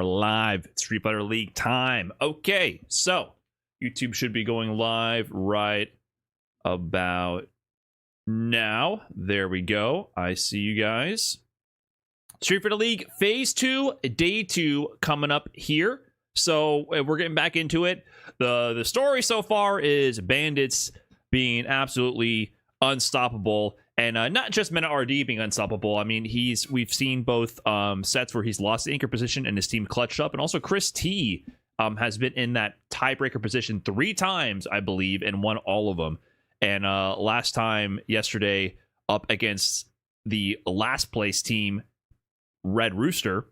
We're live. It's Street Fighter League time. Okay, so YouTube should be going live right about now. There we go. I see you guys. Street Fighter League Phase 2, Day 2 coming up here. So we're getting back into it. The story so far is Bandits being absolutely unstoppable. And not just MetaRD being unstoppable. I mean, we've seen both sets where he's lost the anchor position and his team clutched up. And also Chris T has been in that tiebreaker position 3 times, I believe, and won all of them. And last time, yesterday, up against the last place team, Red Rooster,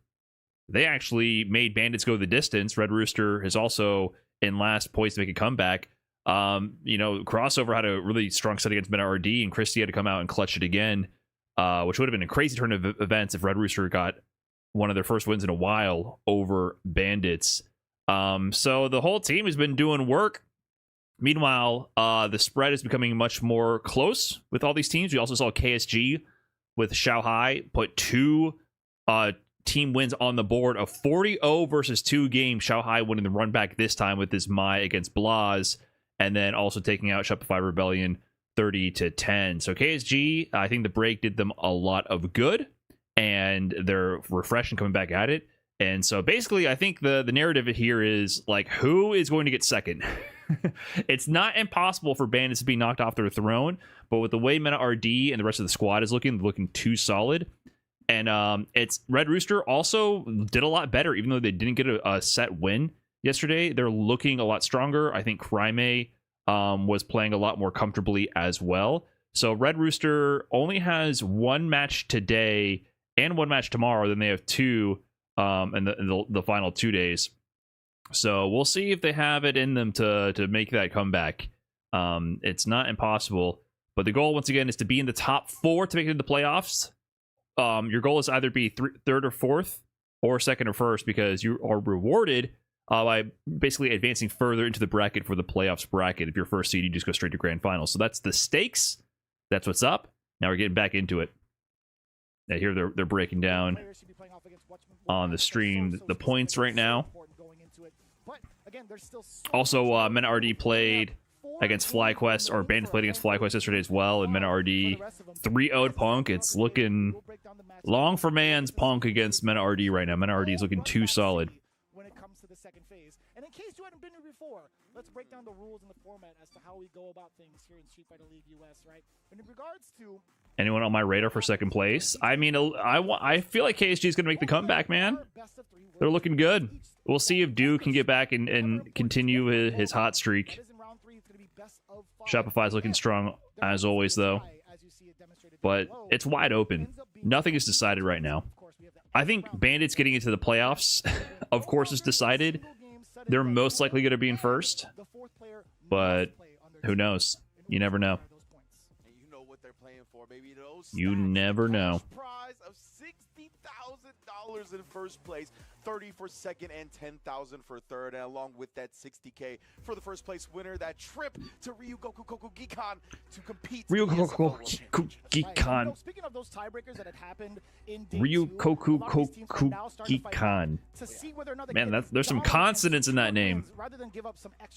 they actually made Bandits go the distance. Red Rooster is also in last poised to make a comeback. Crossover had a really strong set against MetaRD, and Christie had to come out and clutch it again, which would have been a crazy turn of events if Red Rooster got one of their first wins in a while over Bandits. So the whole team has been doing work. Meanwhile, the spread is becoming much more close with all these teams. We also saw KSG with Shanghai put 2 team wins on the board, a 40-0 versus 2 game. Shanghai winning the run back this time with this Mai against Blaz. And then also taking out Shopify Rebellion 30-10. So KSG, I think the break did them a lot of good, and they're refreshing coming back at it. And so basically, I think the narrative here is like, who is going to get second? It's not impossible for Bandits to be knocked off their throne, but with the way MetaRD and the rest of the squad is looking too solid. And it's Red Rooster also did a lot better, even though they didn't get a set win yesterday. They're looking a lot stronger. I think Crime was playing a lot more comfortably as well. So Red Rooster only has 1 match today and 1 match tomorrow. Then they have 2 in the final 2 days. So we'll see if they have it in them to make that comeback. It's not impossible, but the goal once again is to be in the top 4 to make it into the playoffs. Your goal is either be 3rd or 4th, or 2nd or 1st, because you are rewarded by basically advancing further into the bracket for the playoffs bracket. If you're first seed, you just go straight to grand final. So that's the stakes. That's what's up. Now we're getting back into it. Now here they're breaking down on the stream the points right now. Also, MetaRD played against FlyQuest, or Bandits played against FlyQuest yesterday as well, and MetaRD 3-0'd Punk. It's looking long for man's Punk against MetaRD right now. MetaRD is looking too solid. Second phase. And in case you hadn't been here before, let's break down the rules and the format as to how we go about things here in Street Fighter League US, right? And in regards to anyone on my radar for second place, I mean, I feel like KSG is going to make the comeback, man. They're looking good. We'll see if Dew can get back and continue his hot streak. Shopify's looking strong as always, though. But it's wide open. Nothing is decided right now. I think Bandits getting into the playoffs, of course, is decided. They're most likely going to be in first, but who knows? You never know. You never know. $60,000 in first place, 30 for second, and 10,000 for third, and along with that 60K for the first place winner. That trip to Ryugoku Gikan to compete. Ryugoku Gikan. Speaking of those tiebreakers that had happened in Ryugoku Gikan. Man, there's some consonants in that name.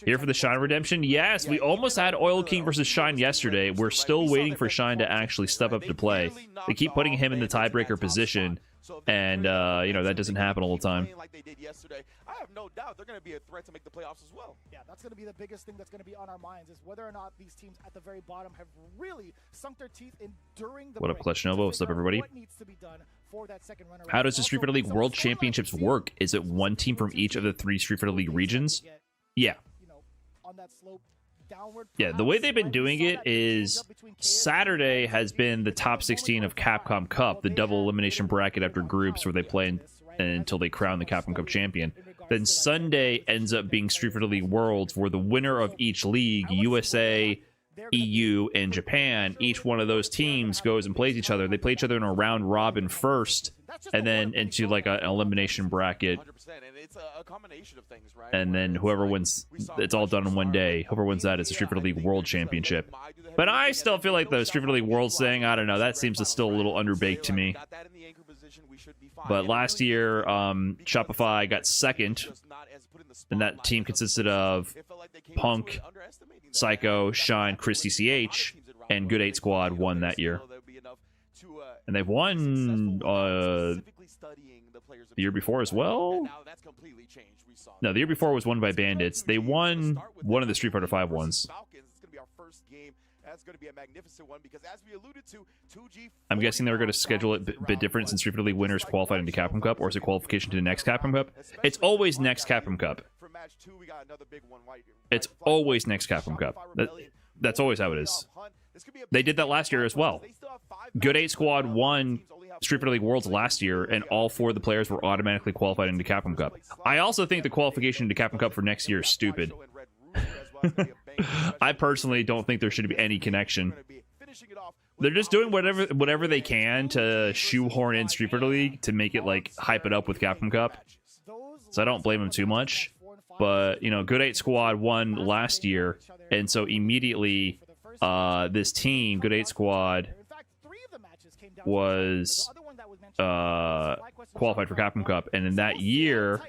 Here for the Shine redemption. Yes, we almost had Oil King versus Shine yesterday. We're still waiting for Shine to actually step up to play. They keep putting him in the tiebreaker position, and that doesn't happen all the time. Like they did yesterday, I have no doubt they're going to be a threat to make the playoffs as well. Yeah, that's going to be the biggest thing that's going to be on our minds, is whether or not these teams at the very bottom have really sunk their teeth in during the What up, Clutch Nova? What's up, everybody? How does the Street Fighter League World Championships work? Is it 1 team from each of the 3 Street Fighter League regions? Yeah. Yeah, the way they've been doing it is Saturday has been the top 16 of Capcom Cup, the double elimination bracket after groups where they play until they crown the Capcom Cup champion. Then Sunday ends up being Street Fighter League Worlds, where the winner of each league, USA, EU, and Japan, each one of those teams goes and plays each other. They play each other in a round robin first, and then into like an elimination bracket. And then whoever wins, it's all done in one day. Whoever wins that is the Street Fighter League World Championship. But I still feel like the Street Fighter League Worlds thing, I don't know, that seems to still a little underbaked to me. position, we should be fine. But And last really, year, because Shopify it's got second, just not as put in the and that spotlight team as consisted other of positions. It felt like they came Punk, into it underestimating that. Psycho, That's Shine, exactly Chris what a lot of CCH, teams around and the Good world, 8 they Squad feel won their that year. skill, they'll be enough to, And they've be won successful without specifically studying the players the year before as well. And now that's completely changed. We saw No, the year before was won by Bandits. They won one of the Street Fighter V ones. Falcons. It's going to be our first game. That's going to be a magnificent one because, as we alluded to, 2G. I'm guessing they were going to schedule it a bit different since Street Fighter League winners qualified into Capcom Cup, or is it qualification to the next Capcom Cup? It's always next Capcom Cup. For match 2, we got another big one. It's always next Capcom Cup. That's always how it is. They did that last year as well. Good 8 Squad won Street Fighter League Worlds last year, and all 4 of the players were automatically qualified into Capcom Cup. I also think the qualification to Capcom Cup for next year is stupid. I personally don't think there should be any connection. They're just doing whatever they can to shoehorn in Street Fighter League to make it like hype it up with Capcom Cup. So I don't blame them too much. But you know, Good 8 Squad won last year, and so immediately this team, Good 8 Squad, was qualified for Capcom Cup, and in that year,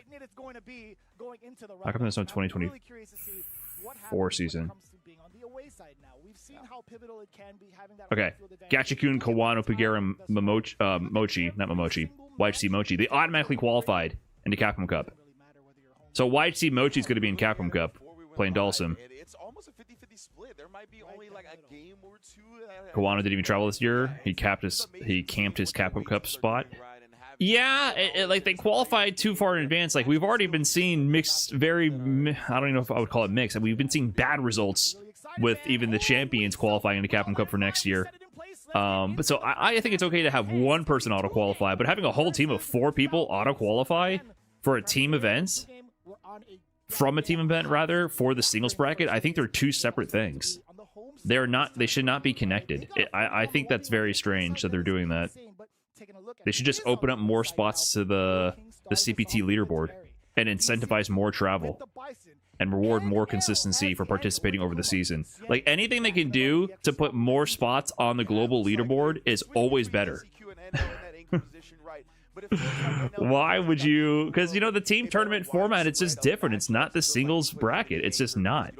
how come there's no 2024 season? Okay, Gachikun, Kawano, Pugera, Mochi, not Momochi, YHC Mochi, they automatically qualified into Capcom Cup. So YHC Mochi is going to be in Capcom Cup playing Dhalsim. It's almost a 50-50 split. There might be only like a game or two. Kawano didn't even travel this year. He camped his Capcom Cup spot. Yeah, like they qualified too far in advance. Like we've already been seeing mixed, I don't even know if I would call it mixed. We've been seeing bad results with even the champions qualifying into Capcom Cup for next year. But so I think it's okay to have one person auto qualify, but having a whole team of 4 people auto qualify for a team event, from a team event rather, for the singles bracket, I think they're 2 separate things. They should not be connected. I think that's very strange that they're doing that. They should just open up more spots to the CPT leaderboard and incentivize more travel and reward more consistency for participating over the season. Like anything they can do to put more spots on the global leaderboard is always better. Why would you? Because, you know, the team tournament format, it's just different. It's not the singles bracket. It's just not.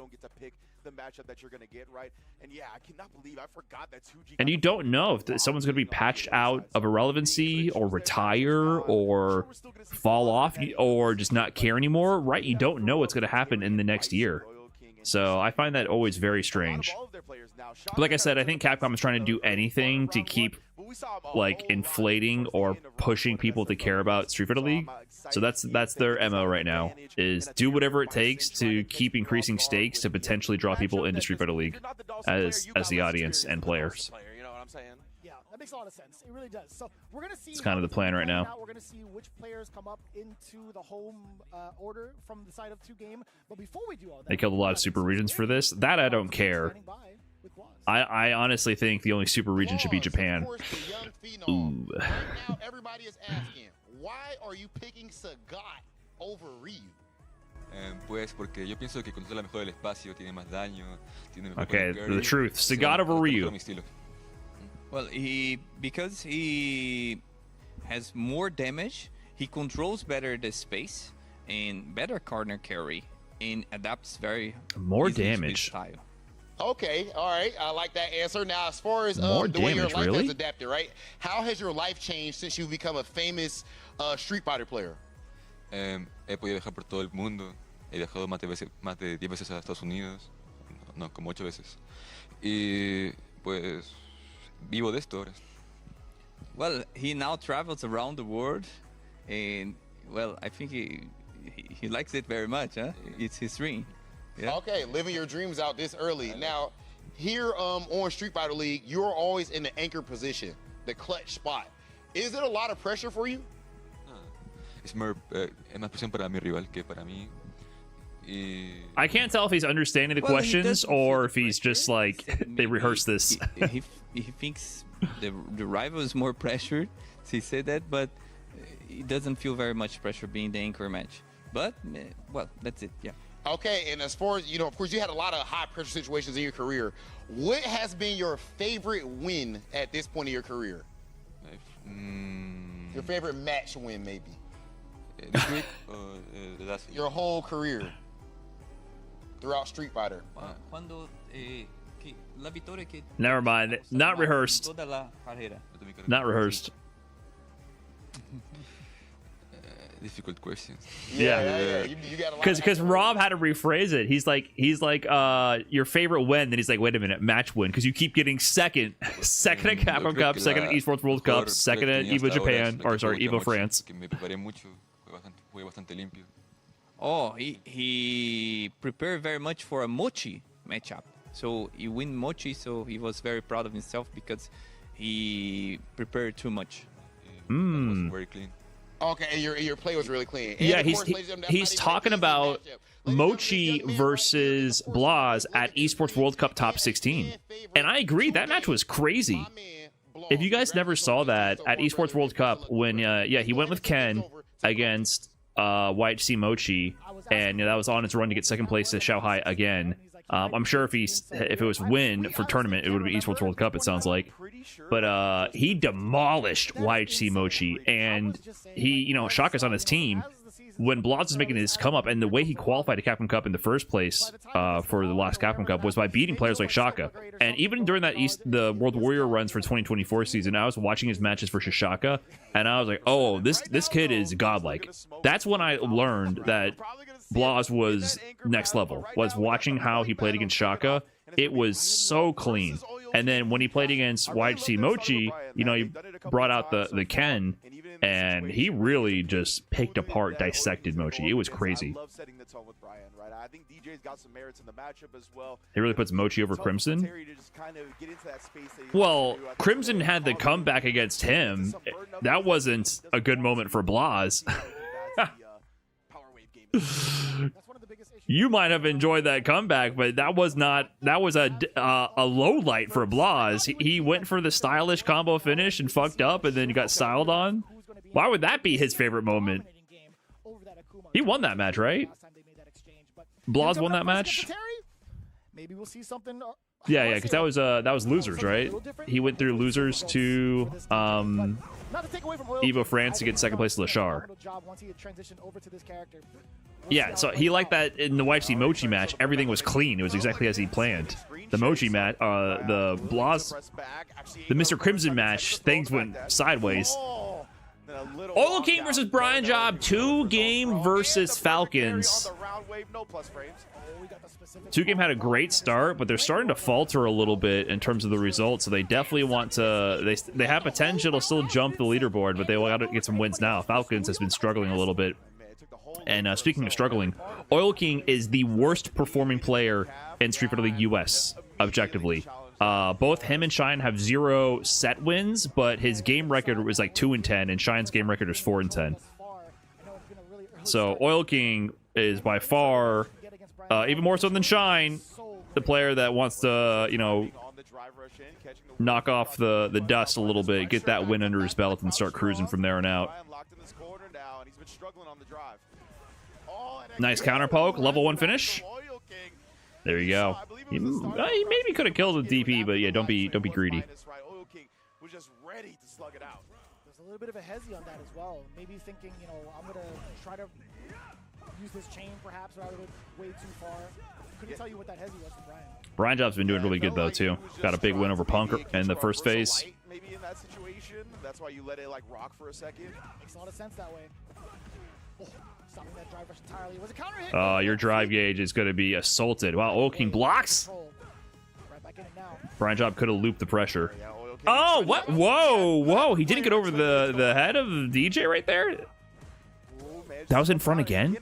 And you don't know if someone's going to be patched out of irrelevancy or retire or fall off or just not care anymore, right? You don't know what's going to happen in the next year. So I find that always very strange. But like I said, I think Capcom is trying to do anything to keep like inflating or pushing people to care about Street Fighter League. So that's their MO right now, is do whatever it takes to keep increasing stakes to potentially draw people into Street Fighter League as the audience and players. Yeah, that makes a lot of sense. It really does. So we're gonna see. It's kind of the plan right now. We're gonna see which players come up into the home order from the side of 2 game. But before we do all that, They killed a lot of super regions for this. That I don't care. I honestly think the only super region should be Japan. Ooh. Right now, everybody is asking, why are you picking Sagat over Ryu? Pues porque yo pienso que controla mejor el espacio, tiene más daño, tiene mejor Okay, carry. the truth. Sagat over Ryu. Mi estilo. Well, because he has more damage, he controls better the space and better corner carry and adapts very More easily to his damage. style. Okay, all right, I like that answer. Now, as far as More the way your damage, life really? has adapted, right? How has your life changed since you've become a famous Street Fighter player? He podido viajar por todo el mundo. He viajado más de 10 veces a Estados Unidos. No, como 8 veces. Y pues vivo de esto ahora. Well, he now travels around the world, and well, I think he likes it very much. Huh? It's his dream. Yeah. Okay, living your dreams out this early. Now, here on Street Fighter League, you're always in the anchor position, the clutch spot. Is it a lot of pressure for you? Es más presión para mi rival que para mí. Y I can't tell if he's understanding the Well, he questions doesn't feel or the if he's just pressure. like they rehearse this. He thinks the rival is more pressured. He said that, but he doesn't feel very much pressure being the anchor match. But well, that's it. Yeah. Okay, and as far as, you know, of course, you had a lot of high pressure situations in your career. What has been your favorite win at this point in your career? Your favorite match win, maybe. This week or last week? Your whole career throughout Street Fighter. Cuando la vittoria que Never mind. Not rehearsed. toda la carrera. Not rehearsed. Difficult question. Yeah. You got a lot Because of Rob had to rephrase it. He's like your favorite win. Then he's like, wait a minute, match win, because you keep getting second at Capcom Cup, second at Esports World Cup, second at Evo Japan, or sorry, Evo France. Que me preparé mucho, jugué bastante limpio. Oh, he prepared very much for a Mochi matchup. So he win Mochi, so he was very proud of himself because he prepared too much. That was very clean. Okay, and your play was really clean. And Yeah, of he's course, ladies and gentlemen, he's that's not talking even a about matchup. Ladies and Mochi gentlemen, this young man right versus here, of course, Blaz my at Esports World Cup Top 16. And I agree, that match was crazy. If you guys never saw that at Esports World Cup, when he went with Ken against YHC Mochi, and that was on his run to get second place to Shanghai again. I'm sure if it was win for tournament, it would be Esports World Cup, it sounds like. But he demolished YHC Mochi, and he, Shaka's on his team. When Blaz was making his come up, and the way he qualified to Capcom Cup in the first place for the last Capcom Cup was by beating players like Shaka. And even during that the World Warrior runs for 2024 season, I was watching his matches for Shaka, and I was like, oh, this kid is godlike. That's when I learned that Blaz was next level, was watching how he played against Shaka. It was so clean. And then when he played against YHC Mochi, he brought out the Ken, and he really just picked apart, dissected Mochi. It was crazy. I love setting the tone with Brian, right? I think DJ's got some merits in the matchup as well. He really puts Mochi over Crimson. Terry to just kind of get into that space that he Well, wants to do. I think Crimson that had the comeback against him. That wasn't a good moment for Blaz. Power Wave game. That's one of the biggest issues. You might have enjoyed that comeback, but that was a low light for Blaz. He went for the stylish combo finish and fucked up, and then got styled on. Why would that be his favorite moment? He won that match, right? Blaz won that match? Maybe we'll see something. Yeah, because that was losers, right? He went through losers to Evo France to get second place to Lashar. Yeah, so he liked that in the YHC Mochi match. Everything was clean. It was exactly as he planned. The Mochi match, the Blaz, the Mr. Crimson match, things went sideways. Oil King versus Brian Job, 2-game versus Falcons. 2-game had a great start, but they're starting to falter a little bit in terms of the results. So they definitely want to. They have potential to still jump the leaderboard, but they got to get some wins now. Falcons has been struggling a little bit. And speaking of struggling, Oil King is the worst performing player in Street Fighter League US, objectively. Both him and Shine have 0 set wins, but his game record was like 2-10, and Shine's game record is 4-10. So Oil King is by far, even more so than Shine, the player that wants to, knock off the dust a little bit, get that win under his belt, and start cruising from there on out. Nice counter poke, level 1 finish. There you go. He maybe could have killed the DP, but yeah, don't be greedy. There's a little bit of a hezzy on that as well. Maybe thinking, I'm gonna try to use this chain perhaps rather than way too far. Couldn't tell you what that hezzy was from Brian. Brian Job's been doing really good though too. Got a big win over Punk in the first phase. Maybe in that situation, that's why you let it rock for a second. Makes a lot of sense that way. Oh, stopping that drive rush entirely. Was a counter hit. Your drive gauge is going to be assaulted. Wow, Oil King blocks. Right back in it now. Brian Job could have looped the pressure. Oh, what? Whoa. He didn't get over the head of the DJ right there? That was in front again?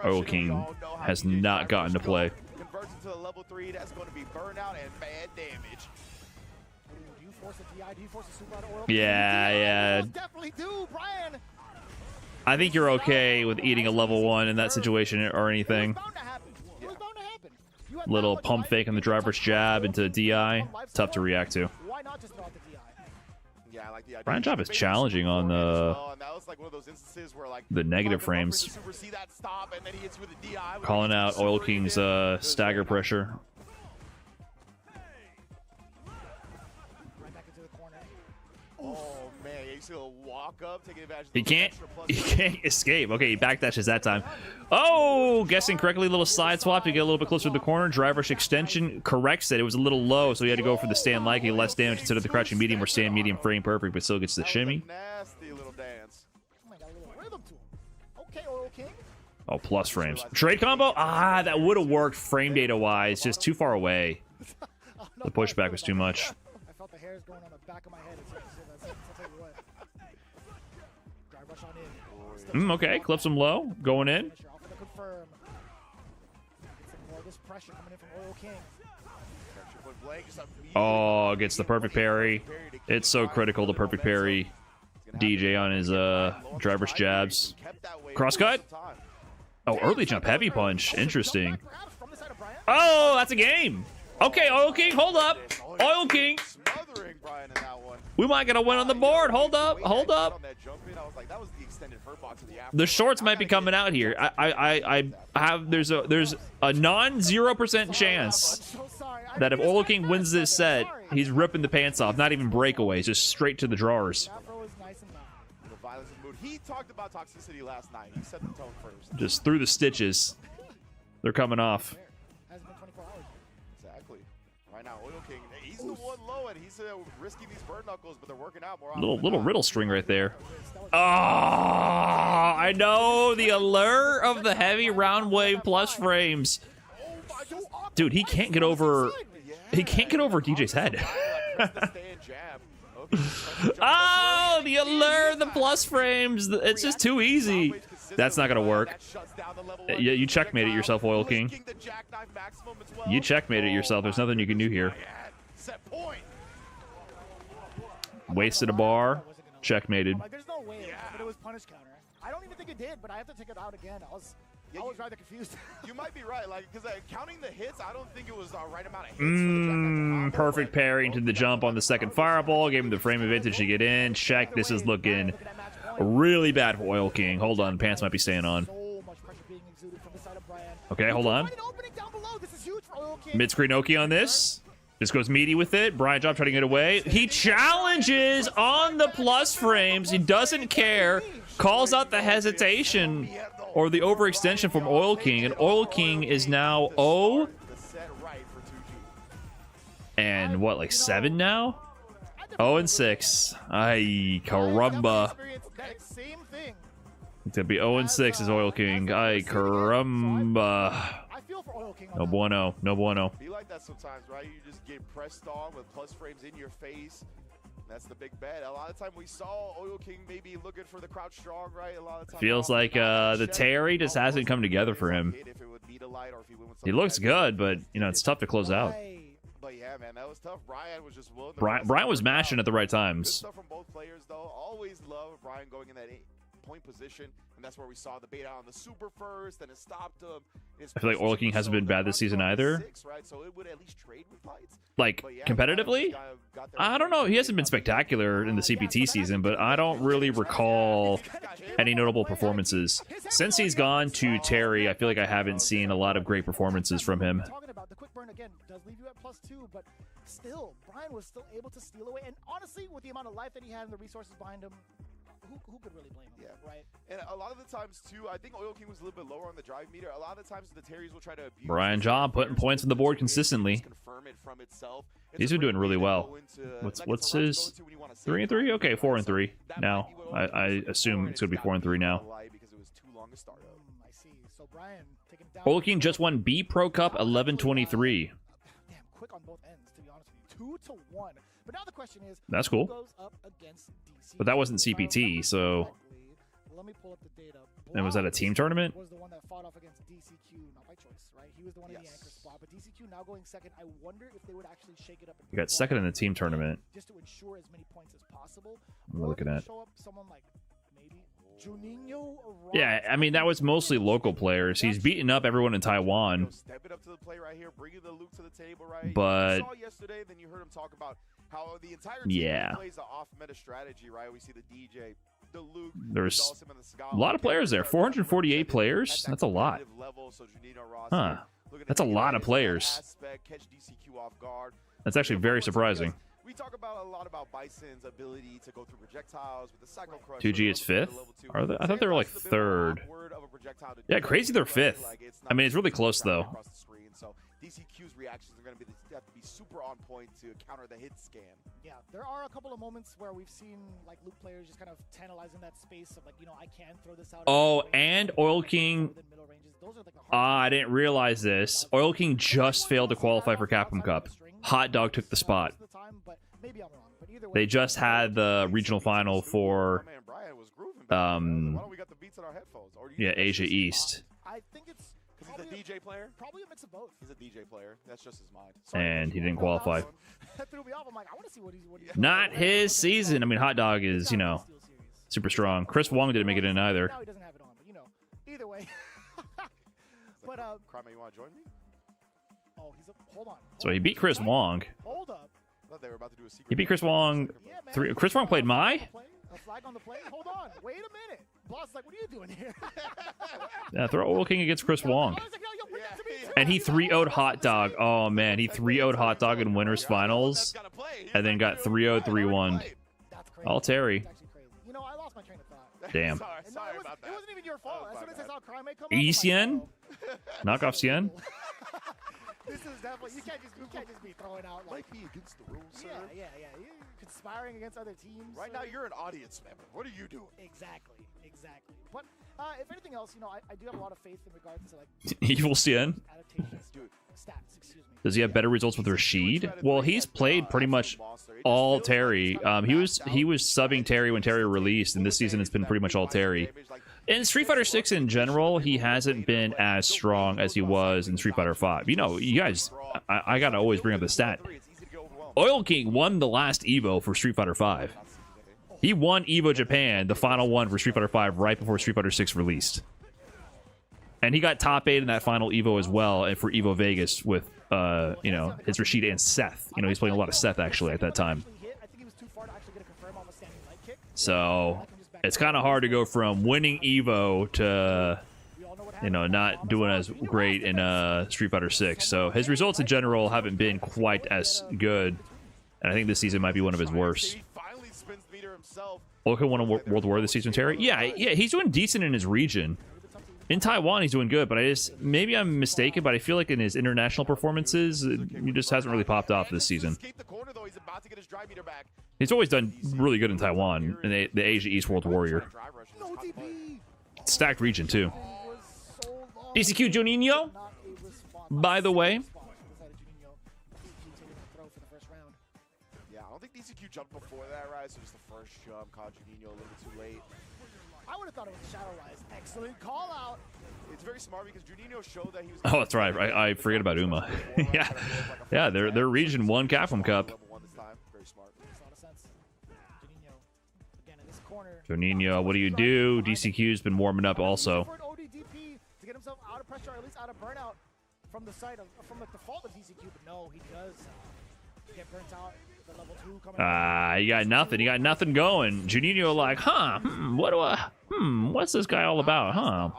Oil King has not gotten to play. Converts into the level 3, that's going to be burnout and bad damage. Do you force a DI? Do you force a super out of Oil? Yeah. Definitely do, Brian. I think you're okay with eating a level 1 in that situation or anything. Bound to happen. It was bound to happen. You had Little that much pump life, fake on the driver's jab into DI. Tough to react to. Why not just throw out the DI? Yeah, I like the idea. Brian Job is challenging on the negative frames. Calling out Oil King's stagger pressure. Oh man, he's gonna walk up, taking advantage of He those can't. extra plus He can't escape. Okay, he backdashes that time. Oh, guessing correctly. Little side swap to get a little bit closer to the corner. Drive rush extension corrects it. It was a little low, so he had to go for the stand likely. Less damage instead of the crouching medium or stand medium frame perfect, but still gets the That was a shimmy. nasty little dance. Oh my god, a little rhythm to him. Okay, Oil King. Oh, plus frames. Trade combo? Ah, that would have worked frame data wise. Just too far away. Oh, no, The pushback was too much. I felt the hairs going on the back of my head. I'll tell you what. Drive rush on in. Okay, clips him low. Going in. Finisher off with a confirm. Get some more of this pressure coming in from Oil King. Pressure point blank, just immediately Oh, gets the perfect parry. It's so critical, the perfect parry. DJ on his driver's jabs. Crosscut? Oh, early jump heavy punch. Interesting. Perhaps from the side of Brian. Oh, that's a game. Okay, Oil King, hold up. Oil King. Smothering Brian in that one. We might get a win on the board. Hold up, hold up. On that jump in, I was like, that was the extended hurt box of the after. The shorts might be coming out here. I have there's a non 0% chance So sorry. that if Oil King wins this set, he's ripping the pants off. Not even breakaways, just straight to the drawers. Afro is nice and loud. The violence of mood. He talked about toxicity last night. He set the tone first. Just through the stitches. They're coming off. Hasn't been 24 hours. Exactly. Right now, Oil King, he's the one low, and he's risking these bird knuckles, but they're working out more. Little riddle string right there. Oh, I know the allure of the heavy round wave plus frames. Dude, he can't get over. He can't get over DJ's head. Oh, the allure of the plus frames. It's just too easy. That's not gonna work. Yeah, you checkmated yourself, Oil King. You checkmated yourself. There's nothing you can do here. Wasted a bar. Checkmated. Like, there's no way, but it was punish counter. I don't even think it did, but I have to take it out again. I was rather confused. You might be right, like, because counting the hits, I don't think it was the right amount of hits. Perfect parry into the jump on the second fireball. Gave him the frame advantage to get in. Check. This is looking really bad for Oil King. Hold on. Pants might be staying on. So much pressure being exuded from the side of Brian. Okay, hold on. Find an opening down below. This is huge for Oil King. Mid-screen Oki on this. Just goes meaty with it. Brian Job trying to get away. He challenges on the plus frames. He doesn't care. Calls out the hesitation or the overextension from Oil King. And Oil King is now 0 and what, like 7 now? 0 and 6. Ay, caramba. That same thing. It's gonna be 0 and 6 as Oil King. Ay, caramba. I feel for Oil King on No that. bueno. No bueno. Be like that sometimes, right? You just get pressed on with plus frames in your face. That's the big bet. A lot of time we saw Oil King maybe looking for the crouch strong, right? A lot of time Feels like the Terry just hasn't come together for him. He looks good, but you know it's tough to close out. But yeah, man, that was tough. Brian was just willing to Brian was mashing at the right Good times. stuff from both players, though. Always love Brian going in that 8-point position, and that's where we saw the bait out on the super first, and it stopped him. I feel like Oil King hasn't been bad this season either. So it would at least trade with fights. Like But yeah, competitively, got there I don't know. He hasn't been spectacular in the CPT season, but I don't really recall any notable performances since he's gone to Terry. I feel like I haven't seen a lot of great performances from him. Talking about the quick burn again does leave you at +2, but still, Brian was still able to steal away. And honestly, with the amount of life that he had and the resources behind him, who could really blame him? Yeah. Right. And a lot of the times, too, I think Oil King was a little bit lower on the drive meter. A lot of the times, the Terrys will try to abuse Brian Job putting points on the board consistently. confirm it from itself. He's been doing really well. What's his 3 and 3? Okay, 4 and 3 now. I assume it's gonna be 4 and 3 now. Because it was too long to start up. I see. So Brian taking down. Oil King just won B Pro Cup 11-23. Damn, quick on both ends, to be honest with you. 2-1. But now the question is, That's who cool. goes up against DC? But that wasn't If I CPT, remember so- correctly, let me pull up the data. And was that a team tournament? Was the one that fought off against DCQ, not by choice, right? He was the one in the anchor spot, but DCQ now going second. I wonder if they would actually shake it up. And He got second in the team tournament. just to ensure as many points as possible. I'm Or looking if they at. show up someone like maybe Juninho. Yeah, I mean that was mostly local players. He's beaten up everyone in Taiwan. Step it up to the play right here, bringing the Luke to the table, right? But- you saw yesterday, then you heard him talk about how the entire team Yeah. plays an off-meta strategy, right? We see the DJ, the Luke, There's Dawson, and the Scott. a lot of players there. 448 players? That's a lot. Level, so Juninho Ross Huh. looking to That's a take lot of advantage players. that aspect, catch DCQ off guard. That's actually very surprising. We talk about a lot about Bison's ability to go through projectiles with the Psycho Crush. 2G is 5th? Are they? I thought they were like 3rd. Yeah, crazy they're 5th. I mean, it's really close though. So DCQ's reactions are going to have to be super on point to counter the hit scan. Yeah, there are a couple of moments where we've seen like Luke players just kind of tantalizing that space of like, you know, I can throw this out. Oh, and Oil King. I didn't realize this. Oil King just failed to qualify for Capcom Cup. Hot Dog took the spot. They just had the regional final for yeah, Asia East. I think it's Because he's a DJ player? probably a mix of both. He's a DJ player. That's just his mind. And he didn't qualify. That threw me off. I'm like, I want to see what he's Not his season. I mean, Hot Dog is, you know, super strong. Chris Wong didn't make it in either. Now he doesn't have it on, but you know, either way. But Crime, you want to join me? oh, he's a hold on. So he beat Chris Wong. Hold up. I thought they were about to do a secret. He beat Chris Wong. Yeah, man. 3. Chris Wong played Mai. A flag on the play. Hold on. Wait a minute. Boss is like, what are you doing here? Yeah, throw Oil King against Chris Wong. Boss is like, yo, bring that to me too. And he 3-0'd Hot Dog. Oh man, he 3-0'd Hot Dog in winners finals, and then got 3-0, 3-1. That's crazy. All Terry. That's actually crazy. You know, I lost my train of thought. Damn. Sorry, And no, sorry it, about that. it wasn't even your fault. As soon as I saw Crime come up, Etienne? Knockoff Cien? This is definitely you can't just be throwing out like Might be against the rules, sir. yeah. You're conspiring against other teams. Right now, you're an audience member. What are you doing? Exactly. But if anything else, you know, I do have a lot of faith in regards to like Evil Cien. adaptations, Dude. stats. Excuse me. Does he have better results with Rashid? Well, he's played pretty much all Terry. He was subbing Terry when Terry released, and this season it's been pretty much all Terry. In Street Fighter 6 in general, he hasn't been as strong as he was in Street Fighter 5. You know, you guys, I gotta always bring up the stat. Oil King won the last Evo for Street Fighter 5. He won Evo Japan, the final one for Street Fighter 5, right before Street Fighter 6 released. And he got top 8 in that final Evo as well, and for Evo Vegas with, you know, his Rashid and Seth. You know, he's playing a lot of Seth actually at that time. So it's kind of hard to go from winning Evo to, you know, not doing as great in Street Fighter 6. So his results in general haven't been quite as good, and I think this season might be one of his worst. Oka won a World War this season, Terry. Yeah, he's doing decent in his region. In Taiwan, he's doing good, but maybe I'm mistaken, but I feel like in his international performances, he just hasn't really popped off this season. He's always done really good in Taiwan, in the Asia East World Warrior. Stacked region, too. DCQ Juninho, by the way. Yeah, I don't think DCQ jumped before that, right? So just the first jump caught Juninho a little bit too late. I would have thought it was Shadow Rise. Excellent call out. It's very smart because Juninho showed that he was. Oh, that's right. I forget about Uma. yeah, they're region 1 Capcom Cup. Very smart. Makes a lot of sense. Juninho, again in this corner. Juninho, what do you do? DCQ's been warming up also. For an ODDP to get himself out of pressure, or at least out of burnout from the side of from the default of DCQ, but no, he does get burnt out. The level 2 coming. You got nothing. You got nothing going. Juninho like, what's this guy all about, huh?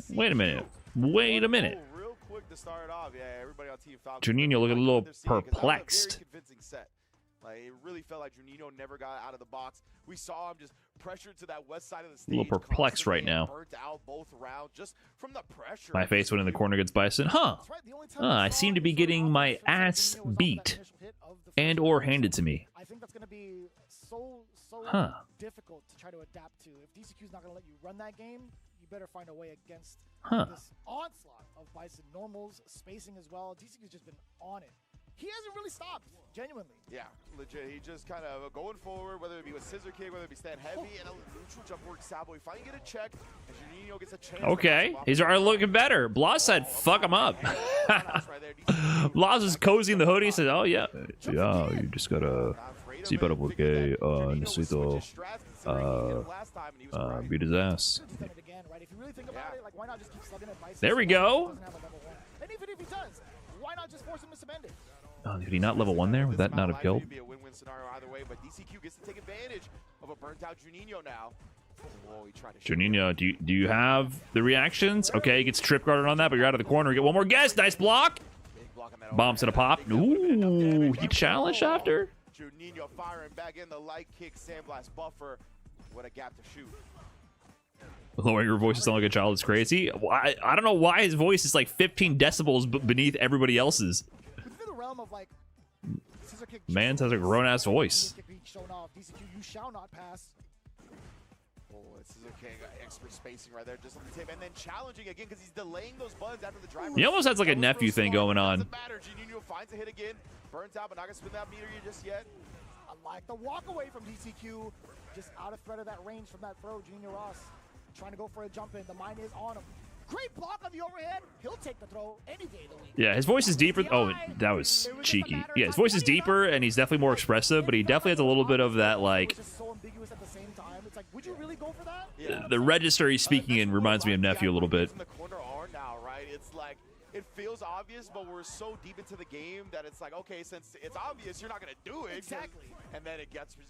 Wait a minute. Wait a minute. Real quick to start off. Yeah, everybody on Team Falcon. Juninho looking a little That was a very perplexed. convincing set. Like, it really felt like Juninho never got out of the box. We saw him just pressured to that west side of the stage. A little perplexed right now. Burnt out both rounds just from the pressure. My face went in the corner against Bison. Huh. That's right, the only time I we saw seem to be him getting off my the ass Juninho was off that beat initial hit of the and first or round. handed to me. I think that's going to be so Huh. difficult to try to adapt to. If DCQ's not going to let you run that game, you better find a way against Huh. this onslaught of Bison normals, spacing as well. DCQ's just been on it. He hasn't really stopped, genuinely. Yeah, legit. He just kind of going forward, whether it be with scissor kick, whether it be stand heavy, and a neutral jump work Sabo. He finally get a check, and Juninho gets a chance. Okay. He's already looking better. Blas said, fuck him up. Blas is cozying the hoodie. He said, oh, yeah. Yeah, you just gotta see better porque necesito beat his ass. Done it again, right? If you really think about it, like, why not just keep slugging at Bison? There we so Bison go. doesn't have a level 1? And even if he does, why not just force him to suspend it? Oh, did he not level 1 there? Would that not have killed? Be a win-win scenario either way, but DCQ gets to take advantage of a burnt-out Juninho now. Whoa, he tried to shoot. Juninho, do you have the reactions? Okay, he gets trip guarded on that, but you're out of the corner. Get one more guess. Nice block. blocking that Bombs to the pop. Ooh, he challenged after. Juninho firing back in the light kick, sandblast buffer. What a gap to shoot. Lowering your voice to sound like a child is crazy. Why? I don't know why his voice is like 15 decibels beneath everybody else's. Within the realm of like scissor kick, Man has a grown-ass voice. kick being shown off. DCQ, you shall not pass. Oh, this is okay. Got expert spacing right there, just on the tip, and then challenging again because he's delaying those buttons after the driver. He almost has like a That was nephew real thing smart. going on. Doesn't matter. Juninho finds a hit again, burns out, but not gonna spin that meter just yet. I like the walk away from DCQ. Just out of threat of that range from that throw. Junior Ross trying to go for a jump in. The mine is on him. Great block on the overhead. He'll take the throw any day of the week. Yeah, his voice is deeper. Oh, that was cheeky. Yeah, his voice is deeper and he's definitely more expressive, but he definitely has a little bit of that, like, It was just so ambiguous at the same time. It's like, would you really go for that? the register he's speaking in reminds me of Nephew a little bit. In the corner are now, right? It's like it feels obvious, but we're so deep into the game that it's like, okay, since it's obvious, you're not gonna do it. Exactly. And then it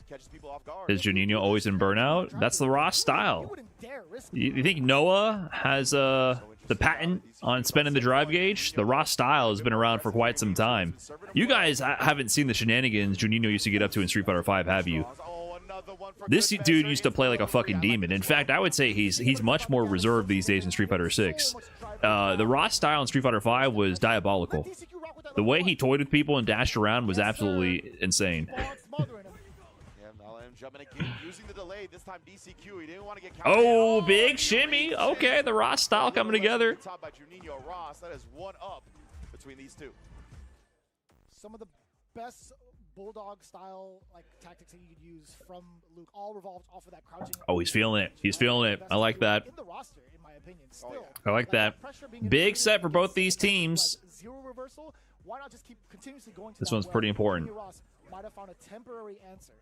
catches people off guard. Is Juninho always in burnout? That's the Ross You style. wouldn't dare risk it. You think Noah has the patent on spending the drive gauge? The Ross style has been around for quite some time. You guys haven't seen the shenanigans Juninho used to get up to in Street Fighter V, have you? Oh, another one for This good dude measure. used to play like a fucking demon. In fact, I would say he's much more reserved these days in Street Fighter 6. The Ross style in Street Fighter 5 was diabolical. DCQ rock with that The way little he toyed with people and dashed around was absolutely insane. ball smothering him. Yeah, now let him jump in again, using the delay. This time DCQ. He didn't want to get Oh, counted. big shimmy. Okay, the Ross style coming together. Top by Juninho Ross. That is one up between these two. Some of the best bulldog style like tactics that you could use from Luke all revolved off of that crouching. Oh, he's feeling it. He's feeling it. I like that. In the roster, in my opinion, still. yeah. I like that. pressure being Big inflicted set for both against these teams. like zero reversal. Why not just keep continuously going to This that one's well? pretty important. Junior Ross might have found a temporary answer.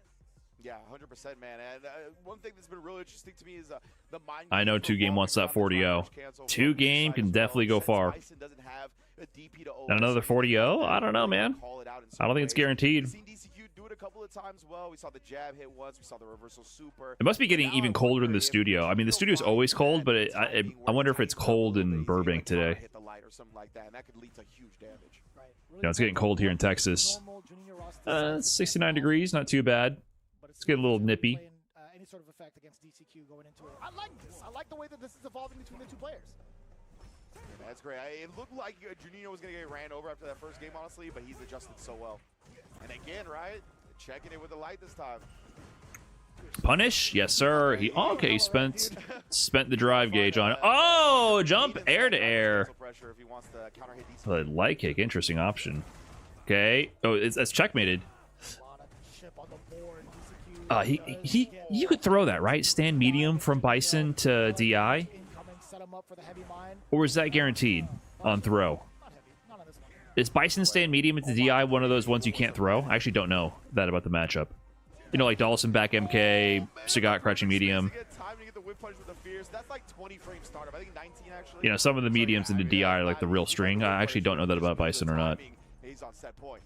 Yeah, 100%, man. And one thing that's been really interesting to me is the mind. I know games 2 game revolving wants that around the 40-0. driver's cancel 2 from game inside can as well. definitely go Since far. Bison doesn't have a DP to OS, And another 40-0? I don't know, man. call it out in I don't think certain it's ways. guaranteed. We've seen DCQ do it a couple of times well. We saw the jab hit once. We saw the reversal super. It must be getting Now even I colder in wonder the if studio. I mean, the he'll studio's find always cold, that but timing I wonder if where it's it's cold like, in Burbank you know, today. hit the light or something like that, and that could lead to huge damage. Right. Yeah, it's getting cold here in Texas. Normal Junior Ross It's 69 degrees, not too bad. but it's get a little playing, nippy. any sort of effect against DCQ going into it. I like this. I like the way that this is evolving between the two players. Yeah, that's great. It looked like Juninho was going to get ran over after that first game, honestly, but he's adjusted so well. And again, right? Checking it with the light this time. Punish? Yes, sir. He okay. Spent the drive gauge on it. Oh, jump air to air. Pressure if he wants to counter hit DC. A light kick, interesting option. Okay. Oh, that's checkmated. A lot of chip on the board. DCQ You could throw that, right? Stand medium from Bison to DI, incoming, set him up for the heavy mine. or is that guaranteed on throw? Not heavy. Not on this one. Is Bison stand medium into DI one of those ones you can't throw? I actually don't know that about the matchup. You know, like Dawson back MK, Sagat crouching medium. Time to get the whip punch with the fierce. That's like 20 frame startup. I think 19 actually. You know, some of the mediums into DI are like the real string. I actually don't know that about Bison or not. He's on set point.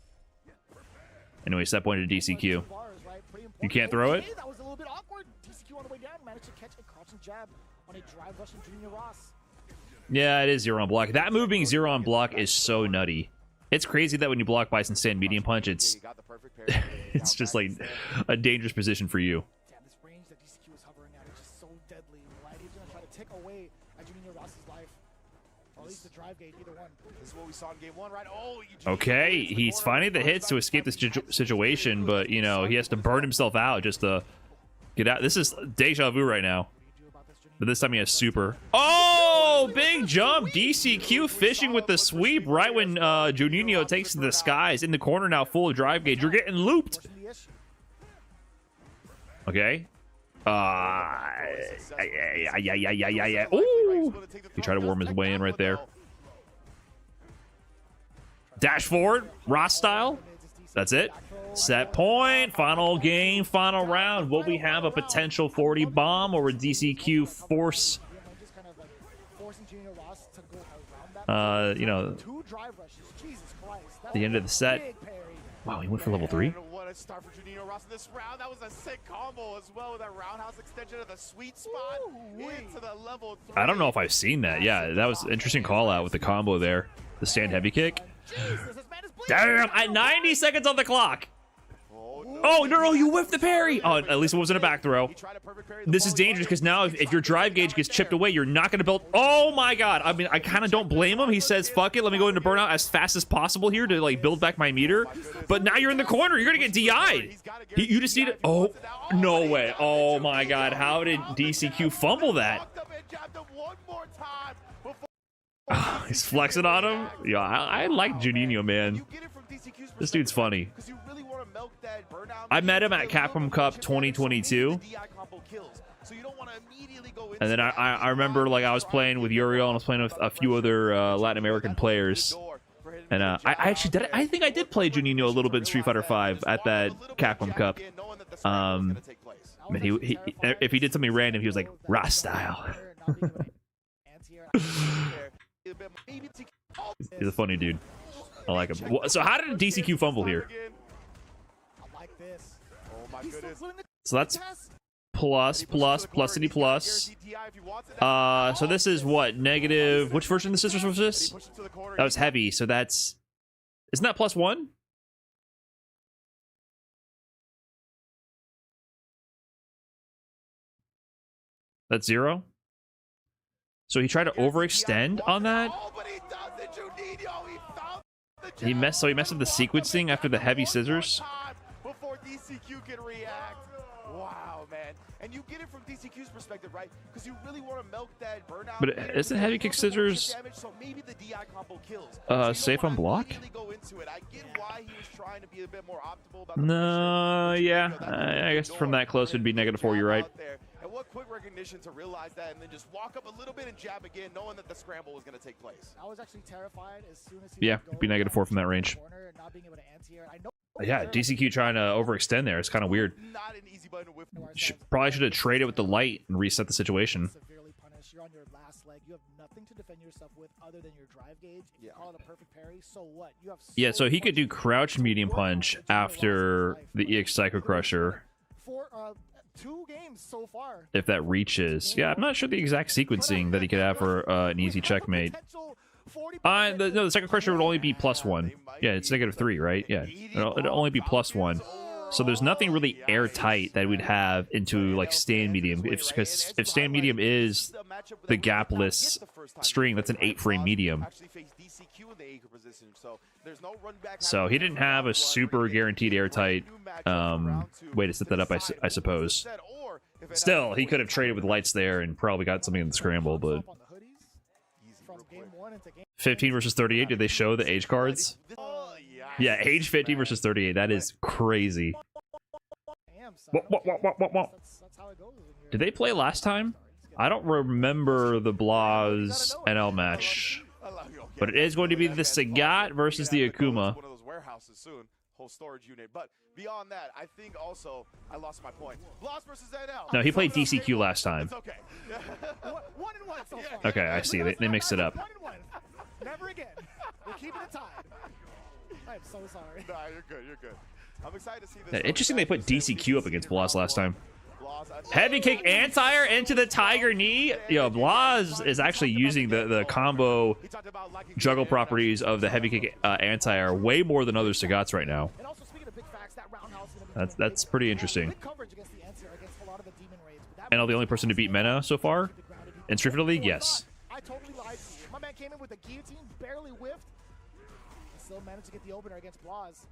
Anyway, set point to DCQ. Bars, right? Pretty You important. can't throw it? Okay, that was a little bit awkward. DCQ on the way down managed to catch a crouching jab on a drive rushing Junior Ross. Yeah, it is 0 on block. That move being 0 on block is so nutty. It's crazy that when you block Bison stand medium punch, it's He got the perfect parry. it's just like a dangerous position for you. Damn, this range that DCQ is hovering at is just so deadly, right? He's gonna try to take away at Junior Ross's life. Or at least the drive gate, either one. This is what we saw in game one, right? Oh, Okay, he's finding the hits to escape this situation, but, you know, he has to burn himself out just to get out. This is deja vu right now. What do you do about this, Junior? But this time he has super. Oh, big jump. DCQ fishing with the sweep right when Juninho takes to the skies. In the corner now, full of drive gauge. You're getting looped. Pushing the issue. Okay. Yeah. Ooh. He tried to worm his way in right there. Dash forward, Ross style. That's it. Set point, final game, final round. Will we have a potential 40 bomb, or would DCQ force, Just kind of like forcing Junior Ross to go around that. you know, Two drive rushes. Jesus Christ. That's the end of the set? big parry. Wow, he went for level 3? And what a start for Juninho Ross in this round. That was a sick combo as well with that roundhouse extension of the sweet spot into the level 3. I don't know if I've seen that. Yeah, that was an interesting call out with the combo there. The stand heavy kick. Jesus, this man is bleeding. Damn, at 90 seconds on the clock. Oh, no, you whiffed the parry. Oh, at least it wasn't a back throw. This is dangerous because now if your drive gauge gets chipped away, you're not going to build. Oh, my God. I mean, I kind of don't blame him. He says, fuck it. Let me go into burnout as fast as possible here to, like, build back my meter. But now you're in the corner. You're going to get DI'd. You just need it. Oh, no way. Oh, my God. How did DCQ fumble that? He's flexing on him. Yeah, I like Juninho, man. This dude's funny. I met him at Capcom Cup 2022. And then I remember, like, I was playing with Uriel and I was playing with a few other Latin American players. And I actually did. I think I did play Juninho a little bit in Street Fighter V at that Capcom Cup. But he if he did something random, he was like, "Raw style." He's a funny dude. I like him. So how did DCQ fumble here? So that's plus city plus. So this is what, negative? Which version of the Scissors was this? That was heavy. So that's, isn't that +1? That's 0. So he tried to overextend on that. He messed up the sequencing after the heavy scissors. Before DCQ can react. Wow, man. And you get it from DCQ's perspective, right? Because you really want to milk that burnout. But isn't heavy kick scissors safe on block? No, yeah. I guess from that close it'd be -4, you're right. And what quick recognition to realize that and then just walk up a little bit and jab again, knowing that the scramble was going to take place. I was actually terrified as soon as he yeah, it'd be -4 from that range. Yeah, DCQ trying to overextend there. It's kind of weird. Not an easy button to whip. Probably should have traded with the light and reset the situation. Severely punished. You're on your last leg. You have nothing to defend yourself with other than your drive gauge. If you call it a perfect parry, so what? You have Yeah, so he could do crouch medium punch after the EX Psycho Crusher. For 2 games so far. If that reaches. Yeah, I'm not sure the exact sequencing that he could have for an easy checkmate. No, the Psycho Crusher would only be +1. Yeah, it's -3, right? Yeah, it'll only be +1. So there's nothing really airtight that we'd have into like stand medium. Because if stand medium is the gapless string, that's an 8-frame medium. So he didn't have a super guaranteed airtight way to set that up, I suppose. Still, he could have traded with lights there and probably got something in the scramble, but 15 versus 38, did they show the age cards? Yeah, age 15 versus 38, that is crazy. Did they play last time? I don't remember the Blas NL match. But it is going to be the Sagat versus the Akuma. One of those warehouses soon, whole storage unit. But beyond that, I think also I lost my point. Blas versus NL. No, he played DCQ last time. It's okay. 1-1 so far. Okay, I see. They mixed it up. 1-1. Never again. We're keeping it tied. I'm so sorry. Nah, you're good. You're good. I'm excited to see this. Yeah, interesting they put DCQ up against Blas last time. Heavy kick anti-air into the tiger knee. Yo, Blas is actually using the combo juggle properties of the heavy kick anti-air way more than other Sagats right now. That's pretty interesting. And the only person to beat Mena so far in Street Fighter League, yes. I totally lied to you. My man came in with a guillotine, barely whiffed, and still managed to get the opener against Blas.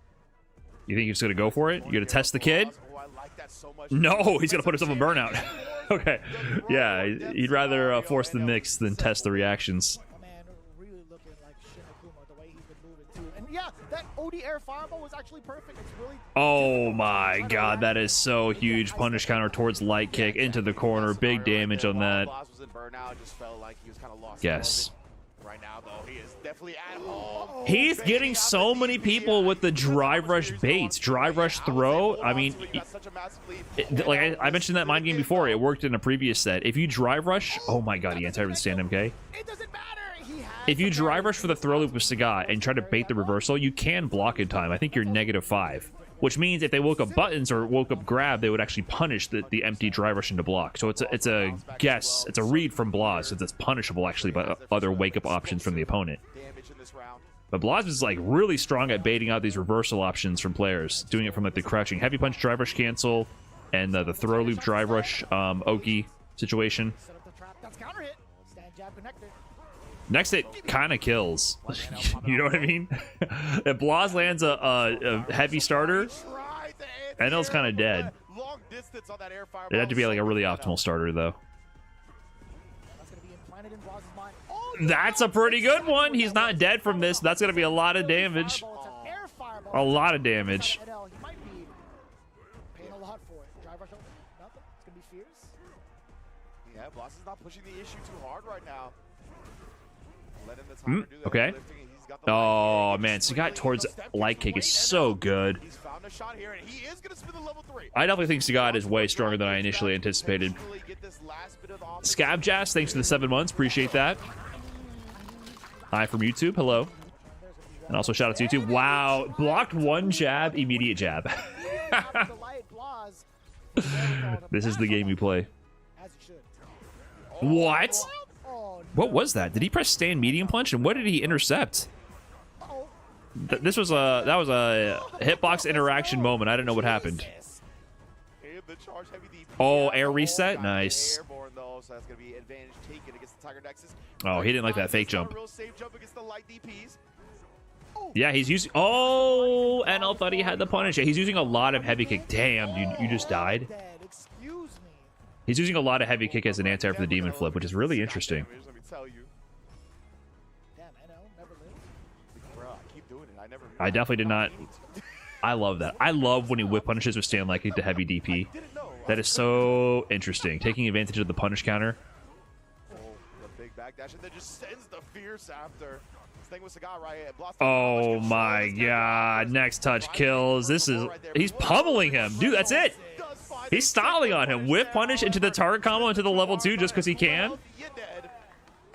You think he's gonna go for it? You gonna test the kid? No, he's gonna put himself in burnout. Okay, yeah, he'd rather force the mix than test the reactions. My man really looking like Shin Akuma, the way he's been moving too. And yeah, that OD air fireball was actually perfect. It's really. Oh my God, that is so huge. Punish counter towards light kick into the corner. Big damage on that. Yes. Right now, though, he is definitely at home. He's getting so many people with the drive rush baits. Drive rush throw. I mean, like I mentioned that mind game before. It worked in a previous set. If you drive rush, oh my God, he anti-red stand MK. It doesn't matter. If you drive rush for the throw loop with Sagat and try to bait the reversal, you can block in time. I think you're -5. Which means if they woke up buttons or woke up grab, they would actually punish the empty drive rush into block. So it's a guess, it's a read from Blas, since it's punishable actually by other wake up options from the opponent. But Blaz is like really strong at baiting out these reversal options from players, doing it from like the crouching heavy punch drive rush cancel and the throw loop drive rush Oki situation. Set up the trap. That's counter hit. Stand jab connected. Next hit kind of kills. You know what I mean? If Blaz lands a heavy starter, NL's kind of dead. Long distance on that air fire. It had to be like a really optimal starter though. That's gonna be implanted in Blaz's mind. Oh, That's a pretty good one. He's not dead from this. That's gonna be a lot of damage. Fireball. It's an air fireball. A lot of damage. NL, he might be paying a lot for it. Drive rush over. Nothing. It's gonna be fierce. Yeah, Bloss is not pushing the issue too hard right now. Letting the timer do the okay. lifting, and he's got the Oh light kick. man, Sagat towards light kick is so good. He's found a shot here, and he is gonna spin the level 3. I definitely think Sagat is way stronger than I initially anticipated. Scabjazz, thanks for the 7 months. Appreciate that. Hi from YouTube. Hello. And also shout out to YouTube. Wow. Blocked one jab, immediate jab. This is the game you play. As he should. What? Oh, What was that? Did he press stand medium punch? And what did he intercept? oh. This was that was a hitbox interaction moment. I didn't know what happened. And the charge heavy DP. Oh, air reset? Got Nice. airborne, though, so that's gonna be advantage taken against the Tiger Nexus. Oh, he didn't like that fake It's not a jump. real safe jump against the light DPs. Yeah, he's using. Oh, NL thought he had the punish. He's using a lot of heavy kick. Damn, dude, you just died. Dead. Excuse me. He's using a lot of heavy kick as an anti for the demon flip, which is really interesting. Let me tell you. Damn, NL never lived. Bro, I keep doing it. I never. I definitely did not. I love that. I love when he whip punishes with stand like kick to heavy DP. Didn't know. That is so interesting. Taking advantage of the punish counter. Oh, the big backdash, and then just sends the fierce after. This thing with Sagat right. Blast Oh my god. Next touch kills. This is. He's pummeling him. Dude, that's it. He's stalling on him. Whip punish into the target combo into the level 2 just because he can.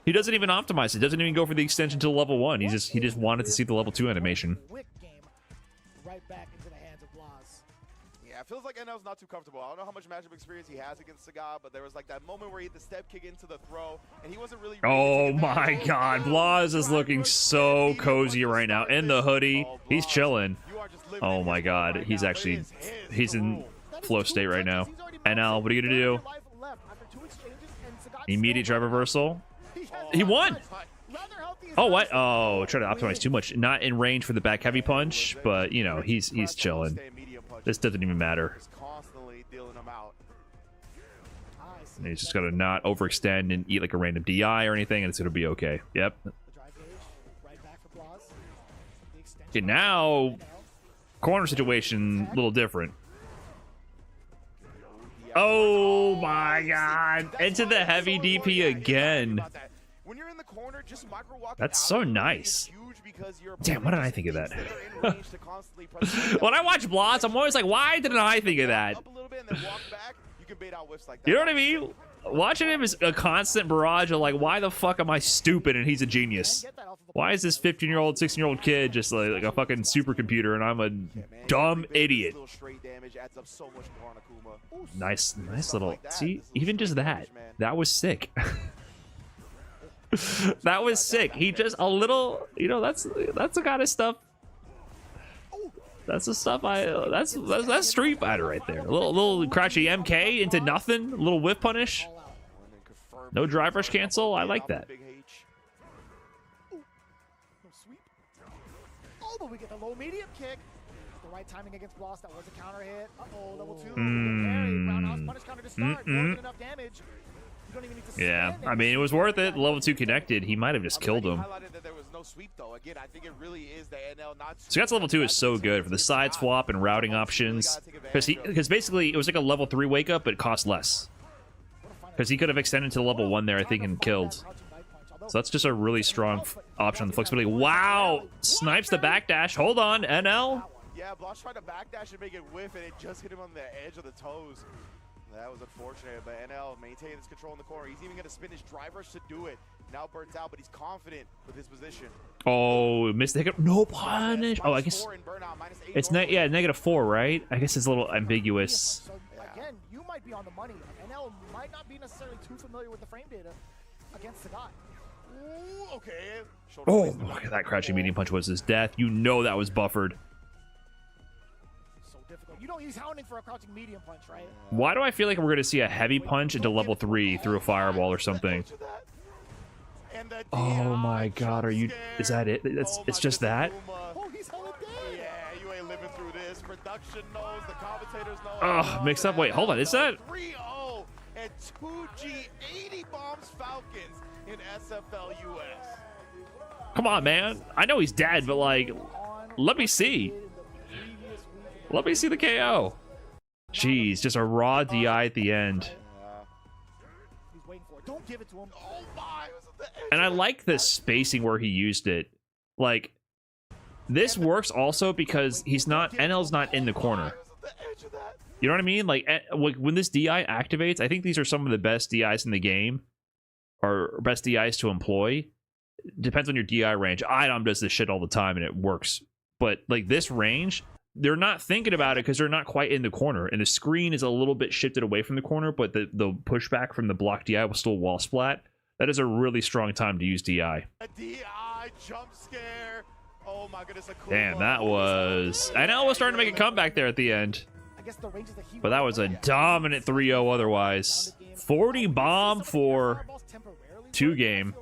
He doesn't even optimize it. Doesn't even go for the extension to level 1. He just wanted to see the level 2 animation. Quick game. Right back into the hands of Blaz. Yeah, it feels like NL's not too comfortable. I don't know how much matchup experience he has against Sagat, but there was like that moment where he hit the step kick into the throw, and he wasn't really. Oh my god. Blaz is looking so cozy right now. In the hoodie. He's chilling. Oh my god. He's actually. He's in flow state right now. NL, what are you gonna do? Immediate drive reversal. He won! Oh, what? Oh, trying to optimize too much. Not in range for the back heavy punch, but you know, he's chilling. This doesn't even matter. He's just gonna not overextend and eat like a random DI or anything, and it's gonna be okay. Yep. Okay, now corner situation a little different. Oh my god. Into the heavy DP again. That's so nice. Damn, why didn't I think of that? When I watch Blaz, I'm always like, why didn't I think of that? You know what I mean? Watching him is a constant barrage of like, why the fuck am I stupid and he's a genius? Why is this 15-year-old, 16-year-old kid just like a fucking supercomputer and I'm a dumb idiot? Nice little. See, even just that was sick. That was sick. He just a little, you know, that's the kind of stuff. That's the stuff that's Street Fighter right there. A little crouchy MK into nothing. A little whip punish. No drive rush cancel. I like that. Oh, but we get the low medium kick. The right timing against Blaz. That was a counter hit. Uh-oh, level 2. Roundhouse punish counter to start. More than enough damage. You don't even need to Yeah, stand I mean, it was worth it. Level 2 connected. He might have just killed him. Sagat's level 2 is so good for the side swap and routing options. Because basically, it was like a level 3 wake up, but it cost less. Because he could have extended to level 1 there, I think, and killed. So that's just a really strong option on the flexibility. Wow! Snipes the backdash. Hold on, NL. Yeah, Blaz tried to backdash and make it whiff, and it just hit him on the edge of the toes. That was unfortunate, but NL maintains control in the corner. He's even going to spin his drive rush to do it. Now burns out, but he's confident with his position. Oh, missed the hiccup. No punish. Oh, I guess it's -4, right? I guess it's a little ambiguous. So again, you might be on the money. NL might not be necessarily too familiar with the frame data against Sagat. Ooh, okay. Shoulder Oh, placed look at that crouching medium punch was his death. You know that was buffered. So difficult. You know he's hounding for a crouching medium punch, right? Why do I feel like we're going to see a heavy punch into level 3 through a fireball or something? And the Oh my DI god, are you... jump Is scare. that it? It's Oh it's my just that? goodness, Akuma. Oh, he's hella dead. Yeah, you ain't living through this. Production knows, the commentators know. Ugh, mixed up. Wait, hold on. Is that... 3-0 and 2G 80 bombs Falcons in SFL US. Come on, man. I know he's dead, but like... Let me see. Let me see the KO. Jeez, just a raw DI at the end. He's waiting for it. Don't give it to him. Oh my, it was at the edge And I of it. like the spacing where he used it. Like, this works also because he's not... NL's not in the corner. It was at the edge of that. You know what I mean? Like, when this DI activates, I think these are some of the best DIs in the game. Or best DIs to employ. Depends on your DI range. IDOM does this shit all the time and it works. But, like, this range... They're not thinking about it because they're not quite in the corner, and the screen is a little bit shifted away from the corner, but the pushback from the block DI was still wall splat. That is a really strong time to use DI. A DI jump scare. Oh my goodness, Akuma. Damn, that was... NL was starting to make a comeback there at the end, I guess the ranges that he but that was a dominant 3-0 otherwise. 40 bomb for 2 game.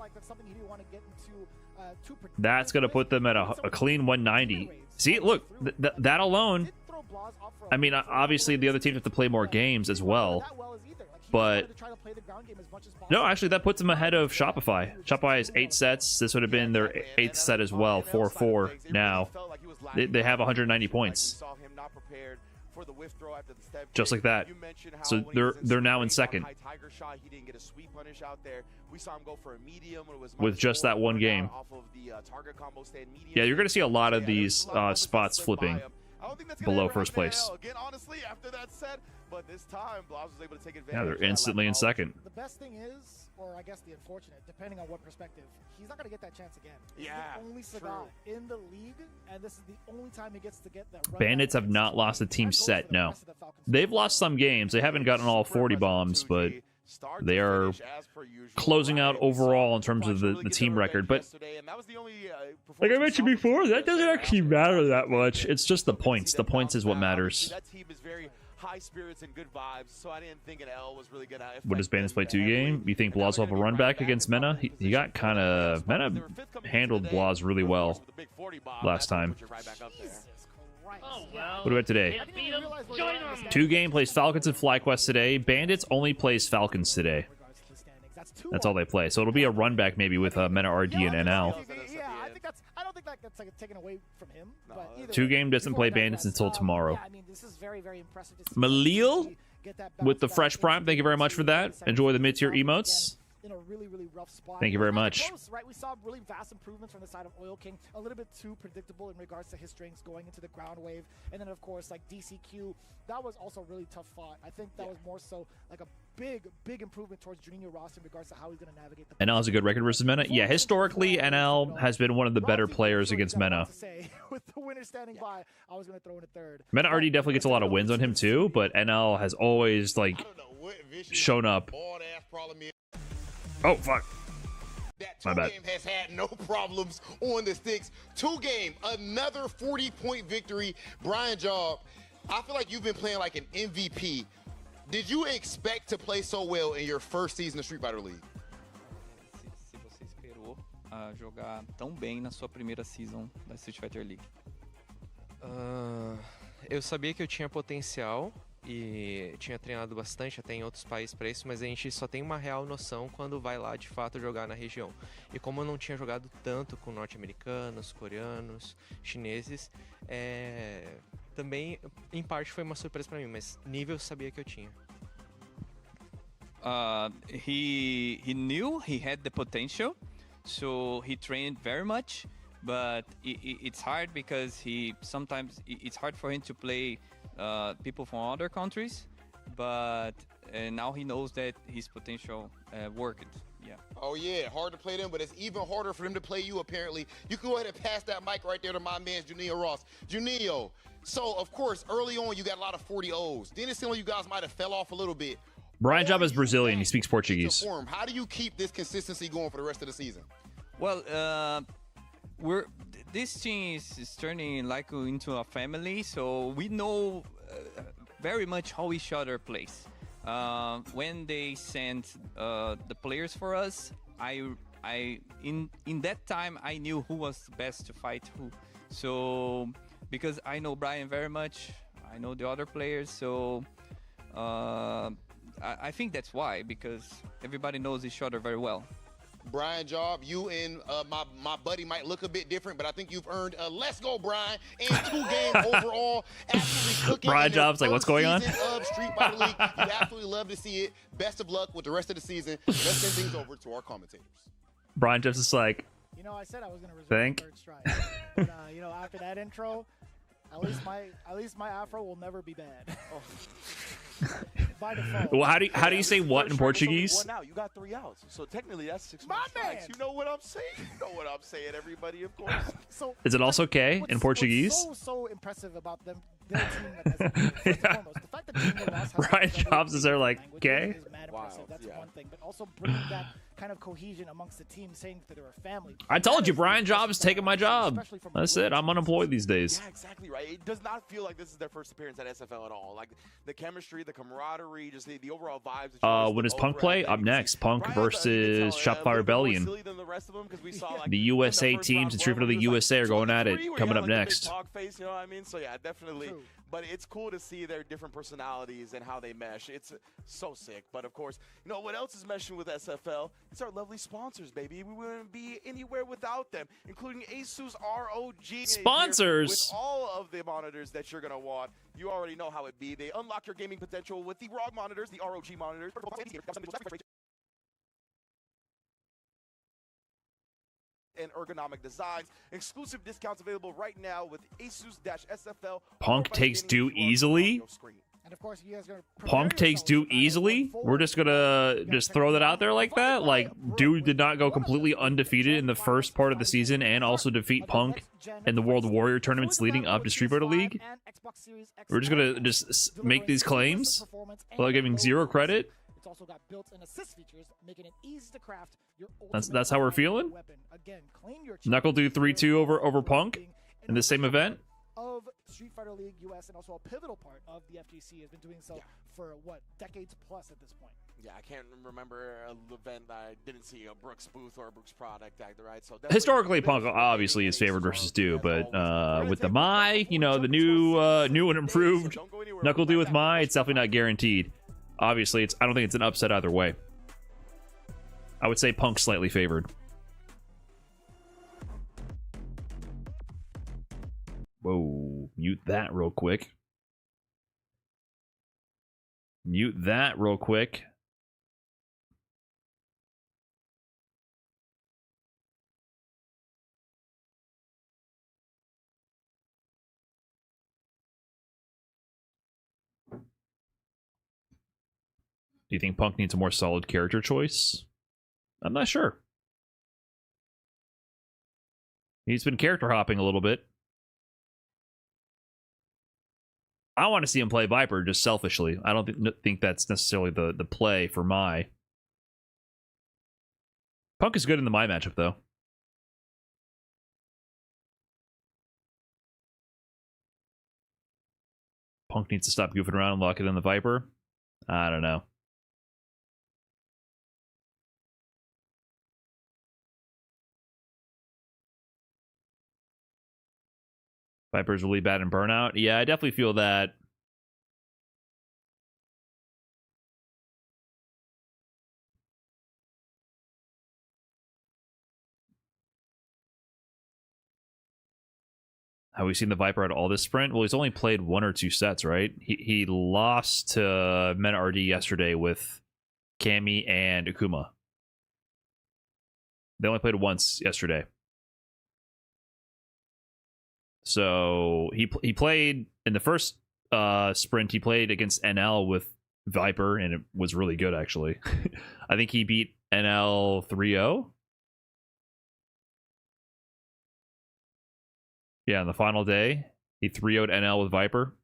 That's going to put them at a clean 190. See, look, that alone... I mean, obviously the other teams have to play more games as well. But... No, actually, that puts them ahead of Shopify. Shopify has 8 sets. This would have been their 8th set as well, 4-4 now. They have 190 points. Just like that. So they're now in second. With just that one game. Yeah, you're going to see a lot of these spots flipping below first place. Again, honestly, after that set, but this time Blas was able to take advantage. Yeah, they're of that instantly in light second. The best thing is, or I guess the unfortunate, depending on what perspective, he's not going to get that chance again. He's Yeah, the only Sagat in the league, and this is the only time he gets to get that run. Bandits have not lost a team set, no. They've lost some games. They haven't gotten all 40 bombs, but they are closing out overall in terms of the team record. But like I mentioned before, that doesn't actually matter that much. It's just the points. The points is what matters. That team is very high spirits and good vibes, so I didn't think an L was really gonna affect What does Bandits play them 2 game? You think Blaz will have a run back against Mena? He got kind of... Mena handled Blaz really well last time. What do we have today? 2 game plays Falcons and FlyQuest today. Bandits only plays Falcons today. That's all they play. So it'll be a run back maybe with Mena RD and NL. Yeah, I don't think that's like taken away from him. But either 2 way, game doesn't he's play going back Bandits to until that. tomorrow. Yeah, I mean, this is very, very impressive to see Malil get that with the bounce Fresh back Prime. into Thank you very much for that. second Enjoy the place. mid-tier Again, emotes. in a really, really rough spot. Thank you very It was kinda much. close, right? We saw really vast improvements from the side of Oil King. A little bit too predictable in regards to his strengths going into the ground wave. And then, of course, like DCQ, that was also really tough fought. I think that was more so like a big improvement towards Juninho Ross in regards to how he's going to navigate the NL has a good record versus Mena. Yeah, historically, NL has been one of the better players against Mena. With the winner standing by, I was going to throw in a third. Mena already definitely gets a lot of wins on him too, but NL has always like I don't know what Vicious shown up. bald-ass problem is. Oh fuck. That My 2 bad. game has had no problems on the sticks. 2 game, another 40-point victory. Brian Job, I feel like you've been playing like an MVP. Did you expect to play so well in your first season of Street Fighter League? Se você esperou jogar tão bem na sua primeira season da Street Fighter League. Eu sabia que eu tinha potencial e tinha treinado bastante até em outros países para isso, mas a gente só tem uma real noção quando vai lá de fato jogar na região. E como eu não tinha jogado tanto com norte-americanos, coreanos, chineses, também em parte foi uma surpresa para mim, mas nível eu sabia que eu tinha. He knew he had the potential, so he trained very much. But it's hard because sometimes it's hard for him to play people from other countries. But now he knows that his potential worked. Yeah. Oh yeah, hard to play them, but it's even harder for them to play you apparently. You can go ahead and pass that mic right there to my man, Juninho Ross. Juninho, so of course, early on you got a lot of 40 O's. Then it seemed like you guys might have fell off a little bit. Brian Job is Or you Brazilian. He back speaks Portuguese. into form? How do you keep this consistency going for the rest of the season? Well, this team is turning like into a family, so we know very much how each other plays. When they sent the players for us, in that time I knew who was best to fight who. So because I know Brian very much, I know the other players, so I think that's why, because everybody knows each other very well. Brian Job, you and my buddy might look a bit different, but I think you've earned a let's go, Brian, and 2-game overall. Absolutely cooking. Brian in your Job's like, what's first going on? season of Street Fighter League. You absolutely love to see it. Best of luck with the rest of the season. Let's send things over to our commentators. Brian Job's just like, You know, I said I was going to reserve Think? the third strike. But, you know, after that intro, at least my afro will never be bad. By default. well, how do you say what in Portuguese? One out. You got 3 outs. So technically that's 6 My more strikes. man! You know what I'm saying? You know what I'm saying, everybody, of course. So Is it also K in Portuguese? What's so impressive about them, their team that has first and foremost, the fact that Jingle Ross has Brian a Jobs is there like, language "Okay." is mad Wow, impressive. That's yeah. one thing, but also bringing that kind of cohesion amongst the team, saying that they're a family. I told That you, is Brian impressive Jobs is stuff, taking my job. especially from That's a it. I'm unemployed these days. Yeah, exactly right. It does not feel like this is their first appearance at SFL at all. Like the chemistry, the camaraderie, just the overall vibes. that you always When look does Punk over play? at, Up you can see next, Punk Brian's, versus you can tell, Shopify a little bit more Rebellion. silly than the rest of them, 'cause we saw, like, The in USA first teams round, and Street Fighter Brian was USA are like, going at it. 23, where he Coming had, up like, the big next. dog face, you know what I mean? So yeah, definitely. True. But it's cool to see their different personalities and how they mesh. It's so sick. But of course, you know what else is meshing with SFL? It's our lovely sponsors, baby. We wouldn't be anywhere without them, including Asus ROG. Sponsors? With all of the monitors that you're gonna want. You already know how it be. They unlock your gaming potential with the ROG monitors, the ROG monitors. And ergonomic designs. Exclusive discounts available right now with Asus-SFL. Punk takes Do easily? And of course, you guys are Punk takes Do easily? We're just gonna just throw that out there like that? Like, Dude did not go completely undefeated in the first part of the season and also defeat Punk in the World Warrior tournaments leading up to Street Fighter League? We're just gonna just make these claims without giving zero credit? It's also got built-in assist features, making it easy to craft your That's how we're feeling? weapon. Again, claim your Knuckle do 3-2 over Punk in the same event? Of Street Fighter League US, and also a pivotal part of the FGC, has been doing so for what, decades plus at this point. Yeah, I can't remember an event that I didn't see a Brooks booth or a Brooks product act, right? So Historically, Punk obviously is favored versus Do, but with the Mai, you know, the new and improved Knuckle do with Mai, it's definitely not guaranteed. Obviously, I don't think it's an upset either way. I would say Punk slightly favored. Whoa, mute that real quick. Mute that real quick. Do you think Punk needs a more solid character choice? I'm not sure. He's been character hopping a little bit. I want to see him play Viper just selfishly. I don't think that's necessarily the play for Mai. Punk is good in the Mai matchup, though. Punk needs to stop goofing around and lock it in the Viper. I don't know. Viper's really bad in Burnout. Yeah, I definitely feel that. Have we seen the Viper at all this sprint? Well, he's only played 1 or 2 sets, right? He lost to Meta RD yesterday with Cammy and Akuma. They only played once yesterday. So he played in the first sprint. He played against NL with Viper, and it was really good, actually. I think he beat NL 3-0. Yeah, on the final day, he 3-0'd NL with Viper.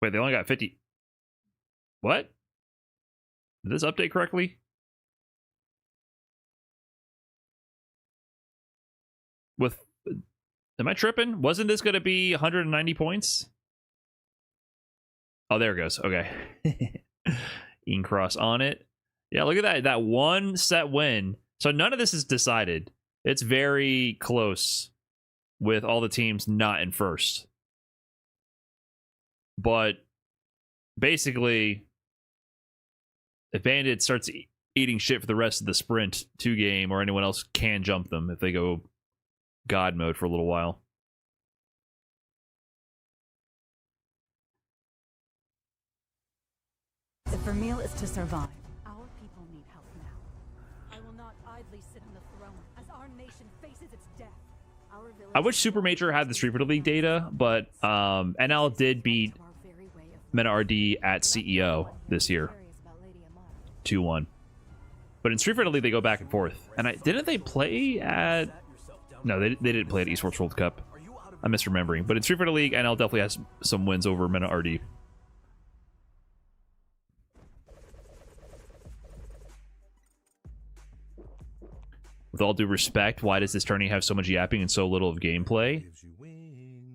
Wait, they only got 50. What? Did this update correctly? With, am I tripping? Wasn't this going to be 190 points? Oh, there it goes. Okay. Ian Cross on it. Yeah, look at that. That one set win. So none of this is decided. It's very close with all the teams not in first. But basically, if Bandit starts eating shit for the rest of the sprint 2 game, or anyone else can jump them if they go God mode for a little while. If Vermeil is to survive, our people need help now. I will not idly sit on the throne as our nation faces its death. Our I wish Super Major had the Street Fighter League data, but NL did beat Meta RD at CEO this year, 2-1. But in Street Fighter League, they go back and forth. And didn't they play at... No, they didn't play at Esports World Cup. I'm misremembering. But in Street Fighter League, NL definitely has some wins over Meta RD. With all due respect, why does this tourney have so much yapping and so little of gameplay?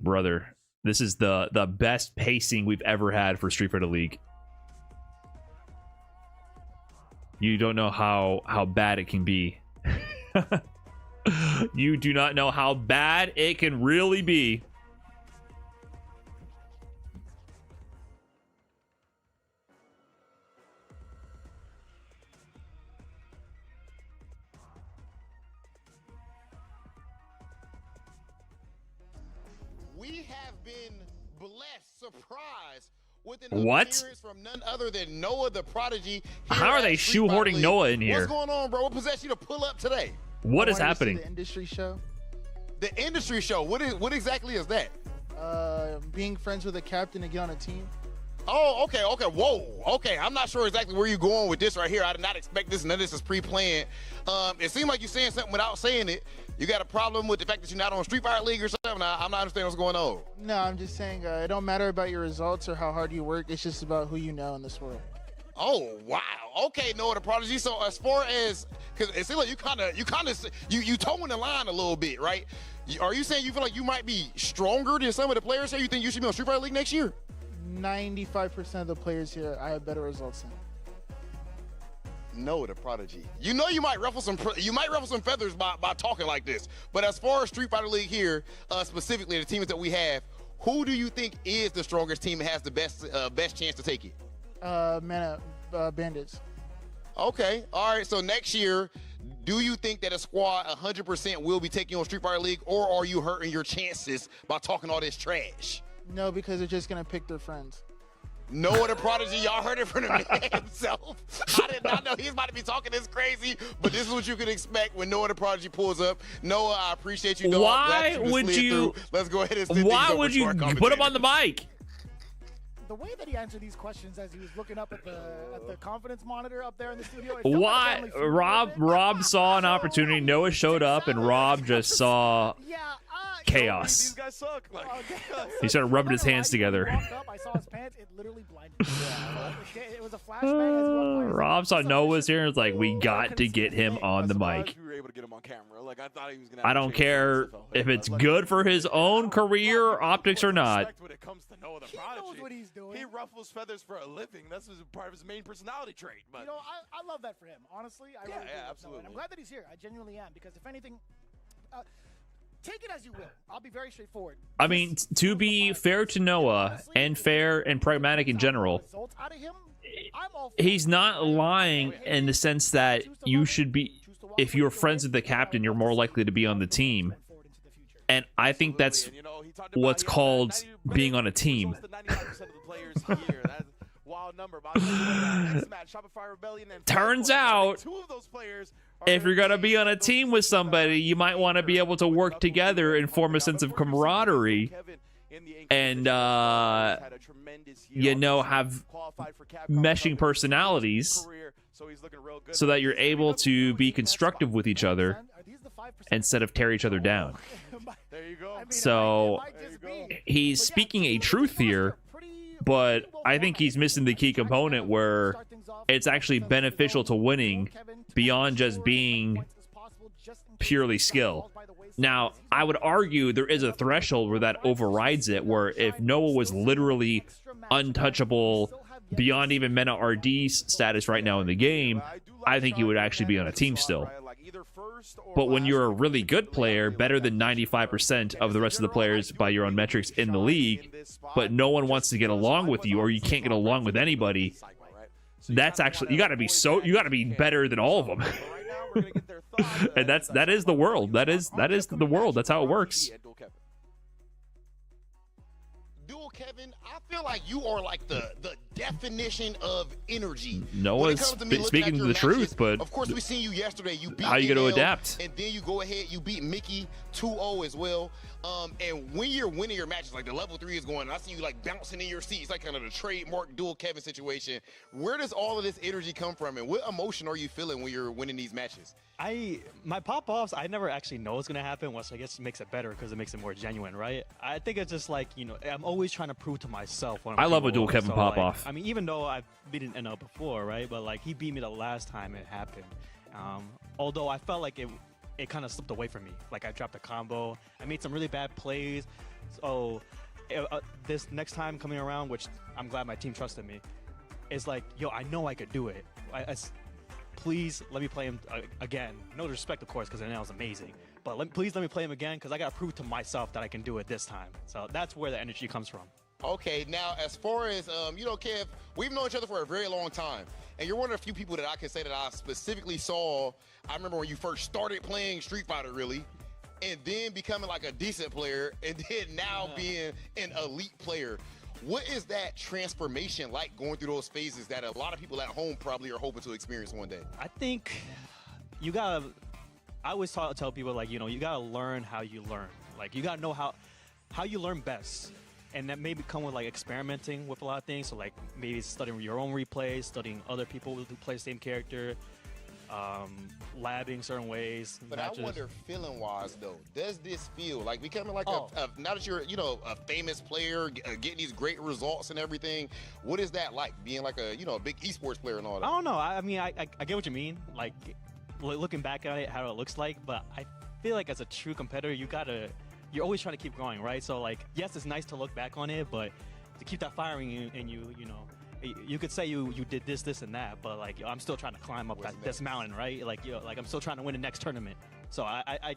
Brother, this is the best pacing we've ever had for Street Fighter League. You don't know how bad it can be. You do not know how bad it can really be. We have been blessed, surprised with an What? appearance from none other than Noah the Prodigy. How are they shoehorning Noah in here? What's going on, bro? What possessed you to pull up today? What is I wanted to see happening? The industry show. The industry show. What exactly is that? Being friends with a captain to get on a team. Oh, okay. Whoa. Okay, I'm not sure exactly where you're going with this right here. I did not expect this. None of this is pre-planned. It seemed like you're saying something without saying it. You got a problem with the fact that you're not on Street Fighter League or something? I'm not understanding what's going on. No, I'm just saying it don't matter about your results or how hard you work. It's just about who you know in this world. Oh wow. Okay, Noah the Prodigy. So as far as, because it seems like you towing the line a little bit, right? Are you saying you feel like you might be stronger than some of the players here? You think you should be on Street Fighter League next year? 95% of the players here, I have better results than. Noah the Prodigy. You know you might ruffle some feathers by talking like this. But as far as Street Fighter League here, specifically the teams that we have, who do you think is the strongest team and has the best chance to take it? Bandits. Okay, all right. So next year, do you think that a squad 100% will be taking on Street Fighter League, or are you hurting your chances by talking all this trash? No, because they're just gonna pick their friends. Noah the Prodigy, y'all heard it from the man himself. I did not know he was about to be talking this crazy, but this is what you can expect when Noah the Prodigy pulls up. Noah, I appreciate you, dog. Why would you? Let's go ahead and send Why things would over you to our put him commentator. on the mic? The way that he answered these questions as he was looking up at the confidence monitor up there in the studio. It felt like a Why? family feud Rob moment. saw an opportunity. Noah showed up, and Rob just saw Yeah, These chaos. guys suck. Like, He started rubbing his hands together. Walked up, I saw his pants. It literally blinded me. It was a flashback. As he walked by. Rob saw Noah was here and was like, we got to get him on the mic. we were able to get him on camera. Like, I thought he was gonna I have to don't change care his if it's like, good for his own career or optics or not. respect when it comes to Noah the He Prodigy. knows what he's doing. He ruffles feathers for a living. That's part of his main personality trait. But You know, I love that for him. Honestly, I really do. yeah, So, absolutely. and I'm glad that he's here. I genuinely am, because if anything, take it as you will. I'll be very straightforward. I mean, to be fair to Noah and fair and pragmatic in general, Results out of him, I'm all for he's it. not lying in the sense that you should be, if you're friends with the captain, you're more likely to be on the team. And I think that's And, you know, he talked about what's he has called 90% being on a team. close to 95% of the players here. That's a wild number. But next match, Shopify Rebellion and Turns Falcon, out, two of those players are if you're going to gonna be on a those team with teams that are somebody, you might want to be able to work together and form a sense of camaraderie and, you know, have meshing personalities so that you're able to be constructive with each other instead of tear each other down. There you go. So he's speaking a truth here, but I think he's missing the key component where it's actually beneficial to winning beyond just being purely skill. Now, I would argue there is a threshold where that overrides it, where if Noah was literally untouchable beyond even Mena RD's status right now in the game, I think he would actually be on a team still. But when you're a really good player, better than 95% of the rest of the players by your own metrics in the league, but no one wants to get along with you, or you can't get along with anybody, that's actually, you got to be better than all of them. And that is the world. That is the world. That's how it works. Dual Kevin, I feel like you are like the definition of energy. Noah's speaking the truth, but of course we seen you yesterday. You beat how you going to NL, adapt? And then you go ahead, you beat Mickey 2-0 as well. And when you're winning your matches, like the level 3 is going, I see you like bouncing in your seat. It's like kind of the trademark Dual Kevin situation. Where does all of this energy come from, and what emotion are you feeling when you're winning these matches? My pop-offs, I never actually know what's going to happen, which I guess makes it better because it makes it more genuine, right? I think it's just like, you know, I'm always trying to prove to myself. When I'm I love a Dual Kevin pop-off. I mean, even though I've beaten NL before, right? But like, he beat me the last time it happened. Although I felt like it kind of slipped away from me. Like, I dropped a combo. I made some really bad plays. So this next time coming around, which I'm glad my team trusted me, it's like, yo, I know I could do it. Please let me play him again. No disrespect, of course, because NL is amazing. But please let me play him again, because I got to prove to myself that I can do it this time. So that's where the energy comes from. Okay, now as far as, you know, Kev, we've known each other for a very long time. And you're one of the few people that I can say that I specifically saw. I remember when you first started playing Street Fighter, really, and then becoming like a decent player, and then now being an elite player. What is that transformation like, going through those phases that a lot of people at home probably are hoping to experience one day? I think you gotta, I always tell people, like, you know, you gotta learn how you learn. Like, you gotta know how you learn best. And that maybe come with like experimenting with a lot of things. So like maybe studying your own replays, studying other people who play the same character, labbing certain ways. But matches. I wonder, feeling wise though, does this feel like becoming like now that you're, you know, a famous player, getting these great results and everything? What is that like, being like a, you know, a big esports player and all that? I don't know. I mean, I get what you mean. Like, looking back at it, how it looks like. But I feel like as a true competitor, you're always trying to keep growing, right? So like, yes, it's nice to look back on it, but to keep that firing you know, you could say you did this and that, but like, I'm still trying to climb up this mountain, right? Like, like I'm still trying to win the next tournament. So I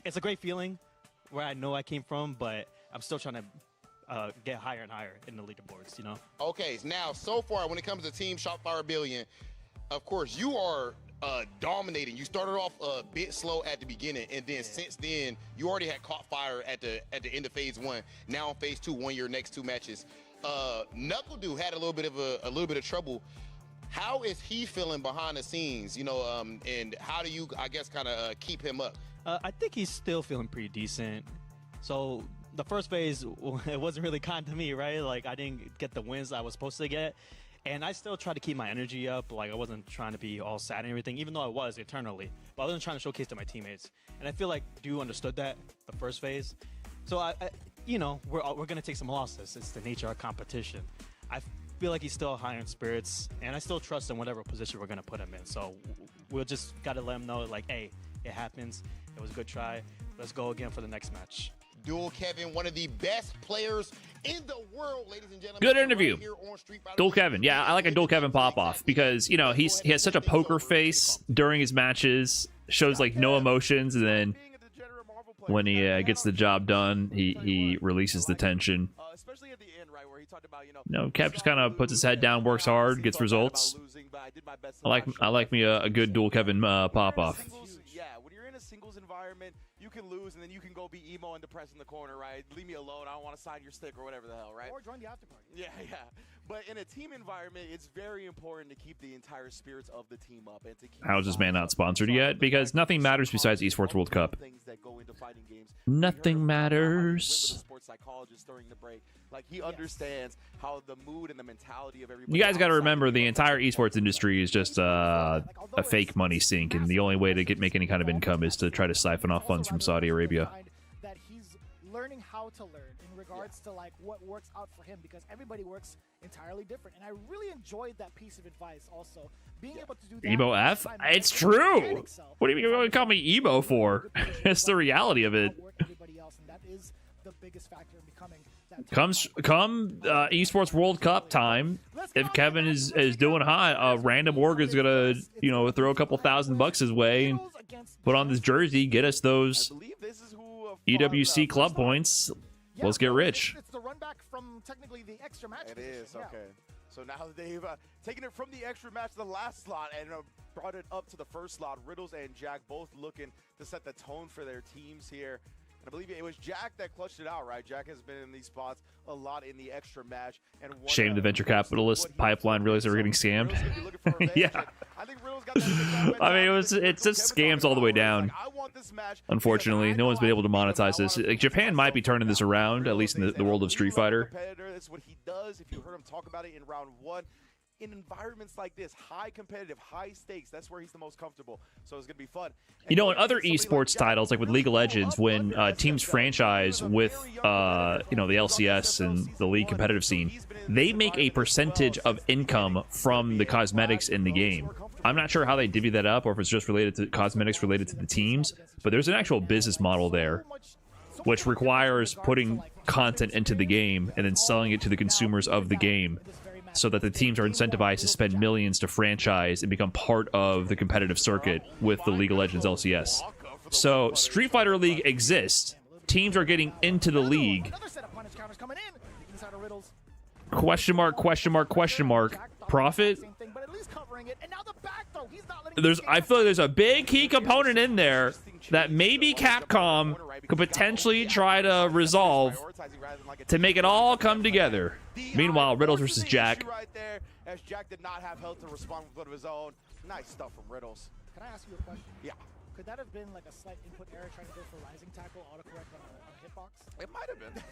it's a great feeling where I know I came from, but I'm still trying to get higher and higher in the leaderboards, you know? Okay, now so far when it comes to Team Shotfire Billion, of course you are dominating. You started off a bit slow at the beginning, and then since then you already had caught fire at the end of phase 1. Now in phase 2, won your next 2 matches. NuckleDu had a little bit of trouble. How is he feeling behind the scenes, you know, and how do you, I guess, kind of keep him up? I think he's still feeling pretty decent. So the first phase, it wasn't really kind to me, right? Like, I didn't get the wins I was supposed to get. And I still try to keep my energy up. Like, I wasn't trying to be all sad and everything, even though I was internally. But I wasn't trying to showcase to my teammates. And I feel like Du understood that the first phase. So, I you know, we're going to take some losses. It's the nature of competition. I feel like he's still high in spirits. And I still trust in whatever position we're going to put him in. So, we'll just got to let him know, like, hey, it happens. It was a good try. Let's go again for the next match. Dual Kevin, one of the best players in the world, ladies and gentlemen. Good interview. Dual Kevin. Yeah, I like a Dual Kevin pop-off because, you know, he has such a poker face during his matches, shows like no emotions, and then when he gets the job done, he releases the tension. No, Kev just kind of puts his head down, works hard, gets results. I like me a good Dual Kevin pop-off. Yeah, when you're in a singles environment, you can lose and then you can go be emo and depressed in the corner, right? Leave me alone. I don't want to sign your stick or whatever the hell, right? Or join the after party. Yeah. But in a team environment, it's very important to keep the entire spirits of the team up and to keep. How is this man not sponsored yet? Because nothing matters besides Esports World Cup. Nothing matters. Psychologist during the break, like he understands how the mood and the mentality of everybody. You guys got to remember, the entire esports industry is just a fake money sink, and the only way to make any kind of income is to try to siphon off funds from Saudi Arabia. That he's learning learning how to learn in regards to like what works out for him, because everybody works entirely different. And I really enjoyed that piece of advice also. Being able to do that. Emo F? by It's managing his true. mechanic self, What do you mean you're going to call me emo for? It's the reality of it. outwork everybody else, and that is the biggest factor in becoming that top Come esports World Cup time, if Kevin is doing hot, a random org is gonna throw a couple $1,000 his way, and put on this jersey, get us those I believe this is who EWC club points. Yeah, Let's get no, rich. It's the run back from technically the extra match. It position, is, yeah. okay. So now they've taken it from the extra match to the last slot and brought it up to the first slot. Riddles and Jack both looking to set the tone for their teams here. And I believe it was Jack that clutched it out, right? Jack has been in these spots a lot in the extra match. And Shame the venture capitalist pipeline realized they were getting scammed. Yeah. I think Riddles got that I mean, it's just scams all the way down. Unfortunately, no one's been able to monetize this. Like, Japan might be turning this around, at least in the world of Street Fighter. That's what he does. If you heard him talk about it in round 1, in environments like this, high competitive, high stakes, that's where he's the most comfortable. So it's gonna be fun. You know, in other esports titles, like with League of Legends, when teams franchise with the LCS and the league competitive scene, they make a percentage of income from the cosmetics in the game. I'm not sure how they divvy that up, or if it's just related to cosmetics related to the teams, but there's an actual business model there, which requires putting content into the game and then selling it to the consumers of the game, so that the teams are incentivized to spend millions to franchise and become part of the competitive circuit with the League of Legends LCS. So Street Fighter League exists. Teams are getting into the league. Another set of punish counters coming in. Inside of Riddles. Question mark, question mark, question mark. Profit? Same thing, but at least covering it. And now the back throw. He's not letting I feel like there's a big key component in there that maybe Capcom could potentially try to resolve to make it all come together. Meanwhile, Riddles versus Jack. Right there, as Jack did not have health to respond with one of his own. Nice stuff from Riddles. Can I ask you a question? Yeah. Could that have been like a slight input error trying to go for rising tackle autocorrect on a hitbox? It might have been.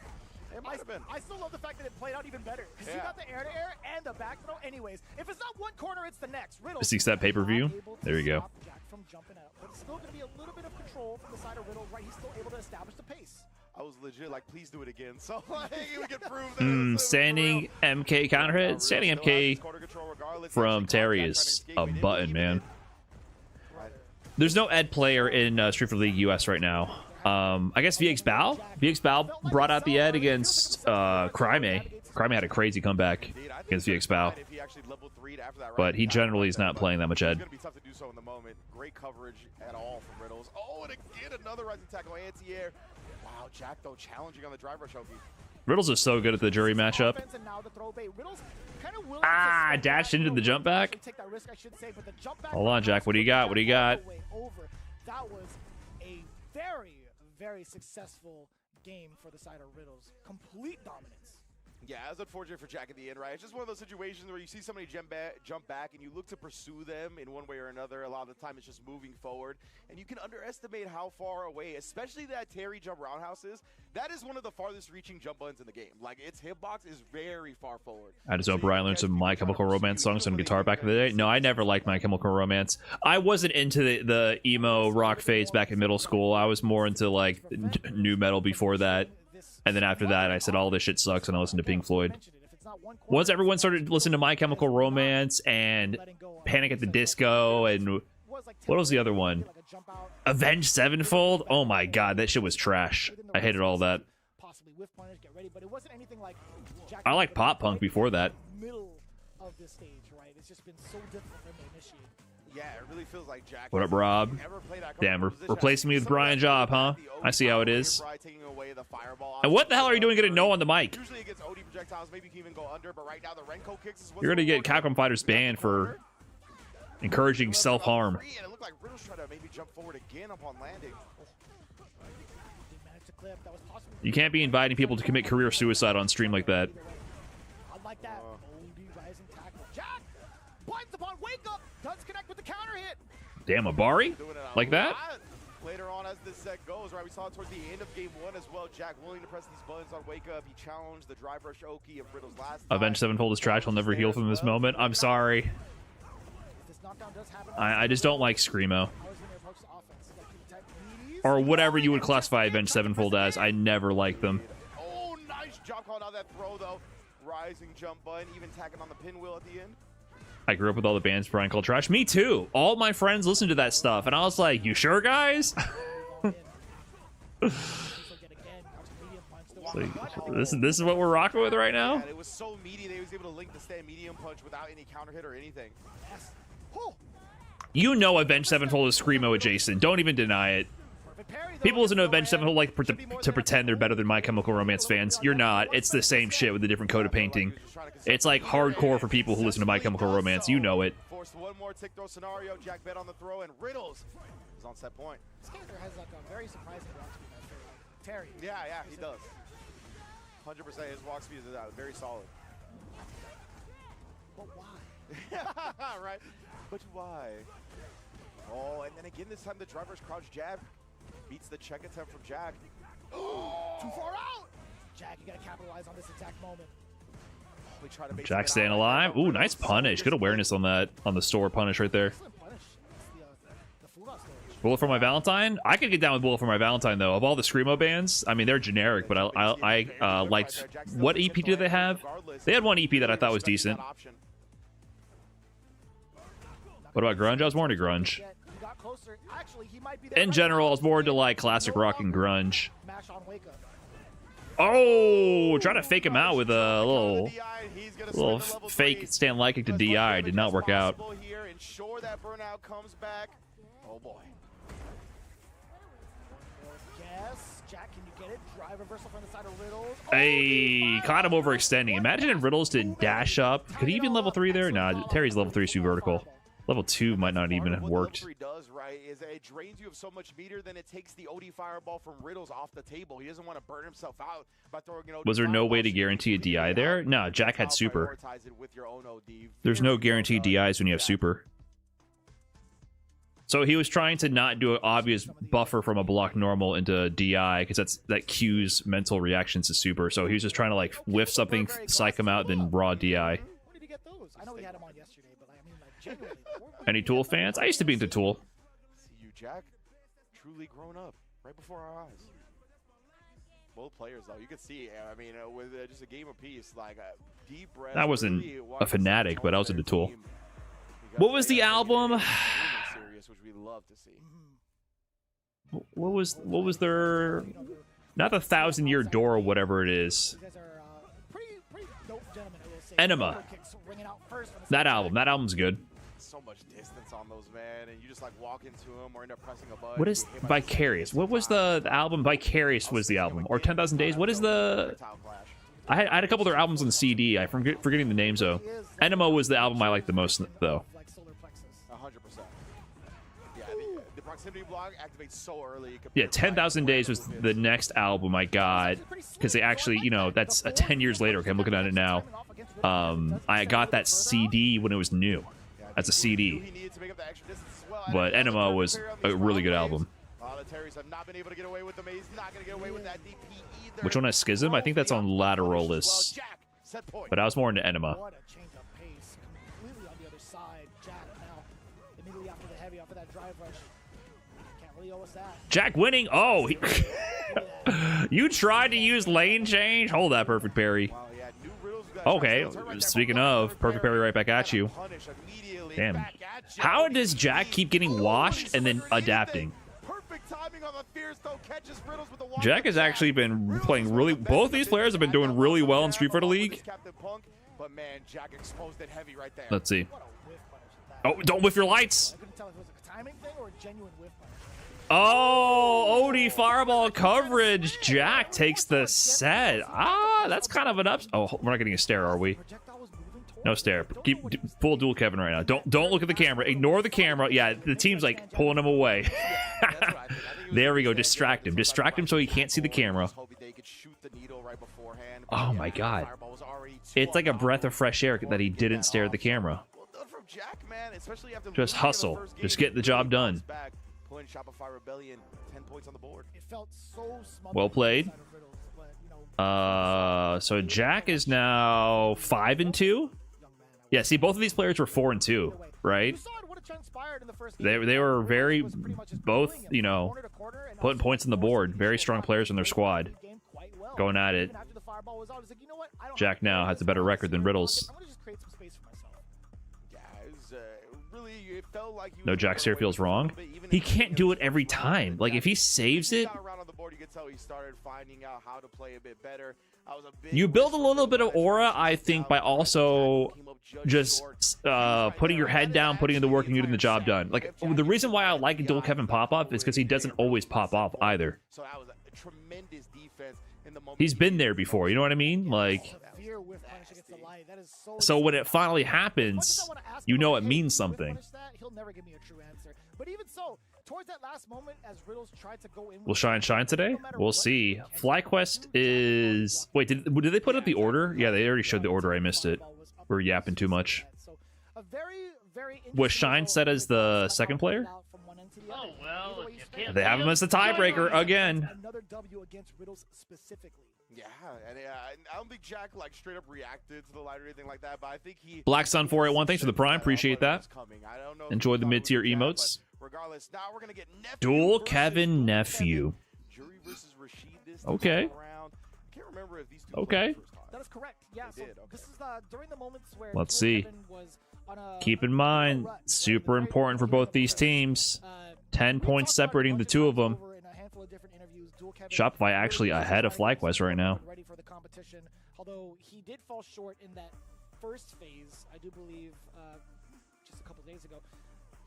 It might have been. I still love the fact that it played out even better. Because you got the air-to-air and the back throw. Anyways, if it's not one corner, it's the next. Riddles 6 that pay-per-view. not able to There you go. stop Jack from jumping out. But it's still going to be a little bit of control from the side of Riddles, right? He's still able to establish the pace. I was legit like, please do it again. So like, we can prove that. Standing MK counter hit. Standing MK from Terry is a button, man. There's no Ed player in Street Fighter League US right now. I guess VX Bao? VX Bao brought out the Ed against Cryme. Cryme had a crazy comeback against VX Bao. But he generally is not playing that much Ed. It's going to be tough to do so in the moment. Great coverage at all from Riddles. Oh, and again, another rising tackle anti-air. Wow, Jack, though, challenging on the driver trophy. Riddles is so good at the jury matchup. Dashed into the jump back. Hold on, Jack. What do you got? What do you got? That was a very, very successful game for the side of Riddles. Complete dominance. Yeah, it was unfortunate for Jack at the end, right? It's just one of those situations where you see somebody jump back and you look to pursue them in one way or another. A lot of the time it's just moving forward. And you can underestimate how far away, especially that Terry jump roundhouse is. That is one of the farthest reaching jump buttons in the game. Like, its hitbox is very far forward. I just hope Brian learned some My Chemical Romance songs on guitar back in the day. No, I never liked My Chemical Romance. I wasn't into the emo rock phase back in middle school. I was more into, like, new metal before that. And then after that, I said, all this shit sucks, and I listened to Pink Floyd. Once everyone started listening to My Chemical Romance and Panic at the Disco, and what was the other one? Avenged Sevenfold? Oh my god, that shit was trash. I hated all that. I liked pop punk before that. Yeah, it really feels like Jack. What up, Rob? Damn, replacing me with Brian Job, huh? I see how it is. And what the hell are you doing getting no on the mic? Usually it gets OD projectiles, maybe you can even go under, but right now the Renko kicks is You're gonna get Capcom Fighters banned for encouraging self-harm. And it looked like Riddles tried to maybe jump forward again upon landing. You can't be inviting people to commit career suicide on stream like that. I like that. OD rising tackle. Jack binds upon wake up. Does connect with the counter hit. Damn, Abari? Like that? Later on as this set goes, right, we saw it towards the end of game 1 as well. Jack willing to press these buttons on wake up. He challenged the drive rush Oki of Riddles last time. Avenged Sevenfold is trash. I'll never heal from this moment. I'm sorry. I just don't like Screamo. or whatever you would classify Avenged Sevenfold as. I never liked them. Oh, nice jump call. Now that throw, though. Rising jump button, even tacking on the pinwheel at the end. I grew up with all the bands Brian called trash. Me too. All my friends listened to that stuff, and I was like, "You sure, guys?" Like, this is what we're rocking with right now. Yeah, it was so meaty they was able to link the stand medium punch without any counter hit or anything. Yes. Oh. You know Avenged Sevenfold is Screamo adjacent. Don't even deny it. People listen to Avenged Sevenfold like to pretend they're better than My Chemical Romance fans. You're not. It's the same shit with a different coat of painting. It's like hardcore for people who listen to My Chemical Romance. You know it. Forced one more tick throw scenario. Jack bet on the throw, and Riddles is on set point. This character has like a very surprising walk speed. I feel like Terry. Yeah, he does. 100%. His walk speed is very solid. But why? Right. But why? Oh, and then again this time the driver's crouch jab beats the check attempt from Jack. Too far out. Jack, you gotta capitalize on this exact moment. Jack staying alive. Ooh, nice punish. Good awareness on that, on the store punish right there. Bullet for My Valentine. I could get down with Bullet for My Valentine though. Of all the Screamo bands, I mean they're generic, but I liked. What EP did they have? They had one EP that I thought was decent. What about grunge? I was more into grunge. In general, I was more into like classic rock and grunge. Oh, trying to fake him out with a little fake Stan Lykic to DI. Did not work out. Oh boy. Yes, Jack, can you get it? Drive reversal from the side of Riddles. Hey, caught him overextending. Imagine if Riddles did dash up. Could he even level 3 there? Nah, Terry's level 3 is too vertical. Level 2 might not even have worked. What level 3 does, right, is it drains you of so much meter, then it takes the OD fireball from Riddles off the table. He doesn't want to burn himself out by throwing an OD. Was there no way to guarantee a DI there? No, Jack had super. There's no guaranteed DIs when you have super. So he was trying to not do an obvious buffer from a block normal into DI because that cues mental reactions to super. So he was just trying to like whiff something, psych him out, then raw DI. Where did he get those? I know we had him on yesterday, but I mean, like, genuinely. Any Tool fans? I used to be into Tool. See you, Jack. Truly grown up right before our eyes. Both players, though, you can see. I mean, with just a game apiece, like deep breath. I wasn't a fanatic, but I was into Tool. What was the album? Which we love to see. What was their? Not the 1,000-Year Door or whatever it is. Enema. That album's good. So much distance on those, man, and you just like walk into them or end up pressing a button. What is Vicarious? What was the album? Vicarious was the album, or 10,000 Days. What is the? I had a couple of their albums on CD. I'm forgetting the names though. Enema was the album I liked the most though. 100%. Yeah, the proximity block activates so early. Yeah, 10,000 Days was the next album I got because they actually, you know, that's 10 years later. Okay, I'm looking at it now. I got that CD when it was new. That's a CD. But Enema was a really good album. Which one has Schism? I think that's on Lateralis. But I was more into Enema. Jack winning. Oh, you tried to use lane change. Hold that perfect parry. Okay, speaking of, perfect parry right back at you. Damn. How does Jack keep getting washed and then adapting? Jack has actually been playing really. Both these players have been doing really well in Street Fighter League. Let's see. Oh, don't whiff your lights. Oh, OD fireball coverage. Jack takes the set. Ah, that's kind of an up. Oh, we're not getting a stare, are we? No stare. Keep full dual Kevin right now. Don't look at the camera. Ignore the camera. Yeah, the team's like pulling him away. There we go. Distract him. Distract him so he can't see the camera. Oh my god. It's like a breath of fresh air that he didn't stare at the camera. Just hustle. Just get the job done. Well played. So Jack is now 5-2. Yeah, see, both of these players were 4-2, right? what transpired in the first They game. were Riddles very was pretty much just both, pulling him you from know, corner to corner and putting also points on the board. forcing Very each strong other players in their to squad. play the game quite well. Going at it. Even after the fireball was out, it's like, you know what? I don't Jack have to now play has a this better game. record than I'm Riddles. gonna just create some space for myself. Yeah, it was really. It felt like he No, was Jack running away feels with it a wrong. little bit, even He in the can't do it first every round. time. Like, if he saves He it, got around on the board, you could tell he started finding out how to play a bit better. I was a big you build a whisper little for bit of the aura, Jackson I think, by down. also Came up just short. putting your head down, putting in the work, and getting the job done. Like, the reason why I like Dual Kevin pop off is because he doesn't always pop off either. So that was a tremendous defense in the moment. He's been there before, you know what I mean? Like, Severe whiff punish against the light. That is so so when it insane. finally As much as happens, I wanna ask you him, know like, it hey, means whiff something. punish that, he'll never give me a true answer. But even so, towards that last moment, as Riddles tried to go in, Will Shine shine today? We'll see. FlyQuest is... Wait, did they put up the order? Yeah, they already showed the order. I missed it. We're yapping too much. So a very, very Was Shine set as the second player? Oh well, They have him as the tiebreaker again. Another W against Riddles specifically. Yeah, and I don't think Jack like straight up reacted to the light or anything like that, but I think he. Black Sun 481, thanks for the prime. Appreciate that. I don't know if Enjoy he the thought it mid-tier would be that, emotes. but regardless, now we're gonna get Nephew Dual versus Kevin Dual Nephew. Kevin. Jury versus Rashid this Okay. time around. I can't remember if these two Okay. played the first time. That is correct. Yeah. They So did, okay. this is during the moments where Let's Dual see. Kevin was on a, Keep in on a mind, rut, super very important for beginning both of the these race. teams. 10 we points talked about it a separating the bunch of two of times them. over in a handful of different interviews. Dual Kevin Shopify really actually was ahead of trying to FlyQuest right now. ready for the competition. Although he did fall short in that first phase, I do believe, just a couple days ago.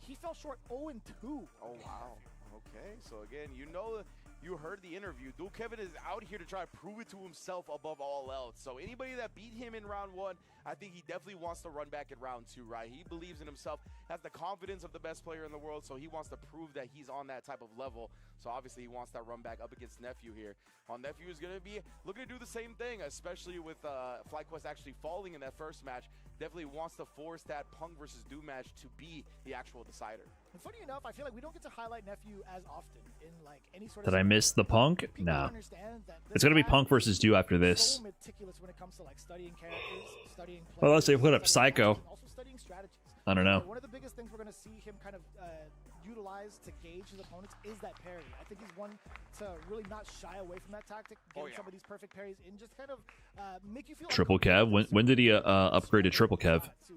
He fell short 0-2. Oh wow. Okay, so again, you heard the interview. Dual Kevin is out here to try to prove it to himself above all else. So anybody that beat him in round one, I think he definitely wants to run back in round two, right? He believes in himself, has the confidence of the best player in the world, so he wants to prove that he's on that type of level. So obviously he wants that run back up against Nephew here. Nephew is going to be looking to do the same thing, especially with FlyQuest actually falling in that first match. Definitely wants to force that Punk versus Do match to be the actual decider. And funny enough, I feel like we don't get to highlight Nephew as often in like any sort of. Did I miss the Punk? People Nah. understand that It's going to be this Punk guy versus Do after is this. So meticulous when it comes to like studying characters, studying players, Well, unless they put up studying Psycho. matches, and also studying strategies. I don't know. One of the biggest things we're going to see him kind of utilize to gauge his opponents is that parry. I think he's one to really not shy away from that tactic, getting some of these perfect parries and just kind of make you feel Triple Kev? When did he upgrade to Triple Kev? So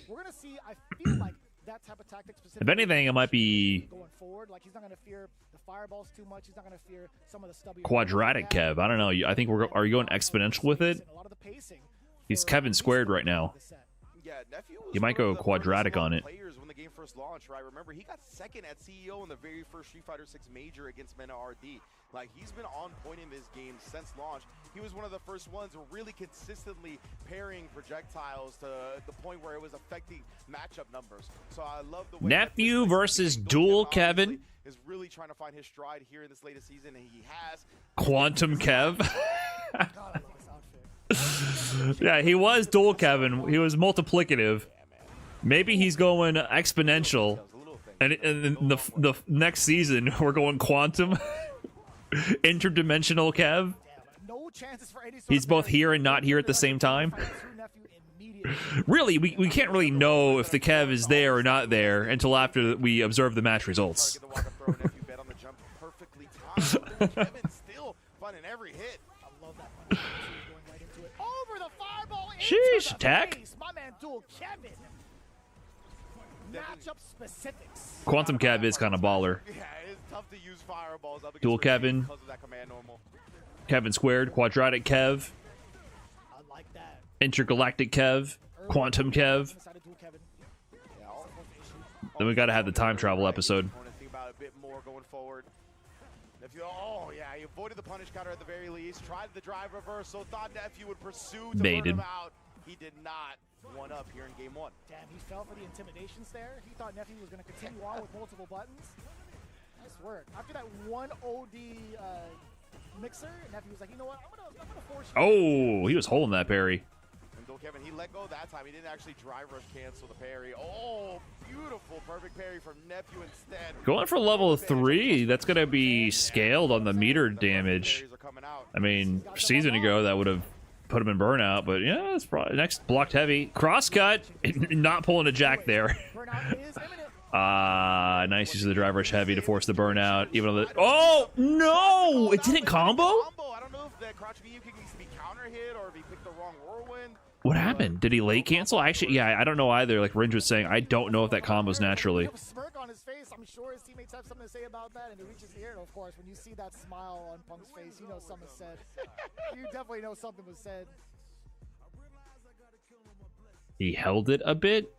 we're going to see, I feel like that type of tactic specifically. If anything, it might be going forward. Like he's not going to fear the fireballs too much. He's not going to fear some of the stubby Quadratic Kev. I don't know. I think are you going exponential with it? He's Kevin squared right now. Yeah, Nephew was You might one go of the quadratic first on it. players when the game first launched, right? Remember, he got second at CEO in the very first Street Fighter 6 Major against Mena RD. Like, he's been on point in this game since launch. He was one of the first ones really consistently pairing projectiles to the point where it was affecting matchup numbers. So I love the way Nephew versus Dual Kevin. Is really trying to find his stride here in this latest season, and he has. Quantum Kev. Yeah, he was Dual Kevin. He was multiplicative. Maybe he's going exponential. And in the next season, we're going quantum. Interdimensional Kev. He's both here and not here at the same time. Really, we can't really know if the Kev is there or not there until after we observe the match results. Still finding every hit. I love that. Over the fireball. Sheesh, attack. My man Dual Kevin. Matchup specifics. Quantum Kev is kind of baller. Yeah, it's tough to use fireballs up against Dual Kevin. because of that command normal. Kevin squared. Quadratic Kev. I like that. Intergalactic Kev. Quantum Kev. Then we got to have the time travel episode. Think about a bit more going forward. Oh yeah, he avoided the punish counter at the very least. Tried the drive reversal. Thought Nephew would pursue to burn him out. He did not. One up here in game one. Damn, he fell for the intimidations there. He thought Nephew was going to continue on with multiple buttons. Nice work. After that one OD mixer, Nephew was like, you know what? I'm gonna force you. Oh, he was holding that parry. And Dual Kevin, he let go that time. He didn't actually drive rush cancel the parry. Oh, beautiful, perfect parry from Nephew instead. Going for level 3, that's going to be scaled on the meter damage. I mean, a season ago, that would have put him in burnout, but yeah, it's probably next blocked heavy. Crosscut, not pulling a jack there. Burnout is imminent. Nice use of the drive rush heavy to force the burnout. Even though the oh no, it didn't combo. I don't know if that crouch VU kick needs to be counter hit or if he picked the wrong whirlwind. What happened? Did he late cancel? Actually, yeah, I don't know either. Like Ringe was saying, I don't know if that combos naturally. Smirk on his face. I'm sure his teammates have something to say about that, and it reaches here. And of course, when you see that smile on Punk's face, you know something was said. You definitely know something was said. He held it a bit.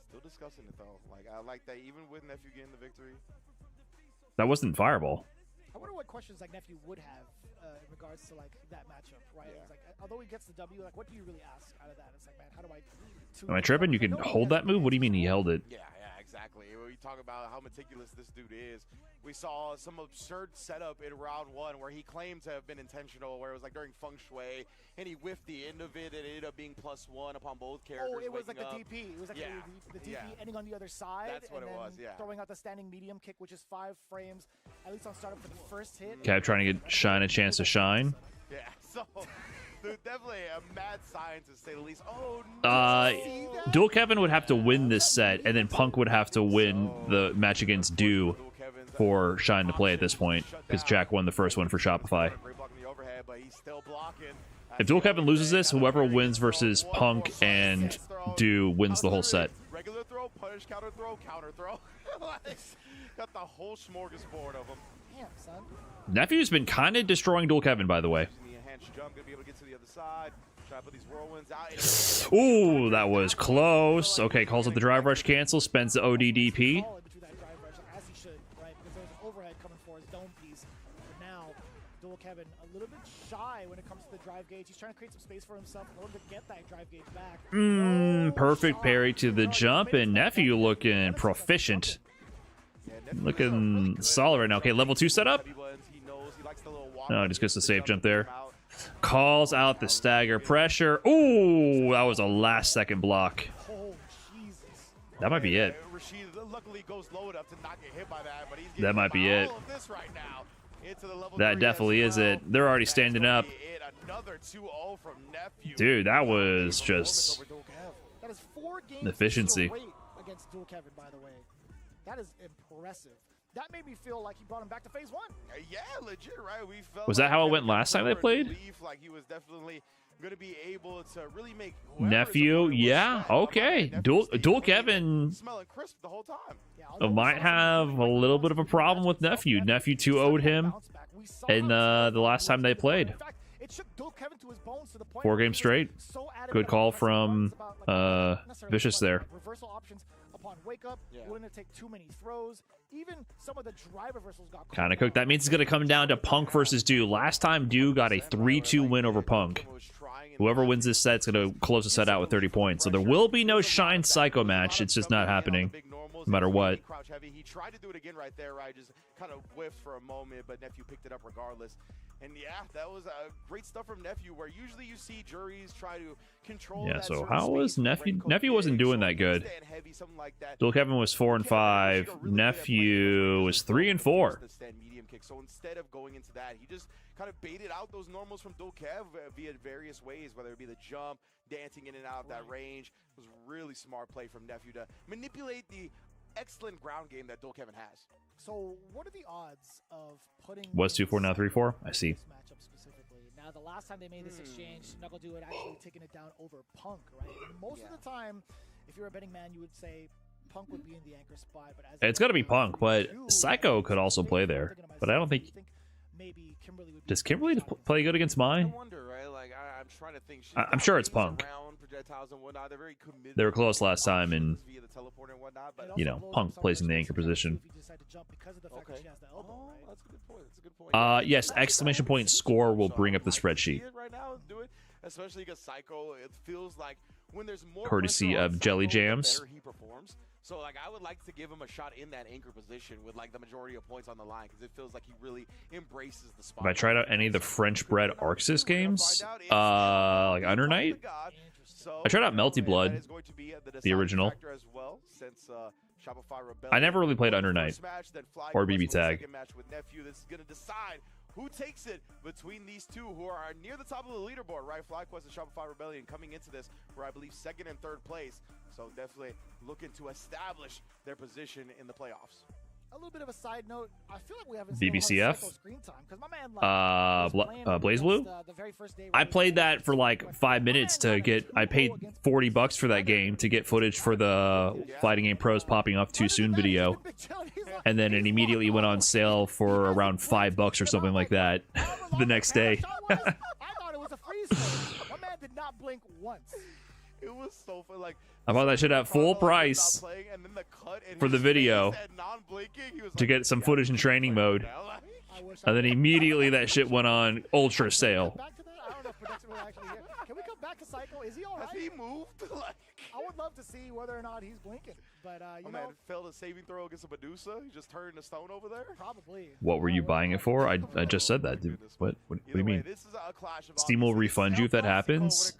Still discussing it though. Like I like that even with Nephew getting the victory. That wasn't Fireball. I wonder what questions like Nephew would have in regards to like that matchup, right? Yeah. It's like although he gets the W, like what do you really ask out of that? It's like, man, how do I? Am I tripping? You can hold that move? What do you mean he held it? Yeah, exactly. When we talk about how meticulous this dude is, we saw some absurd setup in round 1 where he claimed to have been intentional, where it was like during Feng Shui, and he whiffed the end of it, and it ended up being +1 upon both characters. Oh, it was like waking the up. DP. It was like the DP ending on the other side. That's what and it then was, yeah. Throwing out the standing medium kick, which is 5 frames, at least on startup for the first hit. Cab trying to get Shine a chance to shine. Yeah, so dude, definitely a mad scientist, to say the least. Oh, no. Dual Kevin would have to win this set, and then Punk would have to win the match against Dew for Shine to play at this point, because Jack won the first one for Shopify. If Dual Kevin loses this, whoever wins versus Punk and Dew wins the whole set. Regular throw, punish, counter throw, counter throw. Got the whole smorgasbord of them. Damn, son. Nephew's been kind of destroying Dual Kevin, by the way. Ooh, that was close. Okay, calls up the drive rush cancel, spends the ODDP. As he should, right? Because there's an overhead coming for his dome piece. But now, Dual Kevin a little bit shy when it comes to the drive gauge. He's trying to create some space for himself in order to get that drive gauge back. Perfect parry to the jump, and Nephew looking proficient. Looking solid right now. Okay, level 2 setup. No, just gets the safe jump there. Calls out the stagger pressure. Ooh, that was a last second block. That might be it. That might be it. That definitely is it. They're already standing up. Dude, that was just efficiency. Against Dual Kevin, by the way. That is impressive. That made me feel like he brought him back to phase 1. Yeah, legit, right? We felt Was that how it went last time they played? Like he was definitely going to be able to really make Nephew, yeah, okay. Dual Kevin smelling crisp the whole time. might have a little bit of a problem with Nephew. Nephew 2-0'd him in the last time they played. 4 games straight. Good call from Vicious there. Reversal options upon wake up, wouldn't take too many throws. Even some of the drive reversals got kind of cooked. That means it's going to come down to Punk versus Dew. Last time Dew got a 3-2 win over Punk. Whoever wins this set is going to close the set out with 30 points. So there will be no Shine Psycho match. It's just not happening, no matter what. He tried to do it again right there, right? Just kind of whiffed for a moment, but Nephew picked it up regardless. And yeah, that was great stuff from Nephew, where usually you see juries try to control. Yeah, so how was Nephew? Nephew wasn't doing that good. Dual Kevin was 4-5. Nephew was 3-4. So instead of going into that, he just kind of baited out those normals from Dual Kev via various ways, whether it be the jump, dancing in and out of that range. It was really smart play from Nephew to manipulate the excellent ground game that Dual Kevin has. So what are the odds of putting Was 2-4, now 3-4? I see. Matchup specifically. Now the last time they made this exchange, Knuckle Dew had actually taken it down over Punk, right? And most of the time, if you're a betting man, you would say Punk would be in the anchor spot, but as It's got to be Punk, but Psycho could also play there. But I don't think. Maybe Kimberly would Does Kimberly play good against Mai? I'm trying to think. I'm sure it's Punk. They were close last time, and you know, Punk plays in the anchor position. Yes, exclamation point score will bring up the spreadsheet. Especially against Psycho, it feels like when there's more Courtesy of Jelly Jams. he performs. So like I would like to give him a shot in that anchor position with like the majority of points on the line, because it feels like he really embraces the spot. Have I tried out any of the French bred Arxis games? Like Under Night? I tried out Melty Blood, the original. I never really played Under Night or BB Tag. Who takes it between these two who are near the top of the leaderboard, right? FlyQuest and Shopify Rebellion coming into this, where I believe 2nd and 3rd place. So definitely looking to establish their position in the playoffs. A little bit of a side note, I feel like we haven't seen BBCF? screen time, 'cause my man, like, was playing Blaze against, Blue? the very first day I right played before that for like 5 minutes to get. I paid $40 for that game to get footage for the Fighting Game Pros popping off too soon video, and then it immediately went on sale for around $5 or something like that the next day. I thought it was a freeze frame. My man did not blink once. It was so fun. Like, I bought that shit at full price for the video to get some footage in training mode, and then immediately that shit went on ultra sale. Back to that. I don't know if production will actually hear. Can we come back to Psycho? Is he all right? Has he moved? Like, I would love to see whether or not he's blinking. But you know, man failed a saving throw against a Medusa. He just turned to stone over there. probably. What were you buying it for? I just said that, dude. What do you mean? Steam will refund you if that happens.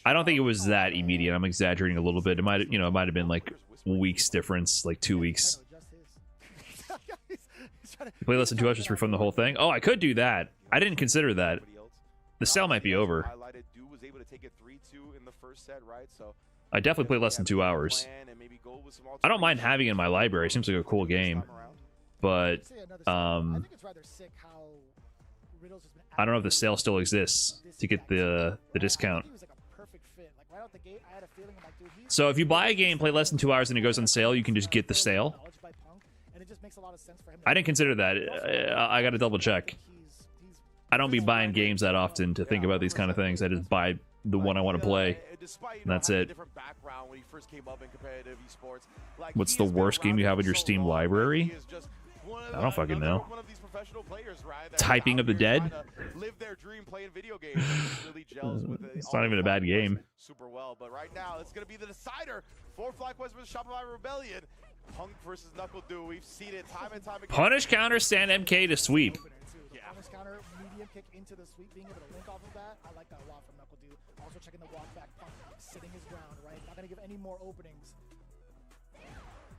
I don't think it was that immediate. I'm exaggerating a little bit. It might have been like weeks difference, like 2 weeks. You play less than 2 hours, just refund the whole thing. Oh, I could do that. I didn't consider that. The sale might be over. I definitely play less than 2 hours. I don't mind having it in my library. It seems like a cool game, but I don't know if the sale still exists to get the discount. So if you buy a game, play less than 2 hours, and it goes on sale, you can just get the sale. I didn't consider that. I got to double check. I don't be buying games that often to think about these kind of things. I just buy the one I want to play, and that's it. What's the worst game you have in your Steam library? I don't fucking know. Typing of the Dead? It's not even a bad game. Super well, but right now it's going to be the decider for FlyQuest versus Shopify Rebellion. Punk versus Knuckle Dew. We've seen it time and time again. Punish counter stand MK to sweep. Punish counter medium kick into the sweep, being able to link off of that. I like that a lot from Knuckle Dew. Also checking the walk back, Punk sitting his ground, right? Not going to give any more openings.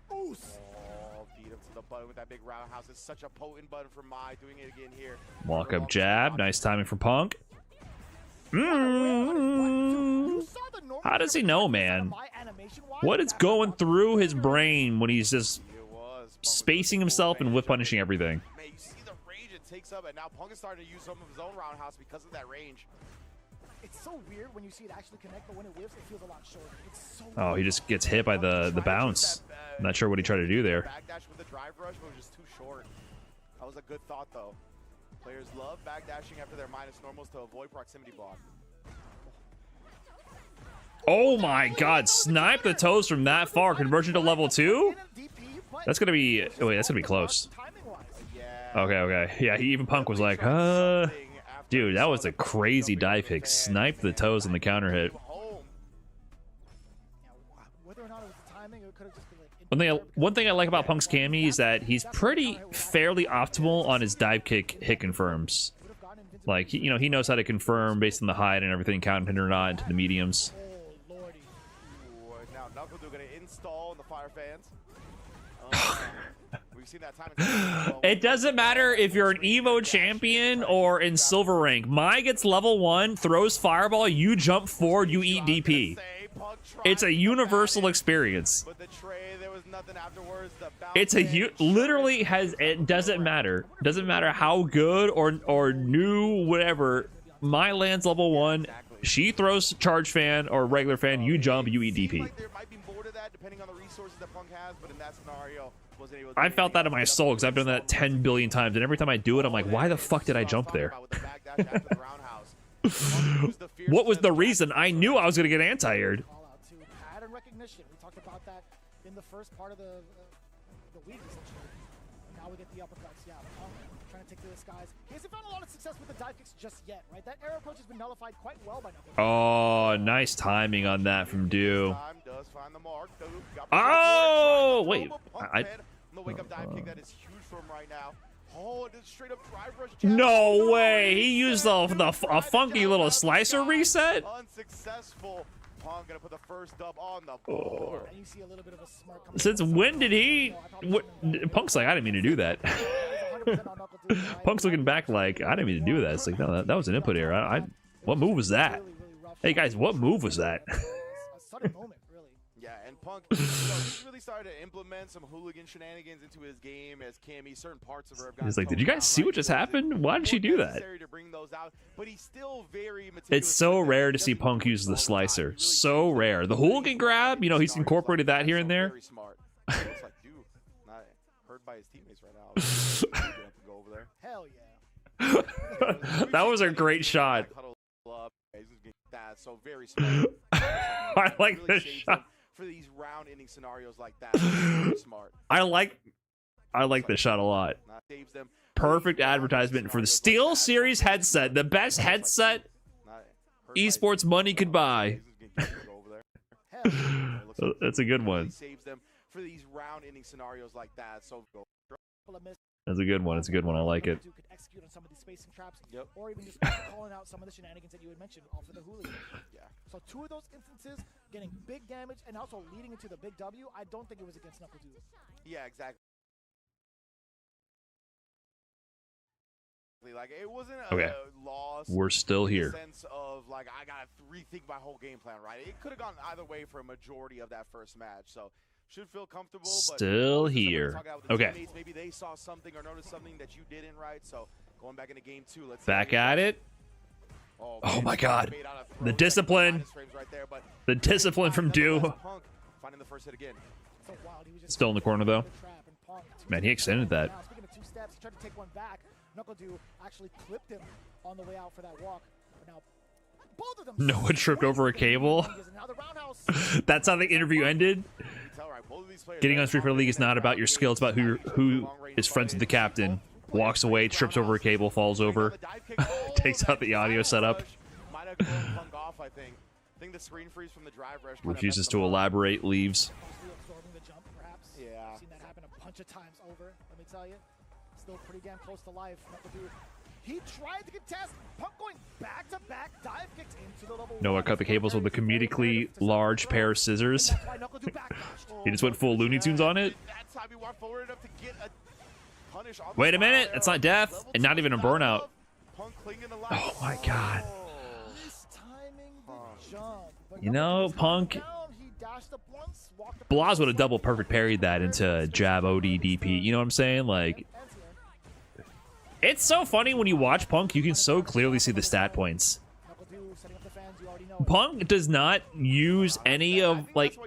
Oh, beat him to the button with that big roundhouse. It's such a potent button for Mai, doing it again here. Walk up jab. Nice timing from Punk. How does he know, man? What is going through his brain when he's just spacing himself and whip punishing everything? Man, you see the range it takes up, and now Punk is starting to use some of his own roundhouse because of that range. It's so weird when you see it actually connect, but when it whips, it feels a lot shorter. It's so Oh, he just gets hit by the bounce. I'm not sure what he tried to do there. Backdash with the drive rush, but it was just too short. That was a good thought, though. Players love backdashing after their minus normals to avoid proximity block. Oh my god, snipe the toes from that far. Conversion to level 2? That's gonna be... Oh wait, that's gonna be close. Okay. Yeah, even Punk was like, dude, that was a crazy dive kick. Snipe the toes on the counter hit. One thing I like about Punk's Cammy is that he's fairly optimal on his dive kick hit confirms. Like, he knows how to confirm based on the height and everything, counting or not into the mediums. Now Knuckle Dew gonna install in the fire fans. We've seen that time. It doesn't matter if you're an Evo champion or in silver rank. Mai gets level 1, throws fireball, you jump forward, you eat DP. It's a universal experience. It's literally has. It doesn't matter. Doesn't matter how good or new whatever. Mai lands level 1. She throws charge fan or regular fan. You jump. You eat DP. I felt that in my soul because I've done that 10 billion times, and every time I do it, I'm like, why the fuck did I jump there? What was the reason? I knew I was gonna get anti-aired. Pattern recognition. We talked about that in the first part of the week, essentially. Now we get the uppercuts. Yeah, Punk trying to take to the skies. He hasn't found a lot of success with the dive kicks just yet, right? That air approach has been nullified quite well by Knuckle. Oh, nice timing on that from Dew. Oh, wait. No way. He used a funky little slicer reset. Unsuccessful. Punk gonna put the first dub on the board. And you see a little bit of a smirk coming. Since when did he? Punk's like, I didn't mean to do that. Punk's looking back like, I didn't mean to do that. It's like, no, that was an input error. What move was that? Hey guys, what move was that? A sudden moment, really. Punk, he's really started to implement some hooligan shenanigans into his game as Cammy, certain parts of her have gotten He's like, did you toned guys down, see right? what just Because happened? it's Why did she do that? necessary to bring those out, but he's still very It's meticulous so with them. rare He to see doesn't Punk do it use the all time. slicer. He really So uses it rare. The hooligan grab, you know, he's incorporated that here and there. Very smart. It looks like, dude, not heard by his teammates right now. Get up and go over there. Hell yeah. That was a great shot. Huddle up. He's gonna get that. So very smart. I like Really this saves shot. them for these round-ending scenarios like that. Very smart. I like this shot a lot. Saves them Perfect advertisement for the Steel Series headset, the best headset esports money could buy. That's a good one. Saves them for these round-ending scenarios like that. So go. That's a good one. It's a good one. I like it. Could execute on some of these spacing traps, Yep. or even just calling out some of the shenanigans that you had mentioned off of the hooligan. Yeah. So two of those instances getting big damage and also leading into the big W. I don't think it was against Knuckle Dude. Yeah, exactly. Like it wasn't a Okay. loss. We're still in the here. sense of like I gotta rethink my whole game plan, right? It could have gone either way for a majority of that first match, so should feel comfortable. But Still always just here. something to talk out with the Okay. teammates. Maybe they saw something or noticed something that you didn't, right? So going back into game 2, let's see Back how at you- it. Oh, Oh man, my God. made out of The throws, discipline. minus frames right there, but The discipline from Dew. Punk finding the first hit again. So wild. He was just Still in the corner though. trap and Punk, two Man, he steps extended that. down. Speaking of two steps, he tried to take one back. Knuckle Dew actually clipped him on the way out for that walk. But now both of them Noah tripped over a cable. and now the roundhouse. That's how the interview ended. Getting on Street Fighter League is not about your skill. It's about who is friends with the captain. Walks away, trips over a cable, falls over, takes out the audio setup, Might have thrown Punk off, I think. I think the screen freeze from the drive rush kinda refuses messed to him up. elaborate, leaves. Possibly absorbing the jump, perhaps. Yeah. I've seen that happen a bunch of times over, let me tell you. Still pretty damn close to life. Knuckle Dew. He tried to contest. Punk going back-to-back dive kicks into the level Noah one. cut the cables with a comedically large pair of scissors. That's why Knuckle Dew backdashed. He just went full Looney Tunes on it. That time he walked forward enough to get a punish on the Wait a minute, spot that's there. not death, Level and not two even a stop burnout. up. Punk clinging to life. Oh my God. Mistiming the jump. But You Knuckle know, Dew's Punk. down. He dashed up once, walked up Blaz would have twice, double perfect parried that into jab OD DP. You know what I'm saying? Like, ends here. it's so funny when you watch Punk, you can so clearly see the stat points. Knuckle Dew setting up the fans, you already know. Punk does not use any of, like,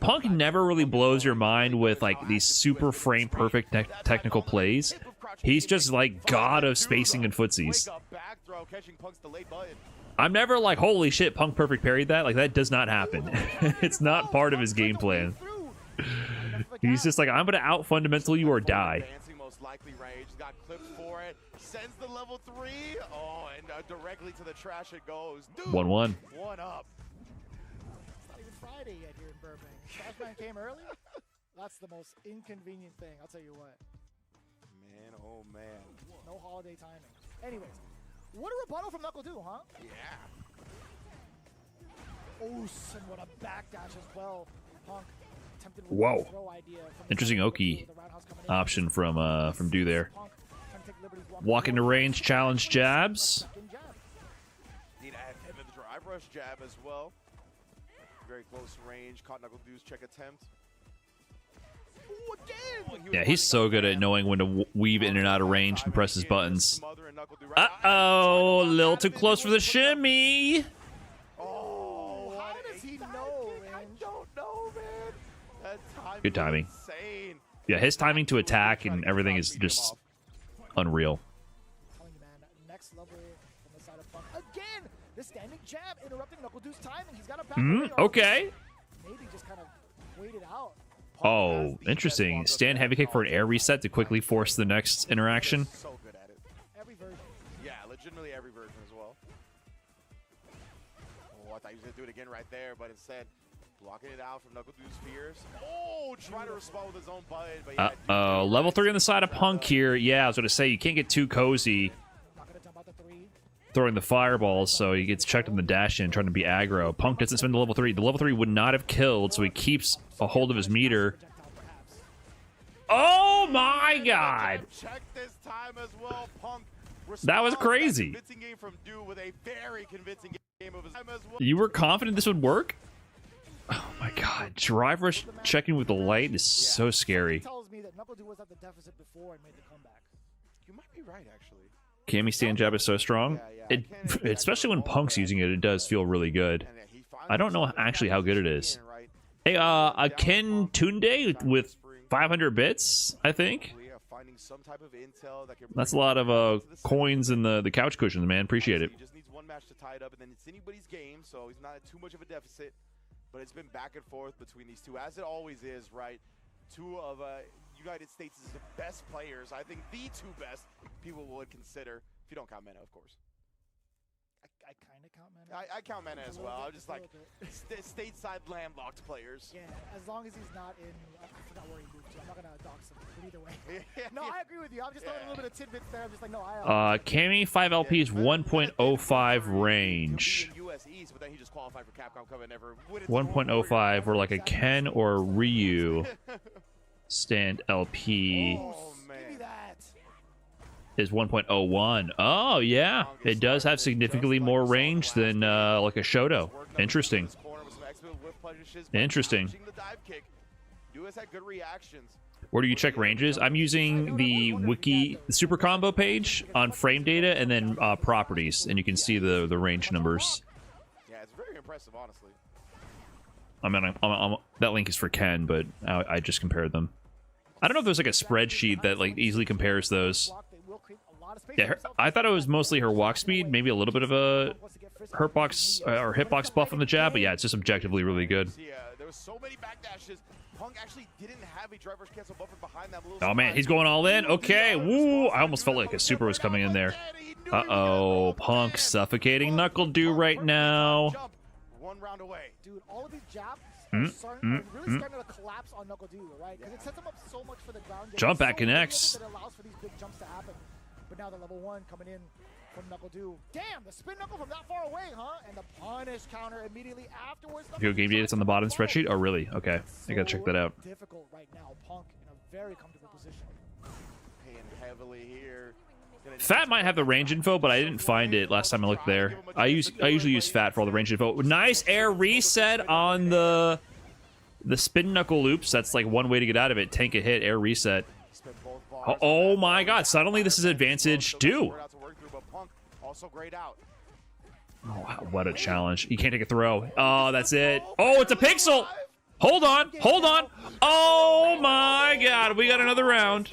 Punk never really blows your mind with, like, these super frame perfect technical plays. He's just, like, god of spacing and footsies. Wake up, back throw, catching Punk's delayed button. I'm never like, holy shit, Punk perfect parried that. Like, that does not happen. It's not part of his game plan. He's just like, I'm gonna out fundamental you or die. Advancing most likely range, got clipped for it, sends the level 3. Oh, and directly to the trash it goes. Dude, 1-1. One up. It's not even Friday yet here in Burbank. Flashman came early. That's the most inconvenient thing. I'll tell you what. Man, oh man. No holiday timing. Anyways, what a rebuttal from Knuckle Dew, huh? Yeah. Oh, and what a backdash as well. Punk attempted with Whoa. the throw idea from the Interesting side of Oki the roundhouse coming in. option from Dew there. Punk trying to take liberties, Walk into range, challenge jabs. Second jab. Need to add him to the drive rush jab as well. Very close range. Caught Knuckle Dew's check attempt. Ooh, again! Oh, he was Yeah, he's so running good up at ramp. knowing when to weave in and out of range and press his buttons. Smothering Knuckle Dew right Uh-oh, a out. little too close for the shimmy. Oh, How what does a he dive know, kick. I man? don't know, man. That timing Good timing. was insane. Yeah, his timing to attack and everything is just unreal. Telling you, man, next level from the side of Punk. Again, the standing jab interrupting Knuckle Dew's timing. He's got a back away, or Okay. maybe just kind of waited out. Oh, interesting. Stand heavy kick for an air reset to quickly force the next interaction. So good at it. Every version. Yeah, legitimately every version as well. Oh, I thought he was going to do it again right there, but instead, blocking it out from Knuckle Dew's fears. Oh, trying to respond with his own button. But yeah, Uh-oh. Level 3 on the side of Punk here. Yeah, I was going to say, you can't get too cozy Not gonna jump out the 3. throwing the fireballs, so he gets checked on the dash in, trying to be aggro. Punk doesn't spend the level 3. The level 3 would not have killed, so he keeps a hold of his meter. Projectile, perhaps. Oh my god! Check this time as well. Punk That was responds to crazy. Convincing game from Dew with a very convincing game of his time as well. You were confident this would work? Oh my god. Drive rush checking with the light is so scary. Tells me that NuckleDu was at the deficit before and made the comeback. You might be right, actually. Cammy stand jab is so strong. It, especially when Punk's using it, it does feel really good. I don't know actually how good it is. Hey, a Ken Tunde with 500 bits, I think. That's a lot of coins in the couch cushions, man. Appreciate it. He just needs one match to tie it up, and then it's anybody's game, so he's not at too much of a deficit. But it's been back and forth between these two, as it always is, right? Two of United States' best players. I think the two best people would consider, if you don't count Mena, of course. I kind of count Mena. I count Mena as well. I'm just like stateside landlocked players. Yeah, as long as he's not in. I forgot where he moved to. I'm not gonna dox him. But either way. No, I agree with you. I'm just throwing a little bit of tidbits there. I'm just like, no, Cammy 5LP's 1.05 range. 1.05 or like a Ken or Ryu stand LP is 1.01. Oh yeah, it does have significantly more range than like a Shoto. Interesting. Interesting. Where do you check ranges? I'm using the wiki super combo page on frame data and then properties, and you can see the range numbers. Yeah, it's very impressive, honestly. I mean, that link is for Ken, but I just compared them. I don't know if there's like a spreadsheet that like easily compares those. Yeah, I thought it was mostly her walk speed, maybe a little bit of a hurtbox or hitbox buff on the jab, but yeah, it's just objectively really good. There was so many backdashes. Punk actually didn't have a driver's cancel buffer behind that. Oh man, he's going all in. Okay, woo! I almost felt like a super was coming in there. Uh-oh, Punk suffocating NuckleDu right now. One round away. Dude, all of these jabs are really starting to collapse on NuckleDu, right? Because it sets him up so much for the ground. Jump back connects. That allows for these big jumps to happen. But now the level 1 coming in from NuckleDu. Damn, the spin knuckle from that far away, huh? And the punish counter immediately afterwards. Video game data, it's on the bottom spreadsheet. Oh, really? Okay, I gotta check that out. Difficult right now. Punk in a very comfortable position. Paying heavily here. Fat might have the range info, but I didn't find it last time I looked there. I usually use Fat for all the range info. Nice air reset on the spin knuckle loops. That's like one way to get out of it. Tank a hit, air reset. Oh my god, suddenly this is advantage too. Oh, what a challenge. You can't take a throw. Oh, that's it. Oh, it's a pixel. Hold on. Hold on. Oh my god, we got another round.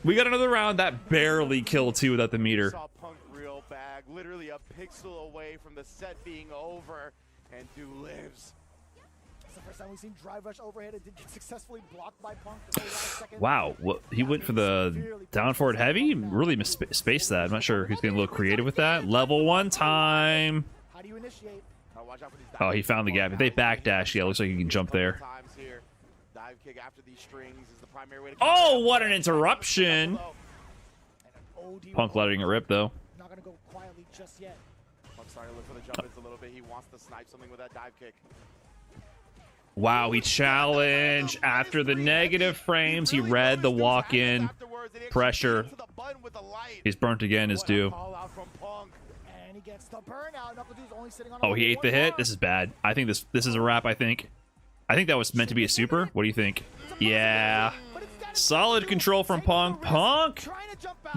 We got another round. That barely killed 2 without the meter. Saw Punk real bag, literally a pixel away from the set being over, and Du lives. It's the first time we've seen drive rush overhead. It did get successfully blocked by Punk. Wow, well, he went for the down forward heavy. Really spaced that. I'm not sure who's getting a little creative with that. Level 1 time. How do you initiate? Oh, he found the gap. If they backdash, yeah, it looks like you can jump there. Dive kick after these strings is the primary way to oh, what an interruption! Punk letting it rip though. Not gonna go quietly just yet. Punk starting to look for the jump ins a little bit. He wants to snipe something with that dive kick. Wow, he challenged after the negative frames. He read the walk-in pressure. He's burnt again, is due. Oh, he ate the hit. This is bad. I think this is a wrap. I think that was meant to be a super. What do you think? Yeah. Solid control from Punk. Punk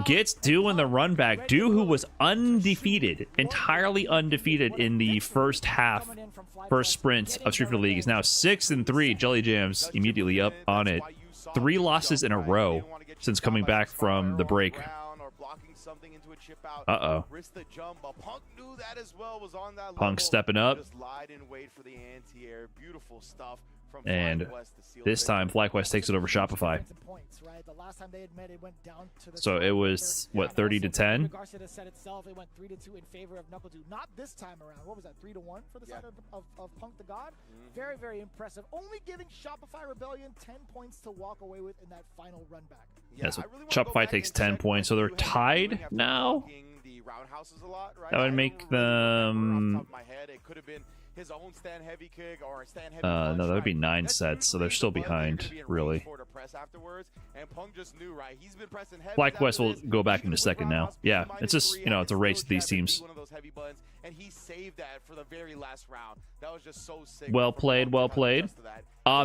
gets Du in the run back. Du, who was undefeated, entirely undefeated in the first sprint of Street Fighter League, is now 6-3. Jelly Jams immediately up on it. 3 losses in a row since coming back from the break. Uh-oh. Punk stepping up. And this time, FlyQuest takes it over Shopify. So it was, what, 30-10? Garcia set itself, it went 3-2 in favor of NuckleDu. Not this time around. What was that, 3-1 for the side of Punk the God? Very, very impressive. Only giving Shopify Rebellion 10 points to walk away with in that final run back. Yeah, so Shopify takes 10 points, so they're tied now? That would make them... no, that would be 9 sets, so they're still behind, really. FlyQuest will go back into second now. Yeah, it's just, you know, it's a race with these teams. and he saved that for the very last round. That was just so sick. Well played, well played.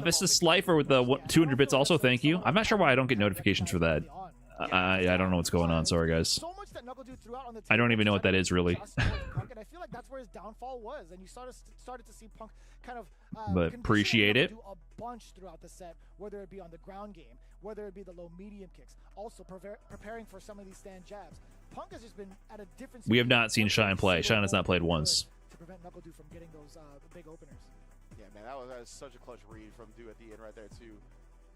Vista Slifer with the 200 bits also, thank you. I'm not sure why I don't get notifications for that. I don't know what's going on. Sorry, guys. So much that NuckleDude threw out on the I don't even know what that is, really. just towards Punk, and I feel like that's where his downfall was, and you started to see Punk kind of But appreciate it. do a bunch throughout the set, whether it be on the ground game, whether it be the low medium kicks, also preparing for some of these stand jabs. Punk has just been at a different. We have not seen Shine play. Shine has not played once. To prevent NuckleDude from getting those big openers. Yeah, man, that was such a clutch read from Dude at the end right there too.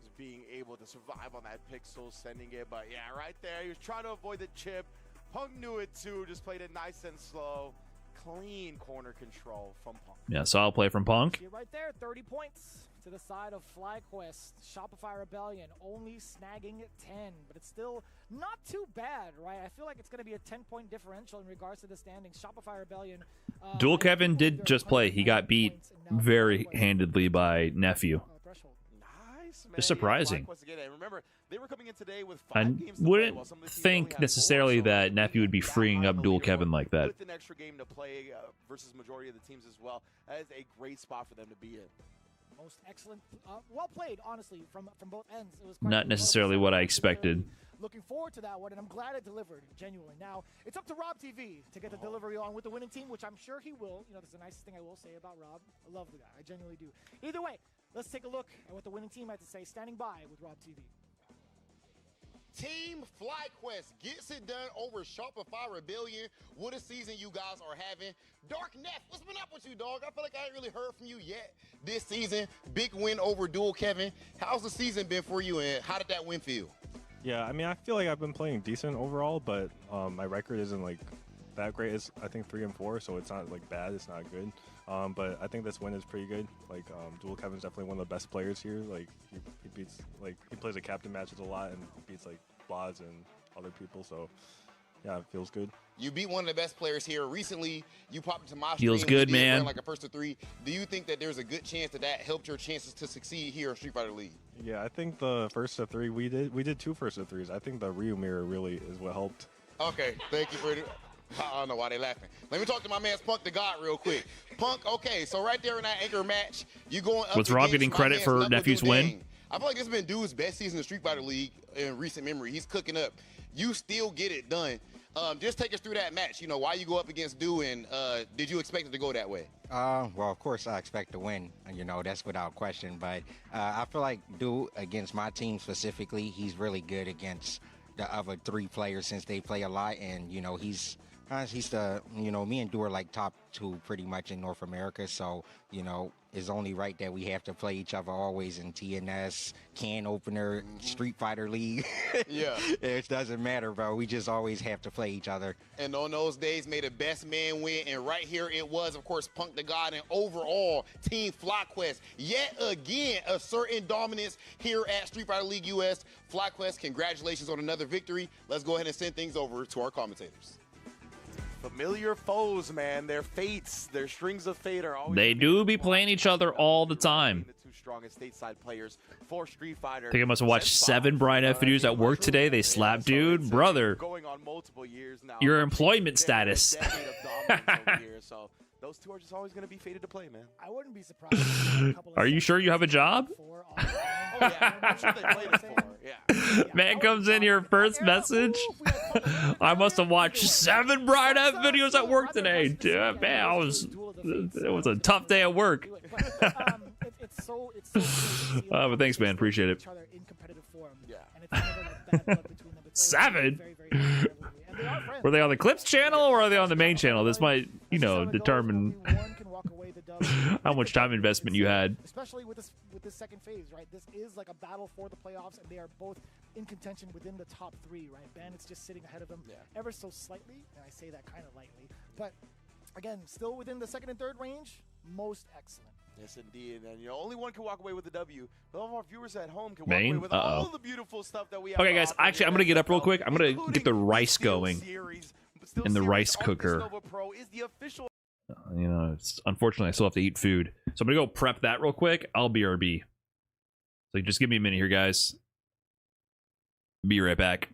Just being able to survive on that pixel, sending it, but yeah, right there, he was trying to avoid the chip. Punk knew it too, just played it nice and slow. Clean corner control from Punk. Yeah, solid play from Punk. See it right there, 30 points to the side of FlyQuest. Shopify Rebellion only snagging 10, but it's still not too bad, right? I feel like it's going to be a 10-point differential in regards to the standings. Shopify Rebellion. Dual Kevin did just play. He got beat very handedly by Nephew. Nice, man. Just surprising. FlyQuest again, and remember, they were coming in today with I 5 games to play, wouldn't while some of the teams only think had 4, necessarily so that Nephew would be that freeing high up on the Dual leaderboard Kevin like that. With an extra game to play versus majority of the teams as well, that is a great spot for them to be in. Most excellent, well played, honestly, from both ends. It was quite Not well necessarily done. what I expected. Looking forward to that one, and I'm glad it delivered, genuinely. Now, it's up to Rob TV to get the delivery on with the winning team, which I'm sure he will. You know, that's the nicest thing I will say about Rob. I love the guy. I genuinely do. Either way, let's take a look at what the winning team had to say, standing by with Rob TV. Team FlyQuest gets it done over Shopify Rebellion. What a season you guys are having. Dark Neff, what's been up with you, dog? I feel like I ain't really heard from you yet this season. Big win over Dual Kevin. How's the season been for you, and how did that win feel? Yeah, I mean, I feel like I've been playing decent overall, but my record isn't like that great. It's I think 3-4, so it's not like bad. It's not good. But I think this win is pretty good. Like Dual Kevin's definitely one of the best players here. Like he beats he plays the captain matches a lot and beats like Blads and other people. So yeah, it feels good. You beat one of the best players here recently. You popped into my Feels stream, good, we did man. run like a first to 3. Do you think that there's a good chance that helped your chances to succeed here in Street Fighter League? Yeah, I think the first to 3 we did 2 first to 3s. I think the Ryu mirror really is what helped. Okay, thank you for it. I don't know why they laughing. Let me talk to my man Punk the God real quick. Punk, okay, so right there in that anchor match, you going up. Was Rob against getting my credit man for Knuckle Nephew's Dude win? Dang. I feel like this has been Dude's best season in Street Fighter League in recent memory. He's cooking up. You still get it done. Just take us through that match. You know, why you go up against Dude, and did you expect it to go that way? Well, of course, I expect to win. You know, that's without question. But I feel like Dude, against my team specifically, he's really good against the other 3 players since they play a lot. And, you know, he's the, you know, me and Dude are like top 2 pretty much in North America. So, you know, it's only right that we have to play each other always in TNS, Can Opener, Street Fighter League. Yeah. It doesn't matter, bro. We just always have to play each other. And on those days, may the best man win. And right here it was, of course, Punk the God, and overall, Team FlyQuest. Yet again, a certain dominance here at Street Fighter League US. FlyQuest, congratulations on another victory. Let's go ahead and send things over to our commentators. Familiar foes, man. Their fates, their strings of fate are always. They do be playing each other all the time. The 2 strongest stateside players for Street Fighter. I think I must have watched 7 Brian F videos at work today. They slapped Dude, brother. Going on multiple years now. Your employment status. So those 2 are just always going to be fated to play, man. I wouldn't be surprised. Are you sure you have a job? Oh yeah, I'm sure they played it before. Yeah. Man comes in here first message. I must have watched 7 Brian F videos at work today. Dude, man, it was a tough day at work. It's so But thanks, man. Appreciate it. in competitive form. Yeah. And it's never like bad blood between them. It's always 7? very, very friendly. And they are friends. Were they on the Clips channel or are they on the main channel? This might, you know, determine One can walk away the dub. how much time investment you had. Especially with this second phase, right? This is like a battle for the playoffs, and they are both in contention within the top 3, right? Bandit's just sitting ahead of them ever so slightly, and I say that kind of lightly. But again, still within the 2nd and 3rd range, most excellent. Yes, indeed. And you know, only one can walk away with the W. All of our viewers at home can walk Main? away with all the beautiful stuff that we have. Okay, guys, actually, I'm going to get up real quick. I'm going to get the rice going in the rice cooker. You know, unfortunately, I still have to eat food. So I'm going to go prep that real quick. I'll BRB. So just give me a minute here, guys. Be right back.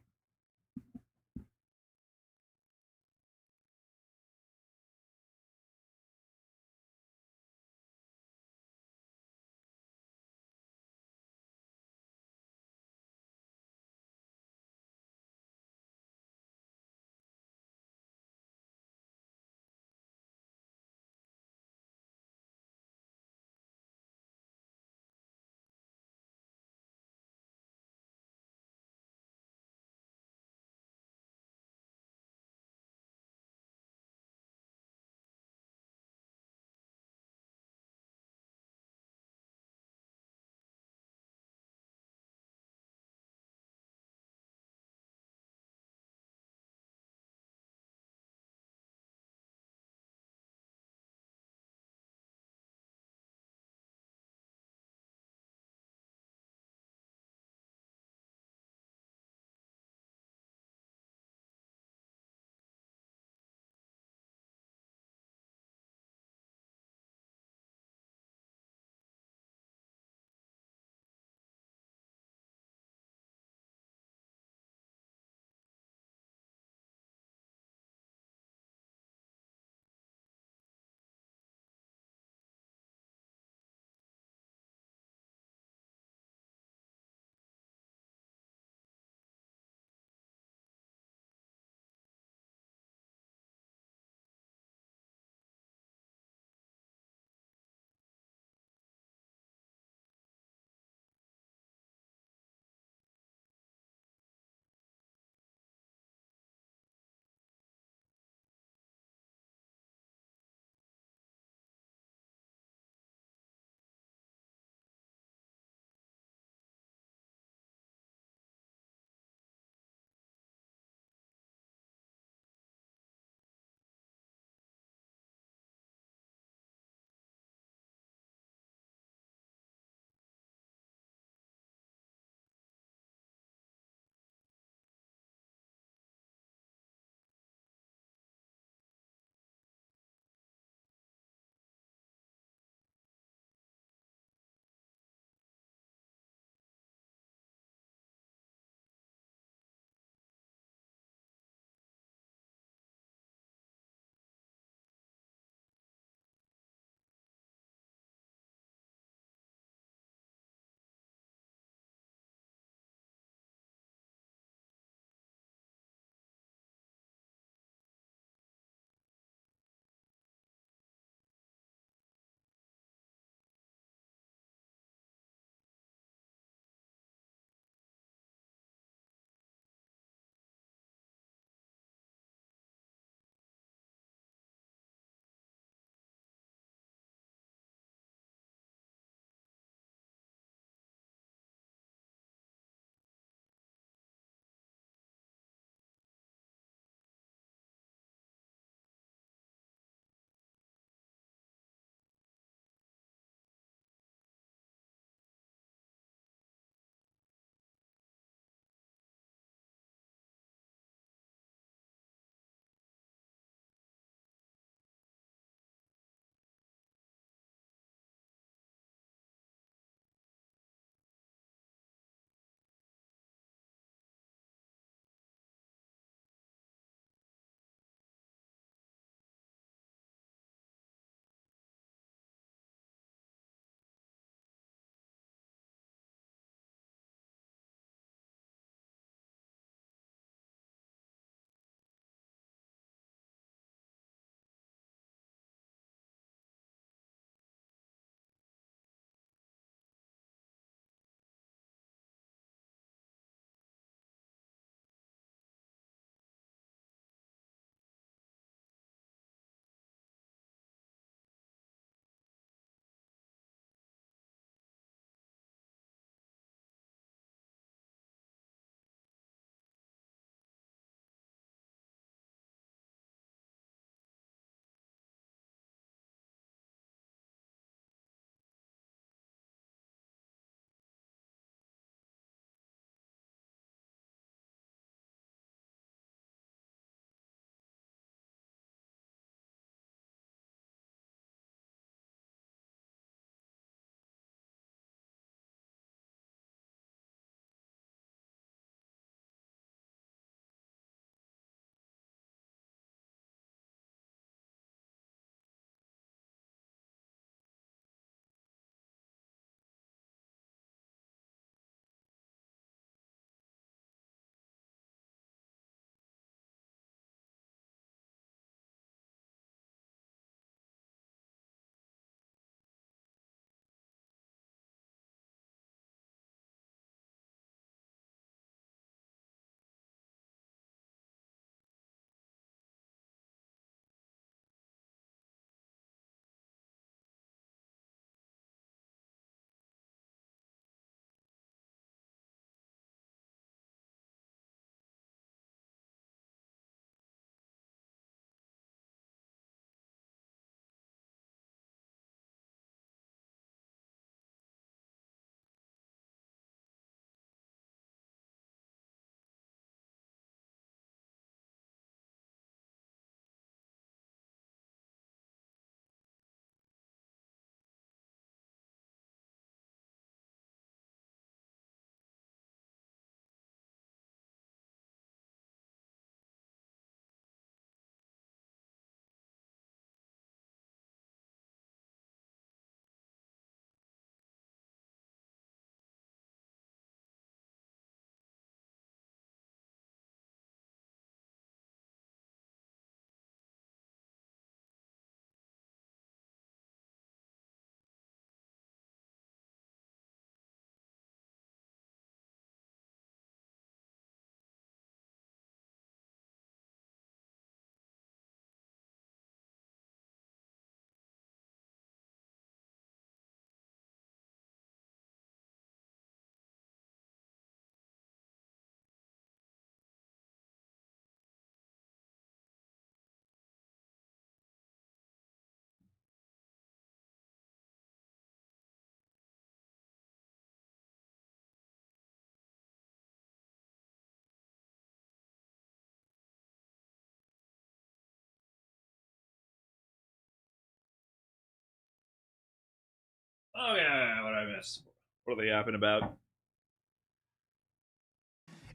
miss? What are they yapping about?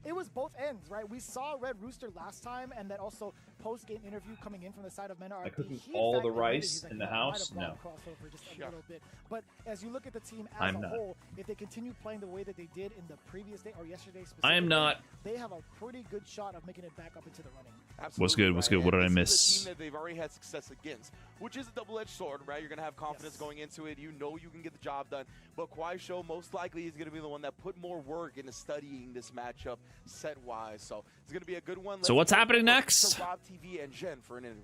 It was both ends, right? We saw Red Rooster last time, and then also post-game interview coming in from the side of Mena RD. Cooking all the rice in the house? No. Crossover just a little bit. But as you look at the team as a whole, if they continue playing the way that they did in the previous day or yesterday specifically, I am not. They have a pretty good shot of making it back up into the running. Absolutely, What's good? What's good? What did I This miss? is a team that they've already had success against, which is a double-edged sword, right? You're going to have confidence going into it. You know you can get the job done. But Kwai Show most likely is going to be the one that put more work into studying this matchup set-wise. So it's going to be a good one. So what's happening next? To Rob TV and Jen for an interview.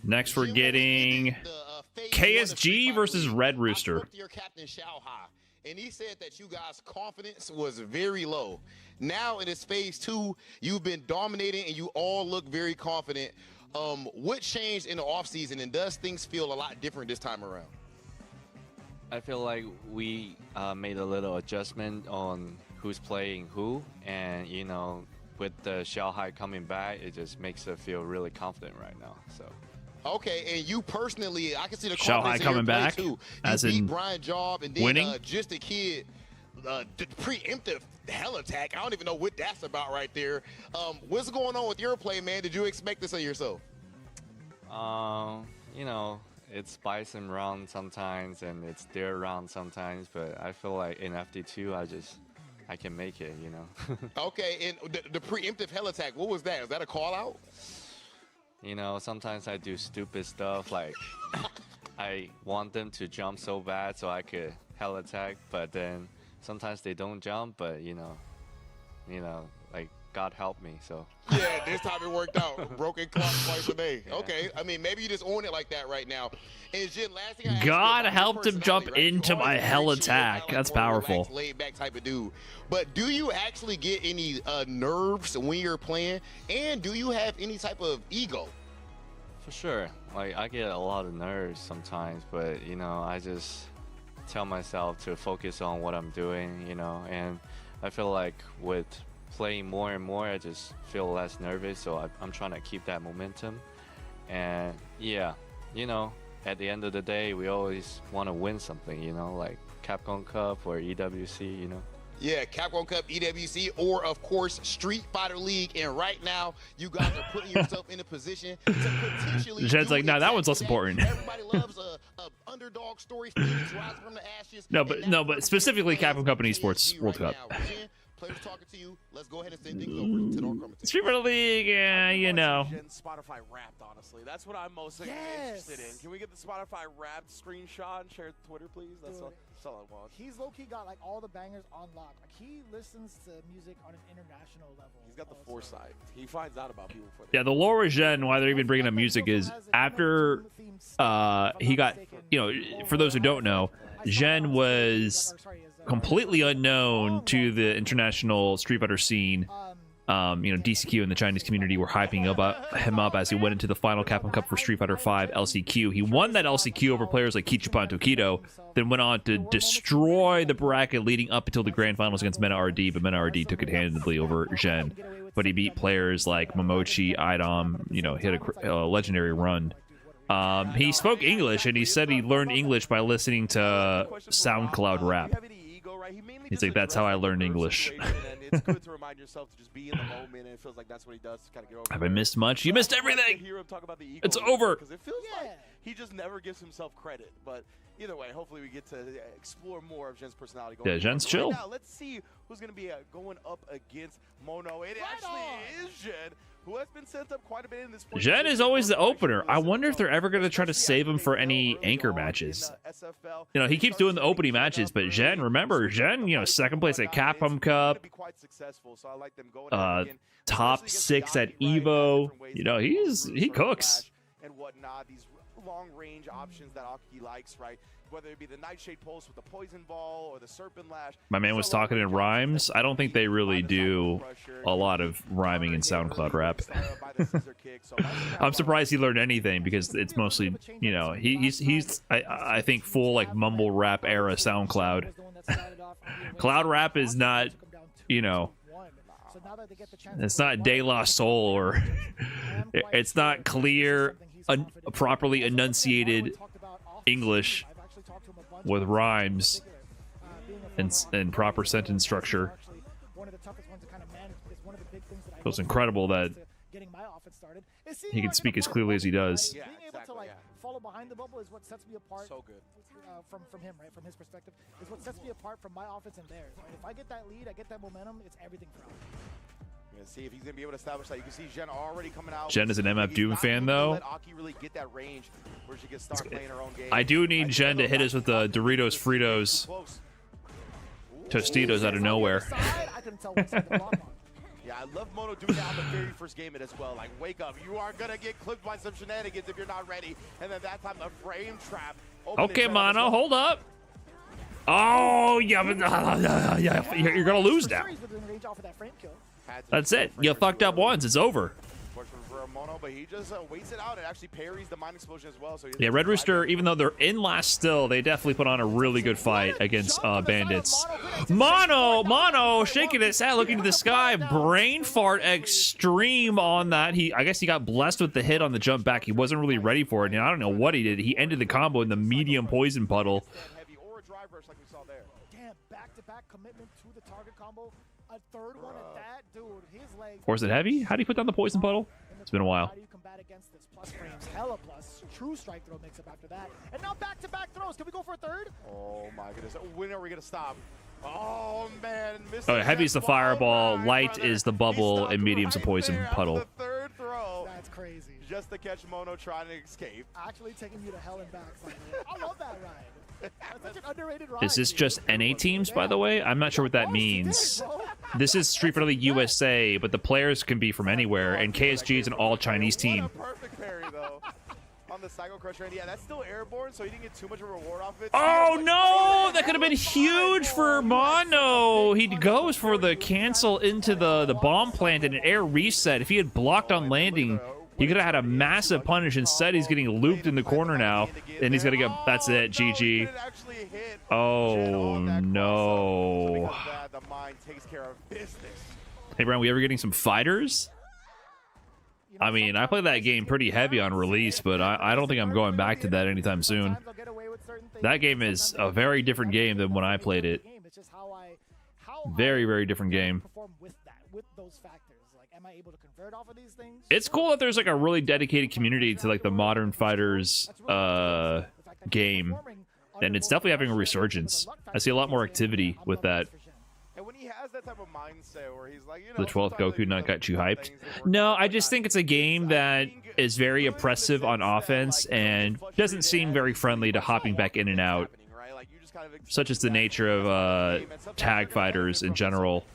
Next, we're getting KSG versus Red Rooster. I spoke to your captain, Shao Ha, and he said that you guys' confidence was very low. Now in this phase 2, you've been dominating and you all look very confident. What changed in the offseason, and does things feel a lot different this time around? I feel like we made a little adjustment on who's playing who, and you know, with the Xiao Hai coming back, it just makes us feel really confident right now. So. Okay, and you personally, I can see the Xiao Hai confidence in coming your play back, too. You as beat in Brian Job, and then winning? just a kid, preemptive hell attack. I don't even know what that's about right there. What's going on with your play, man? Did you expect this of yourself? You know, it's Bison round sometimes, and it's their round sometimes. But I feel like in FD2, I can make it. You know. Okay, and the preemptive hell attack. What was that? Is that a call out? You know, sometimes I do stupid stuff like I want them to jump so bad so I could hell attack, but then sometimes they don't jump. But you know, like God help me. So yeah, this time it worked out. Broken clock twice a day. Yeah. Okay, I mean maybe you just own it like that right now. And Jen, last thing I God helped him jump into my hell attack. That's powerful. Laid back type of dude. But do you actually get any nerves when you're playing? And do you have any type of ego? For sure. Like I get a lot of nerves sometimes, but you know, I just tell myself to focus on what I'm doing, you know, and I feel like with playing more and more, I just feel less nervous, so I'm trying to keep that momentum. And yeah, you know, at the end of the day, we always want to win something, you know, like Capcom Cup or EWC, you know. Yeah, Capcom Cup, EWC, or of course Street Fighter League. And right now, you guys are putting yourself in a position to potentially. Jed's like, nah, that one's less important. Everybody loves a underdog story. Phoenix rising from the ashes. No, but specifically Capcom Cup and Esports World Cup. Players talking to you. Let's go ahead and send things over to the Street Fighter League, you know. Spotify Wrapped, honestly. That's what I'm most interested in. Can we get the Spotify Wrapped screenshot and share it to Twitter, please? That's all I want. He's low-key got like all the bangers on lock. Like he listens to music on an international level. He's got the foresight. He finds out about people for Yeah, the lore with Jen, why they're even bringing up music is after he got, you know, for those who don't know, Jen was completely unknown to the international Street Fighter scene. You know, DCQ and the Chinese community were hyping him up as he went into the final Capcom Cup for Street Fighter V LCQ. He won that LCQ over players like Kichipan Tokido, then went on to destroy the bracket leading up until the grand finals against Mena RD, but Mena RD took it handedly over Jen. But he beat players like Momochi, Idom, you know, hit a legendary run. He spoke English, and he said he learned English by listening to SoundCloud rap. He's like, that's how I learned English. It's good to remind yourself to just be in the moment, and it feels like that's what he does to kind of get over. Have I missed much? You missed everything. It's over. Because it feels like he just never gives himself credit. But either way, hopefully we get to explore more of Jen's personality. Yeah, Jen's chill. Right now, let's see who's going to be going up against Mono. It actually is Jen, who has been sent up quite a bit in this point. Jen is always the opener. I wonder if they're ever going to try to save him for any anchor matches. You know, he keeps doing the opening matches, but Jen, remember, Jen, you know, second place at Capcom Cup, top 6 at Evo. You know, he cooks. And whatnot, these long-range options that Aki likes, right? Whether it be the Nightshade Pulse with the Poison Ball or the Serpent Lash. My man was talking in rhymes. I don't think they really do a lot of rhyming in SoundCloud rap. I'm surprised he learned anything because it's mostly, you know, he's I think full like mumble rap era SoundCloud. Cloud rap is not, you know, it's not De La Soul or it's not clear, properly enunciated English. with rhymes and proper sentence structure. Feels incredible that he can speak as clearly as he does. Being able to like follow behind the bubble is what sets me apart. So good. From him, right? From his perspective, is what sets me apart from my offense and theirs. Right? If I get that lead, I get that momentum. It's everything for us. We're gonna see if he's gonna be able to establish that. You can see Jen already coming out. Jen is an MF Doom fan, though. Let Aki really get that range where she can start playing her own game. I do need Jen to hit us with the Doritos, Fritos, Tostitos out of nowhere. Yeah, I love Mono doing that on the very first game as well. Like, wake up. You are going to get clipped by some shenanigans if you're not ready. And then that time, the frame trap. Okay, Mono, hold up. Oh, yeah, you're going to lose now. That's it. You fucked up once. It's over. For Mono, but he just waits it out and actually parries the Mind Explosion as well. So yeah, Red Rooster, even though they're in last still, they definitely put on a really good fight against Bandits. Mono shaking his head, looking to the sky. Brain fart extreme on that. I guess he got blessed with the hit on the jump back. He wasn't really ready for it, and I don't know what he did. He ended the combo in the medium poison puddle. Damn, back-to-back commitment to the target combo. A third one at that, dude. His legs. Or is it heavy? How do you put down the poison puddle? It's been a while. How do you combat against this? Plus frames, hella plus. True strike throw mix up after that. And now back-to-back throws. Can we go for a third? Oh my goodness. When are we gonna stop? Oh man. Oh, heavy's the fireball, light is the bubble, and medium's a poison puddle. The third throw. That's crazy. Just to catch Mono trying to escape. Actually taking you to hell and back. I love that ride. That's such an underrated ride. Is this just NA teams, by the way? I'm not sure what that means. This is Street Fighter League USA, but the players can be from anywhere, and KSG is an all-Chinese team. Perfect parry, though. On the Psycho Crusher, and yeah, that's still airborne, so he didn't get too much of a reward off of it. Oh, no! That could have been huge for Mono! He goes for the cancel into the bomb plant and an air reset. If he had blocked on landing, he could have had a massive punish. Instead, he's getting looped in the corner now, and he's going to get... That's it, GG. Oh, no. Hey, Brian, we ever getting some fighters? I mean, I played that game pretty heavy on release, but I don't think I'm going back to that anytime soon. That game is a very different game than when I played it. Very, very different game. It's cool that there's like a really dedicated community to like the modern fighters game, and it's definitely having a resurgence. I see a lot more activity with that. And when he has that type of mindset where he's like, you The know, 12th Goku not got you hyped. No, I just think it's a game that is very oppressive on offense and doesn't seem very friendly to hopping back in and out, such as the nature of tag fighters in general.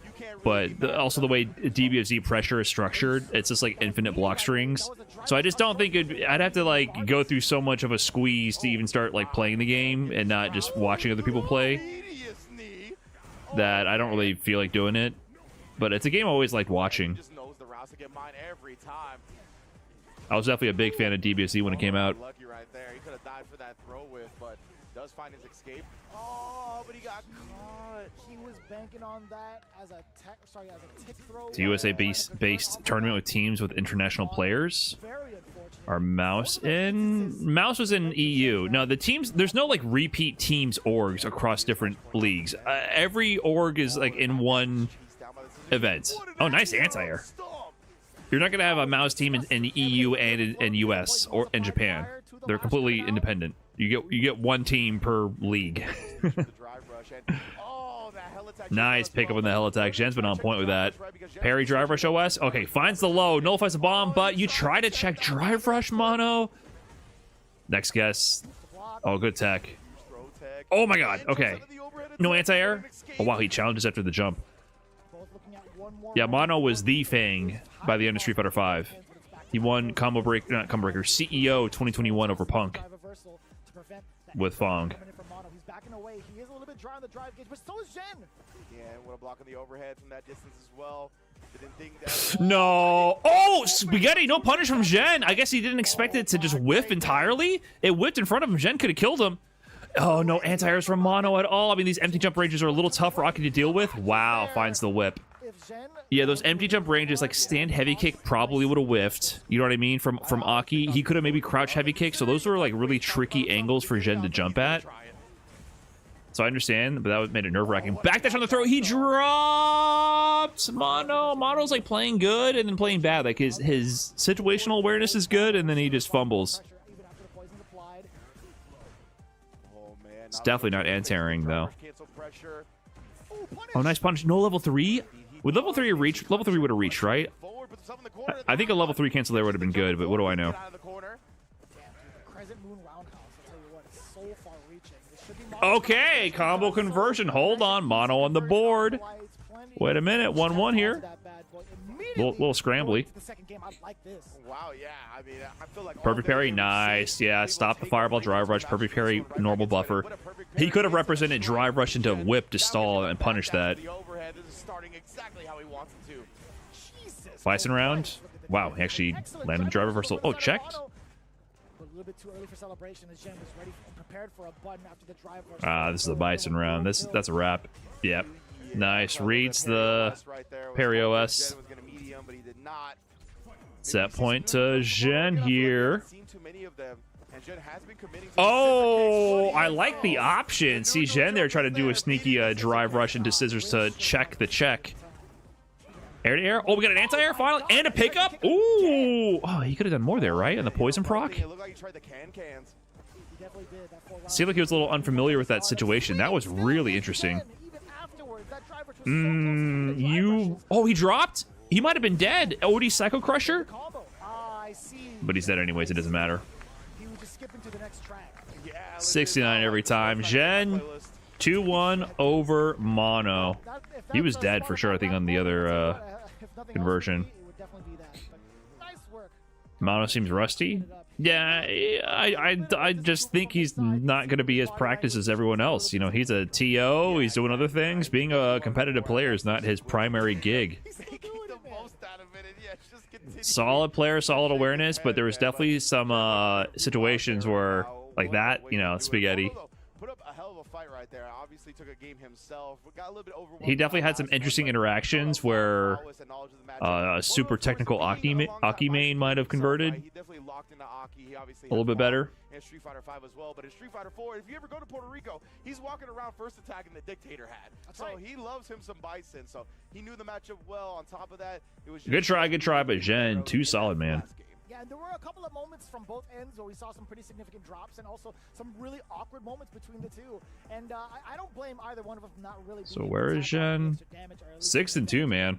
But also the way DBFZ pressure is structured, it's just like infinite block strings. So I just don't think I'd have to like go through so much of a squeeze to even start like playing the game and not just watching other people play, that I don't really feel like doing it. But it's a game I always liked watching. I was definitely a big fan of DBFZ when it came out. Lucky right there. He could have died for that throw with, but does find his escape. Oh, but he got caught. He was banking on that as a tick throw. It's a USA-based tournament with teams with international players. Are Mouse in? Mouse was in EU. No, the teams, there's no like repeat teams orgs across different leagues. Every org is like in one event. Oh, nice anti-air. You're not going to have a Mouse team in EU and in US or in Japan. They're completely independent. You get one team per league. Nice pickup on the hell attack. Jen's been on point with that. Parry drive rush OS. Okay, finds the low, nullifies the bomb, but you try to check drive rush Mono. Next guess. Oh, good tech. Oh my god. Okay. No anti-air. Oh wow, he challenges after the jump. Yeah, Mono was the Fang by the end of Street Fighter V. He won Combo Breaker, not Combo Breaker, CEO 2021 over Punk with Fong. He's backing away. He is a little bit dry on the drive gauge, but so is Jen. Yeah, what a block on the overhead from that distance as well. Didn't think that. No. Oh, Spaghetti, no punish from Jen. I guess he didn't expect it to just whiff entirely. It whipped in front of him. Jen could have killed him. Oh, no anti-airs from Mono at all. I mean, these empty jump ranges are a little tough for Aki to deal with. Wow, finds the whip. Yeah, those empty jump ranges, like stand heavy kick probably would have whiffed. You know what I mean? From Aki, he could have maybe crouch heavy kick. So those were like really tricky angles for Jen to jump at. So I understand, but that made it nerve-wracking. Backdash on the throw. He dropped Mono. Mono's like playing good and then playing bad. Like his situational awareness is good, and then he just fumbles. It's definitely not anti-airing though. Oh, nice punch. No level 3. Would level 3 reach? Level 3 would have reached, right? I think a level 3 cancel there would have been good, but what do I know? Okay, combo conversion. Hold on, Mono on the board. Wait a minute, 1-1 here. Little scrambly. Wow, yeah. I mean, I feel like Perfect parry, nice. Yeah, stop the fireball, drive rush, perfect parry, normal buffer. He could have represented drive rush into whip to stall and punish that. Bison round. Wow, he actually landed the drive reversal. Oh, checked. This is a Bison round. That's a wrap. Yep. Nice. Reads the parry OS. Set point to Zhen here. Oh, I like the option. See Zhen there trying to do a sneaky drive rush into scissors to check the check. Air to air. Oh, we got an anti-air finally and a pickup. Ooh. Oh, he could have done more there, right? And the poison proc. Seemed like he was a little unfamiliar with that situation. That was really interesting. Oh, he dropped? He might have been dead. OD Psycho Crusher? But he's dead anyways, it doesn't matter. 69 every time. Zhen, 2-1 over Mono. He was dead for sure, I think, on the other conversion. Mono seems rusty. Yeah, I just think he's not going to be as practiced as everyone else. You know, he's a TO, he's doing other things. Being a competitive player is not his primary gig. Solid player, solid awareness, but there was definitely some situations where, like that, you know, Spaghetti. He definitely had some interesting interactions where a super technical Aki main might have converted a little bit better. And Street Fighter 5 as well, but in Street Fighter 4, if you ever go to Puerto Rico, he's walking around first attacking the Dictator hat. So he loves him some Bison, so he knew the matchup well. On top of that, it was good try, but Zhen, too solid, man. Yeah, and there were a couple of moments from both ends where we saw some pretty significant drops and also some really awkward moments between the two. And I don't blame either one of them not really. So where is Zhen? 6-2, man.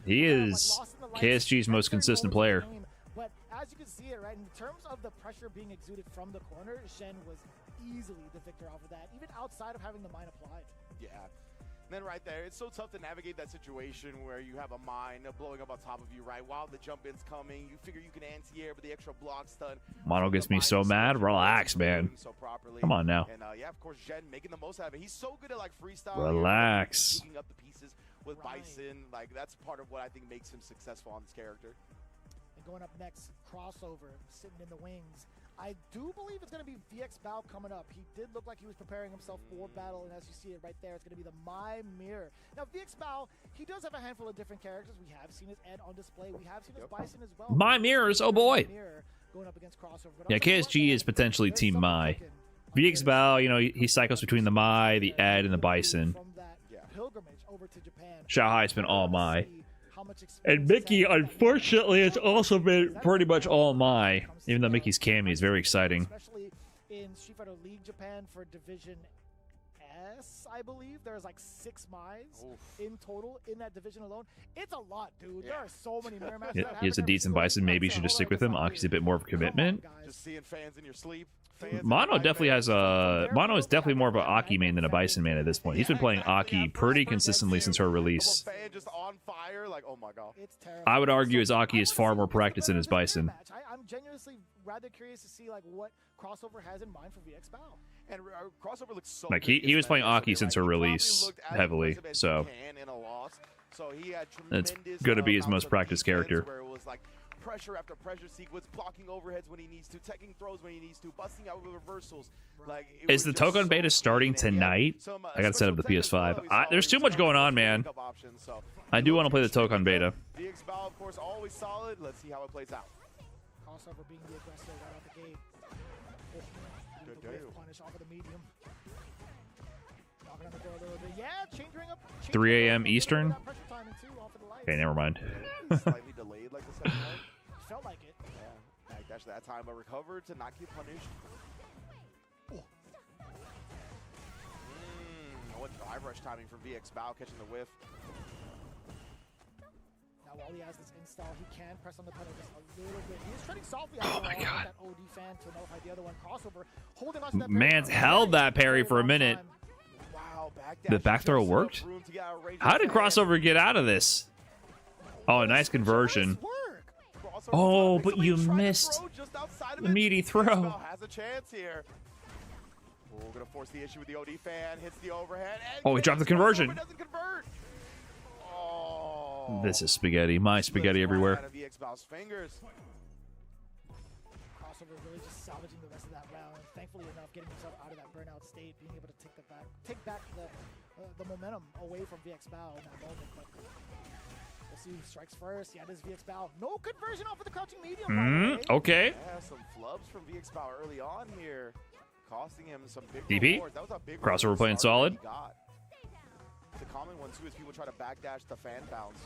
He is KSG's most consistent player. But as you can see it, right, in terms of the pressure being exuded from the corner, Zhen was easily the victor off of that, even outside of having the mine applied. Yeah. And then right there, it's so tough to navigate that situation where you have a mine blowing up on top of you, right? While the jump in's coming, you figure you can anti-air, but the extra block stun. Mono gets me so mad. Relax, man. Come on now. And yeah, of course, Zhen making the most out of it. He's so good at like freestyle. Relax. Picking up the pieces with Bison, like that's part of what I think makes him successful on this character. And going up next, Crossover, sitting in the wings. I do believe it's going to be VX Bao coming up. He did look like he was preparing himself for battle, and as you see it right there, it's going to be the My Mirror. Now, VX Bao, he does have a handful of different characters. We have seen his Ed on display. We have seen his Bison as well. My Mirrors, oh boy. Going up against Crossover. Yeah, KSG is potentially Team Mai. VX Bao, you know, he cycles between the Mai, the Ed, and the Bison. Xiaohai's been all Mai. And Mickey, unfortunately, has also been pretty much all Mai, even though Mickey's Cammy is very exciting. Especially in Street Fighter League Japan for Division S, I believe. There's like 6 Mais in total in that division alone. It's a lot, dude. There are so many mirror matches. Yeah, he has a decent Bison. Maybe you should just stick with him. Aki's a bit more of a commitment. Just seeing fans in your sleep. Mono definitely has a... Mono is definitely more of an Aki main than a Bison main at this point. He's been playing Aki pretty consistently since her release. I would argue his Aki is far more practiced than his Bison. I'm genuinely rather curious to see like what Crossover has in mind for VX Bao. And Crossover looks so like he was playing Aki since her release heavily, so it's going to be his most practiced character. Pressure after pressure sequence, blocking overheads when he needs to, teching throws when he needs to, busting out with reversals. Like, is the Tokon beta starting tonight? I gotta set up the PS5. There's too much going on, man. I do want to play the Tokon beta. VX Bao, of course, always solid. Let's see how it plays out. Crossover being the aggressor right out the gate. Good The whiff deal. punish off of the medium. Knocking on the door a little bit. Yeah, changing up. 3 a.m. Eastern? That pressure timing too off of the lights. Okay, never mind. Slightly delayed like the second leg. Felt like it. Yeah, backdash that time, but recovered to not get punished. What drive rush timing from VX Bao catching the whiff. Now while he has this install, he can press on the pedal just a little bit. He is treading softly out of that OD fan to nullify the other one. Crossover, holding on to that Man's held that parry for a minute. Wow, The back throw worked? How did Crossover get out of this? Oh, nice conversion. Oh, but you missed the meaty throw. Has a chance here. Oh, gonna force the issue with the OD fan, hits the overhead. Oh, he dropped the conversion. Doesn't convert. Oh. This is spaghetti. My spaghetti everywhere. Out of VX Bao's fingers. Crossover really just salvaging the rest of that round. Thankfully enough, getting himself out of that burnout state, being able to take back the momentum away from VX Bao in that moment. But we'll see who strikes first. Yeah, this VX Bao. No conversion off of the crouching medium. by the way. Okay. Yeah, some flubs from VX Bao early on here, costing him some big DP. rewards. That was a big Crossover playing start that solid. he got. It's a common one too, as people try to backdash the fan bounce.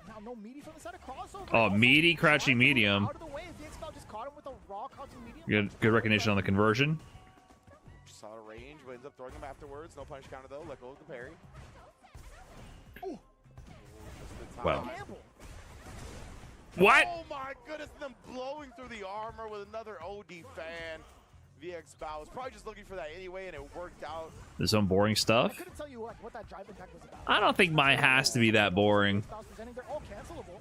Now no meaty from the side of Crossover. Oh, meaty crouching medium. Out of the way, VX Bao just caught him with a raw crouching medium. Good recognition on the conversion. Just out of range, but ends up throwing him afterwards. No punish counter though. Let go of the parry. Ooh. Wow. Gamble. What? Oh my goodness, them blowing through the armor with another OD fan. VX Bao was probably just looking for that anyway, and it worked out. There's some boring I stuff. couldn't tell you what that drive impact was about. I don't think mine has to be that boring. Bao's presenting, they're all cancelable.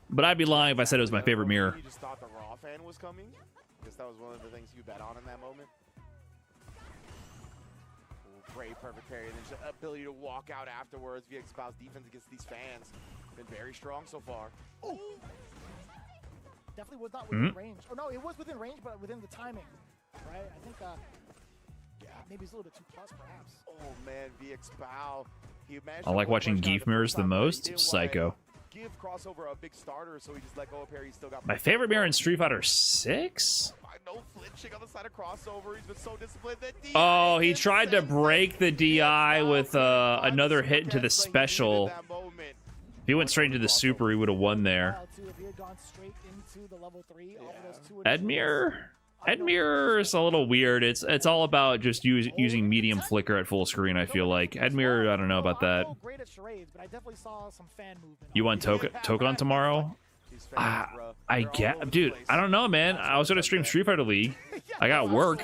But I'd be lying if I said it was my favorite mirror. You just thought the raw fan was coming. I guess that was one of the things you bet on in that moment. Ooh, great, perfect parry, and then just ability to walk out afterwards. VX Bao's defense against these fans been very strong so far. Oh. Definitely was not within range. Oh no, it was within range, but within the timing. Right? I think yeah, maybe it's a little bit too plus perhaps. Oh man, VX Bao. He managed I to like watching push down Geef mirrors first the time, but he most. didn't Psycho. wanna Give Crossover a big starter, so he just let go of parry. He still got My favorite mirror in Street Fighter 6? no flinching on the side of Crossover. He's been so disciplined that Oh, he tried to break the DI with another hit into the special. If he went straight into the super, he would have won there. If he had gone straight into the level 3 off of those two Edmure is a little weird. It's all about just using medium flicker at full screen, I feel like. Edmure, I don't know about that. Great at charades, but I definitely saw some fan movement. You want Tokon tomorrow? I get, dude, I don't know, man. I was gonna stream Street Fighter League. I got work.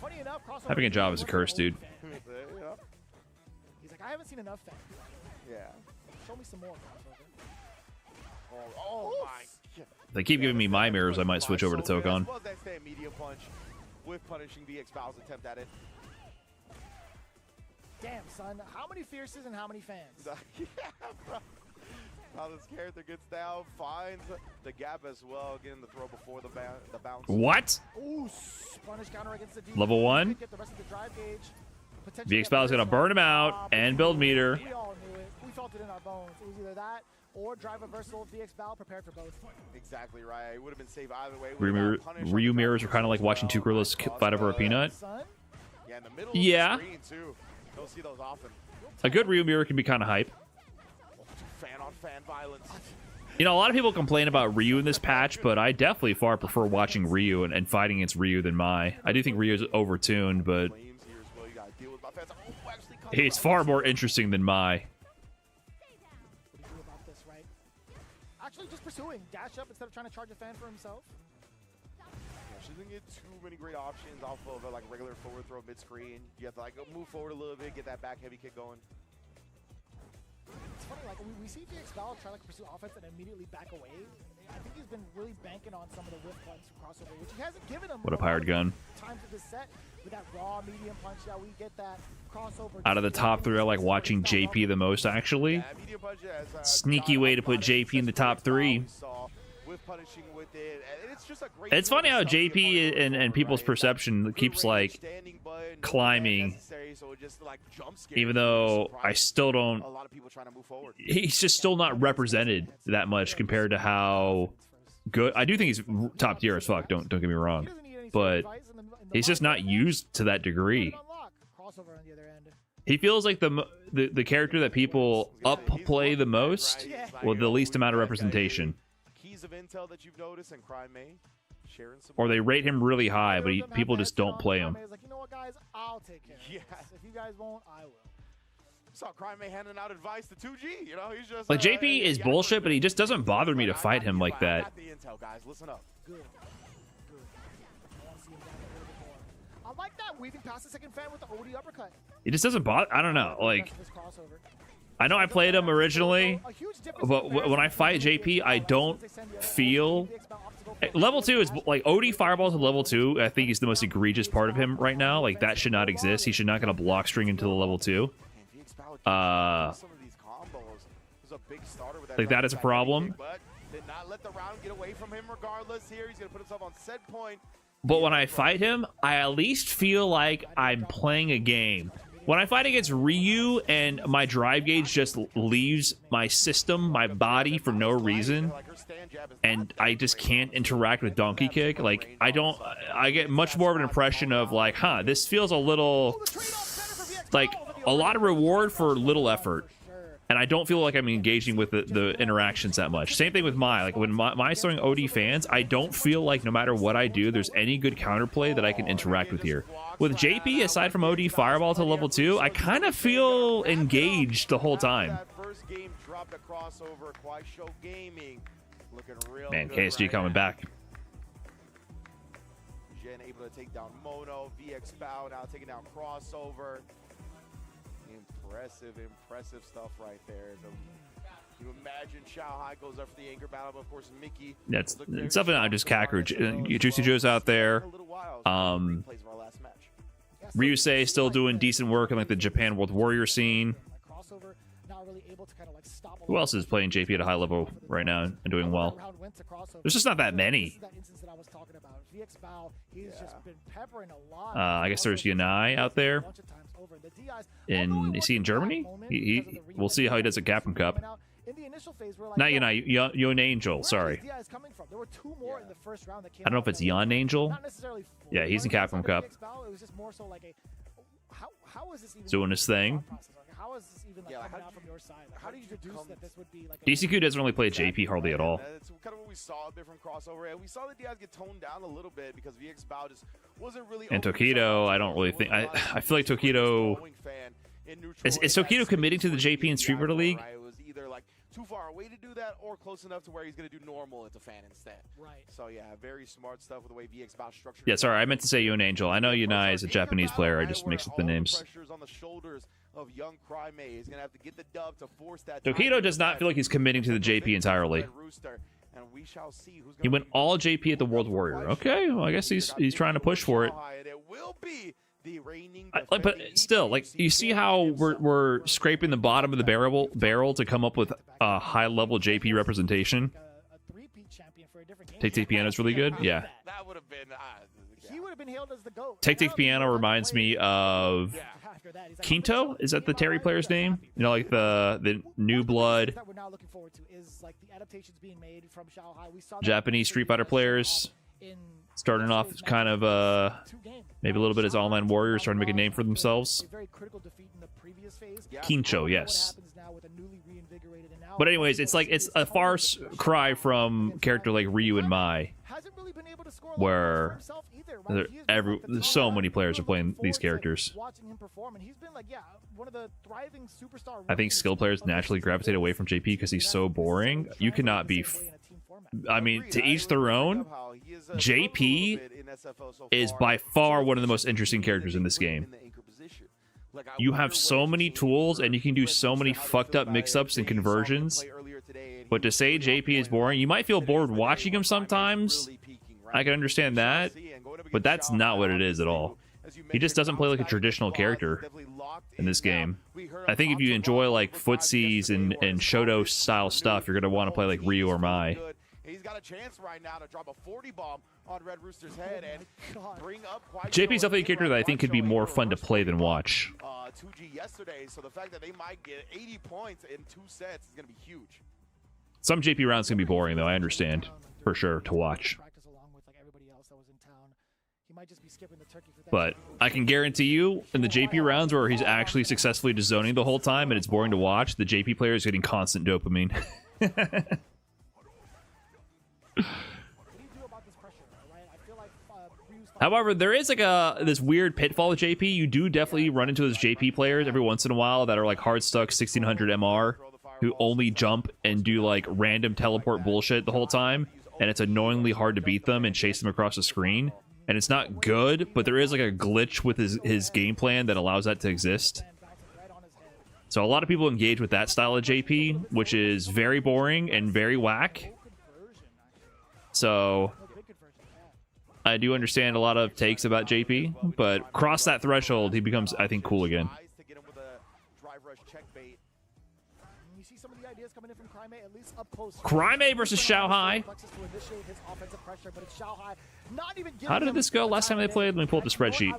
Funny enough, Crossover Having a job is a curse, dude. He's like, I haven't seen enough fan. Yeah. Show me some more, Crossover. Oh my god. If they keep giving me my mirrors, I might switch over to Tokon. Was that same medium punch with punishing VX Bao's attempt at it? Damn, son. How many fierces and how many fans? Yeah, bro. How this character gets down, finds the gap as well, getting the throw before the bounce. What? Ooh, punish counter against the Level 1. Get the rest of the drive gauge. VX Bao's gonna burn him out and build meter. We all knew it. We felt it in our bones. It was either that or drive reversal. VX Bao prepared for both. Exactly right. It would have been safe either way. Ryu mirrors are kind of like watching two gorillas fight over a peanut. Yeah, in the middle Yeah. of the screen too. Don't see those often. A good Ryu mirror can be kind of hype. Fan on fan violence. You know, a lot of people complain about Ryu in this patch, but I definitely far prefer watching Ryu and fighting against Ryu than Mai. I do think Ryu's overtuned, but it's far more interesting than Mai. What do you do about this, right? Actually, just pursuing. Dash up instead of trying to charge a fan for himself. Yeah, she doesn't get too many great options off of a regular forward throw mid-screen. You have to go move forward a little bit, get that back heavy kick going. It's funny, we see VX Bao try to pursue offense and immediately back away. I think he's been really banking on some of the whip punch from Crossover, which he hasn't given him. What a pirate gun. Times of this set with that raw medium punch. Yeah, we get that Crossover. Out of the top three, I like watching JP the most, actually. Sneaky way to put JP in the top 3. It's funny how JP and people's perception keeps like climbing, even though I still don't. He's just still not represented that much compared to how good. I do think he's top tier as fuck. Don't get me wrong, but he's just not used to that degree. He feels like the character that people upplay the most with the least amount of representation. Keys of intel that you've noticed and Crime May sharing some. Or they rate him really high, but people just don't play him. Like, you know what, guys? I'll take care of this. If you guys won't, I will. Saw Crime May handing out advice to 2G. You know, he's just Like JP is bullshit, but he just doesn't bother me to fight him like that. Got the intel, guys. Listen up. Good. I want to see him down a little bit more. I like that weaving past the second fan with the OD uppercut. He just doesn't bother. I don't know. Like, I know I played him originally, but when I fight JP, I don't feel. Level 2 is like OD fireballs at level 2. I think is the most egregious part of him right now. Like that should not exist. He should not get a block string into the level 2. Like that is a problem. But when I fight him, I at least feel like I'm playing a game. When I fight against Ryu and my drive gauge just leaves my system, my body for no reason, and I just can't interact with Donkey Kick, like I get much more of an impression of like, huh, this feels a little like a lot of reward for little effort. And I don't feel like I'm engaging with the interactions that much. Same thing with Mai. Like when Mai's throwing OD fans, I don't feel like no matter what I do, there's any good counterplay that I can interact with here. With JP, aside from OD Fireball to level 2, I kind of feel engaged the whole time. Man, KSG coming back. Jen able to take down Mono, VX Bow now taking down Crossover. Impressive stuff right there. You imagine Shanghai goes up for the anger battle, but of course Mickey. That's something I just Kakarot. Juicy Joe's out there. Ryusei still doing decent work in like the Japan World Warrior scene. Who else is playing JP at a high level right now and doing well? There's just not that many. I guess there's Yanai out there. Is he in Germany? We'll see how he does at Capcom Cup. Not Yanai, Yon Angel, sorry. I don't know if it's Yon Angel. Yeah, he's in Capcom Cup. Doing his thing. How is this even like coming out from your side? Like, how do you deduce that this would be like DCQ doesn't really play JP hardly at all. That's kind of what we saw a bit from Crossover, and we saw the Diaz get toned down a little bit because VX Bow just wasn't really. And Tokido, I don't really think. I feel like Tokido. Is Tokido committing to the JP in Street Fighter League? It was either like too far away to do that or close enough to where he's going to do normal as a fan instead. Right. So yeah, very smart stuff with the way VX Bow structured. Yeah, sorry, I meant to say Yon Angel. I know Yanai is a Japanese player. I just mixed up the names. Tokido does not feel like he's committing to the JP entirely. He went all JP at the World Warrior. Okay, well, I guess he's trying to push for it. But still, like, you see how we're scraping the bottom of the barrel to come up with a high level JP representation. Take Piano is really good. Yeah. That would have been. He would have been hailed as the GOAT. Take Piano reminds me of Quinto. Is that the Terry player's name? You know, like the New Blood Japanese Street Fighter players starting off kind of maybe a little bit as online warriors trying to make a name for themselves. Quinto, yes. But anyways, it's like it's a far cry from character like Ryu and Mai, where there's so many players are playing these characters. I think skill players naturally gravitate away from JP because he's so boring. You cannot be. I mean, to each their own. JP is by far one of the most interesting characters in this game. You have so many tools and you can do so many fucked up mix-ups and conversions. But to say JP is boring, you might feel bored watching him sometimes. I can understand that, but that's not what it is at all. He just doesn't play like a traditional character in this game. I think if you enjoy like footsies and Shoto style stuff, you're going to want to play like Ryu or Mai. He's got a chance right now to drop a 40 bomb on Red Rooster's head and bring up JP's definitely a character that I think could be more fun to play than watch. 2G yesterday, so the fact that they might get 80 points in 2 sets is going to be huge. Some JP rounds can be boring, though. I understand. for sure to watch. Practice along with like everybody else that was in town. He might just be skipping the turkey for But I can guarantee you, in the JP rounds where he's actually successfully just zoning the whole time and it's boring to watch, the JP player is getting constant dopamine. However, there is like this weird pitfall with JP. You do definitely run into those JP players every once in a while that are like hard stuck 1600 MR who only jump and do like random teleport bullshit the whole time, and it's annoyingly hard to beat them and chase them across the screen. And it's not good, but there is like a glitch with his game plan that allows that to exist. So a lot of people engage with that style of JP, which is very boring and very whack. So I do understand a lot of takes about JP, but cross that threshold, he becomes, I think, cool again. Crime versus Xiaohai. How did this go last time they played? Let me pull up the spreadsheet.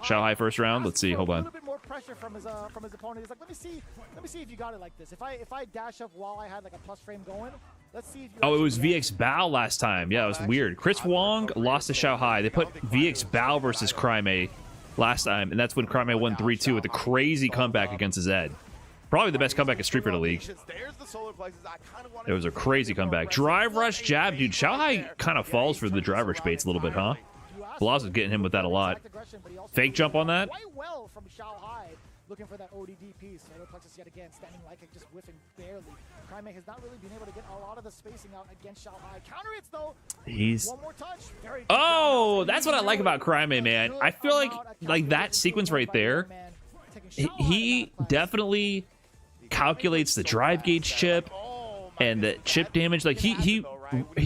Xiaohai first round. Let's see. Hold on. A little bit more pressure from his opponent. He's like, let me see if you got it like this. If I dash up while I had like a plus frame going, let's see if you. Oh, it was VX Bao last time. Yeah, it was weird. Chris Wong lost to Xiaohai. They put VX Bao versus Crime last time, and that's when Crime won 3-2 with a crazy comeback against Zed. Probably the best comeback in Street Fighter League. It was a crazy comeback. Drive rush jab, dude. Xiaohai kind of falls for the drive rush baits a little bit, huh? Blaza's getting him with that a lot. Fake jump on that. Looking for that ODD piece. Solar Plexus yet again, standing like it, just whiffing barely. Crime has not really been able to get a lot of the spacing out against Xiaohai. Counter hits though. He's. One more touch. Oh, that's what I like about Crime, man. I feel like that sequence right there. He definitely calculates the drive gauge chip and the chip damage. Like he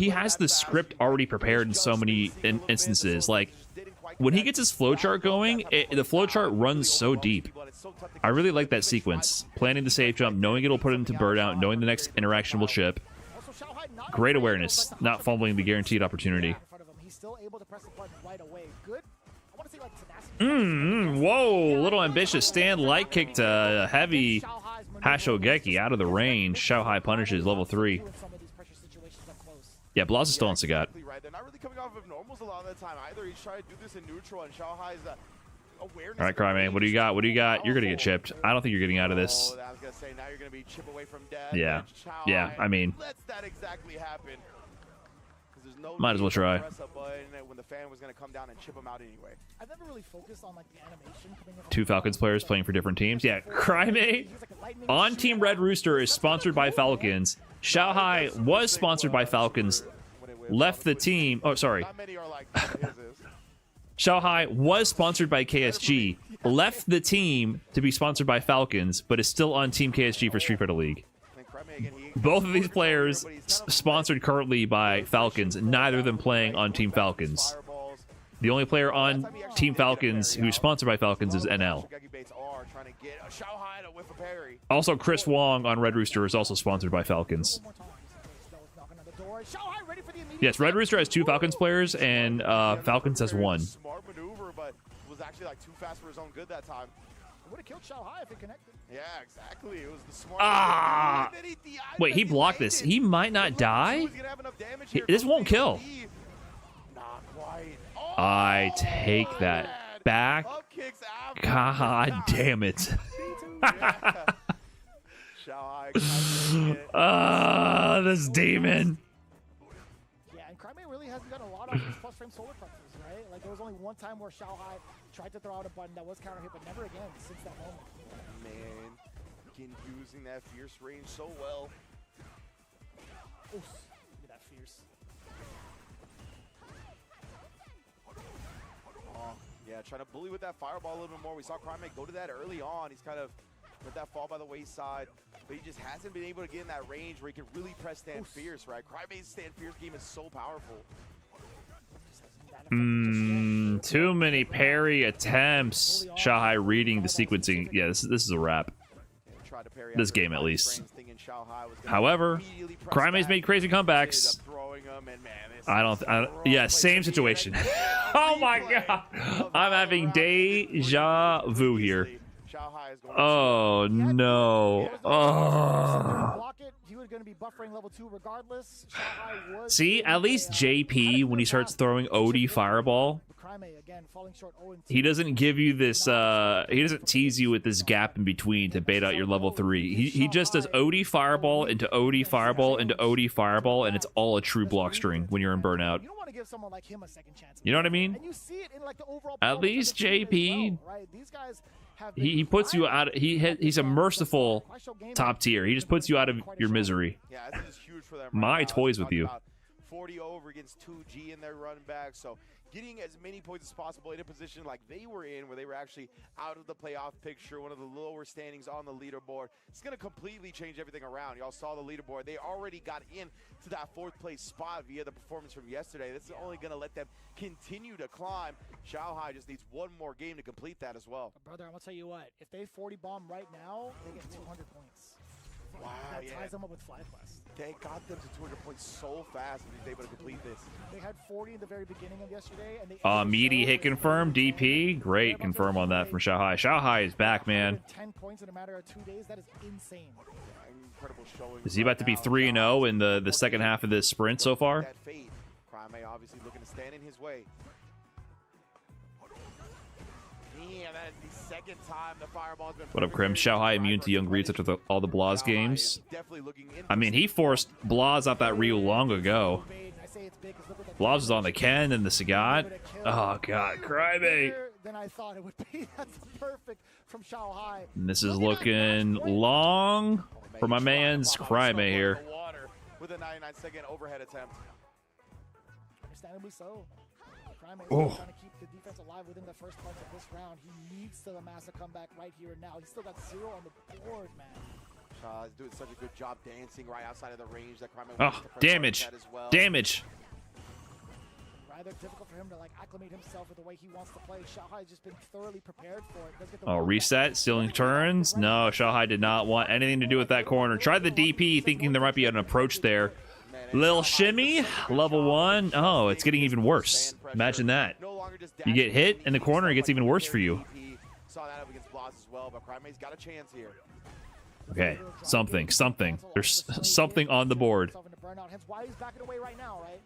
has the script already prepared in so many instances. Like when he gets his flowchart going, the flowchart runs so deep. I really like that sequence. Planning the safe jump, knowing it'll put it into burn out, knowing the next interaction will chip. Great awareness, not fumbling the guaranteed opportunity. Whoa, little ambitious stand light kick to heavy Hashogeki out of the range. Xiaohai punishes level 3. Yeah, Blaza's still on Sagat. They're not really coming off of normals a lot of the time either. He's trying to do this in neutral, and Xiaohai's awareness. All right, Crime, what do you got? What do you got? You're gonna get chipped. I don't think you're getting out of this. I was gonna say now you're gonna be chip away from death. Yeah, yeah. I mean, lets that exactly happen. Might as well try. When the fan was gonna come down and chip him out anyway. I've never really focused on like the animation coming up. 2 Falcons players playing for different teams. Yeah, Crime on Team Red Rooster is sponsored by Falcons. Xiaohai was sponsored by Falcons. Left the team. Oh, sorry. Xiaohai was sponsored by KSG. Left the team to be sponsored by Falcons, but is still on Team KSG for Street Fighter League. Both of these players sponsored currently by Falcons, neither of them playing on Team Falcons. The only player on Team Falcons who's sponsored by Falcons is NL. Also, Chris Wong on Red Rooster is also sponsored by Falcons. Yes, Red Rooster has 2 Falcons players, and Falcons has 1. Smart maneuver, but was actually like too fast for his own good that time. Would have killed Xiaohai if it connected. Yeah, exactly. It was the smart. Wait, he blocked this. He might not die. This won't kill. Not quite. I take that back. God damn it. This demon. Yeah, and Crime really hasn't done a lot of his plus frame solar plexus, right? Like there was only one time where Xiaohai tried to throw out a button that was counter hit, but never again since that moment. Man, again using that fierce range so well. Oof, look at that fierce. Yeah, trying to bully with that fireball a little bit more. We saw Crime go to that early on. He's kind of let that fall by the wayside, but he just hasn't been able to get in that range where he can really press stand fierce, right? Crime's stand fierce game is so powerful. Too many parry attempts. Xiaohai reading the sequencing. Yeah, this is a wrap. This game, at least. However, Crime's made crazy comebacks. I don't. Yeah, same situation. Oh my god, I'm having deja vu here. Oh no. Oh. He was going to be buffering level 2 regardless. Shanghai was See, at least JP, when he starts throwing OD Fireball, Crimea, again, falling short 0-2. he doesn't give you this, he doesn't tease you with this gap in between to bait out your level 3. He just does OD Fireball into OD Fireball into OD Fireball, and it's all a true block string when you're in Burnout. You don't want to give someone like him a second chance. You know what I mean? And you see it in like the overall At least JP, right? These guys have he puts you out. He's a merciful top tier. He just puts you out of your misery. Yeah, this is huge for them. My right now. toys with Talking you. about 40 over against 2G in their run back, so getting as many points as possible in a position like they were in, where they were actually out of the playoff picture, one of the lower standings on the leaderboard. It's going to completely change everything around. Y'all saw the leaderboard. They already got in to that 4th place spot via the performance from yesterday. This is only going to let them continue to climb. Shanghai just needs one more game to complete that as well. Brother, I'm going to tell you what. If they 40 bomb right now, they get 200 points. Wow, that ties them up with FlyQuest. They got them to 200 points so fast when he's able to complete this. They had 40 in the very beginning of yesterday, and they Meaty hit confirm. DP, great confirm on that from Shanghai. Shanghai is back, man. 10 points in a matter of 2 days. That is insane. Incredible showing. Is he about to be 3-0 in the second half of this sprint so far? That fate. Crime obviously looking to stand in his way. Damn, that is the second time the fireball's been. What up, Krim? Shanghai immune to Young Reeds after all the Blaz games. I mean, he forced Blaz off that Ryu long ago. Blaz was on the Ken and the Sagat. Oh, God. Crybaby. Than I thought it would be. That's perfect from Shanghai. And this is looking long for my man's Crybaby here. With a 99-second overhead attempt. Understandably so. Crime is Oh. trying to keep the defense alive within the first parts of this round. He needs to amass a comeback right here and now. He's still got 0 on the board, man. He's doing such a good job dancing right outside of the range that Crime Oh, damage. Damage. Rather difficult for him to like acclimate himself with the way he wants to play. Shanghai has just been thoroughly prepared for it. Does get the Oh, reset, stealing turns. No, Shanghai did not want anything to do with that corner. Tried the DP, thinking there might be an approach there. Lil shimmy, level 1. Oh, it's getting even worse. Imagine that. You get hit in the corner, it gets even worse for you. Saw that up against Blaz as well, but Crime's got a chance here. Okay, something. There's something on the board. Hence why he's backing away right now, right?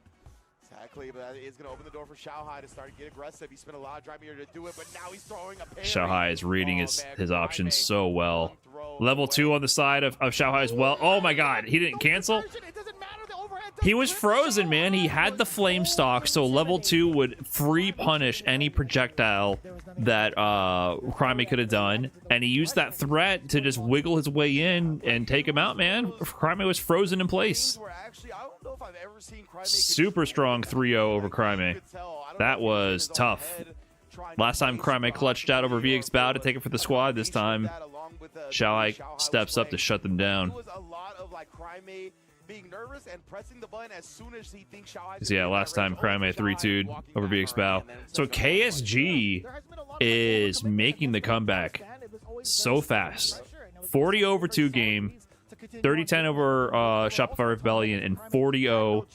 Exactly, but that is going to open the door for Shanghai to start to get aggressive. He spent a lot of drive here to do it, but now he's throwing a parry. Shanghai is reading his options so well. Level 2 on the side of Shanghai as well. Oh my God, he didn't cancel. He was frozen, man. He had the flame stock, so level 2 would free punish any projectile that Crime could have done, and he used that threat to just wiggle his way in and take him out, man. Crime was frozen in place. Super strong 3-0 over Crime. That was tough. Last time Crime clutched out over VX Bow to take it for the squad. This time, Shanghai steps up to shut them down. Being nervous and pressing the button as soon as he thinks Yeah, last time Crime 3-2'd over VX Bow. So KSG is making the comeback so fast. 40 over 2 game, 30-10 over Shopify Rebellion, and 40-0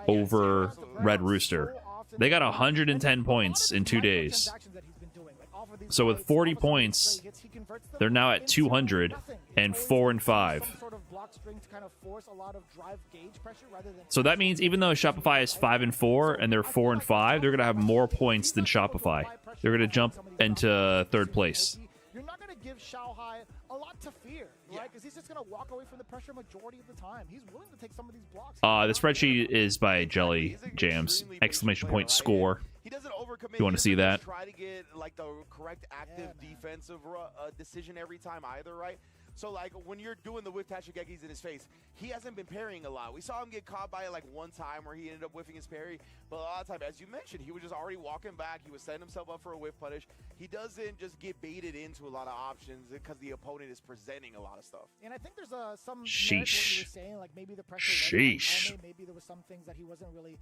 over Red Rooster. They got 110 points in 2 days. So with 40 points, they're now at 200 and 4-5. So that means even though Shopify is 5-4 and they're 4-5, they're gonna have more points than Shopify. They're gonna jump into 3rd place. You're not gonna give Shanghai a lot to fear, right? Because he's just gonna walk away from the pressure majority of the time. He's willing to take some of these blocks. The spreadsheet is by Jelly Jams! Exclamation point score. You want to see that? Try to get like the correct active defensive decision every time either, right? So like when you're doing the whiff Tachigekis in his face, he hasn't been parrying a lot. We saw him get caught by it like one time where he ended up whiffing his parry, but a lot of time, as you mentioned, he was just already walking back. He was setting himself up for a whiff punish. He doesn't just get baited into a lot of options because the opponent is presenting a lot of stuff. And I think there's some merit to what Sheesh. you were saying, like maybe the pressure Sheesh. wasn't on Alme, maybe there was some things that he wasn't really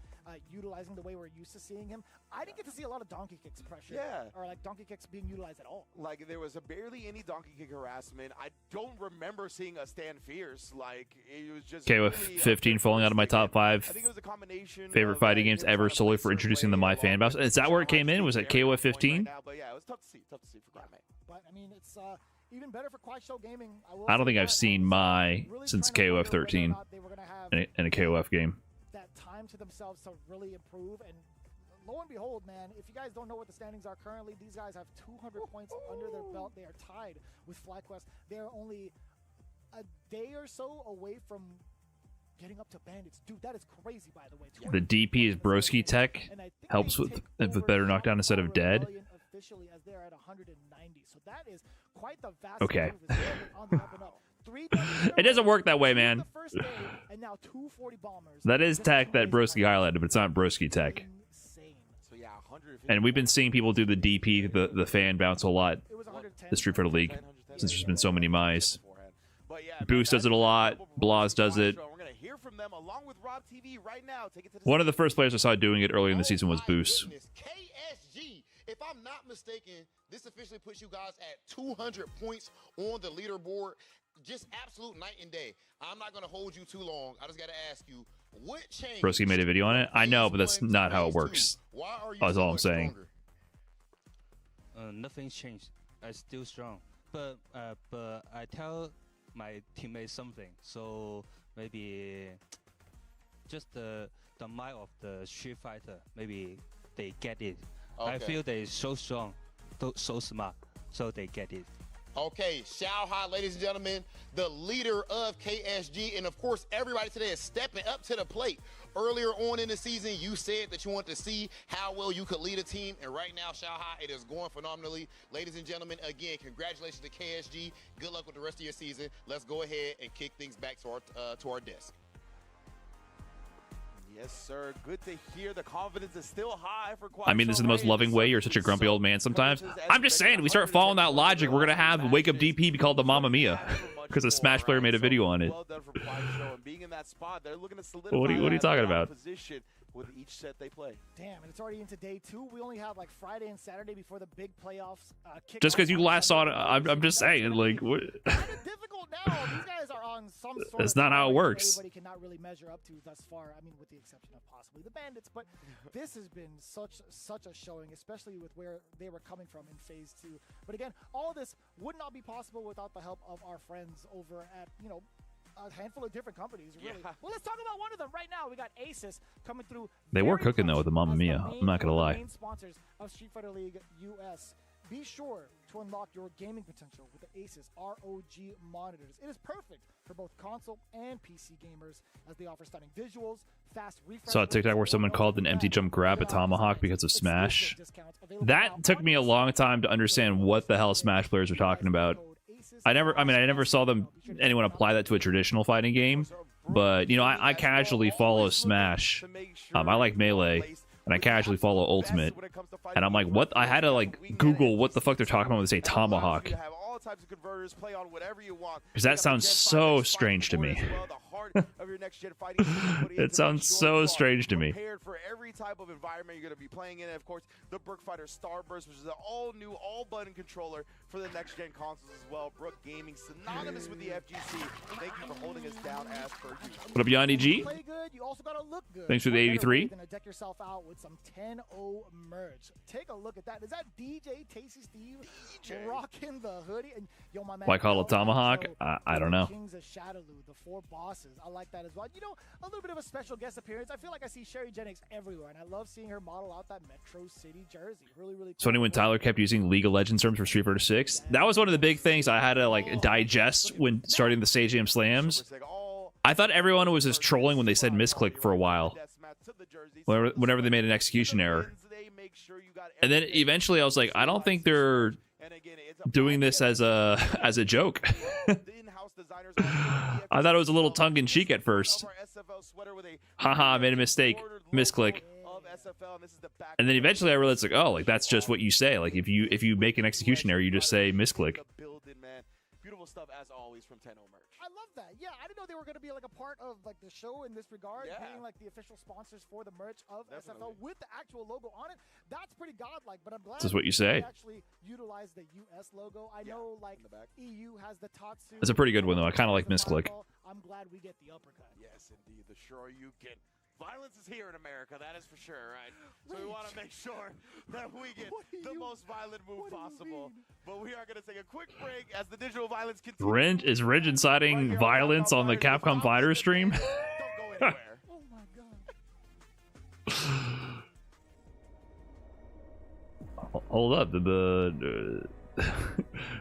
utilizing the way we're used to seeing him. I didn't get to see a lot of donkey kicks pressure, or like donkey kicks being utilized at all. Like there was barely any donkey kick harassment. I don't remember seeing a stand fierce. Like it was just Okay, with 15 falling out of my top 5 favorite fighting games ever solely for introducing the My Fan Boss. Is that where it came in? Was it KOF 15? But yeah, it was tough to see for Grime. But I mean, it's even better for Quad Show Gaming. I don't think I've seen My since KOF 13. They were gonna in a KOF game. that time to themselves to really improve. And lo and behold, man, if you guys don't know what the standings are currently, these guys have 200 points under their belt. They are tied with FlyQuest. They're only a day or so away from getting up to Bandits. Dude, that is crazy, by the way. The DP is Broski tech. Helps with better knockdown instead of dead. Officially, as they're at 190. So that is quite the vast Okay. on the up and up. It doesn't work that way, man. First day, and now 240 bombers. That is tech that Broski highlighted, but it's not Broski tech. So yeah, 150. And we've been seeing people do the DP, the fan bounce a lot. The Street Fighter League, since there's been so many Mice. But yeah, Boost does it a lot. Blaz does it. we're gonna hear from them along with Rob TV right now. Take it to the One of the first players I saw doing it earlier in the season was Boost. KSG, if I'm not mistaken, this officially puts you guys at 200 points on the leaderboard. Just absolute night and day. I'm not going to hold you too long. I just got to ask you, what changed? Broski made a video on it. I know, but that's not how it works. Why are you That's so all I'm much saying. stronger? Nothing's changed. I'm still strong, but I tell my teammates something. So maybe just the mind of the Street Fighter. Maybe they get it. I Okay. feel they're so strong, so smart, so they get it. Okay, Xiao Hai, ladies and gentlemen, the leader of KSG, and of course, everybody today is stepping up to the plate. Earlier on in the season, you said that you wanted to see how well you could lead a team, and right now, Xiao Hai, it is going phenomenally. Ladies and gentlemen, again, congratulations to KSG. Good luck with the rest of your season. Let's go ahead and kick things back to our desk. Yes, sir. Good to hear. The confidence is still high for I mean, this is the most loving way. You're such a grumpy old man sometimes. I'm just saying, if we start following that logic, we're going to have Wake Up DP be called the Mamma Mia. Because a Smash player made a video on it. Well done for Plies Show, and being in that spot, they're looking to solidify What are you that talking top about? position with each set they play. Damn, and it's already into day 2. We only have like Friday and Saturday before the big playoffs. Kick Just off because you on last saw it, Sunday. I'm just saying, like, what? Difficult now. These guys are on some sort That's of not how it timeline works. Everybody cannot really measure up to thus far. I mean, with the exception of possibly the Bandits, but this has been such a showing, especially with where they were coming from in phase 2. But again, all of this would not be possible without the help of our friends over at, you know, a handful of different companies, really. Yeah. Well, let's talk about one of them right now. We got Asus coming through. They were very cooking, though, clutch with the Mamma as Mia. main- I'm not going to one of the lie. main sponsors of Street Fighter League US. Be sure to unlock your gaming potential with the Asus ROG monitors. It is perfect for both console and PC gamers as they offer stunning visuals, fast refresh Saw a rates, TikTok where someone and called an all empty that. jump grab a They are tomahawk because of Smash. That took me a long time to understand what the hell Smash players were talking about. I never saw anyone apply that to a traditional fighting game, but you know, I casually follow Smash. I like Melee, and I casually follow Ultimate, and I'm like, what? I had to like Google what the fuck they're talking about when they say tomahawk, Have all types of converters, play on whatever you want. because that sounds so strange to me. It sounds so strange to me. Prepared for every type of environment you're going to be playing in. And of course, the Brook Fighter Starburst, which is an all-new, all-button controller for the next-gen consoles as well. Brook Gaming, synonymous with the FGC. Thank you for holding us down as per usual. What up, Beyond EG? Play good, you also gotta look good. Thanks for the What better 83. way than to deck yourself out with some 10-0 merch. Take a look at that. Is that DJ Tasty Steve rocking the hoodie? And yo, my man, Why call it Tomahawk? I don't know. Kings of Shadowloo, the 4 bosses. I like that as well. You know, a little bit of a special guest appearance. I feel like I see Sherry Jennings everywhere, and I love seeing her model out that Metro City jersey. Really, really. It's funny when Tyler kept using League of Legends terms for Street Fighter 6. That was one of the big things I had to like digest when starting the Stage Jam Slams. I thought everyone was just trolling when they said misclick for a while. Whenever they made an execution error. And then eventually I was like, I don't think they're doing this as a joke. I thought it was a little tongue-in-cheek at first. Haha, I made a mistake. Misclick. And then eventually I realized, like, oh, like that's just what you say. Like if you make an execution error, you just say misclick. Beautiful stuff as always from 10-0 merch. I love that. Yeah, I didn't know they were going to be like a part of like the show in this regard, being like the official sponsors for the merch of SFL with the actual logo on it. That's pretty godlike, but I'm glad This is what you say. they actually utilize the US logo. I know like EU has the Tatsu. It's a pretty good one though. I kind of like misclick. I'm glad we get the uppercut. Yes, indeed. The sure you can. Violence is here in America, that is for sure, right? So we want to make sure that we get the most violent move possible. But we are going to take a quick break as the digital violence continues. Is Ridge inciting violence on the Capcom Fighter stream? Don't go anywhere. Oh my god. Hold up.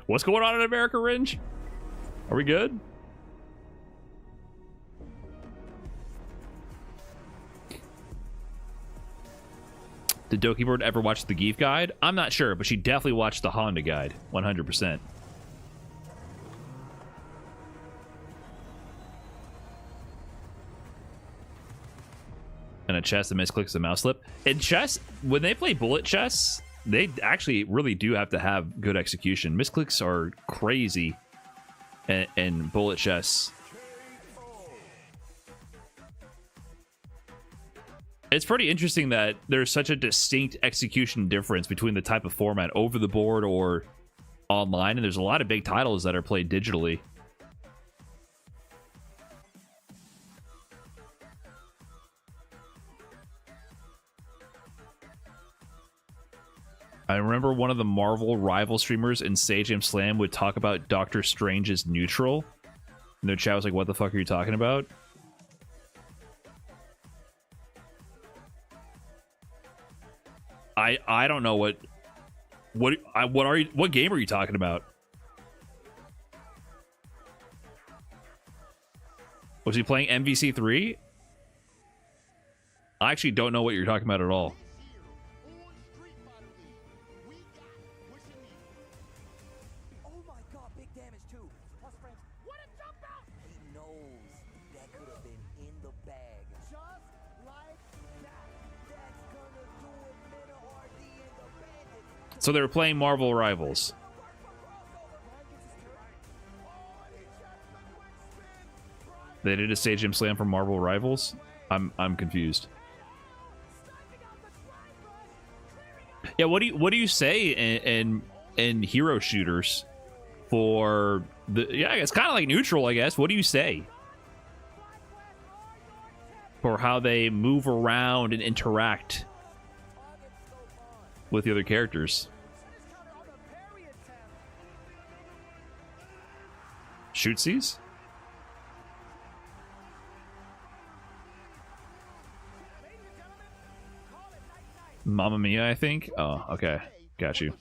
What's going on in America, Ringe? Are we good? Did Dokibird ever watch the Geef guide? I'm not sure, but she definitely watched the Honda guide. 100%. And a chess that misclicks the mouse slip. In chess, when they play bullet chess, they actually really do have to have good execution. Misclicks are crazy in bullet chess. It's pretty interesting that there's such a distinct execution difference between the type of format over the board or online, and there's a lot of big titles that are played digitally. I remember one of the Marvel rival streamers in Sage Game Slam would talk about Doctor Strange's neutral. And their chat was like, what the fuck are you talking about? I don't know what game are you talking about? Was he playing MVC3? I actually don't know what you're talking about at all. So they were playing Marvel Rivals. They did a Sage Game Slam for Marvel Rivals? I'm confused. Yeah, what do you say in hero shooters for the it's kind of like neutral, I guess. What do you say for how they move around and interact with the other characters? Shootsies? Mamma Mia, I think. Oh, okay. Got you.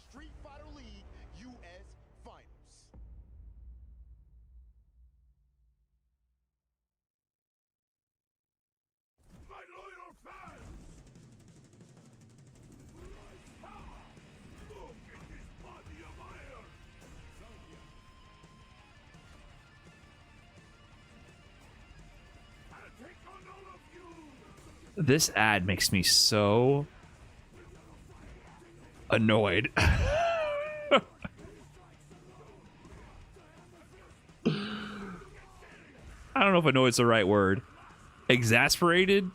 This ad makes me so annoyed. I don't know if annoyed is the right word. Exasperated?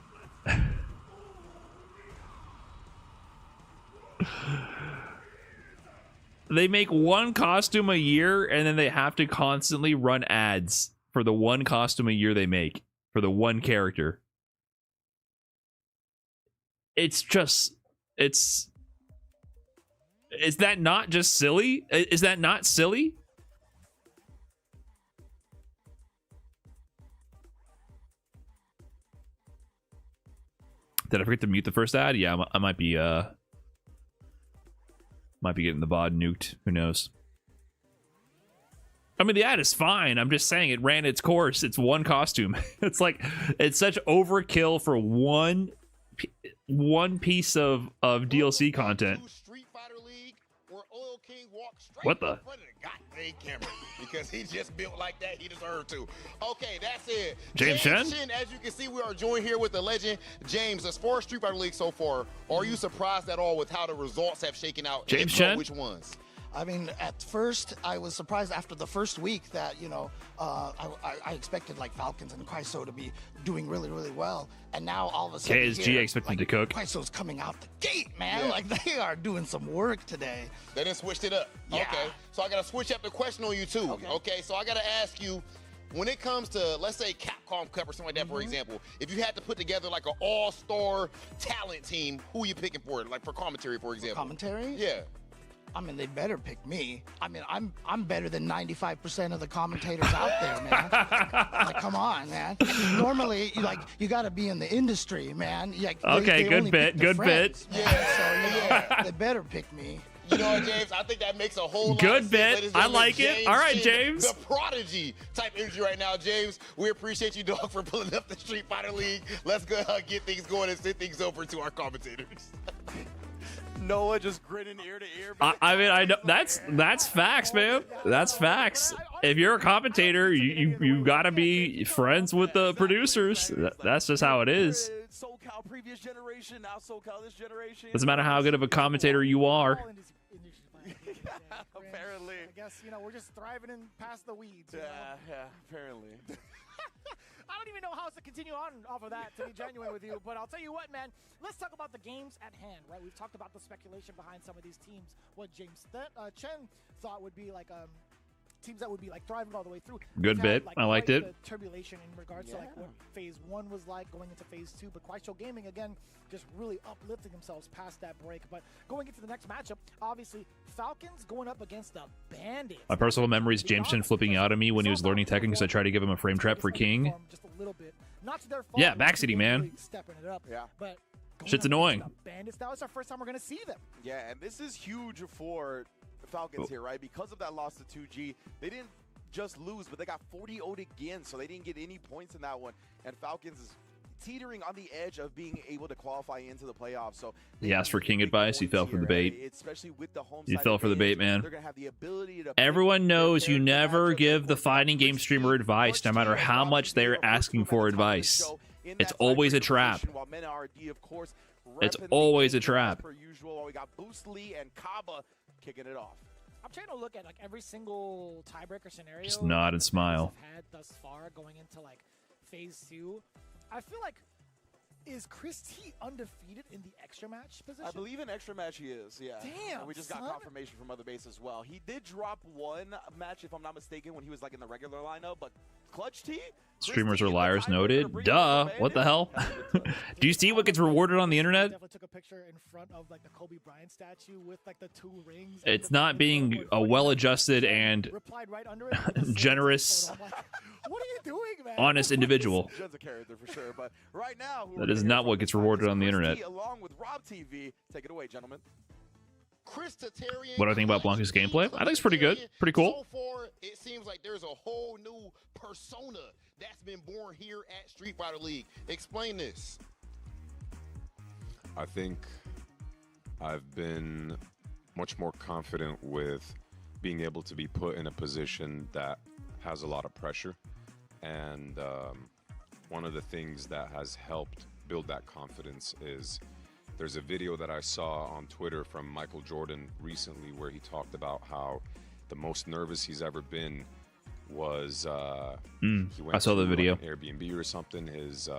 They make one costume a year and then they have to constantly run ads for the one costume a year they make for the one character. It's just, is that not just silly? Is that not silly? Did I forget to mute the first ad? Yeah, I might be getting the bod nuked. Who knows? I mean, the ad is fine. I'm just saying it ran its course. It's one costume. It's like, it's such overkill for one piece of DLC content. What the? Because he just built like that, he deserved to. Okay, that's it. James Chen? As you can see, we are joined here with the legend, James. As far as Street Fighter League so far, are you surprised at all with how the results have shaken out? James Chen? Which ones? I mean, at first, I was surprised after the first week that, you know, I expected like Falcons and Kryso to be doing really, really well. And now all of a sudden, KSG expected to cook. Kryso's coming out the gate, man. Yeah. Like they are doing some work today. They done switched it up. Yeah. Okay. So I got to switch up the question on you too. Okay. So I got to ask you, when it comes to, let's say, Capcom Cup or something like that, for example, if you had to put together like an all-star talent team, who are you picking for it? Like for commentary, for example. Commentary? Yeah. I mean, they better pick me. I mean, I'm better than 95% of the commentators out there, man. Like, come on, man. Normally, you got to be in the industry, man. Okay, good bit, good bit. Yeah, so they better pick me. You know what, James? I think that makes a whole lot good of sense. bit. Ladies and I gentlemen, like it. All right, James. The prodigy type energy right now, James. We appreciate you, dog, for pulling up the Street Fighter League. Let's go get things going and send things over to our commentators. Noah just grinning ear to ear. I mean, I know that's facts, man. That's facts. If you're a commentator, you gotta be friends with the producers. That's just how it is. SoCal previous generation, now SoCal this generation. Doesn't matter how good of a commentator you are. Apparently. I guess, we're just thriving in past the weeds. Yeah, apparently. I don't even know how to continue on off of that, to be genuine with you. But I'll tell you what, man. Let's talk about the games at hand, right? We've talked about the speculation behind some of these teams. What James Chen thought would be like teams that would be like thriving all the way through. Good bit. I liked it. The turbulation in regards to like what phase 1 was like going into phase 2, but Kuaishou Gaming again just really uplifting themselves past that break. But going into the next matchup, obviously Falcons going up against the Bandits. My personal memory is James Chen flipping out at me when he was learning Tekken because I tried to give him a frame trap for King. Just a little bit. Not to their fault. Yeah, Backcity, man. Really stepping it up. Yeah. But shit's annoying. Bandits, that was our first time we're going to see them. Yeah, and this is huge for the Falcons here, right? Because of that loss to 2G, they didn't just lose, but they got 40-0'd again, so they didn't get any points in that one. And Falcons is teetering on the edge of being able to qualify into the playoffs. So he asked for King advice. He fell for the bait. Especially with the home you fell for the bait, man. They're gonna have the ability to Everyone knows you never give the fighting game streamer advice, no matter how much they're asking for advice. It's always a trap. It's always a trap. Per usual, we got Boost Lee and Kaba kicking it off. I'm trying to look at like every single tiebreaker scenario. Just nod and smile. Had thus far going into like phase 2. I feel like, is Chris T undefeated in the extra match position? I believe in extra match he is, yeah. Damn, and we just got confirmation from other base as well. He did drop one match, if I'm not mistaken, when he was like in the regular lineup, but Clutch T? Streamers are liars noted. Duh. What the hell? Do you see what gets rewarded on the internet? Definitely took a picture in front of like the Kobe Bryant statue with like the 2 rings. It's not being a well-adjusted and generous, what are you doing, man? honest individual. Jen's a character for sure, but right now, That is not what gets rewarded on the internet. Along with Rob TV, take it away, gentlemen. What do I think about Blanca's gameplay? I think it's pretty good. Pretty cool. So far, it seems like there's a whole new persona that's been born here at Street Fighter League. Explain this. I think I've been much more confident with being able to be put in a position that has a lot of pressure. And one of the things that has helped build that confidence is there's a video that I saw on Twitter from Michael Jordan recently where he talked about how the most nervous he's ever been was he went I saw the video. An Airbnb or something. His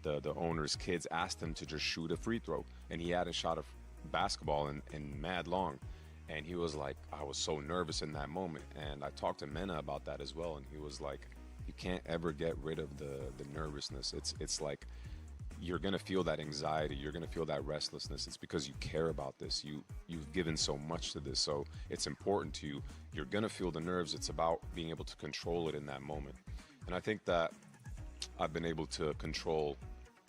the owner's kids asked him to just shoot a free throw, and he hadn't shot a basketball in mad long, and he was like, I was so nervous in that moment. And I talked to Mena about that as well, and he was like, you can't ever get rid of the nervousness. It's like you're gonna feel that anxiety, you're gonna feel that restlessness. It's because you care about this. You've given so much to this, so it's important to you. You're gonna feel the nerves. It's about being able to control it in that moment. And I think that I've been able to control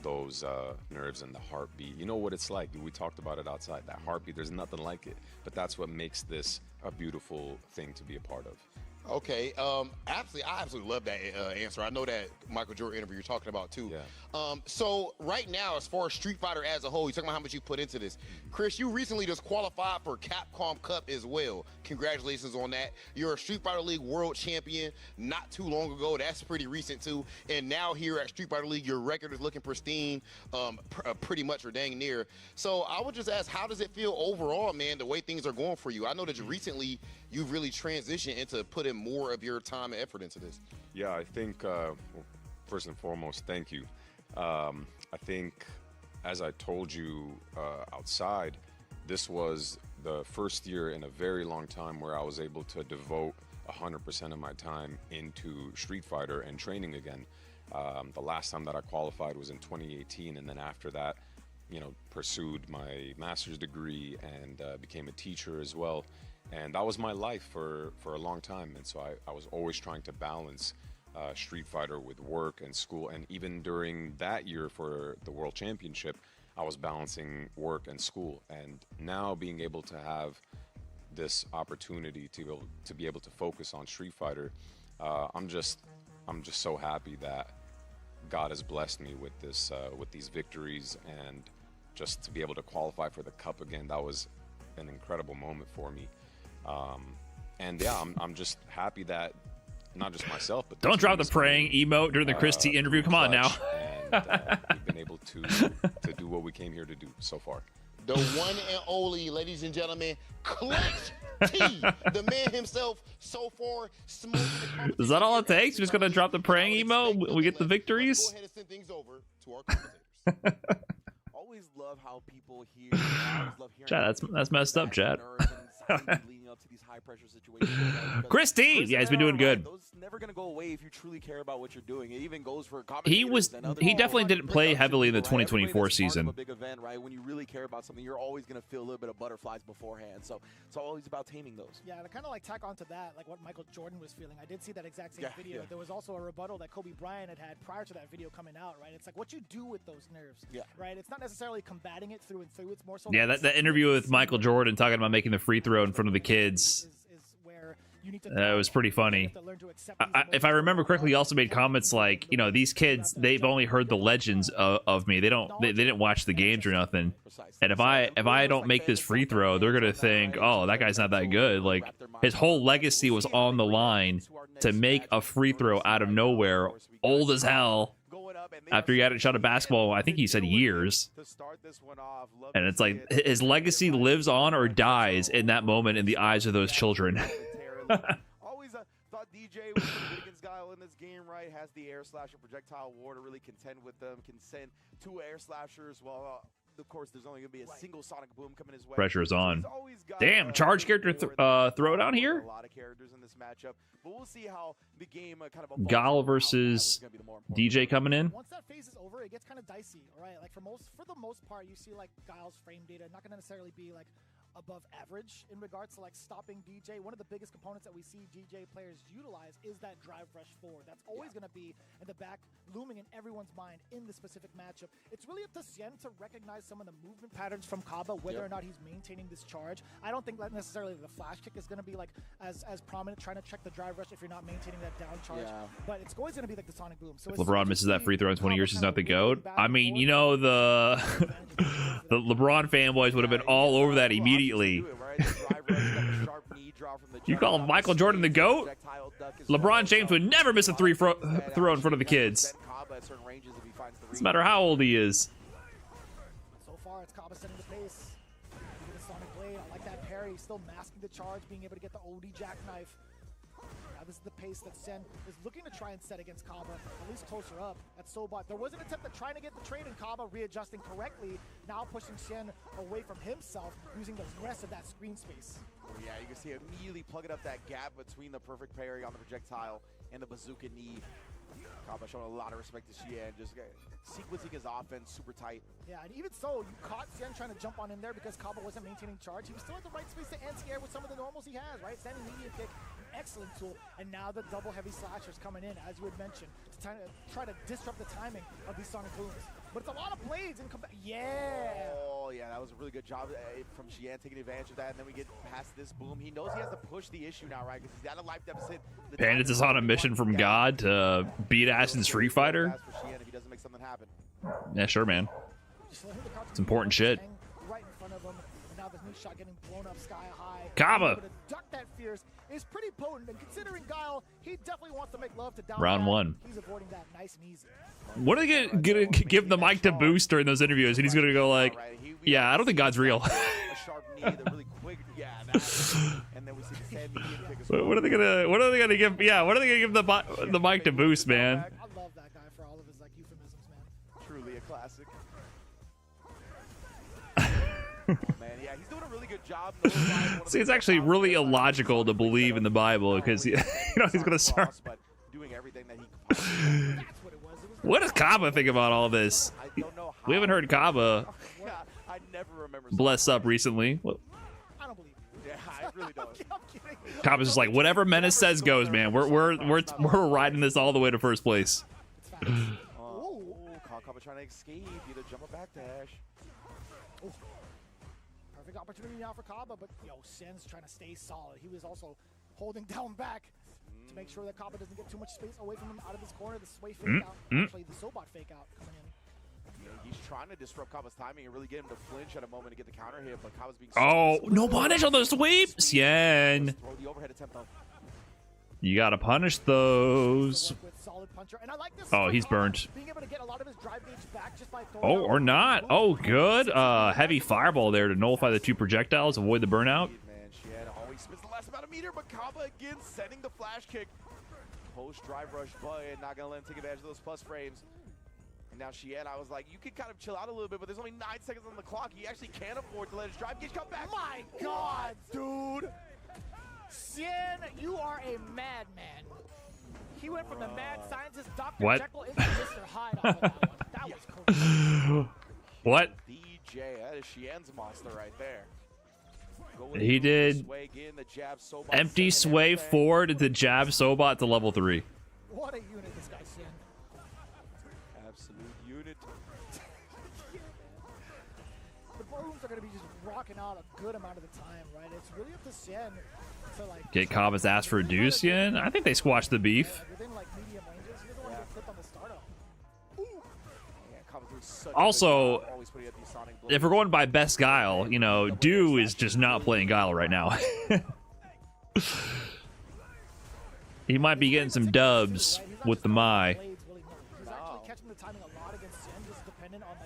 those nerves and the heartbeat. You know what it's like. We talked about it outside. That heartbeat, there's nothing like it. But that's what makes this a beautiful thing to be a part of. Okay, I absolutely love that answer. I know that Michael Jordan interview you're talking about too. Yeah. So right now, as far as Street Fighter as a whole, you're talking about how much you put into this. Chris, you recently just qualified for Capcom Cup as well. Congratulations on that. You're a Street Fighter League World Champion not too long ago. That's pretty recent too. And now here at Street Fighter League, your record is looking pristine, pretty much or dang near. So I would just ask, how does it feel overall, man, the way things are going for you? I know that recently you've really transitioned into putting more of your time and effort into this. Yeah, I think, well, first and foremost, thank you. I think, as I told you outside, this was the first year in a very long time where I was able to devote 100% of my time into Street Fighter and training again. The last time that I qualified was in 2018, and then after that, pursued my master's degree and became a teacher as well. And that was my life for a long time. And so I was always trying to balance Street Fighter with work and school. And even during that year for the World Championship, I was balancing work and school. And now being able to have this opportunity to be able to focus on Street Fighter, I'm just so happy that God has blessed me with this with these victories, and just to be able to qualify for the cup again, that was an incredible moment for me. And yeah, I'm just happy that not just myself, but don't drop the praying emote during the Christie interview. Come on now. And we've been able to do what we came here to do so far. The one and only, ladies and gentlemen, Clutch T, the man himself, so far smoking the competition. Is that all it takes? We're just gonna drop the praying emote. We get the victories. Go ahead and send things over to our commentators. Always love how people hear. I always love hearing Chad, that's messed up, Chad. leading up to these high pressure situations. Christie, yeah, he's been doing good. Those never gonna go away if you truly care about what you're doing. It even goes for He definitely didn't play heavily in the 2024 season. A big event, right? When you really care about something, you're always gonna feel a little bit of butterflies beforehand. So it's always about taming those. Yeah, to kind of like tack onto that, like what Michael Jordan was feeling. I did see that exact same video. Yeah. There was also a rebuttal that Kobe Bryant had prior to that video coming out, right? It's like what you do with those nerves, right? It's not necessarily combating it through and through. It's more so. Yeah, that interview with Michael Jordan talking about making the free throw in front of the kids. It was pretty funny. If I remember correctly, he also made comments like, you know, these kids, they've only heard the legends of me. They didn't watch the games or nothing. And if I don't make this free throw, they're gonna think, oh, that guy's not that good. Like, his whole legacy was on the line to make a free throw out of nowhere, old as hell. After he hadn't shot a basketball, I think he said years. And it's like his legacy lives on or dies in that moment in the eyes of those children. Always thought DJ was the biggest guy in this game, right? Has the air slasher projectile war to really contend with them. Can send 2 air slashers. Well, of course, there's only going to be a single sonic boom coming his way. Pressure is on. Damn, charge character throwdown here. A lot of characters in this matchup, but we'll see how the game kind of. Gal versus DJ coming in. Once that phase is over, it gets kind of dicey, right? Like for the most part, you see like Guile's frame data not going to necessarily be like above average in regards to like stopping DJ. One of the biggest components that we see DJ players utilize is that drive rush forward. That's always going to be in the back, looming in everyone's mind in the specific matchup. It's really up to Xian to recognize some of the movement patterns from Kaba, whether or not he's maintaining this charge. I don't think that necessarily the flash kick is going to be like as prominent, trying to check the drive rush if you're not maintaining that down charge. But it's always going to be like the sonic boom. So if LeBron misses that free throw in 20 years, he's not the GOAT. I mean, you know, the LeBron fanboys would have been all over that immediately. You call Michael Jordan the GOAT? LeBron James would never miss a throw in front of the kids. Doesn't matter how old he is. So far, it's Kaba setting the pace. Look at the Sonic Blade. I like that parry. Still masking the charge, being able to get the OD jackknife. Now this is the pace that Sen is looking to try and set against Kaba, at least closer up at Sobot. There was an attempt at trying to get the trade, and Kaba readjusting correctly, now pushing Sen away from himself, using the rest of that screen space. Oh yeah, you can see immediately plugging up that gap between the perfect parry on the projectile and the bazooka knee. Kaba showing a lot of respect to Xian, just sequencing his offense super tight. Yeah, and even so, you caught Xian trying to jump on in there because Kaba wasn't maintaining charge. He was still at the right space to anti-air with some of the normals he has, right? Standing medium kick, excellent tool. And now the double heavy slashers coming in, as you had mentioned, to try to disrupt the timing of these sonic booms. But it's a lot of blades and come back. Yeah! Oh, yeah, that was a really good job from Xian taking advantage of that. And then we get past this boom. He knows he has to push the issue now, right? Because he's at a life deficit. Bandits is on a mission from God to beat ass in Street Fighter. If he doesn't make something happen. Yeah, sure, man. It's important shit. Right in front of him. And now this new shot getting blown up sky high. Kaba! Duck that fierce is pretty potent. And considering Guile, he definitely wants to make love to down. Round 1. He's avoiding that nice and easy. What are they gonna give the mic to Boost during those interviews? And he's gonna go like, yeah, I don't think God's real. A sharp knee, the really quick, yeah, that. And then we see the Sam medium kick as well. What are they gonna give? Yeah, what are they gonna give the mic to Boost, man? I love that guy for all of his like euphemisms, man. Truly a classic. Man, yeah, he's doing a really good job. See, it's actually really illogical to believe in the Bible because you know he's gonna start. Doing everything that he could possibly. What does Kaba think about all this? We haven't heard Kaba never remember. bless up recently. Well, I don't believe you. Yeah, I really don't. I'm kidding. Kabba's just like, whatever Menace says goes, man. We're riding this all the way to first place. Oh, Kabba trying to escape, either jump or backdash. Ooh. Perfect opportunity now for Kabba, but Sen's trying to stay solid. He was also holding down back to make sure that Kabba doesn't get too much space away from him out of this corner. The sway fake out, actually the Sobot fake out coming in. Yeah, he's trying to disrupt Kabba's timing and really get him to flinch at a moment to get the counter hit, but Kabba's being No punish on the sweep. Yen. Throw the overhead attempt though. You gotta punish those. Oh, he's burned. Oh, or not. Oh, good. Heavy fireball there to nullify the 2 projectiles, avoid the burnout. Man, Xian always spends the last amount of meter, but Kabba again sending the flash kick. Post drive rush, but not gonna let him take advantage of those plus frames. And now Xian, I was like, you can kind of chill out a little bit, but there's only 9 seconds on the clock. He actually can't afford to let his drive gauge come back. My God, dude. Xian, you are a madman. He went from the mad scientist Dr. What? Jekyll into Mr. Hyde off of that one. That was crazy. What? DJ, that is Xian's monster right there. He did empty sway forward to jab Sobot to level 3. What a unit this guy, Xian. Absolute unit. The Brooms are going to be just rocking out a good amount of the time, right? It's really up to Xian to like Get Kabba's ass for a deuce, Yen. I think they squashed the beef. within like medium ranges. He doesn't want to get clipped on the startup. Also, if we're going by best Guile, Do is just not playing Guile right now. He might be getting some dubs with the Mai.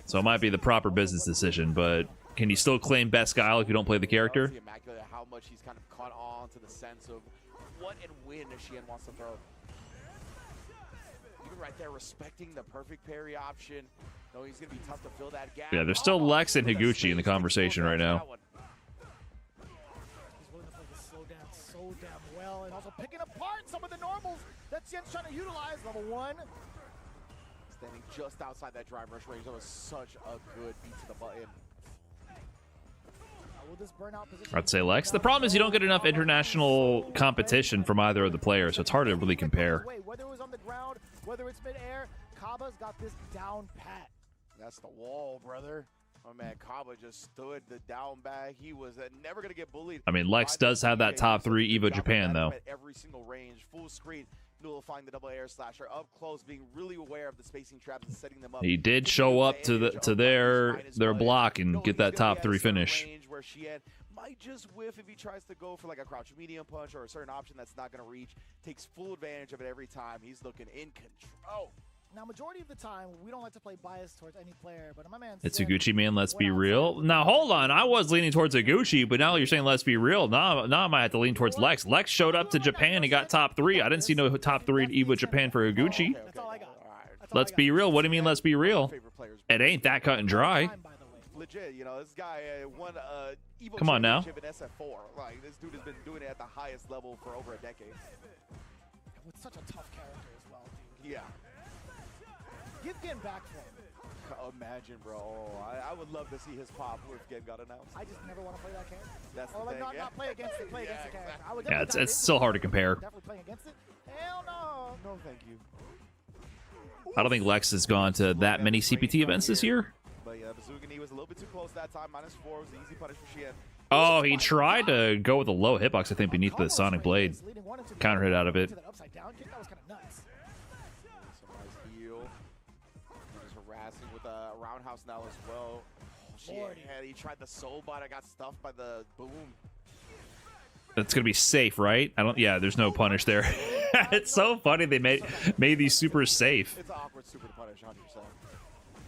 So it might be the proper business decision, but can you still claim best Guile if you don't play the character? Immaculate how much he's kind of caught on to the sense of what and when Xian wants to throw. Even right there, respecting the perfect parry option. Knowing he's going to be tough to fill that gap. Yeah, there's still Lex and Higuchi in the conversation right now. He's willing to play the slow down so damn well, and also picking apart some of the normals that Xian's trying to utilize. Level 1. Standing just outside that drive rush range. That was such a good beat to the button. Will this burnout position I'd say Lex. The problem is you don't get enough international competition from either of the players, so it's hard to really compare. Whether it was on the ground, whether it's mid-air, Kabba's got this down pat. That's the wall, brother. Oh man, Kabba just stood the down bag. He was never gonna get bullied. I mean, Lex does have that top 3 Evo Japan, though. At every single range, full screen, nullifying the double air slasher up close, being really aware of the spacing traps and setting them up. He did show up to their block and get that top 3 finish. Where Xian might just whiff if he tries to go for like a crouch medium punch or a certain option that's not gonna reach. Takes full advantage of it every time. He's looking in control. Now, majority of the time, we don't like to play bias towards any player, but my man. It's Higuchi, man. Let's be real. Now, hold on. I was leaning towards Higuchi, but now you're saying let's be real. Now I might have to lean towards Lex. Lex showed up to Japan and got top 3. I didn't see no top 3 Evo Japan for Higuchi. Let's be real. What do you mean, let's be real? It ain't that cut and dry. Legit, this guy won Evo Come on now. Championship in SF4. Like, this dude has been doing it at the highest level for over a decade. With such a tough character as well, dude. Yeah. Give Gen back for him. Imagine, bro. I would love to see his pop if Gen got announced. I just never want to play that character. That's or the like thing, not play against it, play against the character. I would Yeah, definitely it's still hard to compare. Definitely playing against it. Hell no. No, thank you. I don't think Lex has gone to that many CPT events this year. But yeah, Bazooka was a little bit too close that time. -4 was the easy punish for Xian. Oh, he tried to go with a low hitbox, I think, beneath the Sonic Blade. Counter hit out of it. That upside down kick, that was kind of nuts. Some nice heal. Just harassing with a roundhouse now as well. He tried the soul bot. I got stuffed by the boom. That's gonna be safe, right? Yeah, there's no punish there. It's so funny they made these super safe. It's an awkward super to punish, 100%.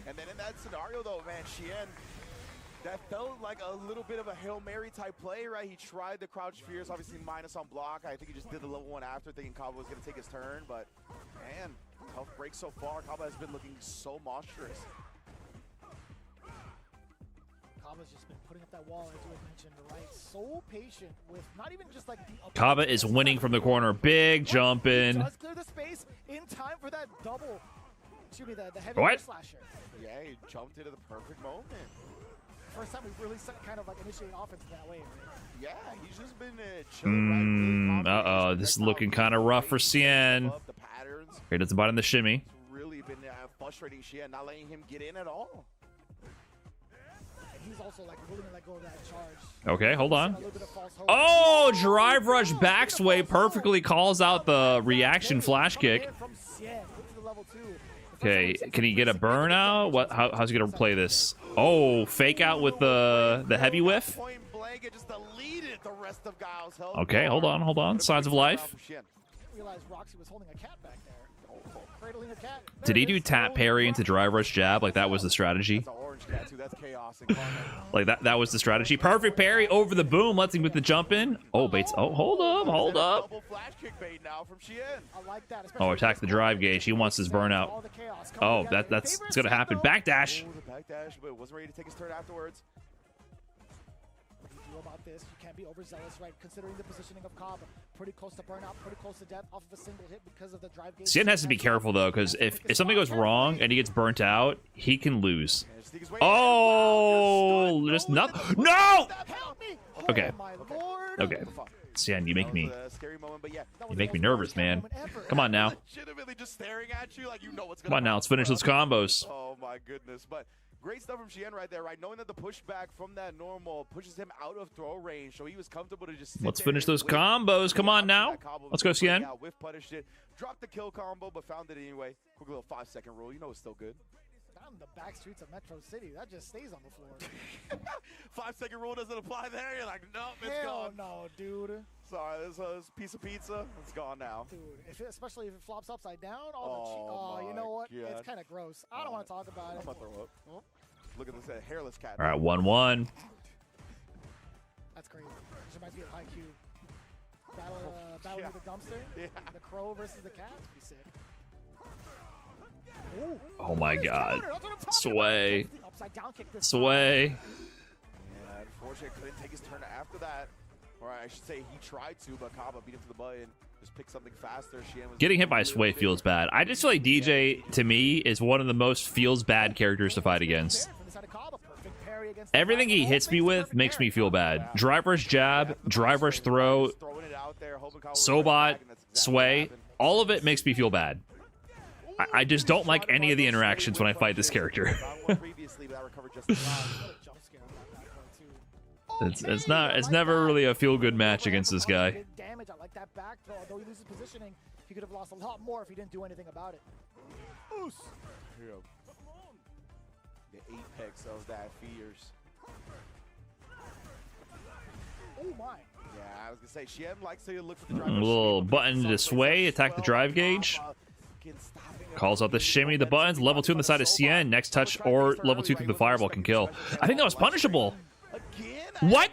And then in that scenario, though, man, Xian, that felt like a little bit of a Hail Mary type play, right? He tried the crouch fierce, obviously minus on block. I think he just did the level 1 after, thinking Kabba was going to take his turn. But, man, tough break so far. Kabba has been looking so monstrous. Kabba's just been putting up that wall, as you had mentioned, right? So patient with not even just like the... Kabba is winning from the corner. Big jump in. He does clear the space in time for that double. Excuse me, the heavy What? slasher. Yeah, he jumped into the perfect moment. first time we've really kind of like initiated offense in that way. Right? Yeah, he's just been chilling, right? Uh-oh, this is looking kind of rough for Cien. The patterns He doesn't bite on the shimmy. really been frustrating Xian, not letting him get in at all. And he's also like willing to let go of that charge. Okay, hold on. Oh, drive rush back sway perfectly calls out the reaction flash kick. From Xian into the level 2. Okay, can he get a burnout? What? How's he gonna play this? Oh, fake out with the heavy whiff. Point blank, it just deleted the rest of Guile's health. Okay, hold on. Signs of life. Didn't realize Roxy was holding a cat back there. Cradling a cat. Did he do tap parry into drive rush jab? Like that was the strategy? That's chaos. Like that was the strategy. Perfect parry over the boom. Lets him with the jump in. Oh, baits. Oh, hold up. Double flash kick bait now from Xian. I like that. Oh, attack the drive gauge. He wants his burnout. Oh, that's it's gonna happen. Backdash. Backdash, but wasn't ready to take his turn afterwards. What do you do about this? You can't be overzealous, right? Considering the positioning of Cobb, pretty close to burnout, pretty close to death off of a single hit because of the drive gauge. Cien has to be careful though, because if something goes wrong and he gets burnt out, he can lose. Oh, just no. Okay. Okay. Cien, you make me nervous, man. Come on now. Legitimately just staring at you like you know what's Come on now, let's finish those combos. Oh my goodness, but great stuff from Xian right there, right? Knowing that the pushback from that normal pushes him out of throw range, so he was comfortable to just sit Let's there finish and those wait. combos. Come on now. Let's go, Cien. Yeah, whiff punished it. Dropped the kill combo, but found it anyway. Quick little 5-second rule. You know it's still good. Down the back streets of Metro City, that just stays on the floor. 5-second rule doesn't apply there. You're like, nope, it's Hell gone. no, dude. Sorry, this piece of pizza, it's gone now. Dude, especially if it flops upside down, you my know what? God. It's kind of gross. I don't want to talk about it. I'm gonna throw up. Oh, look at this hairless cat. All right, 1-1. That's crazy. This reminds me of IQ. Battle of the dumpster. Yeah. The crow versus the cat. Be sick. Oh my God. Sway. Upside down kick this Sway. Yeah, unfortunately, couldn't take his turn after that. Or I should say he tried to, but Kaba beat him to the button. Just pick something faster. Xian was Getting hit by Sway feels bad. I just feel like DJ, to me, is one of the most feels bad characters to fight against. Everything he hits me with makes me feel bad. Drive rush jab, drive rush throw, Sobot, Sway, all of it makes me feel bad. I just don't like any of the interactions when I fight this character. It's never really a feel good match against this guy. Damage. I like that back throw. Although he loses positioning, he could have lost a lot more if he didn't do anything about it. Oos. The apex of that fears. Oh my. Yeah, I was gonna say Xian likes to look for the A driver. little button to Sway, attack the drive gauge. Calls out the shimmy, the buttons, level 2 on the side of Cien. Next touch or level 2 through the fireball can kill. I think that was punishable. What?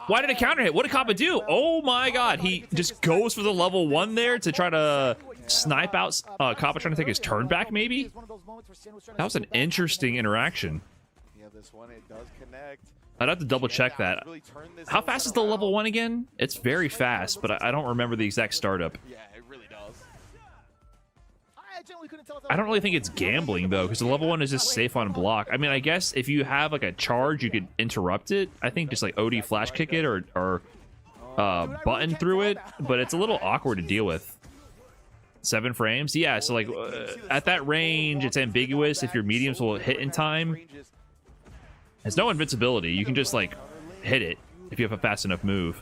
Why did it counter hit? What did Kappa do? Oh my God. He just goes for the level 1 there to try to snipe out Kappa trying to take his turn back, maybe? That was an interesting interaction. Yeah, this one, it does connect. I'd have to double check that. How fast is the level 1 again? It's very fast, but I don't remember the exact startup. Yeah, it really does. I don't really think it's gambling though, because the level 1 is just safe on block. I mean, I guess if you have like a charge, you could interrupt it. I think just like OD flash kick it or button through it, but it's a little awkward to deal with. 7 frames, yeah. So like at that range, it's ambiguous if your mediums will hit in time. There's no invincibility. You can just like hit it if you have a fast enough move.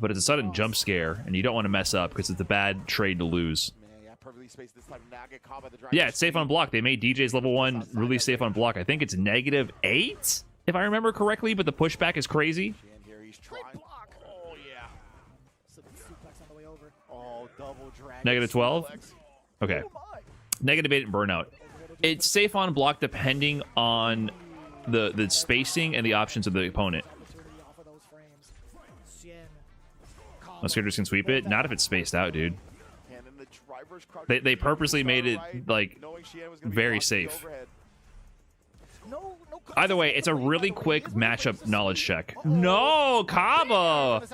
But it's a sudden jump scare, and you don't want to mess up because it's a bad trade to lose. Yeah, it's safe on block. They made DJ's level 1 really safe on block. I think it's -8, if I remember correctly, but the pushback is crazy. Oh, yeah. Oh, double drag. -12? Okay. -8 and burnout. It's safe on block depending on the spacing and the options of the opponent. Musketeers can sweep it. Not if it's spaced out, dude. They purposely made it like very safe. Either way, it's a really quick matchup knowledge check. No, Kaba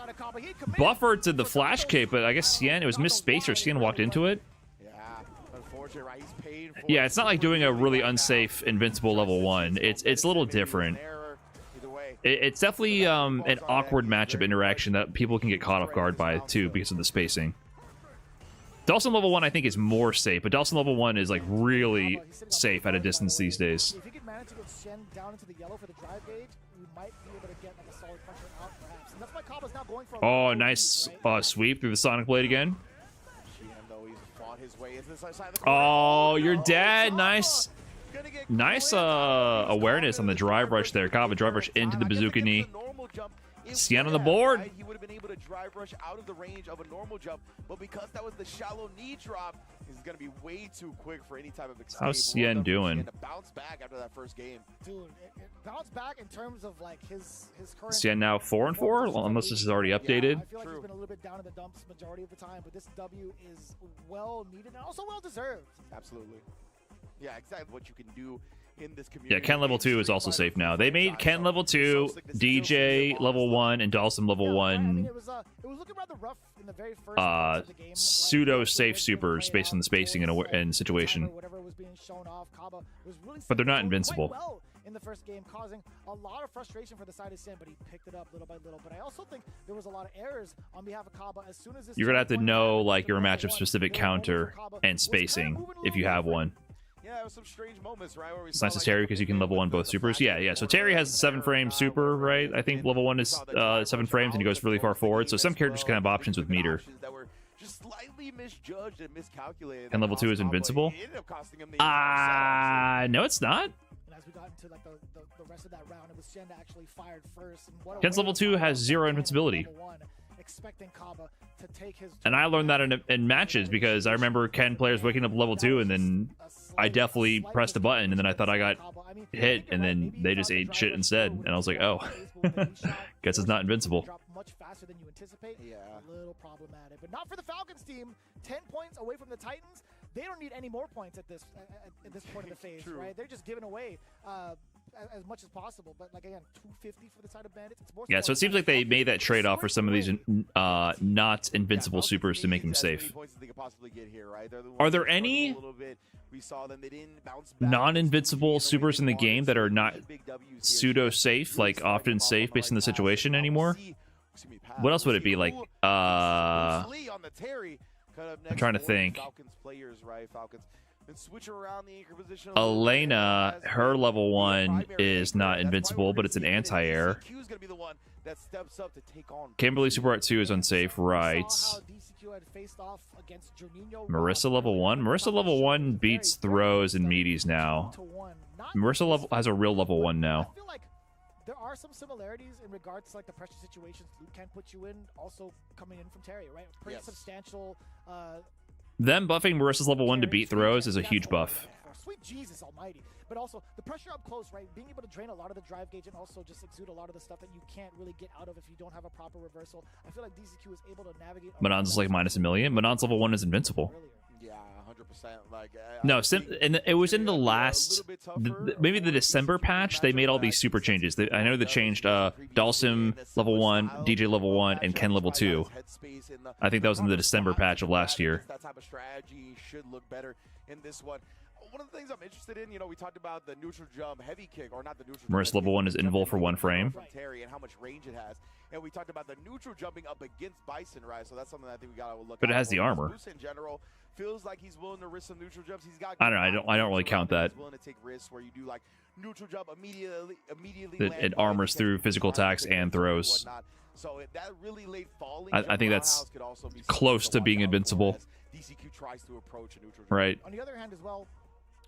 buffered to the flash kick, but I guess Cien, it was missed space or Cien walked into it. Yeah, unfortunate, right? He's paid Yeah, it's not like doing a really unsafe invincible level 1. It's a little different. It's definitely an awkward matchup interaction that people can get caught off guard by too because of the spacing. Dawson level 1 I think is more safe, but Dawson level 1 is like really safe at a distance these days. If you could manage to get Shen down into the yellow for the drive gauge, you might be able to get like a solid pressure out perhaps. And that's why Kaba's now going for Oh, nice sweep through the Sonic Blade again. Oh, you're dead. Nice. Nice awareness on the drive rush there. Kava drive rush into the bazooka knee. Cien on the board. He would have been able to drive rush out of the range of a normal jump, but because that was the shallow knee drop, he's going to be way too quick for any type of escape. How's Cien doing? To bounce back after that first game. Dude, it bounced back in terms of like his current. Cien now 4-4, unless this is already updated. I feel like he's been a little bit down in the dumps majority of the time, but this W is well needed and also well deserved. Absolutely. Yeah, exactly what you can do in this community. Yeah, Ken level 2 is also safe now. They made Ken level 2, DJ level 1, and Dawson level 1 it was looking rather rough in the very first parts of the game. pseudo safe supers based on the spacing and situation. But they're not invincible. Well in the first game, causing a lot of frustration for the side of Sin, but he picked it up little by little. But I also think there was a lot of errors on behalf of Kaba. As soon as this You're gonna have to know like your matchup specific counter and spacing if you have one. Yeah, it was some strange moments, right? Where we It's nice to Terry because you can level 1 both supers. Yeah. So Terry has a 7-frame super, right? I think level 1 is 7 frames and he goes really far forward. So some characters can have options with meter. just slightly misjudged and miscalculated. And level 2 is invincible? No, it's not. As we got into like the rest of that round, it was Shen that actually fired first. And Ken's level 2 has 0 invincibility. Expecting Kaba to take his And I learned that in matches because I remember Ken players waking up level 2 and then I definitely pressed the button and then I thought I got hit and then they just ate shit instead. And I was like, oh, guess it's not invincible. Much faster than you anticipate. Yeah. A little problematic, but not for the Falcons team. 10 points away from the Titans. They don't need any more points at this point of the phase, right? They're just giving away as much as possible. But like again, 250 for the side of Bandits. It's more. Yeah, so it seems like they made that trade-off for some of these not invincible supers to make them safe. Are there any non-invincible supers in the game that are not pseudo-safe, like often safe based on the situation anymore? What else would it be like? I'm trying to think. Elena, her level 1 is not invincible, but it's an anti-air. Kimberly Super Art 2 is unsafe, right? Marissa level 1? Marissa level 1 beats throws and meaties now. Marissa level has a real level 1 now. There are some similarities in regards to like the pressure situations Luke can put you in, also coming in from Terry, right? Pretty substantial. Them buffing Marissa's level 1 to beat throws is a huge buff. Sweet Jesus almighty. But also, the pressure up close, right? Being able to drain a lot of the drive gauge and also just exude a lot of the stuff that you can't really get out of if you don't have a proper reversal. I feel like DCQ is able to navigate... Manon's is like minus a million. Manon's level 1 is invincible. Yeah, 100%. Like, no, and it was in the last... maybe the December patch, they made all these super changes. I know they changed Dalsim level 1, DJ level 1, and Ken level 2. I think that was in the December patch of last year. That type of strategy should look better in this one. One of the things I'm interested in, you know, we talked about the neutral jump heavy kick, or not the neutral Marissa level 1 is invul for 1 frame. Terry and how much range it has. And we talked about the neutral jumping up against Bison, right? So that's something I think we gotta look at. But it has the armor. Bruce in general feels like he's willing to risk some neutral jumps. He's got I don't really count that. He's willing to take risks where you do like neutral jump immediately It armors through physical attacks and throws. So that really late falling. I think that's close to being invincible. DCQ tries to approach a neutral jump. Right. On the other hand as well,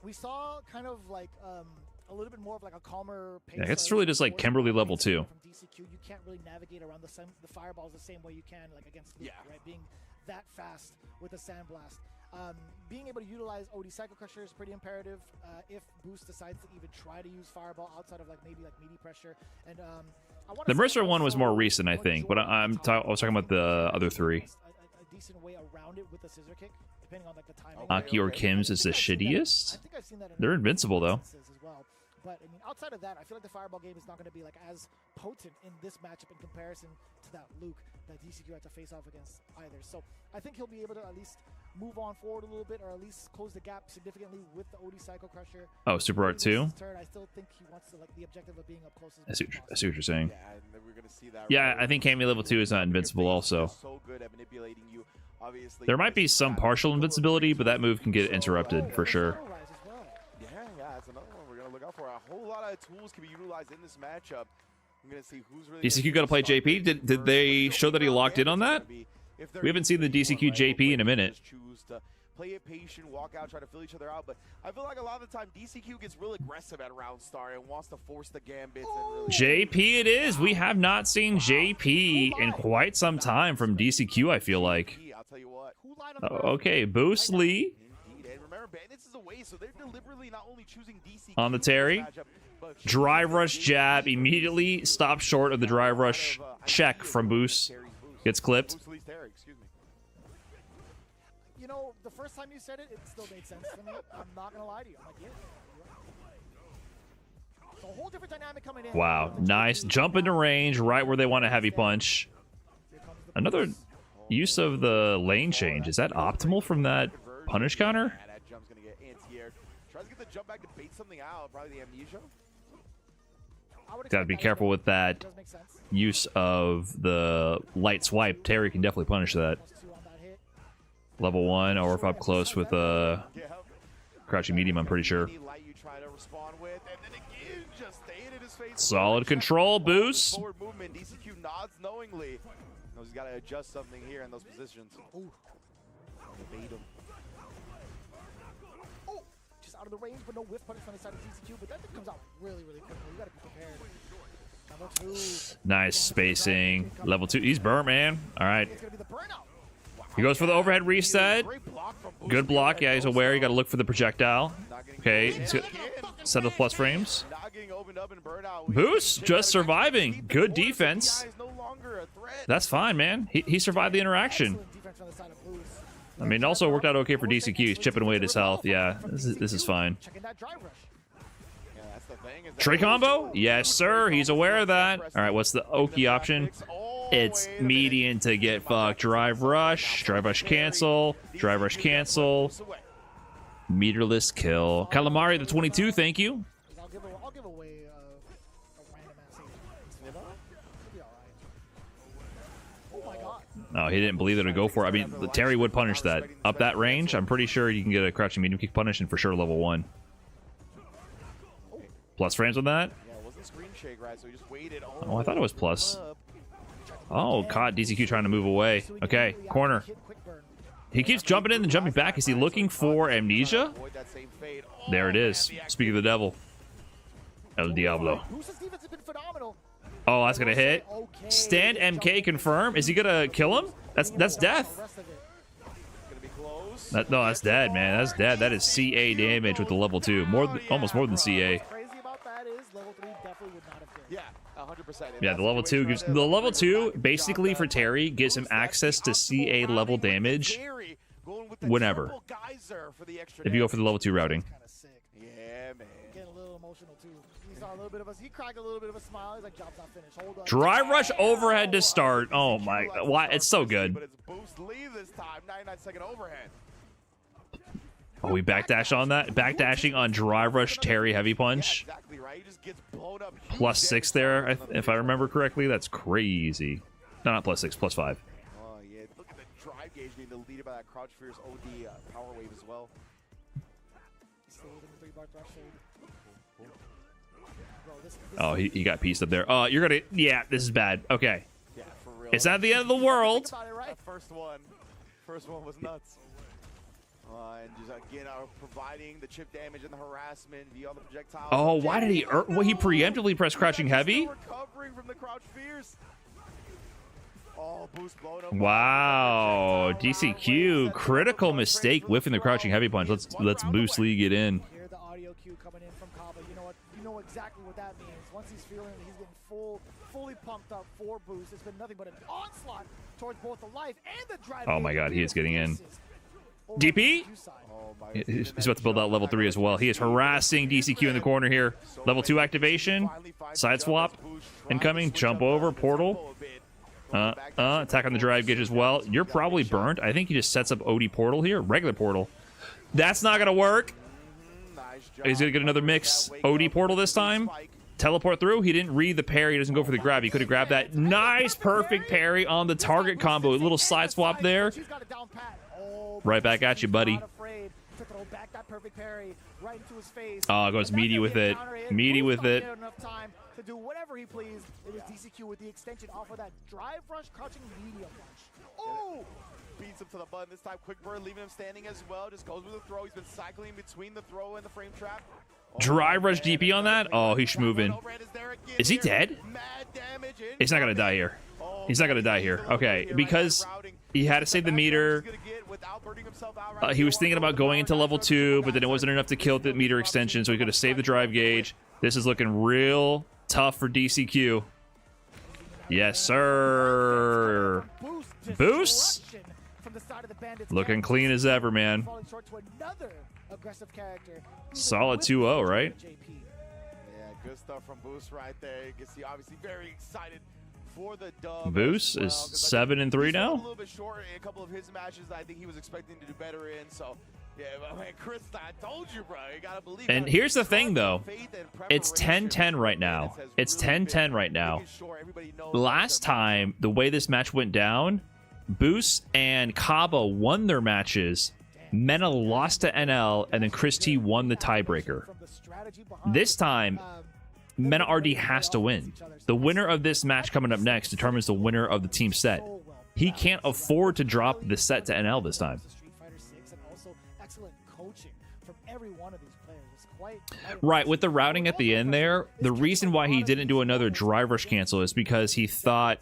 we saw kind of like a little bit more of like a calmer pace. Yeah, it's really just like Kimberly level 2. From DCQ, you can't really navigate around the fireballs the same way you can like against Luke, right? Being that fast with the Sandblast. Being able to utilize OD Psycho Crusher is pretty imperative if Boost decides to even try to use Fireball outside of like maybe like meaty pressure. And the Mercer one was more recent, I think, but I was talking about the other 3. A decent way around it with the scissor kick, depending on like the timing. Aki or Kim's is the shittiest. They're invincible though. As well. But I mean, outside of that, I feel like the Fireball game is not going to be like as potent in this matchup in comparison to that Luke. that DCQ had to face off against either. So I think he'll be able to at least move on forward a little bit, or at least close the gap significantly with the OD Psycho Crusher. Oh, Super Art 2? I still think he wants to, like, the objective of being up close. I see what you're saying. Yeah, and then we're gonna see that. Yeah, I think Cammy level 2 is not invincible also. So good at manipulating you. Obviously, There might be some partial invincibility, but that move can get interrupted for sure. Yeah, that's another one we're gonna look out for. A whole lot of tools can be utilized in this matchup. I'm gonna see who's really. DCQ got to play JP. Did they show that he locked in on that? We haven't seen the DCQ JP in a minute. Choose to play it patient, walk out, try to fill each other out. But I feel like a lot of the time DCQ gets real aggressive at round start and wants to force the gambits. And really JP it is. We have not seen JP in quite some time from DCQ, I feel like. I'll tell you what. Okay, Boost Lee Indeed. And remember, Bandits is away, so they're deliberately not only choosing DCQ on the Terry. Drive rush jab immediately stops short of the drive rush check from Boost. Gets clipped. You know, the first time you said it, it still made sense to me. I'm not gonna lie to you. I'm like, yeah. It's a whole different dynamic coming in. Wow, nice. Jump into range right where they want a heavy punch. Another use of the lane change. Is that optimal from that punish counter? That jump's gonna get anti-aired. Tries to get the jump back to bait something out. Probably the amnesia. Gotta be careful with that use of the light swipe. Terry can definitely punish that. Level 1, or if up close with a crouching medium, I'm pretty sure. Solid control, Boost. Forward movement. DCQ nods knowingly. Knows he's got to adjust something here in those positions. Ooh. Bait him. Oh, just out of the range, but no whiff punish on the side of DCQ. But that thing comes out really, really quickly. You gotta be prepared. Level 2. Nice spacing. Level 2. He's burnt, man. All right. He goes for the overhead reset. Good block. Yeah, he's aware. You got to look for the projectile. Okay. He's got set of plus frames. Boost just surviving. Good defense. That's fine, man. He survived the interaction. I mean, it also worked out okay for DCQ. He's chipping away at his health. Yeah, this is fine. Trey combo? Yes, sir. He's aware of that. All right, what's the Oki option? It's median to get fucked. Drive rush. Drive rush cancel. Drive rush cancel. Meterless kill. Calamari the 22, thank you. I'll give away a random ass agent. It'll be alright. Oh my god. No, he didn't believe it to go for it. I mean, Terry would punish that. Up that range, I'm pretty sure you can get a crouching medium kick punish and for sure level 1. Plus frames on that? Yeah, it wasn't screen shake, right? So he just waited. Oh, I thought it was plus. Oh, caught DCQ trying to move away. Okay, corner. He keeps jumping in and jumping back. Is he looking for amnesia? There it is. Speak of the devil. El Diablo. Oh, that's gonna hit. Stand MK confirm. Is he gonna kill him? That's death. No, that's dead, man. That's dead. That is CA damage with the level 2. Almost more than CA. Yeah, 100%. Yeah, the level 2 gives the level 2 basically for Terry gives him access to CA level damage whenever. If you go for the level 2 routing. Yeah, man. Getting a little emotional too. He cracked a little bit of a smile. He's like, job's not finished. Hold on. Drive rush overhead to start. Oh my, why? It's so good. But it's Boost Lee this time. 99-second overhead. Oh, we backdash on that. Backdashing on drive rush Terry heavy punch. Yeah, exactly right. He just gets blown up. Plus 6 there, if I remember correctly. That's crazy. No, not plus 6, plus 5. Oh yeah, look at the drive gauge being deleted by that Crouch Fierce OD power wave as well. Still within the 3-bar threshold. Bro, this Oh, he got pieced up there. Oh, you're gonna. Yeah, this is bad. Okay. Yeah, for real. It's not the end of the world. That first one was nuts. And just again, providing the chip damage and the harassment via the projectile. Oh, why did he? Well, he preemptively pressed crouching heavy. Recovering from the Crouch Fierce. Oh, Boost blown up. Wow, DCQ critical mistake whiffing the crouching heavy punch. Let's Boost Lee get in. Hear the audio cue coming in from Kaba. You know what? You know exactly what that means. Once he's feeling it, he's getting fully pumped up for Boost. It's been nothing but an onslaught towards both the life and the drive. Oh my God, he is getting in. DP? He's about to build out level 3 as well. He is harassing DCQ in the corner here. Level 2 activation. Side swap. Incoming. Jump over. Portal. Attack on the drive gauge as well. You're probably burned. I think he just sets up OD portal here. Regular portal. That's not gonna work. He's gonna get another mix. OD portal this time. Teleport through. He didn't read the parry. He doesn't go for the grab. He could have grabbed that. Nice, perfect parry on the target combo. A little side swap there. Right back at you, buddy. Oh, goes meaty with it. Meaty with it. To do whatever he pleased. It was DCQ with the extension off of that drive rush, crouching medium rush. Oh! Beats him to the button this time. Quick burn, leaving him standing as well. Just goes with the throw. He's been cycling between the throw and the frame trap. Drive rush DP on that? Oh, he's schmoving. Is he dead? He's not gonna die here. He's not gonna die here. Okay, because he had to save the meter. He was thinking about going into level 2, but then it wasn't enough to kill the meter extension, so he could have saved the drive gauge. This is looking real tough for DCQ. Yes, sir. Boost. Looking clean as ever, man. Solid 2-0, right? Yeah, good stuff from Boost right there. You can see obviously very excited for the dub. Boost is 7-3 now. A little bit short in a couple of his matches that I think he was expecting to do better in. So, yeah, man, Chris, I told you, bro. You gotta believe. And here's the thing, though. It's 10-10 right now. It's 10-10 right now. Last time, the way this match went down, Boost and Kaba won their matches. Mena lost to NL, and then Chris T won the tiebreaker. This time, Mena RD has to win. The winner of this match coming up next determines the winner of the team set. He can't afford to drop the set to NL this time. Right, with the routing at the end there, the reason why he didn't do another drive rush cancel is because he thought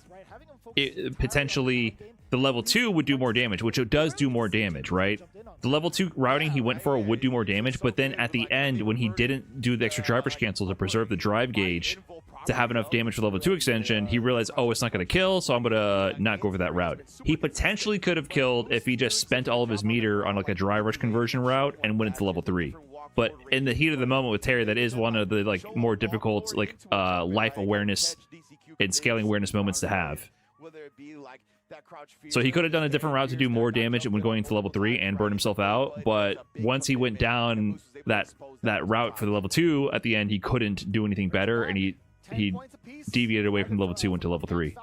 it potentially the level 2 would do more damage, which it does do more damage, right? The level 2 routing he went for would do more damage, but then at the end, when he didn't do the extra drive rush cancel to preserve the drive gauge to have enough damage for level 2 extension, he realized, oh, it's not going to kill, so I'm going to not go for that route. He potentially could have killed if he just spent all of his meter on like a drive rush conversion route and went into level 3. But in the heat of the moment with Terry, that is one of the like more difficult like life awareness and scaling awareness moments to have. So he could have done a different route to do more damage when going into level 3 and burn himself out, but once he went down that route for the level 2 at the end, he couldn't do anything better, and he deviated away from level 2 into level 3.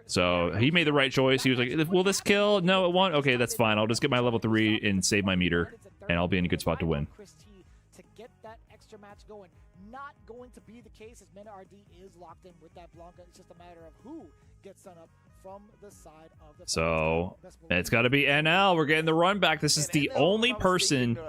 So he made the right choice. He was like, will this kill? No, it won't. Okay, that's fine. I'll just get my level 3 and save my meter, and I'll be in a good spot to win. To get that extra match going. Not going to be the case as Mena RD is locked in with that Blanca. It's just a matter of who gets done up from the side of the So it's got to be NL. We're getting the run back. This is the only person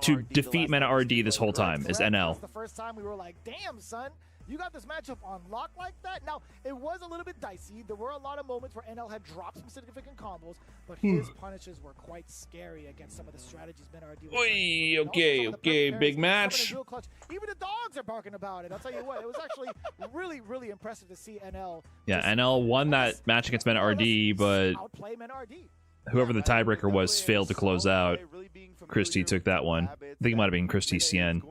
to defeat Mena RD this whole time is NL. The first time we were like, damn, son, you got this matchup on lock like that? Now, it was a little bit dicey. There were a lot of moments where NL had dropped some significant combos, but his punishes were quite scary against some of the strategies Mena RD was Oy, okay, big match. Even the dogs are barking about it. I'll tell you what, it was actually really, really impressive to see NL. Yeah, NL won that match against Mena RD, but whoever the tiebreaker was failed to close out. Christie took that one. I think it might have been Christie Cien.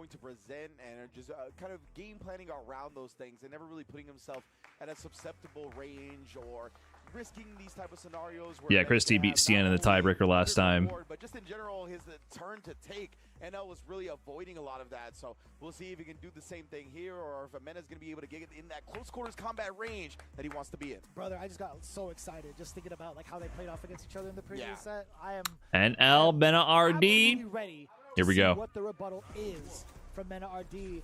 Just kind of game planning around those things and never really putting himself at a susceptible range or risking these type of scenarios. Yeah, Christie beat Cien in the tiebreaker last time. But just in general, his turn to take, NL was really avoiding a lot of that. So we'll see if he can do the same thing here or if Mena's going to be able to get in that close quarters combat range that he wants to be in. Brother, I just got so excited just thinking about like how they played off against each other in the previous set. I am NL, Mena RD. Ready Here we go. What the rebuttal is from Mena RD.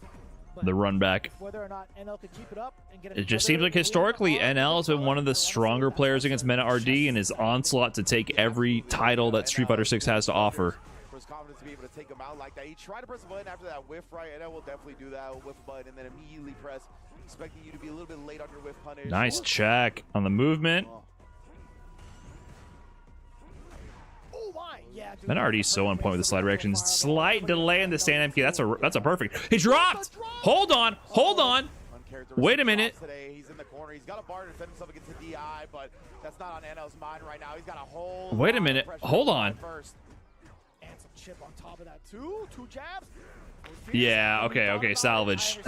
The run back. Whether or not NL could keep it up and get it just seems like historically NL has been one of the stronger players against Mena RD and his onslaught to take every title that Street Fighter 6 has to offer. For his confidence to be able to take him out like that. He tried to press a button after that whiff, right? NL will definitely do that. Whiff a button and then immediately press, expecting you to be a little bit late on your whiff punish. Nice check on the movement. Mena RD is so on point with the slide reactions. Slight delay in the stand MK. That's a perfect. He dropped. Hold on. Wait a minute. He's in the corner. He's got a bar to defend himself against the DI, but that's not on NL's mind right now. He's got a whole. Wait a minute. Hold on. And some chip on top of that too. 2 jabs. Yeah. Okay. Salvage.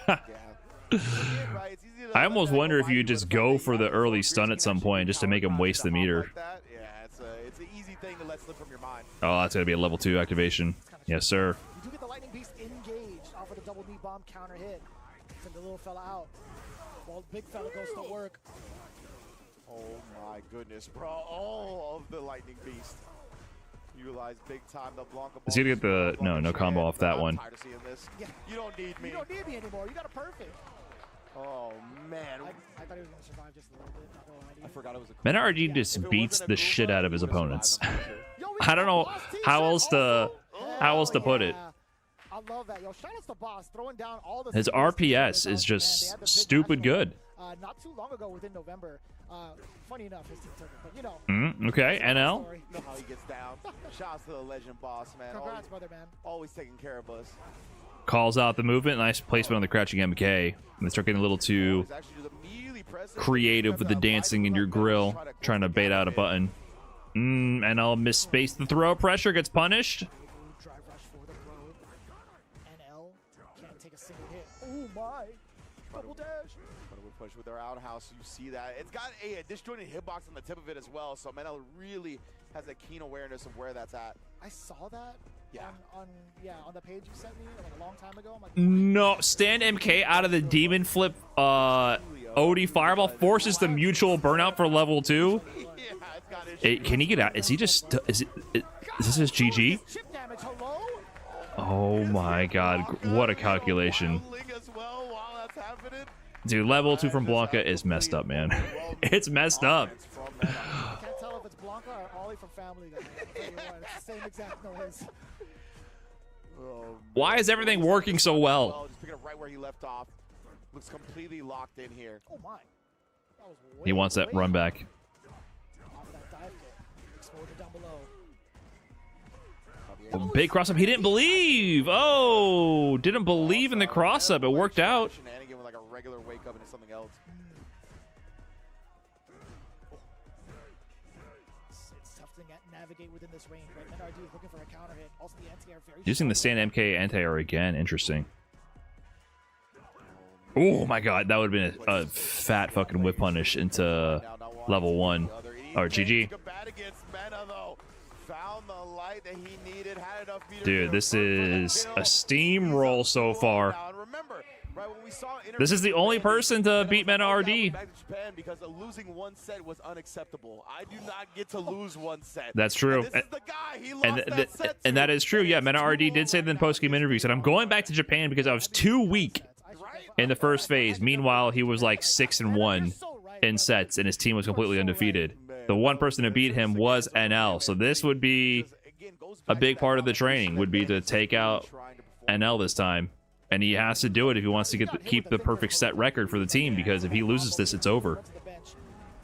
Right, it's easy I almost wonder if you just go for the early stun at some point just to make him waste the meter. Yeah, it's an easy thing to let slip from your mind. Oh, that's gonna be a level 2 activation. Yes, sir. You do get the Lightning Beast engaged off of the double knee bomb counter hit. Send the little fella out. While big fella goes to work. Oh my goodness, bro. All of the Lightning Beast. Utilize big time the Blanca. Is he gonna get the no combo off that one? Tired of seeing this. Yeah, you don't need me. You don't need me anymore. You got a perfect. Oh man. I thought he was gonna survive just a little bit. Not gonna lie to you. I forgot it was a MetaRD just beats the shit out of his opponents. I don't know how else to put it. I love that. Yo, shout out to Boss throwing down all the His RPS is just stupid good. Not too long ago within November. Funny enough, his team took it, but you know. Okay, NL. Know how he gets down. Shout out to the legend Boss, man. Congrats, brother, man. Always taking care of us. Calls out the movement. Nice placement on the crouching MK. And they start getting a little too creative with the dancing in your grill, trying to bait out a button. NL misspaced the throw. Pressure gets punished. Drive rush for the throw. NL can't take a single hit. Oh my. Double dash. Push with their outhouse, you see that it's got a disjointed hitbox on the tip of it as well, so Menel really has a keen awareness of where that's at. I saw that on the page you sent me like a long time ago. I'm like, No, stand MK out of the demon flip OD fireball forces the mutual burnout for level 2. Can he get out? Is he just is this his GG? Oh my god, what a calculation. Dude, level 2 from Blanca is messed up, man. It's messed up. I can't tell if it's Blanca or Ollie from Family Guy. I'll tell you what, it's the same exact noise. Why is everything working so well? Just pick it up right where he left off. Looks completely locked in here. Oh my. That was He wants that run back. off of that dive kick. Exposure down below. Oh, big cross up. He didn't believe. Oh, didn't believe in the cross up. It worked out. Shenanigan with like a regular wake up into something else. It's tough to navigate within this range, right? NRD is looking for a counter hit. Also, the anti-air very Using the stand MK anti-air again. Interesting. Oh my god, that would have been a fat fucking whip punish into level 1. Or GG. Dude, this is a steamroll so far. This is the only person to beat MetaRD. Because losing one set was unacceptable. I do not get to lose one set. That's true. And that is true. Yeah, MetaRD did say that in post-game interviews, and I'm going back to Japan because I was too weak in the first phase. Meanwhile, he was like 6-1 in sets, and his team was completely undefeated. The one person to beat him was NL, so this would be a big part of the training, would be to take out NL this time. And he has to do it if he wants to keep the perfect set record for the team, because if he loses this, it's over.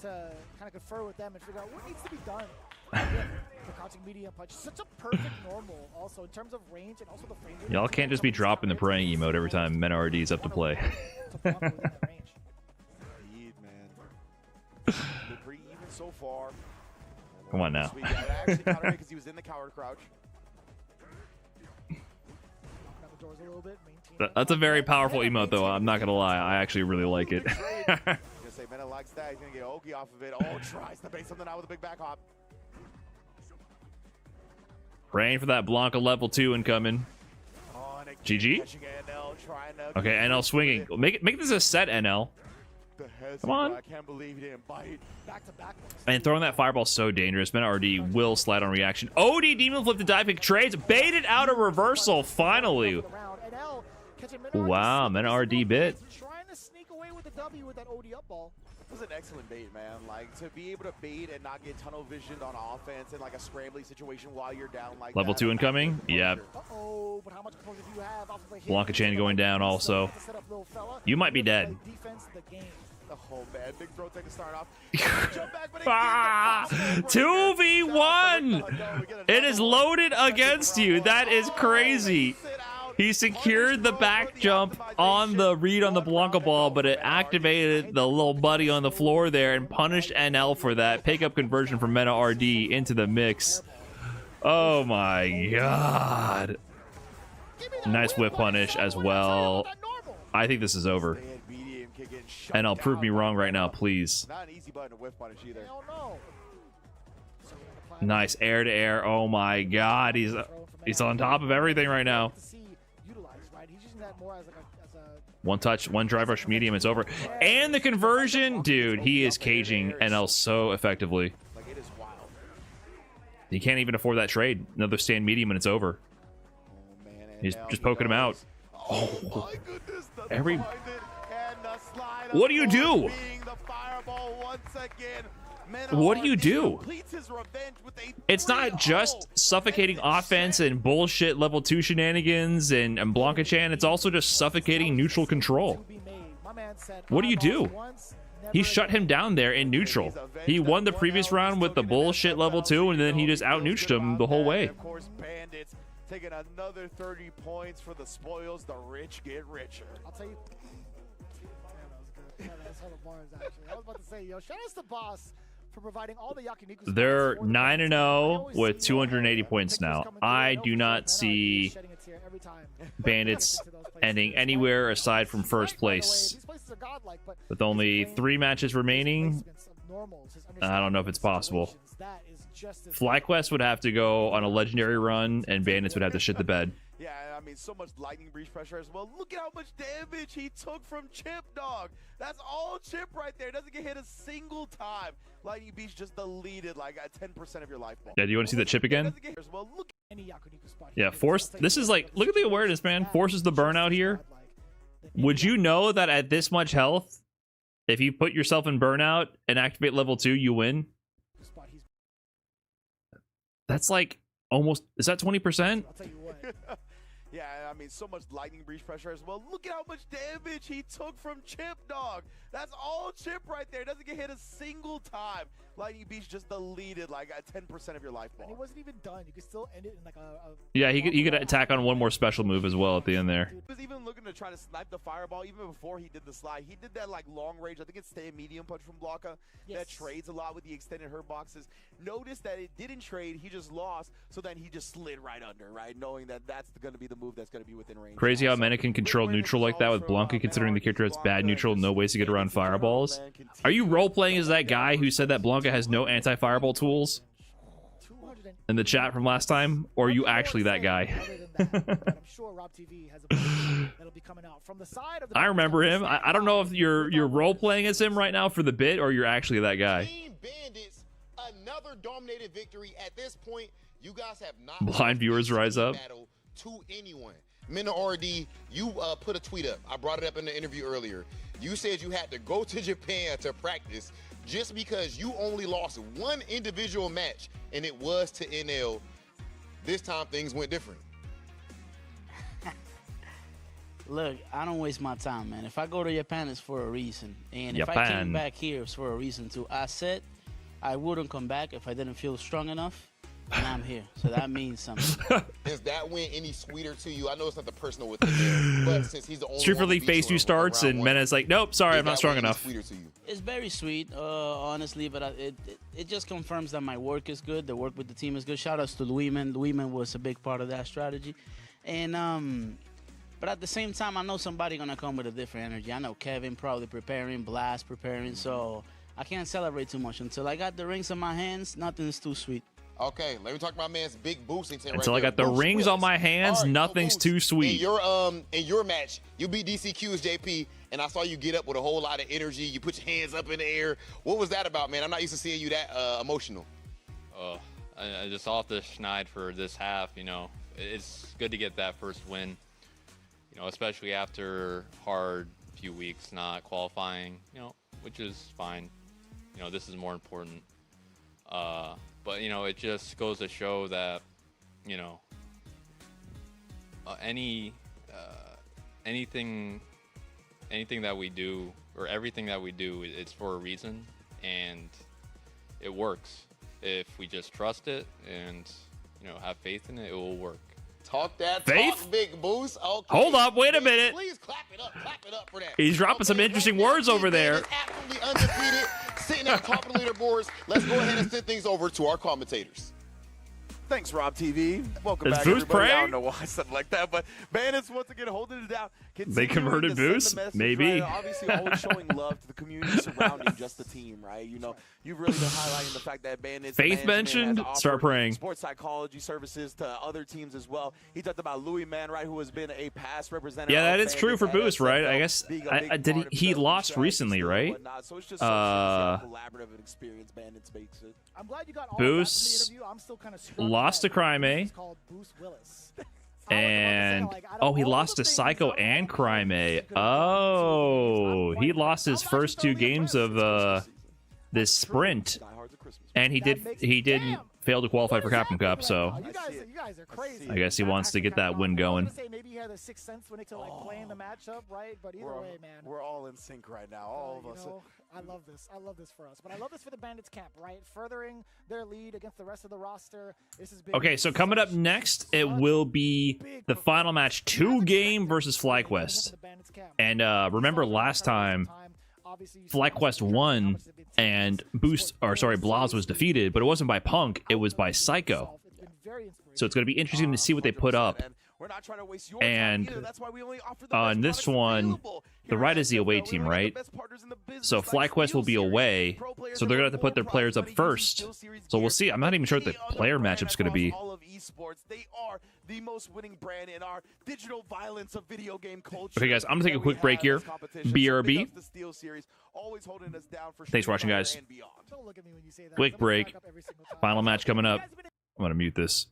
to kind of confer with them and figure out what needs to be done. The crouching medium punch, such a perfect normal. Also in terms of range and also the frame. Y'all can't just be dropping the praying emote every time MetaRD is up to play. Indeed, man. Been pretty even so far. Come on now. Sweet guy. Actually countered because he was in the coward crouch. Doors a little bit, That's a very powerful emote, though. I'm not gonna lie. I actually really like it. Gonna say Meta likes that. He's gonna get Oki off of it. Oh, tries to bait something out with a big back hop. Praying for that Blanca level 2 incoming. GG. Okay, NL swinging. Make this a set, NL. Come on. I can't believe he didn't bite. Back to back. And throwing that fireball is so dangerous. MetaRD will slide on reaction. OD Demon Flip the dive kick trades. Baited out a reversal, finally. Wow, MetaRD bit. Trying to sneak away with the W with that OD up ball. It was an excellent bait, man. Like, to be able to bait and not get tunnel visioned on offense in like a scrambling situation while you're down like Level 2 incoming? Yep. Uh-oh, but how much composure do you have off of a hit? Blanca chain going down also. You might be dead. Defense the game. Oh man, big throw take to start off. 2v1! It is loaded against you. That is crazy. He secured the back jump on the read on the Blanca ball, but it activated the little buddy on the floor there and punished NL for that. Pick up conversion from MetaRD into the mix. Oh my god. Nice whip punish as well. I think this is over. getting shut And I'll prove down me by wrong right now, NL. please. Not an easy button to whiff punish either. Hell no. Nice air to air. Oh my God, he's on top of everything right now. One touch, one drive rush medium, it's over. And the conversion, dude, he is caging NL so effectively. Like, it is wild. He can't even afford that trade. Another stand medium and it's over. Oh, man, He's NL, just poking him out. Oh my goodness. Every. What do you do? What do you do? It's not just suffocating offense and bullshit level 2 shenanigans and Blanca Chan. It's also just suffocating neutral control. What do you do? He shut him down there in neutral. He won the previous round with the bullshit level 2, and then he just out-neutred him the whole way. Of course, Bandits taking another 30 points for the spoils. The rich get richer. I'll tell you. Damn, that was good. Yeah, that was hella bars, actually. I was about to say, yo, shout out to the boss for providing all the Yakiniku. They're 9-0 with 280 points now. I do not see Bandits ending anywhere aside from first place. With only 3 matches remaining, I don't know if it's possible. FlyQuest would have to go on a legendary run, and Bandits would have to shit the bed. Yeah, I mean, so much lightning breach pressure as well. Look at how much damage he took from Chip, dog. That's all Chip right there. Doesn't get hit a single time. Lightning breach just deleted like 10% of your life ball. Yeah, do you want to see that chip again? Yeah, Force. This is like, look at the awareness, man. Forces the burnout here. Would you know that at this much health, if you put yourself in burnout and activate level 2, you win? That's like almost, is that 20%? Yeah, I mean, so much lightning breach pressure as well. Look at how much damage he took from Chip, dog. That's all Chip right there. Doesn't get hit a single time. Lightning breach just deleted like 10% of your life ball. And he wasn't even done. You could still end it in like a Yeah, he could attack on one more special move as well at the end there. He was even looking to try to snipe the fireball even before he did the slide. He did that like long range. I think it's stay medium punch from Blanca. Yes. That trades a lot with the extended hurt boxes. Notice that it didn't trade. He just lost. So then he just slid right under, right? Knowing that that's going to be the move that's going to be within range. Crazy how Mena can control neutral like that with Blanca, considering the character has bad neutral, no ways to get around fireballs. Are you role-playing as that guy who said that Blanca has no anti-fireball tools in the chat from last time? Or are you actually that guy? I remember him. I don't know if you're role-playing as him right now for the bit, or you're actually that guy. Team Bandits, another dominated victory. At this point, you guys have not Blind viewers rise up. battle to anyone. Mena RD, you put a tweet up. I brought it up in the interview earlier. You said you had to go to Japan to practice just because you only lost one individual match, and it was to NL. This time things went different. Look, I don't waste my time, man. If I go to Japan, it's for a reason. And if I came back here, it's for a reason too. I said I wouldn't come back if I didn't feel strong enough. And I'm here, so that means something. Is that win any sweeter to you? I know it's not the personal with the but since he's the only Street for one League phase 2 starts, and Mena's like, nope, sorry, I'm not strong enough. It's very sweet, honestly, but it just confirms that my work is good. The work with the team is good. Shout outs to Luiman. Luiman was a big part of that strategy. And but at the same time, I know somebody gonna come with a different energy. I know Kevin probably preparing, Blast preparing, so I can't celebrate too much until I got the rings in my hands. Nothing's too sweet. Okay, let me talk about man's big boosting. Until I got the rings on my hands, nothing's too sweet. In your match, you beat DCQ's JP, and I saw you get up with a whole lot of energy. You put your hands up in the air. What was that about, man? I'm not used to seeing you that emotional. I just off the schneid for this half. You know, it's good to get that first win. You know, especially after hard few weeks not qualifying. You know, which is fine. You know, this is more important. But, you know, it just goes to show that, you know, anything that we do, or everything that we do, it's for a reason, and it works. If we just trust it and, you know, have faith in it, it will work. Talk that Faith? talk, big boost. Okay. Hold up, wait a minute. Please clap it up for that. He's dropping some interesting words over there. Absolutely undefeated, sitting at the top of the leaderboards. Let's go ahead and send things over to our commentators. Thanks, Rob TV. Welcome Is back, Boost everybody. I praying? don't know why I said it like that, but Bandits once again holding it down. They converted Continuing to send the Boost? message, Maybe. right? Obviously, always showing love to the community surrounding just the team, right? You know, you've really been highlighting the fact that Bandits Faith management mentioned? has offered Start praying. sports psychology services to other teams as well. He talked about Louis Man, right, who has been a past representative. Yeah, that of is true Bandits for at Boost, right? I SFL, guess being a big did part of he the lost strategy recently, still and right? whatnot. So it's just so collaborative an experience Bandits makes it. I'm glad you got all Boost of that from the interview. I'm still kind of lost to Crime A. called Bruce Willis. And he lost to Psycho and Crime A. Oh, he lost his first 2 games of this sprint, and he didn't fail to qualify for Capcom Cup. So You guys are crazy. I guess he wants to get that win going. Maybe he had a sixth sense when it to like playing the matchup, right? But either way, man. We're all in sync right now, all of us. Know, I love this. I love this for us. But I love this for the Bandits camp, right? Furthering their lead against the rest of the roster. This has been Okay, so coming up next, it will be the final match, 2-game versus FlyQuest. And remember last time, FlyQuest won, and Blaz was defeated, but it wasn't by Punk, it was by Psycho. So it's going to be interesting to see what they put up. And on this one, the right is the away team, right? So FlyQuest will be away, so they're going to have to put their players up first. So we'll see. I'm not even sure what the player matchup's going to be. They are the most winning brand in our digital violence of video game culture. Okay, guys, I'm going to take a quick break here. BRB. Thanks for watching, guys. Quick break. Final match coming up. I'm going to mute this.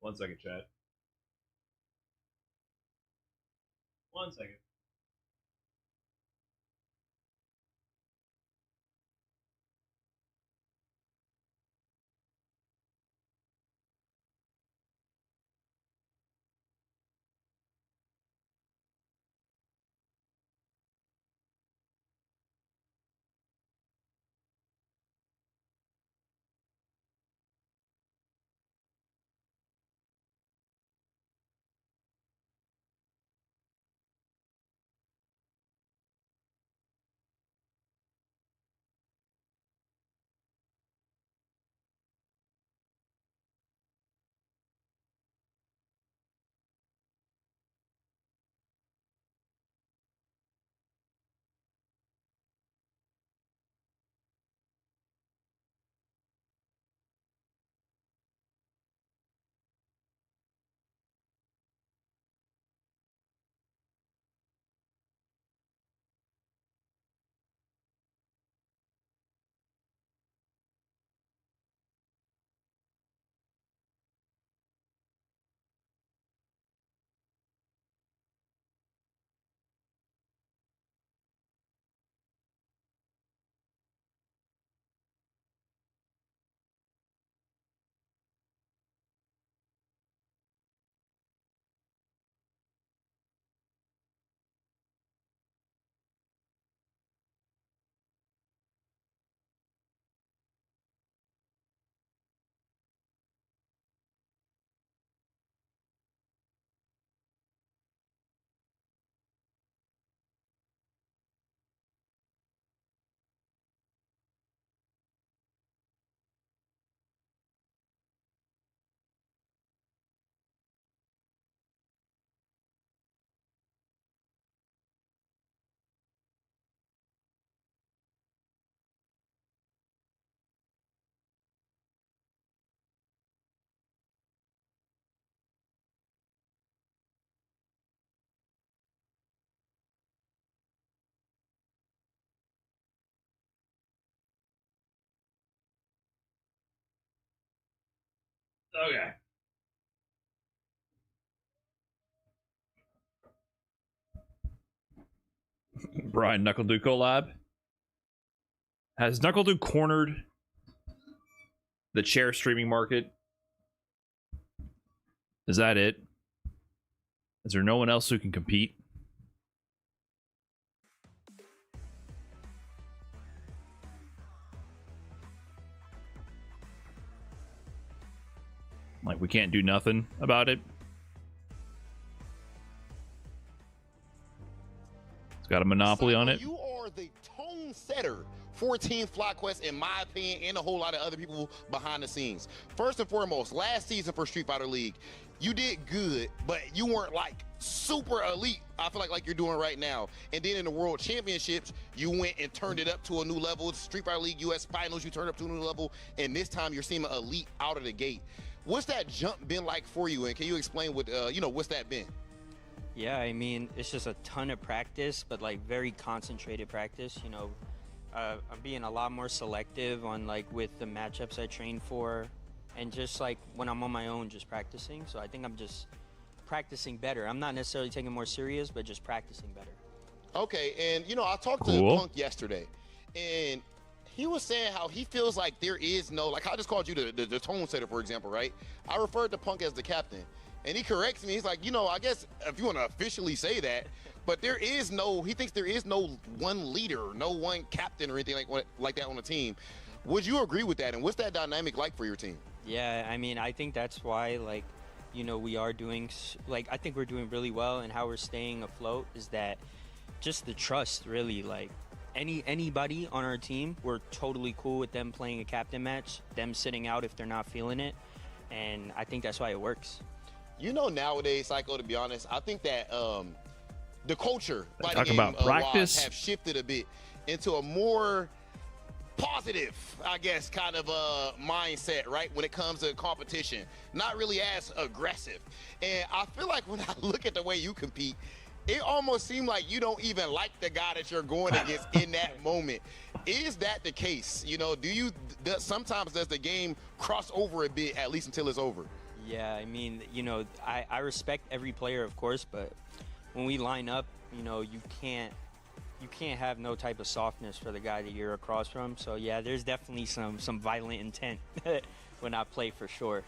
One second, chat. 1 second. Okay. Brian Knuckleduke collab. Has Knuckleduke cornered the chair streaming market? Is that it? Is there no one else who can compete? Like, we can't do nothing about it? It's got a monopoly on it. You are the tone setter for Team FlyQuest, in my opinion, and a whole lot of other people behind the scenes. First and foremost, last season for Street Fighter League, you did good, but you weren't like super elite. I feel like you're doing right now. And then in the World Championships, you went and turned it up to a new level. Street Fighter League US Finals, you turned up to a new level, and this time you're seeming elite out of the gate. What's that jump been like for you, and can you explain what what's that been? Yeah, I mean, it's just a ton of practice, but like very concentrated practice. You know, I'm being a lot more selective on like with the matchups I train for, and just like when I'm on my own, just practicing. So I think I'm just practicing better. I'm not necessarily taking it more serious, but just practicing better. Okay, and I talked to Punk yesterday, and he was saying how he feels like there is no, like I just called you the tone setter, for example, right? I referred to Punk as the captain. And he corrects me. He's like, I guess if you want to officially say that, but he thinks there is no one leader, no one captain or anything like that on the team. Would you agree with that? And what's that dynamic like for your team? Yeah, I mean, I think that's why, like, we are doing, like, I think we're doing really well, and how we're staying afloat is that just the trust, really, like, anybody on our team, we're totally cool with them playing a captain match, them sitting out if they're not feeling it, and I think that's why it works. Nowadays, Psycho, to be honest, I think that the culture talk about practice have shifted a bit into a more positive, I guess, kind of a mindset, right? When it comes to competition, not really as aggressive. And I feel like when I look at the way you compete, it almost seems like you don't even like the guy that you're going against in that moment. Is that the case? Sometimes does the game cross over a bit, at least until it's over? Yeah, I mean, I respect every player, of course, but when we line up, you can't have no type of softness for the guy that you're across from. So yeah, there's definitely some violent intent when I play, for sure.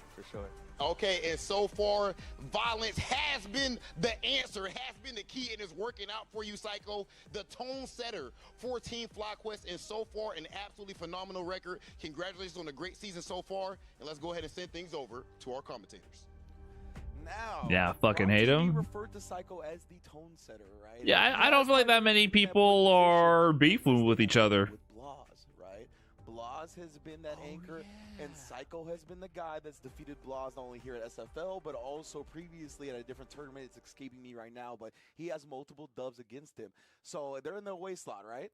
Okay, and so far, violence has been the answer, has been the key, and is working out for you, Psycho. The tone setter for Team FlyQuest, and so far, an absolutely phenomenal record. Congratulations on a great season so far, and let's go ahead and send things over to our commentators. Now, yeah, fucking hate him. Referred to Psycho as the tone setter, right? Yeah, I don't feel like that many people are beefing with each other. Blaz has been that anchor, and Psycho has been the guy that's defeated Blaz not only here at SFL, but also previously at a different tournament. It's escaping me right now, but he has multiple dubs against him. So they're in the away slot, right?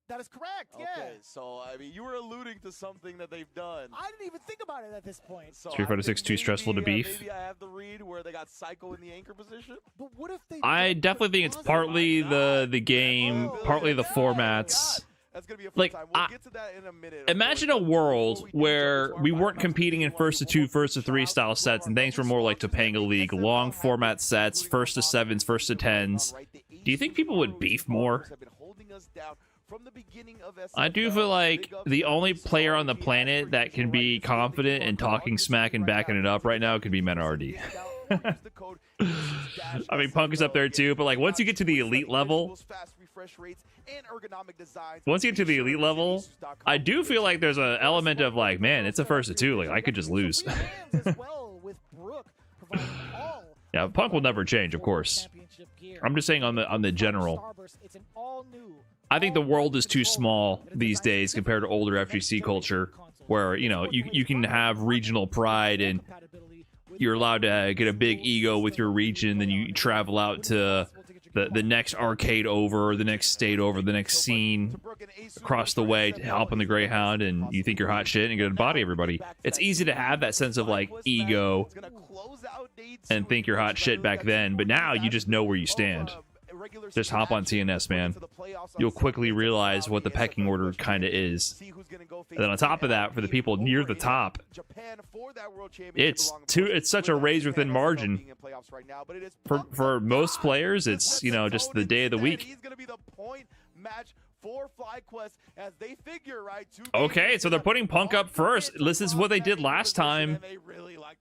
That is correct, yeah. Okay, so, I mean, you were alluding to something that they've done. I didn't even think about it at this point. So Street Fighter 6 too stressful to beef. Maybe I have the read where they got Psycho in the anchor position. But what if they... I definitely think it's partly the game, partly the formats. That's gonna be a fun Like, time. We'll get to that in a minute. Imagine a world where we weren't competing in first to 2, first to 3 style sets, and things were more like Topanga League, long format sets, first to 7s, first to 10s. Do you think people would beef more? I do feel like the only player on the planet that can be confident in talking smack and backing it up right now could be Menardi. I mean, Punk is up there too, but like once you get to the elite level, I do feel like there's an element of like, man, it's a first to 2, like I could just lose. Yeah, Punk will never change, of course. I'm just saying on the general. I think the world is too small these days compared to older FGC culture, where you can have regional pride and you're allowed to get a big ego with your region, then you travel out to the next arcade over, the next state over, the next scene across the way to hop on the Greyhound, and you think you're hot shit and go to body everybody. It's easy to have that sense of like ego and think you're hot shit back then, but now you just know where you stand. Just hop on TNS, man. You'll quickly realize what the pecking order kind of is. See who's going to go And then on top of that, for the people near the top, it's such a razor thin margin. For most players, it's, you know, just the day of the week. For FlyQuest as they figure, right? Okay, so they're putting Punk up first. This is what they did last time.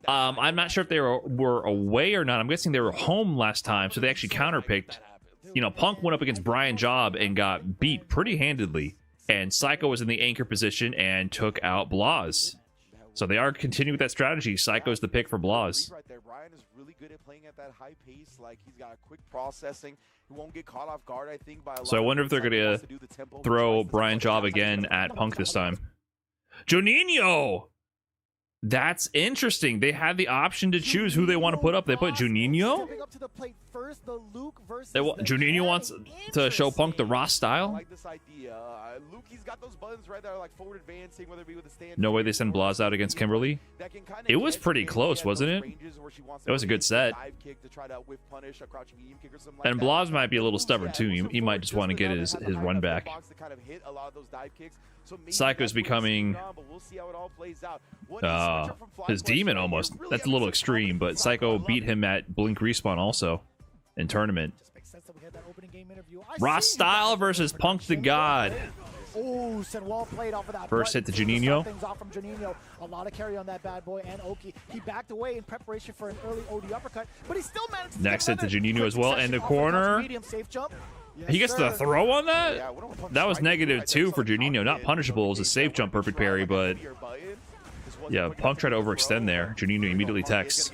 I'm not sure if they were away or not. I'm guessing they were home last time, so they actually counterpicked. You know, Punk went up against Brian Job and got beat pretty handedly. And Psycho was in the anchor position and took out Blaz. So they are continuing with that strategy. Psycho's the pick for Blaz. Right there, Brian is really good at playing at that high pace. Like, he's got quick processing. He won't get caught off guard, I think, by a lot. So I wonder if they're going to throw Brian Job again at Punk this time. Juninho! That's interesting. They had the option to choose who they want to put up. They put Juninho? Juninho wants to show Punk the Ross style? I like this idea. Luke, he's got those buttons right there, like forward advancing, whether it be with the stand. No way they send Blaz out against Kimberly. It was pretty close, wasn't it? It was a good set. And Blaz might be a little stubborn too. He might just want to get his run back. Psycho's becoming his demon almost. That's a little extreme, but Psycho beat him at Blink Respawn also in tournament. Ross Style versus Punk the God. Oh, said well played off of that. First hit to Juninho. Things off from Juninho. A lot of carry on that bad boy and Oki. He backed away in preparation for an early OD uppercut, but he still managed to next hit to Juninho as well, and the corner. Medium safe jump. Yes, he gets the throw on that? Yeah, that was -2 for Juninho. Not punishable. It was a safe jump, perfect parry, but yeah, Punk tried to overextend there. Juninho immediately texts.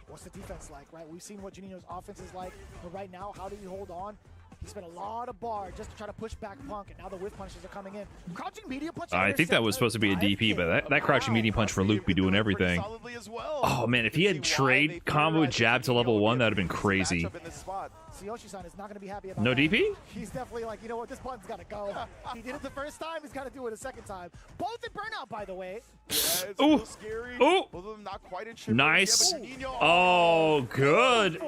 What's the defense like, right? We've seen what Juninho's offense is like, but right now, how did he hold on? He spent a lot of bar just to try to push back Punk, and now the whiff punches are coming in. Crouching medium punch. I think that was supposed to be a DP, but that crouching medium punch for Luke be doing everything. Oh man, if he had trade combo jab to level 1, that would have been crazy. Tsuyoshi-san is not going to be happy about no that. DP? He's definitely like, you know what, this button's got to go. He did it the first time, he's got to do it a second time. Both in burnout, by the way. Yeah, ooh, ooh, both of them not quite in nice. Oh, good.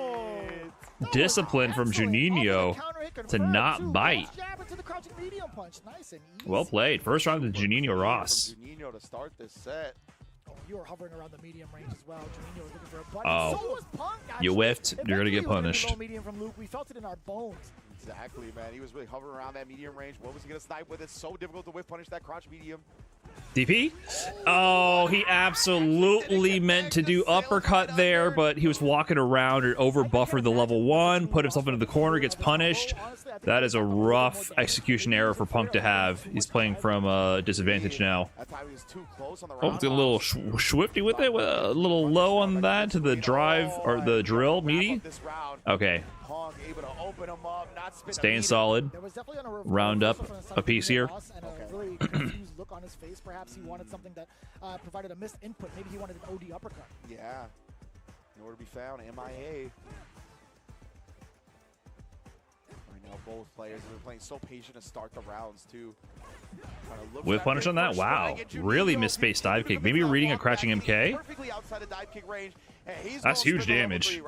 Discipline from Juninho to not bite. Well played. First round to Juninho Ross. Juninho to start this set. You were hovering around the medium range as well. Juninho was looking for a button. Oh, so was Punk, you whiffed. You're gonna get punished. Medium from Luke. We felt it in our bones. Exactly, man. He was really hovering around that medium range. What was he gonna snipe with? It's so difficult to whiff punish that crouch medium. DP? Oh, he absolutely meant to do uppercut there, but he was walking around and over buffered the level 1, put himself into the corner, gets punished. That is a rough execution error for Punk to have. He's playing from a disadvantage now. Oh, it's a little swifty with it, a little low on that to the drive or the drill, meaty. Okay. Staying solid. Round up a piece here. Really confused look on his face. Perhaps he wanted something that provided a missed input. Maybe he wanted an OD uppercut. Yeah. Nowhere to be found. MIA. Right now, both players have been playing so patient to start the rounds, too. With punish on that? Wow. Really misspaced dive kick. Maybe reading a crouching MK? That's huge damage.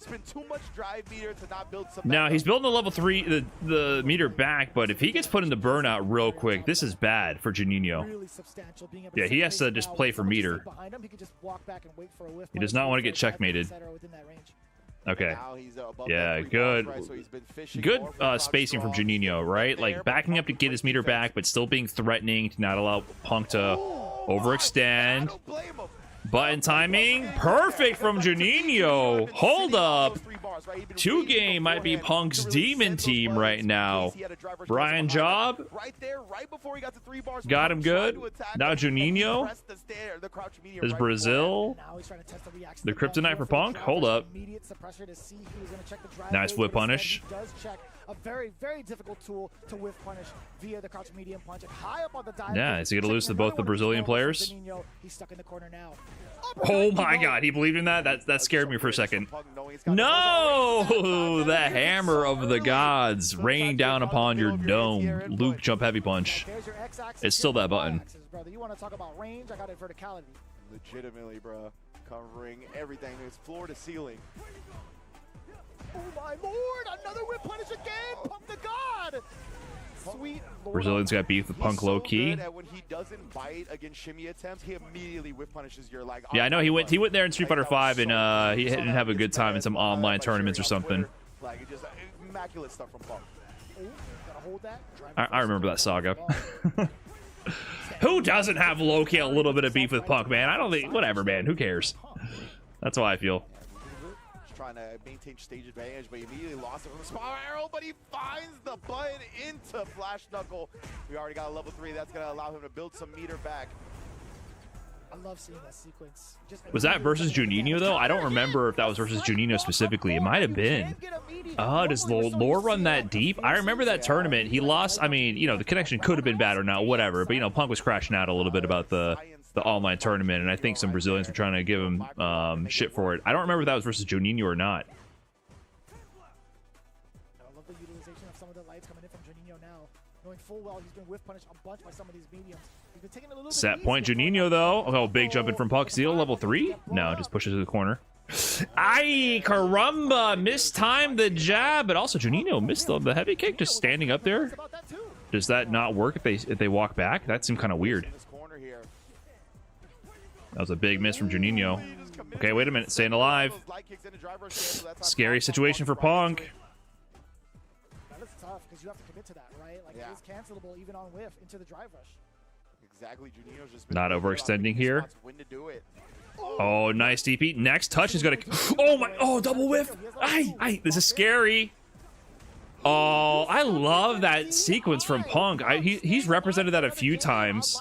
Spend too much drive meter to not build some. Now he's building the level 3, the meter back, but if he gets put into burnout real quick, this is bad for Juninho. Yeah, he has to just play for meter. He does not want to get checkmated. Okay. Yeah, good spacing from Juninho, right? Like backing up to get his meter back, but still being threatening to not allow Punk to overextend. Button timing, perfect from Juninho. Hold up. 2Game might be Punk's demon team right now. Brian Job got him good. Now Juninho. Is Brazil the kryptonite for Punk? Hold up. Nice whip punish. A very, very difficult tool to whiff punish via the crouch medium punch. And high up on the dive. Yeah, is he gonna lose to both the Brazilian players? He's stuck in the corner now. Oh my god, he believed in that? That scared me for a second. No! The hammer of the gods raining down upon your dome. Luke jump heavy punch. It's still that button. You want to talk about range? I got it verticality. Legitimately, bro. Covering everything. It's floor to ceiling. Oh my lord! Another whip punish again! Pump the god! Sweet Lord. Brazilians got beef with Punk low key. Good at when he doesn't bite against shimmy attempts, he immediately whiff punishes your like. Yeah, I know he went there in Street Fighter 5 and he didn't have a good time in some online tournaments or something. Like just immaculate stuff from Punk. Gotta hold that. I remember that saga. Who doesn't have low-key a little bit of beef with Punk, man? I don't think, whatever, man. Who cares? That's how I feel. Just trying to maintain stage advantage, but he immediately lost it from the spiral arrow, but he finds the button into Flash Knuckle. We already got a level 3. That's going to allow him to build some meter back. I love seeing that sequence. Was that versus Juninho, though? I don't remember if that was versus Juninho specifically. It might have been. Does Lore run that deep? I remember that tournament. He lost. I mean, you know, the connection could have been bad or not, whatever. But, you know, Punk was crashing out a little bit about the online tournament, and I think some Brazilians were trying to give him shit for it. I don't remember if that was versus Juninho or not. I love the utilization of some of the lights coming in from Juninho now. Knowing full well he's been whiff punished a bunch by some of these mediums. He's been taking a little Set point Juninho, though. Oh, big jump in from Punk. Seal level 3? No, just pushes to the corner. Ay, caramba! Mistimed the jab, but also Juninho missed the heavy kick just standing up there. Does that not work if they walk back? That seemed kind of weird. That was a big miss from Juninho. Okay, wait a minute. Staying alive. Scary situation for Punk. That is tough because you have to commit to that, right? Like it is cancelable even on whiff into the drive rush. Exactly. Juninho's just Not overextending here. Oh, nice DP. Next touch is gonna. Oh my! Oh, double whiff! Aye, this is scary. Oh, I love that sequence from Punk. He's represented that a few times.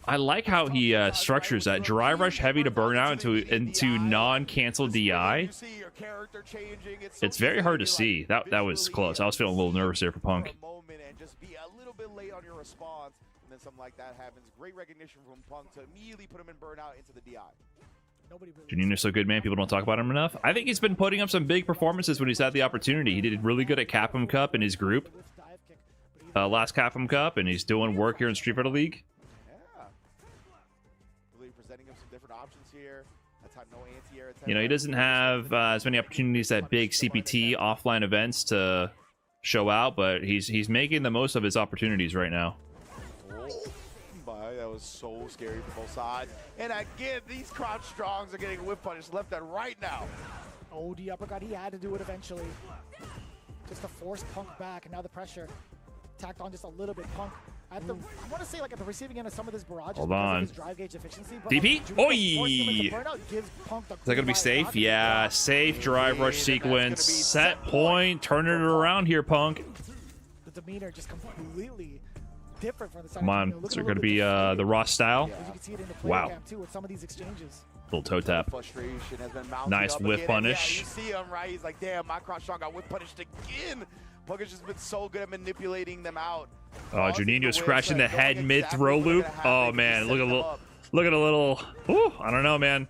I like how he structures that drive rush heavy to burn out into non-cancel DI. It's very hard to see. That was close. I was feeling a little nervous there for Punk. And then something like that happens. Great recognition from Punk to immediately put him in burnout into the DI. Juninho's so good, man. People don't talk about him enough. I think he's been putting up some big performances when he's had the opportunity. He did really good at Capcom Cup in his group. Last Capcom Cup, and he's doing work here in Street Fighter League. Yeah. Really presenting him some different options here. That time, no anti-air attack. You know, he doesn't have as many opportunities at big CPT offline events to show out, but he's making the most of his opportunities right now. That was so scary for both sides. And again, these crouch strongs are getting whip punished left and right now. Oh, the uppercut, he had to do it eventually. Just to force Punk back, and now the pressure tacked on just a little bit. Punk at the, I want to say like at the receiving end of some of this barrage. Hold on. His drive gauge efficiency, but DP? Oi! Is that gonna be safe? Yeah, safe drive rush sequence. Set point, turning it around here, Punk. The demeanor just completely different from the side. Come on, is there gonna be the Ross style? You can see it in the Wow. cam too with some of these exchanges. Little toe tap. Frustration has been mounted Nice up whiff again. punish. Yeah, you see him, right? He's like, damn, my crouch strong got whiff punished again. Punk has just been so good at manipulating them out. Oh, Juninho scratching the head mid throw loop. Oh man, look at a little. Ooh, I don't know, man.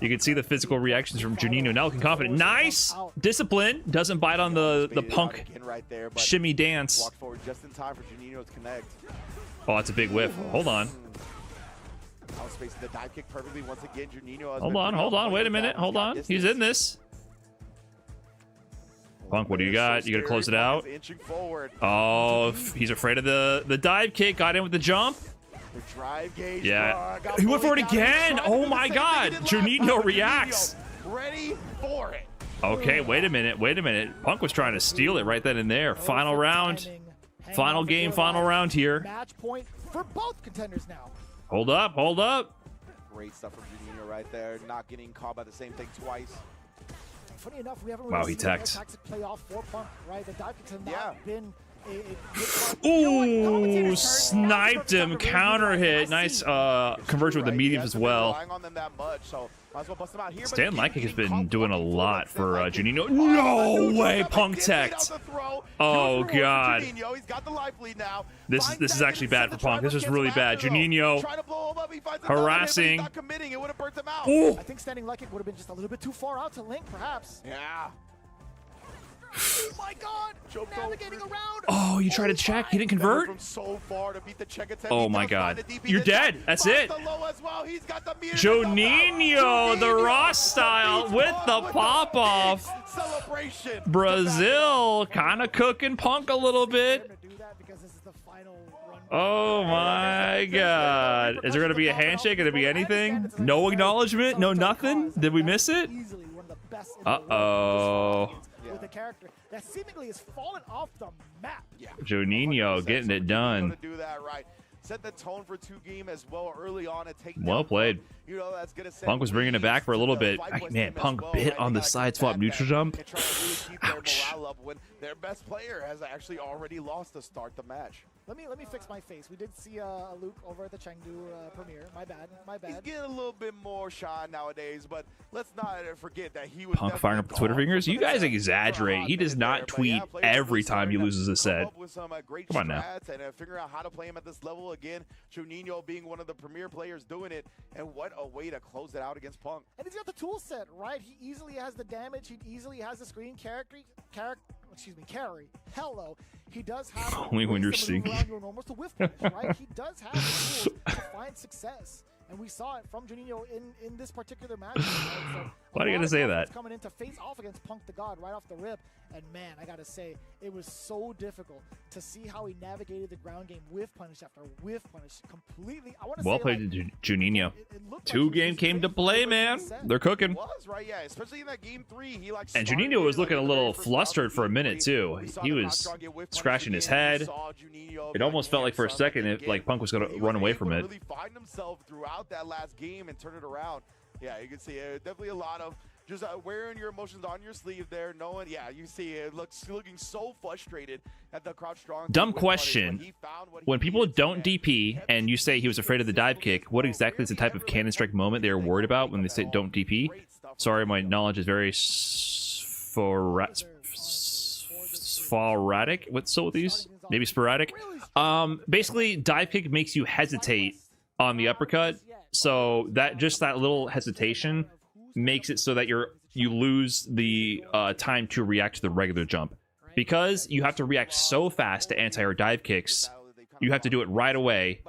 You can see the physical reactions from Juninho. Now looking confident. Nice discipline. Doesn't bite on the Punk shimmy dance. Walked forward just in time for Juninho to connect. Oh, that's a big whiff. Hold on. Outspacing the dive kick perfectly once again. Juninho has Hold been on. Wait a minute. Hold on. He's in this. Punk, what do you got? You gonna close it out? Inching forward. Oh, he's afraid of the dive kick. Got in with the jump. The drive gauge. Yeah. He went for it again. Oh my God. Juninho reacts. Ready for it. Okay, wait a minute. Punk was trying to steal it right then and there. Final round. Final game, final round here. Match point for both contenders now. Hold up. Great stuff from Juninho right there. Not getting caught by the same thing twice. Funny enough, we haven't Wow, really he seen tacked. tactics play off for Punk, right? The dive kicks have not been Ooh, sniped him. Counter hit. Nice conversion with the mediums as well. Stan Lykic has been doing a lot for Juninho. No way, Punk teched. Oh God. This is actually bad for Punk. This is really bad. Juninho harassing. Ooh. I think standing Lykic would have been just a little bit too far out to link, perhaps. Yeah. Oh my God! Navigating around. Oh, you tried to check. He didn't convert? From so far to beat the check attempt. Oh He my does God. find the DP You're this time. dead. That's Finds it. the low as well. He's got the meter. Juninho, the Ross style with the pop-off. Celebration. Brazil kind of cooking Punk a little bit. Oh my God. Is there going to be a handshake? Going to be anything? No acknowledgement? No nothing? Did we miss it? Uh-oh. With a character that seemingly has fallen off the map. Yeah. Juninho getting it done. Do that right. Set the tone for 2-game as well early on and take Well played. You know, that's gonna send Punk was bringing it back for a little bit. Man, Punk bit on the side swap neutral jump. Ouch. Morale up when their best player has actually already lost to start the match. Let me fix my face. We did see Luke over at the Chengdu premiere. My bad. He's getting a little bit more shine nowadays, but let's not forget that he was Punk firing up the Twitter fingers. You guys exaggerate. He does not tweet every time he loses a set. Come on now. And figure out how to play him at this level again. Juninho being one of the premier players doing it, and what a way to close it out against Punk. And he's got the tool set, right? He easily has the damage. He easily has the screen carry. Hello. He does have Only when you're singing. to whiff punish, right? He does have the tools to find success. And we saw it from Juninho in this particular match. Right? So Why are you gonna say that? Coming in to face off against Punk the God right off the rip. And man, I gotta say, it was so difficult to see how he navigated the ground game with punish after whiff punish completely. I want to Well say, played, like, Juninho. 2-game came to play, man. They're cooking. Right, yeah, especially in that game 3, he like. And Juninho was looking a little flustered for a minute too. He was scratching his head. It almost felt like for a second, like Punk was going to run away from it. Really find himself throughout that last game and turn it around. Yeah, you can see definitely a lot of just wearing your emotions on your sleeve there, knowing. Yeah, you see it looking so frustrated at the crouch strong. Dumb question. When people don't DP and you say he was afraid of the dive kick, what exactly is the type of cannon strike moment they are worried about when they say don't DP? Sorry, my knowledge is very sporadic. What's so with these? Maybe sporadic. Basically, dive kick makes you hesitate on the uppercut, so that little hesitation makes it so that you lose the time to react to the regular jump. Because you have to react so fast to anti or dive kicks, you have to do it right away.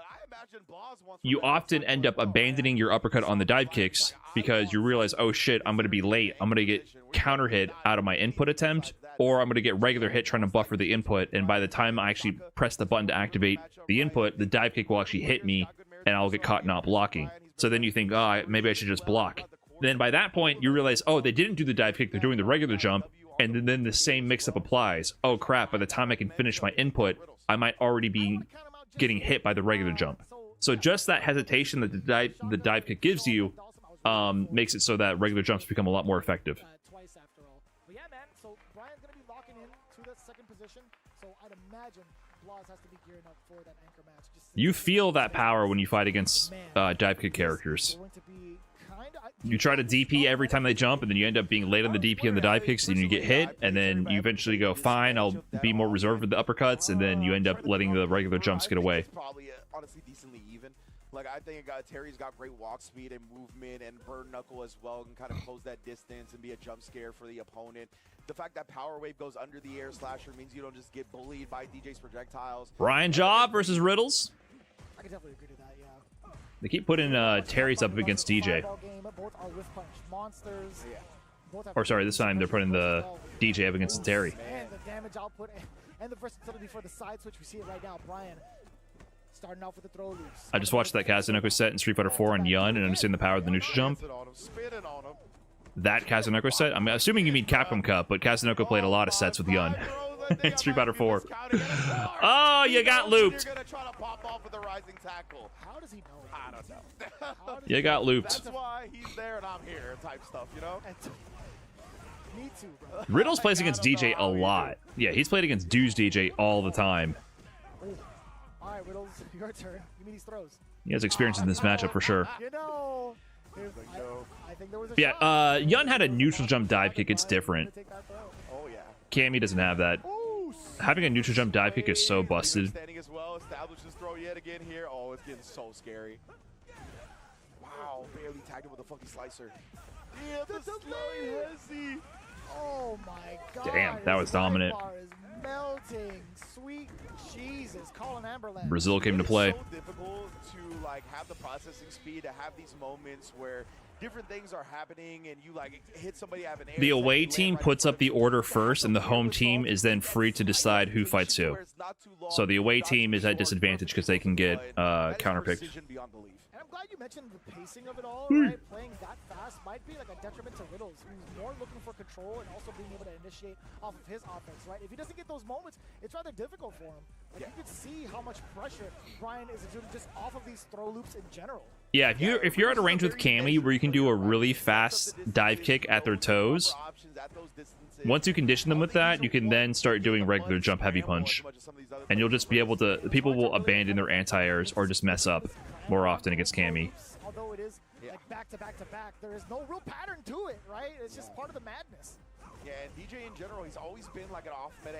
You often end up abandoning your uppercut on the dive kicks because you realize, oh shit, I'm going to be late. I'm going to get counter hit out of my input attempt, or I'm going to get regular hit trying to buffer the input, and by the time I actually press the button to activate the input, the dive kick will actually hit me, and I'll get caught not blocking. So then you think, oh, maybe I should just block. Then by that point, you realize, oh, they didn't do the dive kick, they're doing the regular jump, and then the same mix-up applies. Oh crap, by the time I can finish my input, I might already be getting hit by the regular jump. So just that hesitation that the dive kick gives you makes it so that regular jumps become a lot more effective. Twice after all. But yeah, man, so Brian's going to be locking in to that second position, so I'd imagine Blas has to be gearing up for that anchor match. You feel that power when you fight against dive kick characters. You try to DP every time they jump, and then you end up being late on the DP and the dive kicks, and you get hit, and then you eventually go, fine, I'll be more reserved with the uppercuts, and then you end up letting the regular jumps get away. Probably honestly decently even. Like, I think Terry's got great walk speed and movement, and Bird Knuckle as well can kind of close that distance and be a jump scare for the opponent. The fact that Power Wave goes under the air slasher means you don't just get bullied by DJ's projectiles. Brian Job versus Riddles. I can definitely agree to that, yeah. They keep putting Terry's up against DJ. Or sorry, this time they're putting the DJ up against Terry. And the damage output and the versatility for the side switch, we see it right now. Brian starting off with the throw loops. I just watched that Kazunoko set in Street Fighter 4 on Yun and understand the power of the neutral jump. That Kazunoko set? I'm assuming you mean Capcom Cup, but Kazunoko played a lot of sets with Yun in Street Fighter 4. Oh, you got looped. You're gonna try to pop off with a rising tackle. How does he know? I don't know. You got looped. That's why he's there and I'm here type stuff, you know? Me too, bro. Riddles plays against DJ a lot. Yeah, he's played against Dude's DJ all the time. All right, Riddles, your turn. Give me these throws. He has experience in this matchup for sure. You know, I think there was a Yeah, Yun had a neutral jump dive kick. It's different. Oh, yeah. Cammy doesn't have that. Having a neutral jump dive kick is so busted. Standing as well, establishes throw yet again here. Oh, it's getting so scary. Wow, barely tagged him with a funky slicer. Yeah, the slowing Hezzy. Oh my god. Damn, that was dominant. Bar is melting. Sweet Jesus. Colin Amberland. Brazil came to play. It's so difficult to like have the processing speed to have these moments where different things are happening and you like hit somebody out of an air. The away team puts up the order first, and the home team is then free to decide who fights who. So the away team is at disadvantage because they can get counterpicked. And I'm glad you mentioned the pacing of it all, right? Playing that fast might be like a detriment to Riddles, who's more looking for control and also being able to initiate off of his offense, right? If he doesn't get those moments, it's rather difficult for him. Like you can see how much pressure Brian is doing just off of these throw loops in general. Yeah, if you're at a range with Cammy where you can do a really fast dive kick at their toes, once you condition them with that, you can then start doing regular jump heavy punch. And you'll just be able to, people will abandon their anti-airs or just mess up more often against Cammy. Although it is like back to back to back, there is no real pattern to it, right? It's just part of the madness. Yeah, and DJ in general, he's always been like an off-meta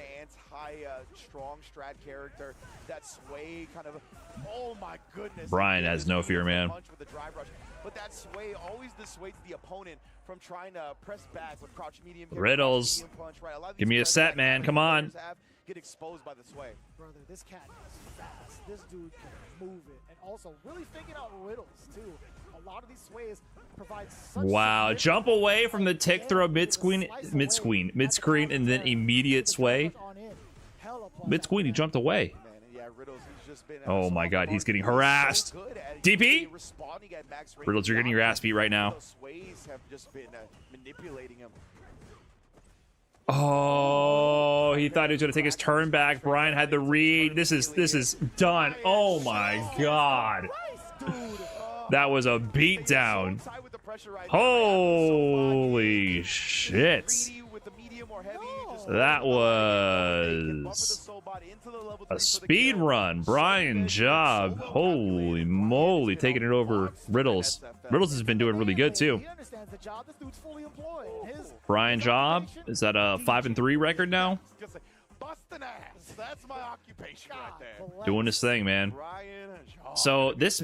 strong strat character. That sway kind of, oh my goodness. Brian has no fear, man. With the drive rush. But that sway always dissuades the opponent from trying to press back with crouch medium. Riddles, give me a set, man. Come on. Get exposed by the sway. Brother, this cat is fast. This dude can move it. And also really figuring out riddles, too. A lot of these sways provide such Wow, jump away from the tick throw mid-screen, and then immediate sway. Mid-screen, he jumped away. Oh my god, he's getting harassed. DP? Riddles, you're getting your ass beat right now. Oh, he thought he was going to take his turn back. Brian had the read. This is done. Oh my god. That was a beatdown. Holy shit. That was a speed run. Brian Job. Holy moly, taking it over Riddles. Riddles has been doing really good too. Brian Job is at a 5-3 record now. That's my occupation right there. Doing his thing, man. So this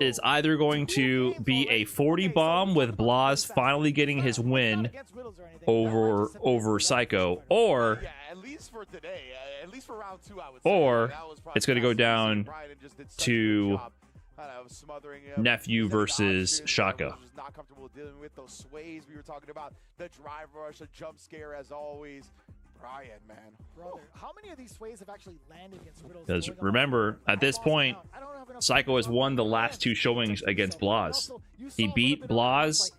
is either going to be a 40 bomb with Blas finally getting his win over Psycho, or it's going to go down to Nephew versus Shaka. Not comfortable dealing with those sways we were talking about. The drive rush, a jump scare as always. Brian, man. Brother, how many of these sways have actually landed against Riddles? Because remember, at this point, Psycho has won the last two showings against Blas. He beat Blas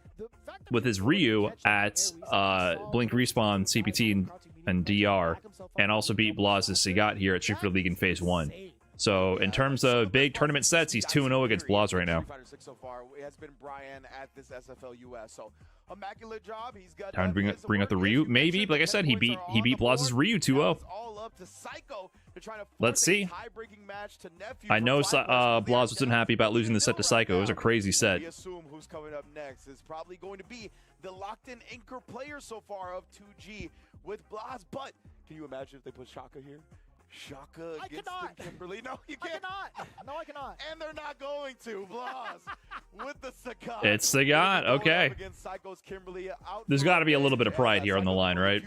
with his Ryu at Blink Respawn, CPT, and DR, and also beat Blas' Sagat here at Street Fighter League in Phase 1. So in terms of big tournament sets, he's 2-0 against Blas right now. So far, it has been Brian at this SFL US. So immaculate job. He's got time to bring up the Ryu. Maybe, like I said, he beat Blas' Ryu 2-0. Let's see. I know Blas wasn't happy about losing the set to Psycho. It was a crazy set. We assume who's coming up next is probably going to be the locked-in anchor player so far of 2G with Blas. But can you imagine if they put Shaka here? Shaka against Kimberly. No, you can't. No, I cannot. And they're not going to. Blas with the Sagat. It's Sagat. Okay. There's got to be a little bit of pride here on the line, right?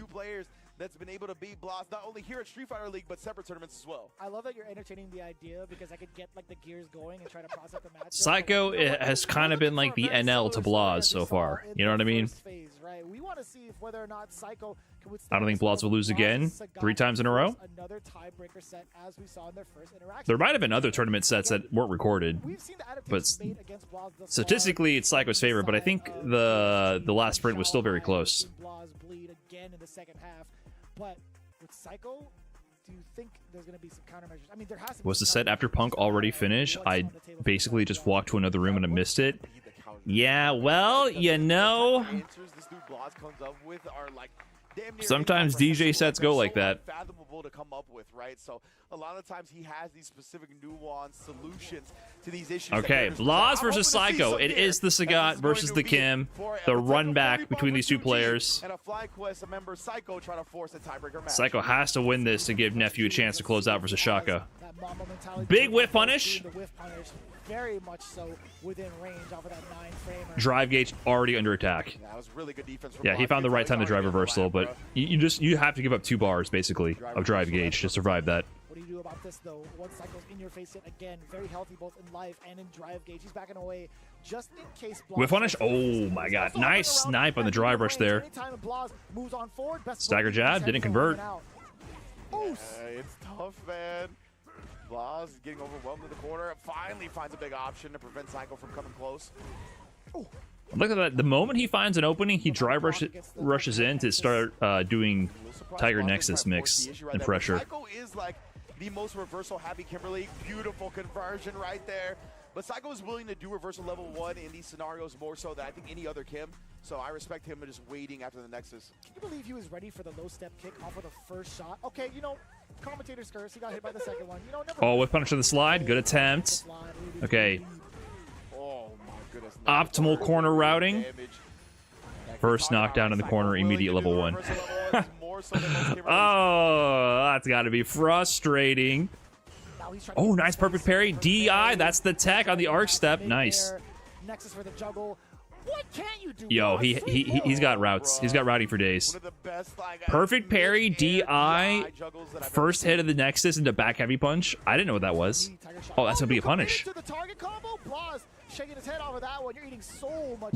That's been able to beat Blas not only here at Street Fighter League but separate tournaments as well. I love that you're entertaining the idea because I could get like the gears going and try to process the match. Psycho has kind of been like the NL to Blas so far. You know what I mean? We want to see whether or not Psycho can withstand. I don't think Blas will lose again 3 times in a row. Another tiebreaker set as we saw in their first interaction. There might have been other tournament sets that weren't recorded, but statistically it's Psycho's favorite. But I think the last sprint was still very close. Blas bleed again in the second half. But with Psycho, do you think there's going to be some countermeasures? I mean, there has to be. Was the set after Punk already finished? I basically just walked to another room and I missed it. Yeah, well, you know, sometimes DJ sets go like that. Fathomable to come up with, right? So a lot of times he has these specific nuanced solutions to these issues. Okay, Blaz versus Psycho. It is the Sagat versus the Kim. The run back between these two players. And a FlyQuest member, Psycho, trying to force a tiebreaker match. Psycho has to win this to give Nephew a chance to close out versus Shaka. That Mamba mentality. Big whiff punish. The whiff punish, very much so within range off of that 9-framer. Drive gauge already under attack. That was really good defense from Yeah, he Blaz. found the Good right time to target drive on the reversal, lap, but bro. you have to give up 2 bars basically of drive gauge to survive that. What do you do about this, though? One Psycho's in your face yet again. Very healthy both in life and in drive gauge. He's backing away just in case. Whiff punish. Oh my god. Nice snipe on the drive rush there. Anytime Blaz moves on forward, best Stagger jab. Didn't convert. It's tough, man. Blaz is getting overwhelmed in the corner. Finally finds a big option to prevent Psycho from coming close. Look at that. The moment he finds an opening, he drive rushes in to start doing Tiger Nexus mix and pressure. Psycho is like the most reversal happy Kimberly. Beautiful conversion right there. But Psycho is willing to do reversal level 1 in these scenarios more so than I think any other Kim. So I respect him just waiting after the Nexus. Can you believe he was ready for the low step kick off of the first shot? Okay, you know, commentator's curse. He got hit by the second one. You know, never. Oh, whiff punish on the slide. Good attempt. Okay. Oh my goodness. Optimal corner routing. First knockdown in the corner, immediate level 1. Oh, that's got to be frustrating. Oh, nice perfect parry. DI, that's the tech on the arc step. Nice. Nexus for the juggle. What can you do? Yo, he's got routes. He's got routing for days. Perfect parry, DI, first hit of the Nexus into back heavy punch. I didn't know what that was. Oh, that's gonna be a punish. Was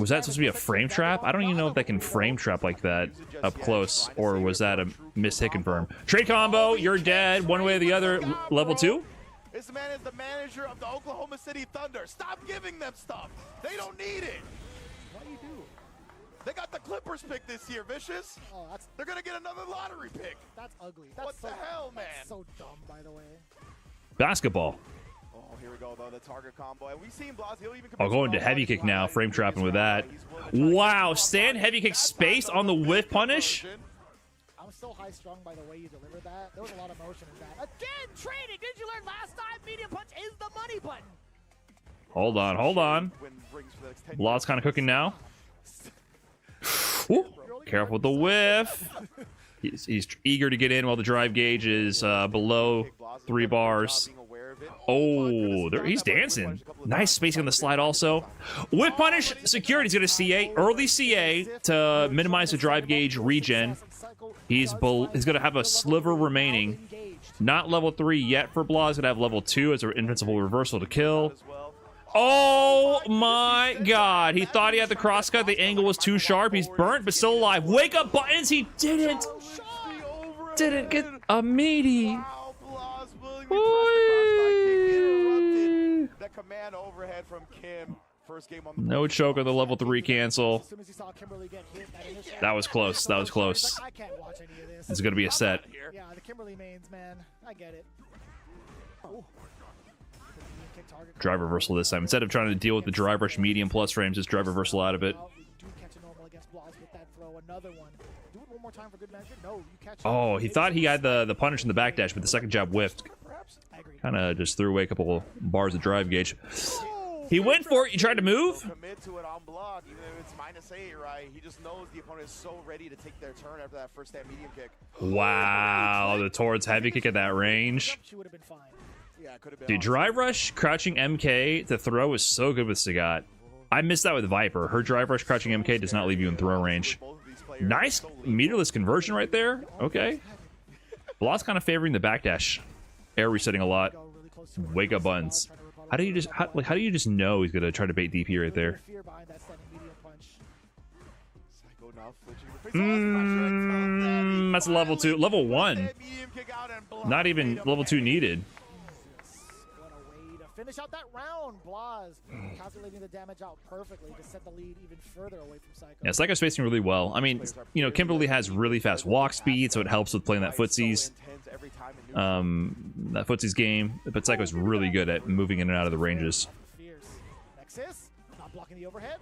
that supposed to be a frame trap? I don't even know if they can frame trap like that up close, or was that a missed hit confirm? Trade combo, you're dead. One way or the other. Level 2. This man is the manager of the Oklahoma City Thunder. Stop giving them stuff. They don't need it. What do you do? They got the Clippers pick this year, Vicious. Oh, They're going to get another lottery pick. That's ugly. What the hell, man? That's so dumb, by the way. Basketball. Oh, here we go, though. The target combo. And we've seen Blaz. He'll even I'll go into heavy kick now. Frame trapping with that. Wow, stand heavy kick space on the whiff punish. I'm so high strung by the way you delivered that. There was a lot of motion in that. Again, trading. Did you learn last time? Medium punch is the money button. Hold on, hold on. Blaz kind of cooking now. Ooh, careful with the whiff. He's eager to get in while the drive gauge is below 3 bars. Oh, he's dancing. Nice spacing on the slide also. Whip punish, security's going to CA. Early CA to minimize the drive gauge regen. He's going to have a sliver remaining. Not level 3 yet for Blaz. Going to have level 2 as an invincible reversal to kill. Oh my god. He thought he had the crosscut. The angle was too sharp. He's burnt, but still alive. Wake up buttons. He didn't get a meaty. That command overhead from Kim. First game on the No choke on the level 3 cancel. That was close. That was close. This is going to be a set. Yeah, the Kimberly mains, man. I get it. Oh. Drive reversal this time. Instead of trying to deal with the drive rush medium plus frames, just drive reversal out of it. Oh, he thought he had the punish in the backdash, but the second jab whiffed. Kind of just threw away a couple bars of drive gauge. He went for it. You tried to move? Commit to it on block, even if it's -8, right? He just knows the opponent is so ready to take their turn after that first stand medium kick. Wow, the towards heavy kick at that range. Dude, drive rush, crouching MK to throw is so good with Sagat. I missed that with Viper. Her drive rush, crouching MK does not leave you in throw range. Nice meterless conversion right there. Okay. Blaz kind of favoring the backdash. Air resetting a lot. Wake up buns. How do you just know he's gonna try to bait DP right there? That's level 2. Level 1. Not even level 2 needed. Finish out that round. Blaz calculating the damage out perfectly to set the lead even further away from Psycho. Yeah, Psycho's spacing really well. I mean, you know, Kimberly has really fast walk speed, so it helps with playing that footsies. That footsies game. But Psycho's really good at moving in and out of the ranges. Nexus, not blocking the overhead.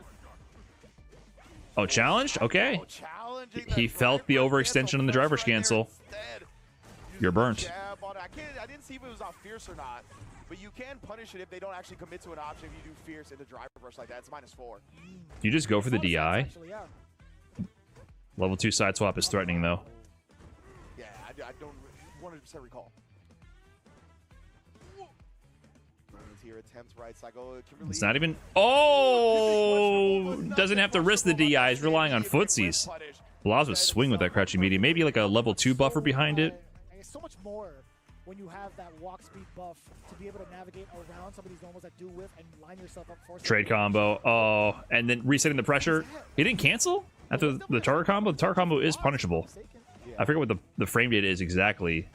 Oh, challenged? Okay. He felt the overextension on the driver's cancel. You're burnt. on it. I didn't see if it was off Fierce or not, but you can punish it if they don't actually commit to an option. If you do Fierce in the driver rush like that, it's -4. You just go for the DI. Actually, yeah. Level 2 side swap is threatening, though. Yeah, I don't 100% recall. Here attempts right Psycho. It's not even... Oh! Doesn't have to risk the DI. He's relying on footsies. Blaz would swing with that crouching medium. Maybe like a level 2 buffer behind it. And it's so much more when you have that walk speed buff to be able to navigate around some of these normals that do whiff and line yourself up for Trade combo. Oh, and then resetting the pressure. He didn't cancel after the target combo. The target combo is punishable. I forget what the frame date is exactly.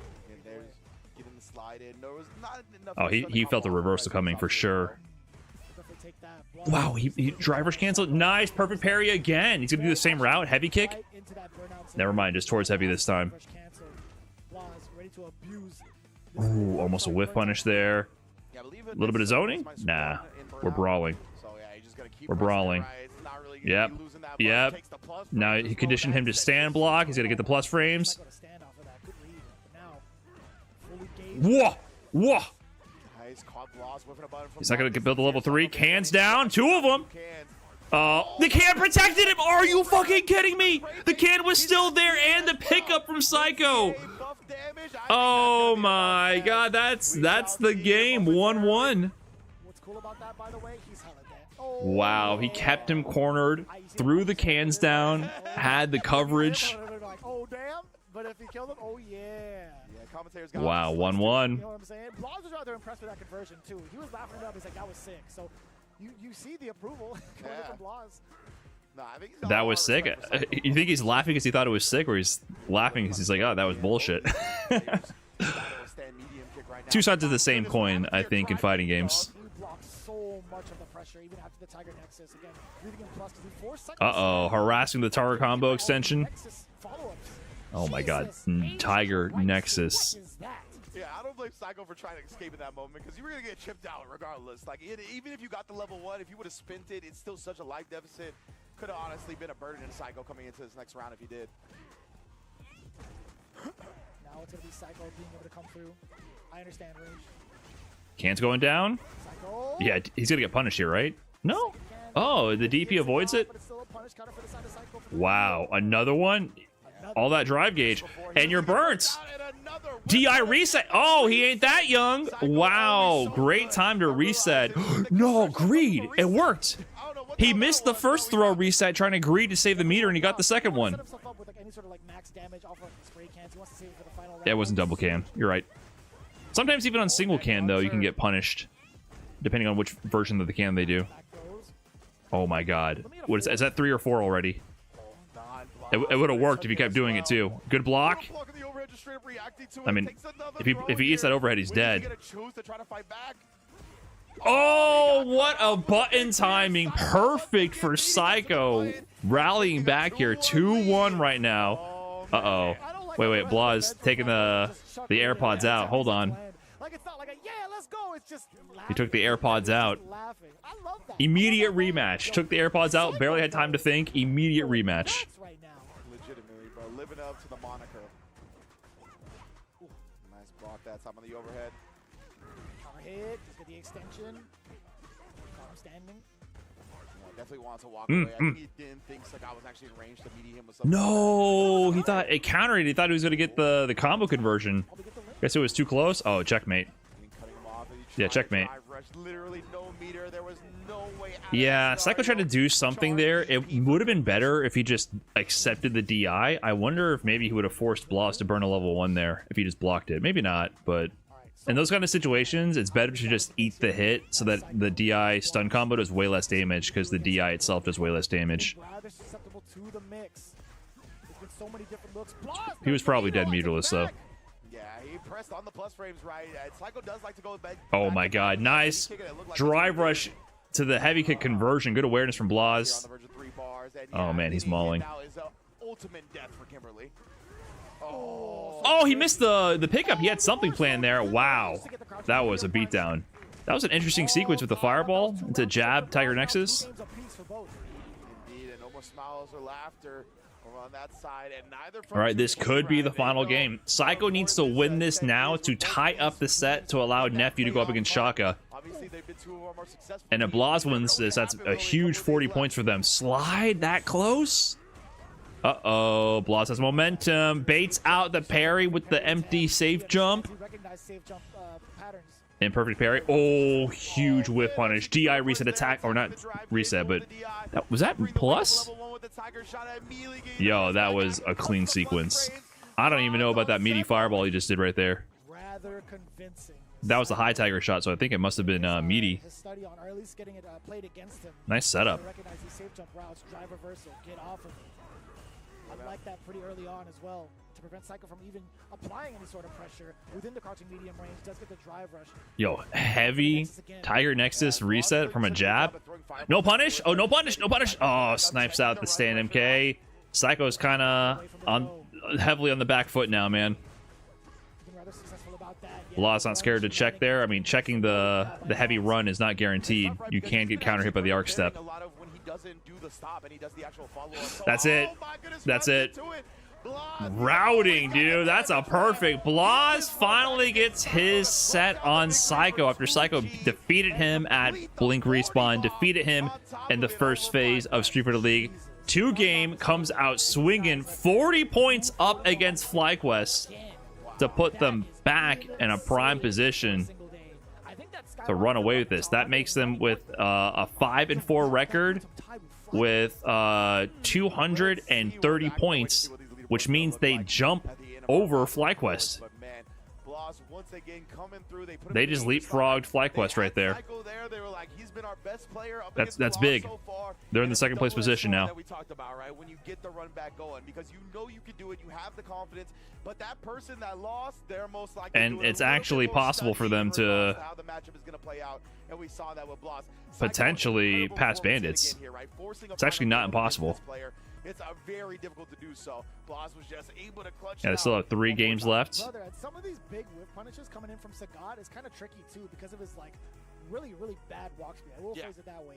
Oh, he felt the reversal coming for sure. Wow, he drivers canceled. Nice, perfect parry again. He's gonna do the same route. Heavy kick. Never mind, just towards heavy this time. Ooh, almost a whiff punish there. A little bit of zoning? Nah, we're brawling. We're brawling. Yep. Yep. Now he conditioned him to stand block. He's gonna get the plus frames. Whoa! Whoa! He's not going to build a level 3. Cans down. 2 of them. The can protected him. Are you fucking kidding me? The can was still there and the pickup from Psycho. Oh my god. That's the game. 1-1. Wow. He kept him cornered. Threw the cans down. Had the coverage. Oh, damn. But if he killed him, oh, yeah. Wow, 1-1. You know what I'm saying? Blaz was rather impressed with that conversion, too. He was laughing it up. He's like, that was sick. So you see the approval coming from Blaz. That was sick. You think he's laughing because he thought it was sick, or he's laughing because he's like, oh, that was bullshit? Two sides of the same coin, I think, in fighting games. Uh-oh, harassing the Tiger combo extension. Oh my god, Tiger Nexus. Yeah, I don't blame Psycho for trying to escape in that moment, because you were going to get chipped out regardless. Like, even if you got the level 1, if you would have spent it, it's still such a life deficit. Could have honestly been a burden in Psycho coming into this next round if he did. Now it's going to be Psycho being able to come through. I understand, Rage. Can's going down? Psycho. Yeah, he's going to get punished here, right? No? Oh, the DP avoids it? Wow, another one? All that drive gauge, and you're burnt. DI reset. Oh, he ain't that young. Wow, great time to reset. No, greed. It worked. He missed the first throw reset trying to greed to save the meter, and he got the second one. That wasn't double can. You're right. Sometimes even on single can, though, you can get punished, depending on which version of the can they do. Oh my god. What is that 3 or 4 already? It would have worked if he kept doing it too. Good block. I mean, if he eats that overhead, he's dead. Oh, what a button timing. Perfect for Psycho. Rallying back here. 2-1 right now. Uh-oh. Wait. Blaz taking the AirPods out. Hold on. He took the AirPods out. Immediate rematch. Took the AirPods out. Barely had time to think. Immediate rematch. Legitimately, bro. Living up to the moniker. Ooh, nice block that time on the overhead. Counter hit. Just get the extension. Calm standing. Definitely wants to walk away. I think he didn't think Sagat was actually in range to meet him with something. No, he thought it countered. He thought he was going to get the combo conversion. Guess it was too close. Oh, checkmate. Yeah, checkmate. Literally no meter. There was no way out. Yeah, Psycho tried to do something there. It would have been better if he just accepted the DI. I wonder if maybe he would have forced Blaz to burn a level 1 there if he just blocked it. Maybe not, but in those kind of situations, it's better to just eat the hit so that the DI stun combo does way less damage because the DI itself does way less damage. He was probably dead mutiless though. He pressed on the plus frames right. Psycho does like to go back. Oh my god, nice drive rush to the heavy kick conversion. Good awareness from Blaz. Oh man, he's mauling. Oh, he missed the pickup. He had something planned there. Wow, that was a beatdown. That was an interesting sequence with the fireball into jab Tiger Nexus. Indeed, and no more smiles or laughter on that side, and neither All right, this could be the final game. Psycho needs to win this now to tie up the set to allow Nephew to go up against Shaka. Obviously, they've been two of our more successful. And if Blaz wins this, that's a huge 40 points for them. Slide that close? Uh-oh, Blaz has momentum. Baits out the parry with the empty safe jump. Imperfect parry. Oh, huge whiff punish. DI reset attack, or not reset, but was that plus? Yo, that was a clean sequence. I don't even know about that meaty fireball he just did right there. That was the high tiger shot, so I think it must have been meaty. Nice setup. I like that pretty early on as well to prevent Psycho from even applying any sort of pressure within the crouching medium range. Does get the drive rush. Yo, heavy Tiger Nexus reset from a jab. No punish. Oh, no punish. No punish. Oh, snipes out the stand MK. Psycho's kind of heavily on the back foot now, man. Blaz not scared to check there. I mean, checking the heavy run is not guaranteed. You can get counter hit by the arc step. That's it. That's it. Routing, dude. That's a perfect. Blaz finally gets his set on Psycho after Psycho defeated him at Blink Respawn, defeated him in the first phase of Street Fighter League. 2-game comes out swinging 40 points up against FlyQuest to put them back in a prime position to run away with this. That makes them with a 5-4 record with 230 points, which means they jump over FlyQuest. They just leapfrogged FlyQuest right there. That's big. They're in the second place position now. When you get the run back going, because you know you can do it, you have the confidence, but that person that lost, they're most likely and it's actually possible for them to potentially pass Bandits. It's actually not impossible. It's very difficult to do so. Blaz was just able to clutch. Yeah, they still have 3 games left. Some of these big whip punishes coming in from Sagat is kind of tricky too because of his like really bad walk speed. I will phrase it that way.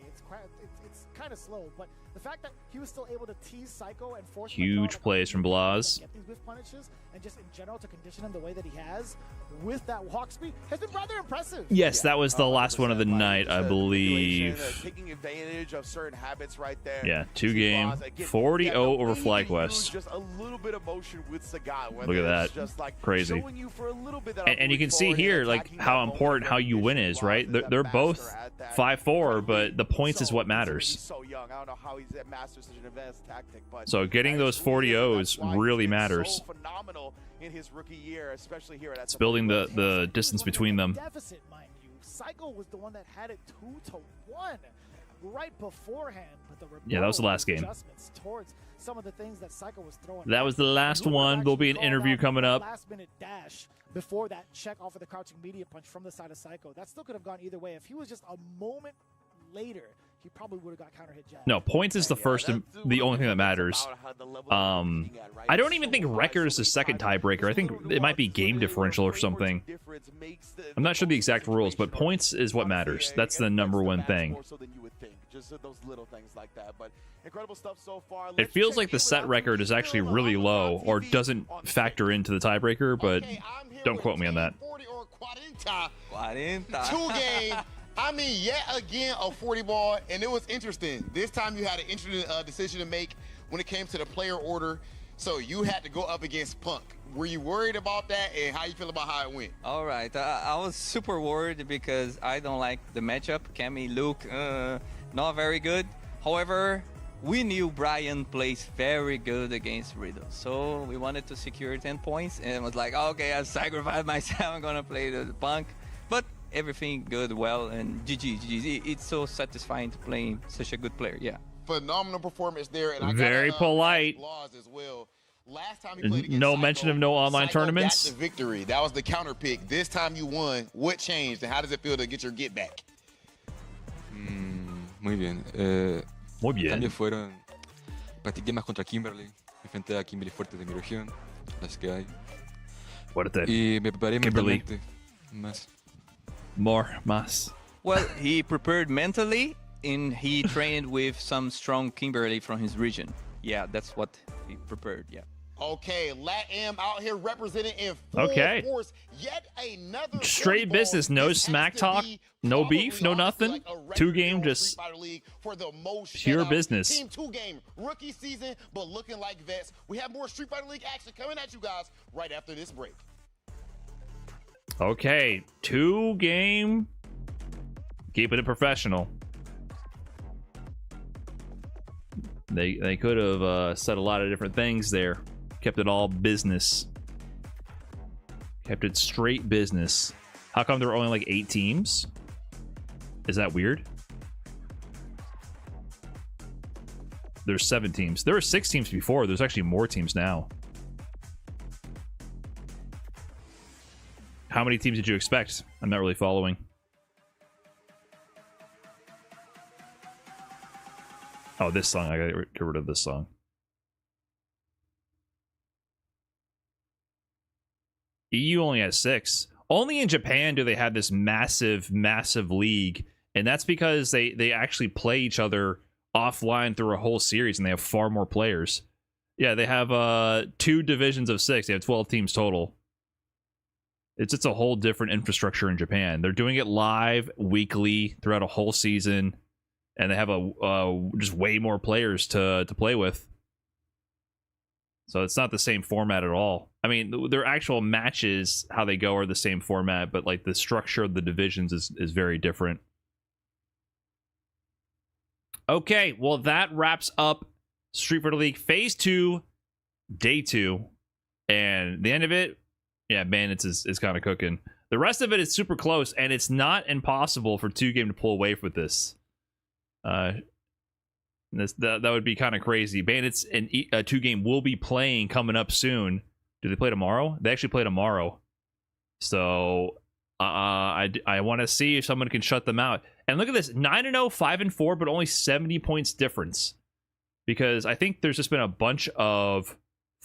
It's kind of slow, but the fact that he was still able to tease Psycho and force huge plays from Blaz. Get these whiff punishes and just in general to condition him the way that he has with that walk speed has been rather impressive. Yes, that was the last one of the night, I believe. Taking advantage of certain habits right there. Yeah, 2-game, 40-0 over FlyQuest. Just a little bit of motion with Sagat. Look at that, just like crazy. You for a little bit and you can see here, like how important how you win is, right? They're both 5-4, but the points is what matters. So young, I don't know how he's mastered such an advanced tactic, but so getting those 40-0s really matters. Phenomenal in his rookie year, especially here at it's building the distance between them. Deficit, mind you. Psycho was the one that had it 2-1 right beforehand, but the yeah, that was the last game. Some of the things that Psycho was throwing. That was the last one. There'll be an interview coming up. Last-minute dash before that check off of the crouching media punch from the side of Psycho. That still could have gone either way. If he was just a moment later, he probably would have got counter hit jab. No, points is the first and the only thing that matters. I don't even think record is the second tiebreaker. I think it might be game differential or something. I'm not sure the exact rules, but points is what matters. That's the number one thing. It feels like the set record is actually really low or doesn't factor into the tiebreaker, but don't quote me on that. 2-game. I mean, yet again, a 40 ball, and it was interesting. This time you had an interesting decision to make when it came to the player order. So you had to go up against Punk. Were you worried about that, and how you feel about how it went? All right, I was super worried because I don't like the matchup. Cammy, Luke, not very good. However, we knew Brian plays very good against Riddle, so we wanted to secure 10 points, and it was like, okay, I sacrificed myself. I'm gonna play the Punk, but everything good, well, and GG. It's so satisfying to play such a good player. Yeah. Phenomenal performance there, and I very polite. As well. Last time you played no Psycho, mention of no online Psycho tournaments. Got the victory. That was the counter pick. This time you won. What changed, and how does it feel to get your get back? Muy bien. Muy bien. Cambios fueron. Practiqué más contra Kimberly. Enfrenté a Kimberly fuertes de mi región, las que hay. Fuerte. Y me preparé Kimberly. mentalmente más. Más. Well, he prepared mentally, and he trained with some strong Kimberly from his region. yeah, that's what he prepared. Yeah. Okay, LatAm out here representing in full Okay. force. Yet another Straight business, no smack talk, no beef, no nothing. 2-game, just for the most pure shutouts. business. Team 2-game rookie season, but looking like vets. We have more Street Fighter League action coming at you guys right after this break. Okay, 2-game. Keeping it professional. They could have said a lot of different things there. Kept it all business. Kept it straight business. How come there were only like 8 teams? Is that weird? There's 7 teams. There were 6 teams before. There's actually more teams now. How many teams did you expect? I'm not really following. Oh, this song. I gotta get rid of this song. EU only has 6. Only in Japan do they have this massive league, and that's because they actually play each other offline through a whole series, and they have far more players. Yeah, they have 2 divisions of 6. They have 12 teams total. It's a whole different infrastructure in Japan. They're doing it live weekly throughout a whole season, and they have just way more players to play with. So it's not the same format at all. I mean, their actual matches, how they go, are the same format, but like the structure of the divisions is very different. Okay, well that wraps up Street Fighter League Phase 2, Day 2. And the end of it, yeah, Bandits is kind of cooking. The rest of it is super close, and it's not impossible for 2-game to pull away with this. That would be kind of crazy. Bandits and 2-game will be playing coming up soon. Do they play tomorrow? They actually play tomorrow. So I want to see if someone can shut them out. And look at this, 9-0, 5-4, but only 70 points difference. Because I think there's just been a bunch of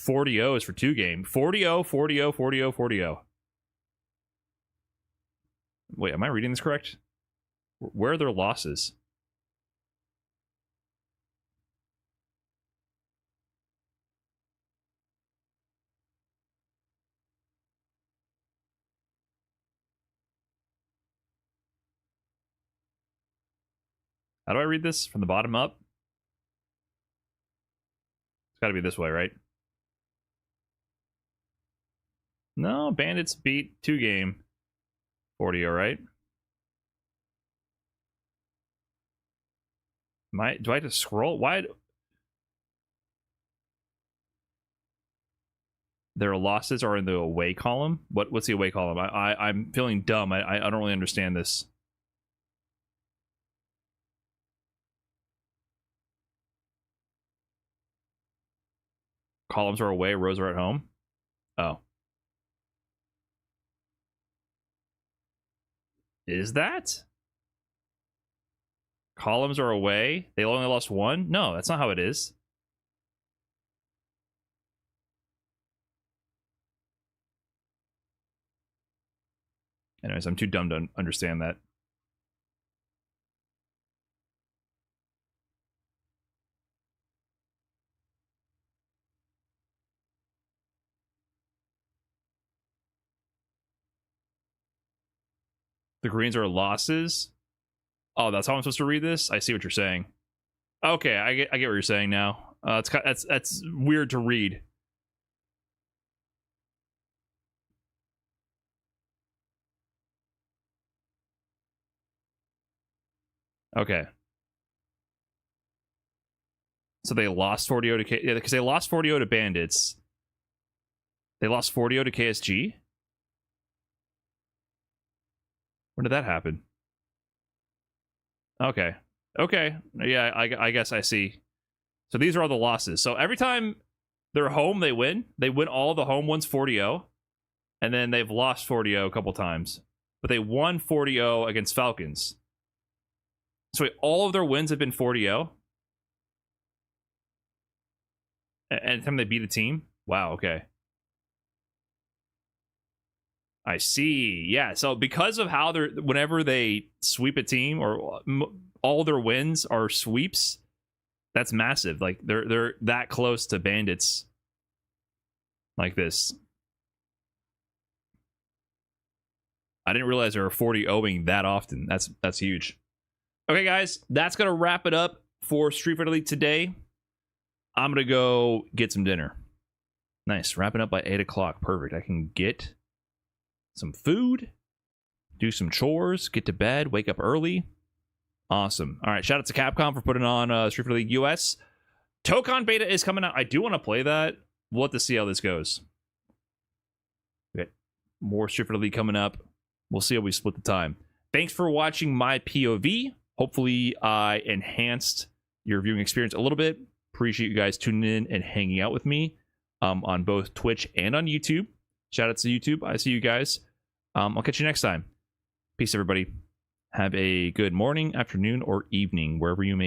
40-0s for 2-game. 40-0, 40-0, 40-0, 40-0. Wait, am I reading this correct? Where are their losses? How do I read this? From the bottom up? It's got to be this way, right? No, Bandits beat 2-game. 40, all right? Do I have to scroll? Why? Their losses are in the away column? What's the away column? I'm feeling dumb. I don't really understand this. Columns are away, rows are at home. Oh. Is that? Columns are away. They only lost 1? No, that's not how it is. Anyways, I'm too dumb to understand that. The greens are losses. Oh, that's how I'm supposed to read this? I see what you're saying. Okay, I get what you're saying now. That's weird to read. Okay. So they lost 40-0 to yeah, because they lost 40-0 to Bandits. They lost 40-0 to KSG. When did that happen? Okay. Okay. Yeah, I guess I see. So these are all the losses. So every time they're home, they win. They win all the home ones 40-0. And then they've lost 40-0 a couple times. But they won 40-0 against Falcons. So wait, all of their wins have been 40-0? Anytime they beat a team? Wow, okay. I see. Yeah, so because of how they're, whenever they sweep a team, or all their wins are sweeps, That's massive. Like they're that close to Bandits like this. I didn't realize there were 40 owing that often. That's huge. Okay, guys, that's gonna wrap it up for Street Fighter League today. I'm gonna go get some dinner. Nice, wrapping up by 8 o'clock. Perfect. I can get some food, do some chores, get to bed, wake up early. Awesome. All right, shout out to Capcom for putting on Street Fighter League US. Tokon beta is coming out. I do want to play that. We'll have to see how this goes. We got more Street Fighter League coming up. We'll see how we split the time. Thanks for watching my POV. Hopefully I enhanced your viewing experience a little bit. Appreciate you guys tuning in and hanging out with me on both Twitch and on YouTube. Shout out to YouTube. I see you guys. I'll catch you next time. Peace, everybody. Have a good morning, afternoon, or evening, wherever you may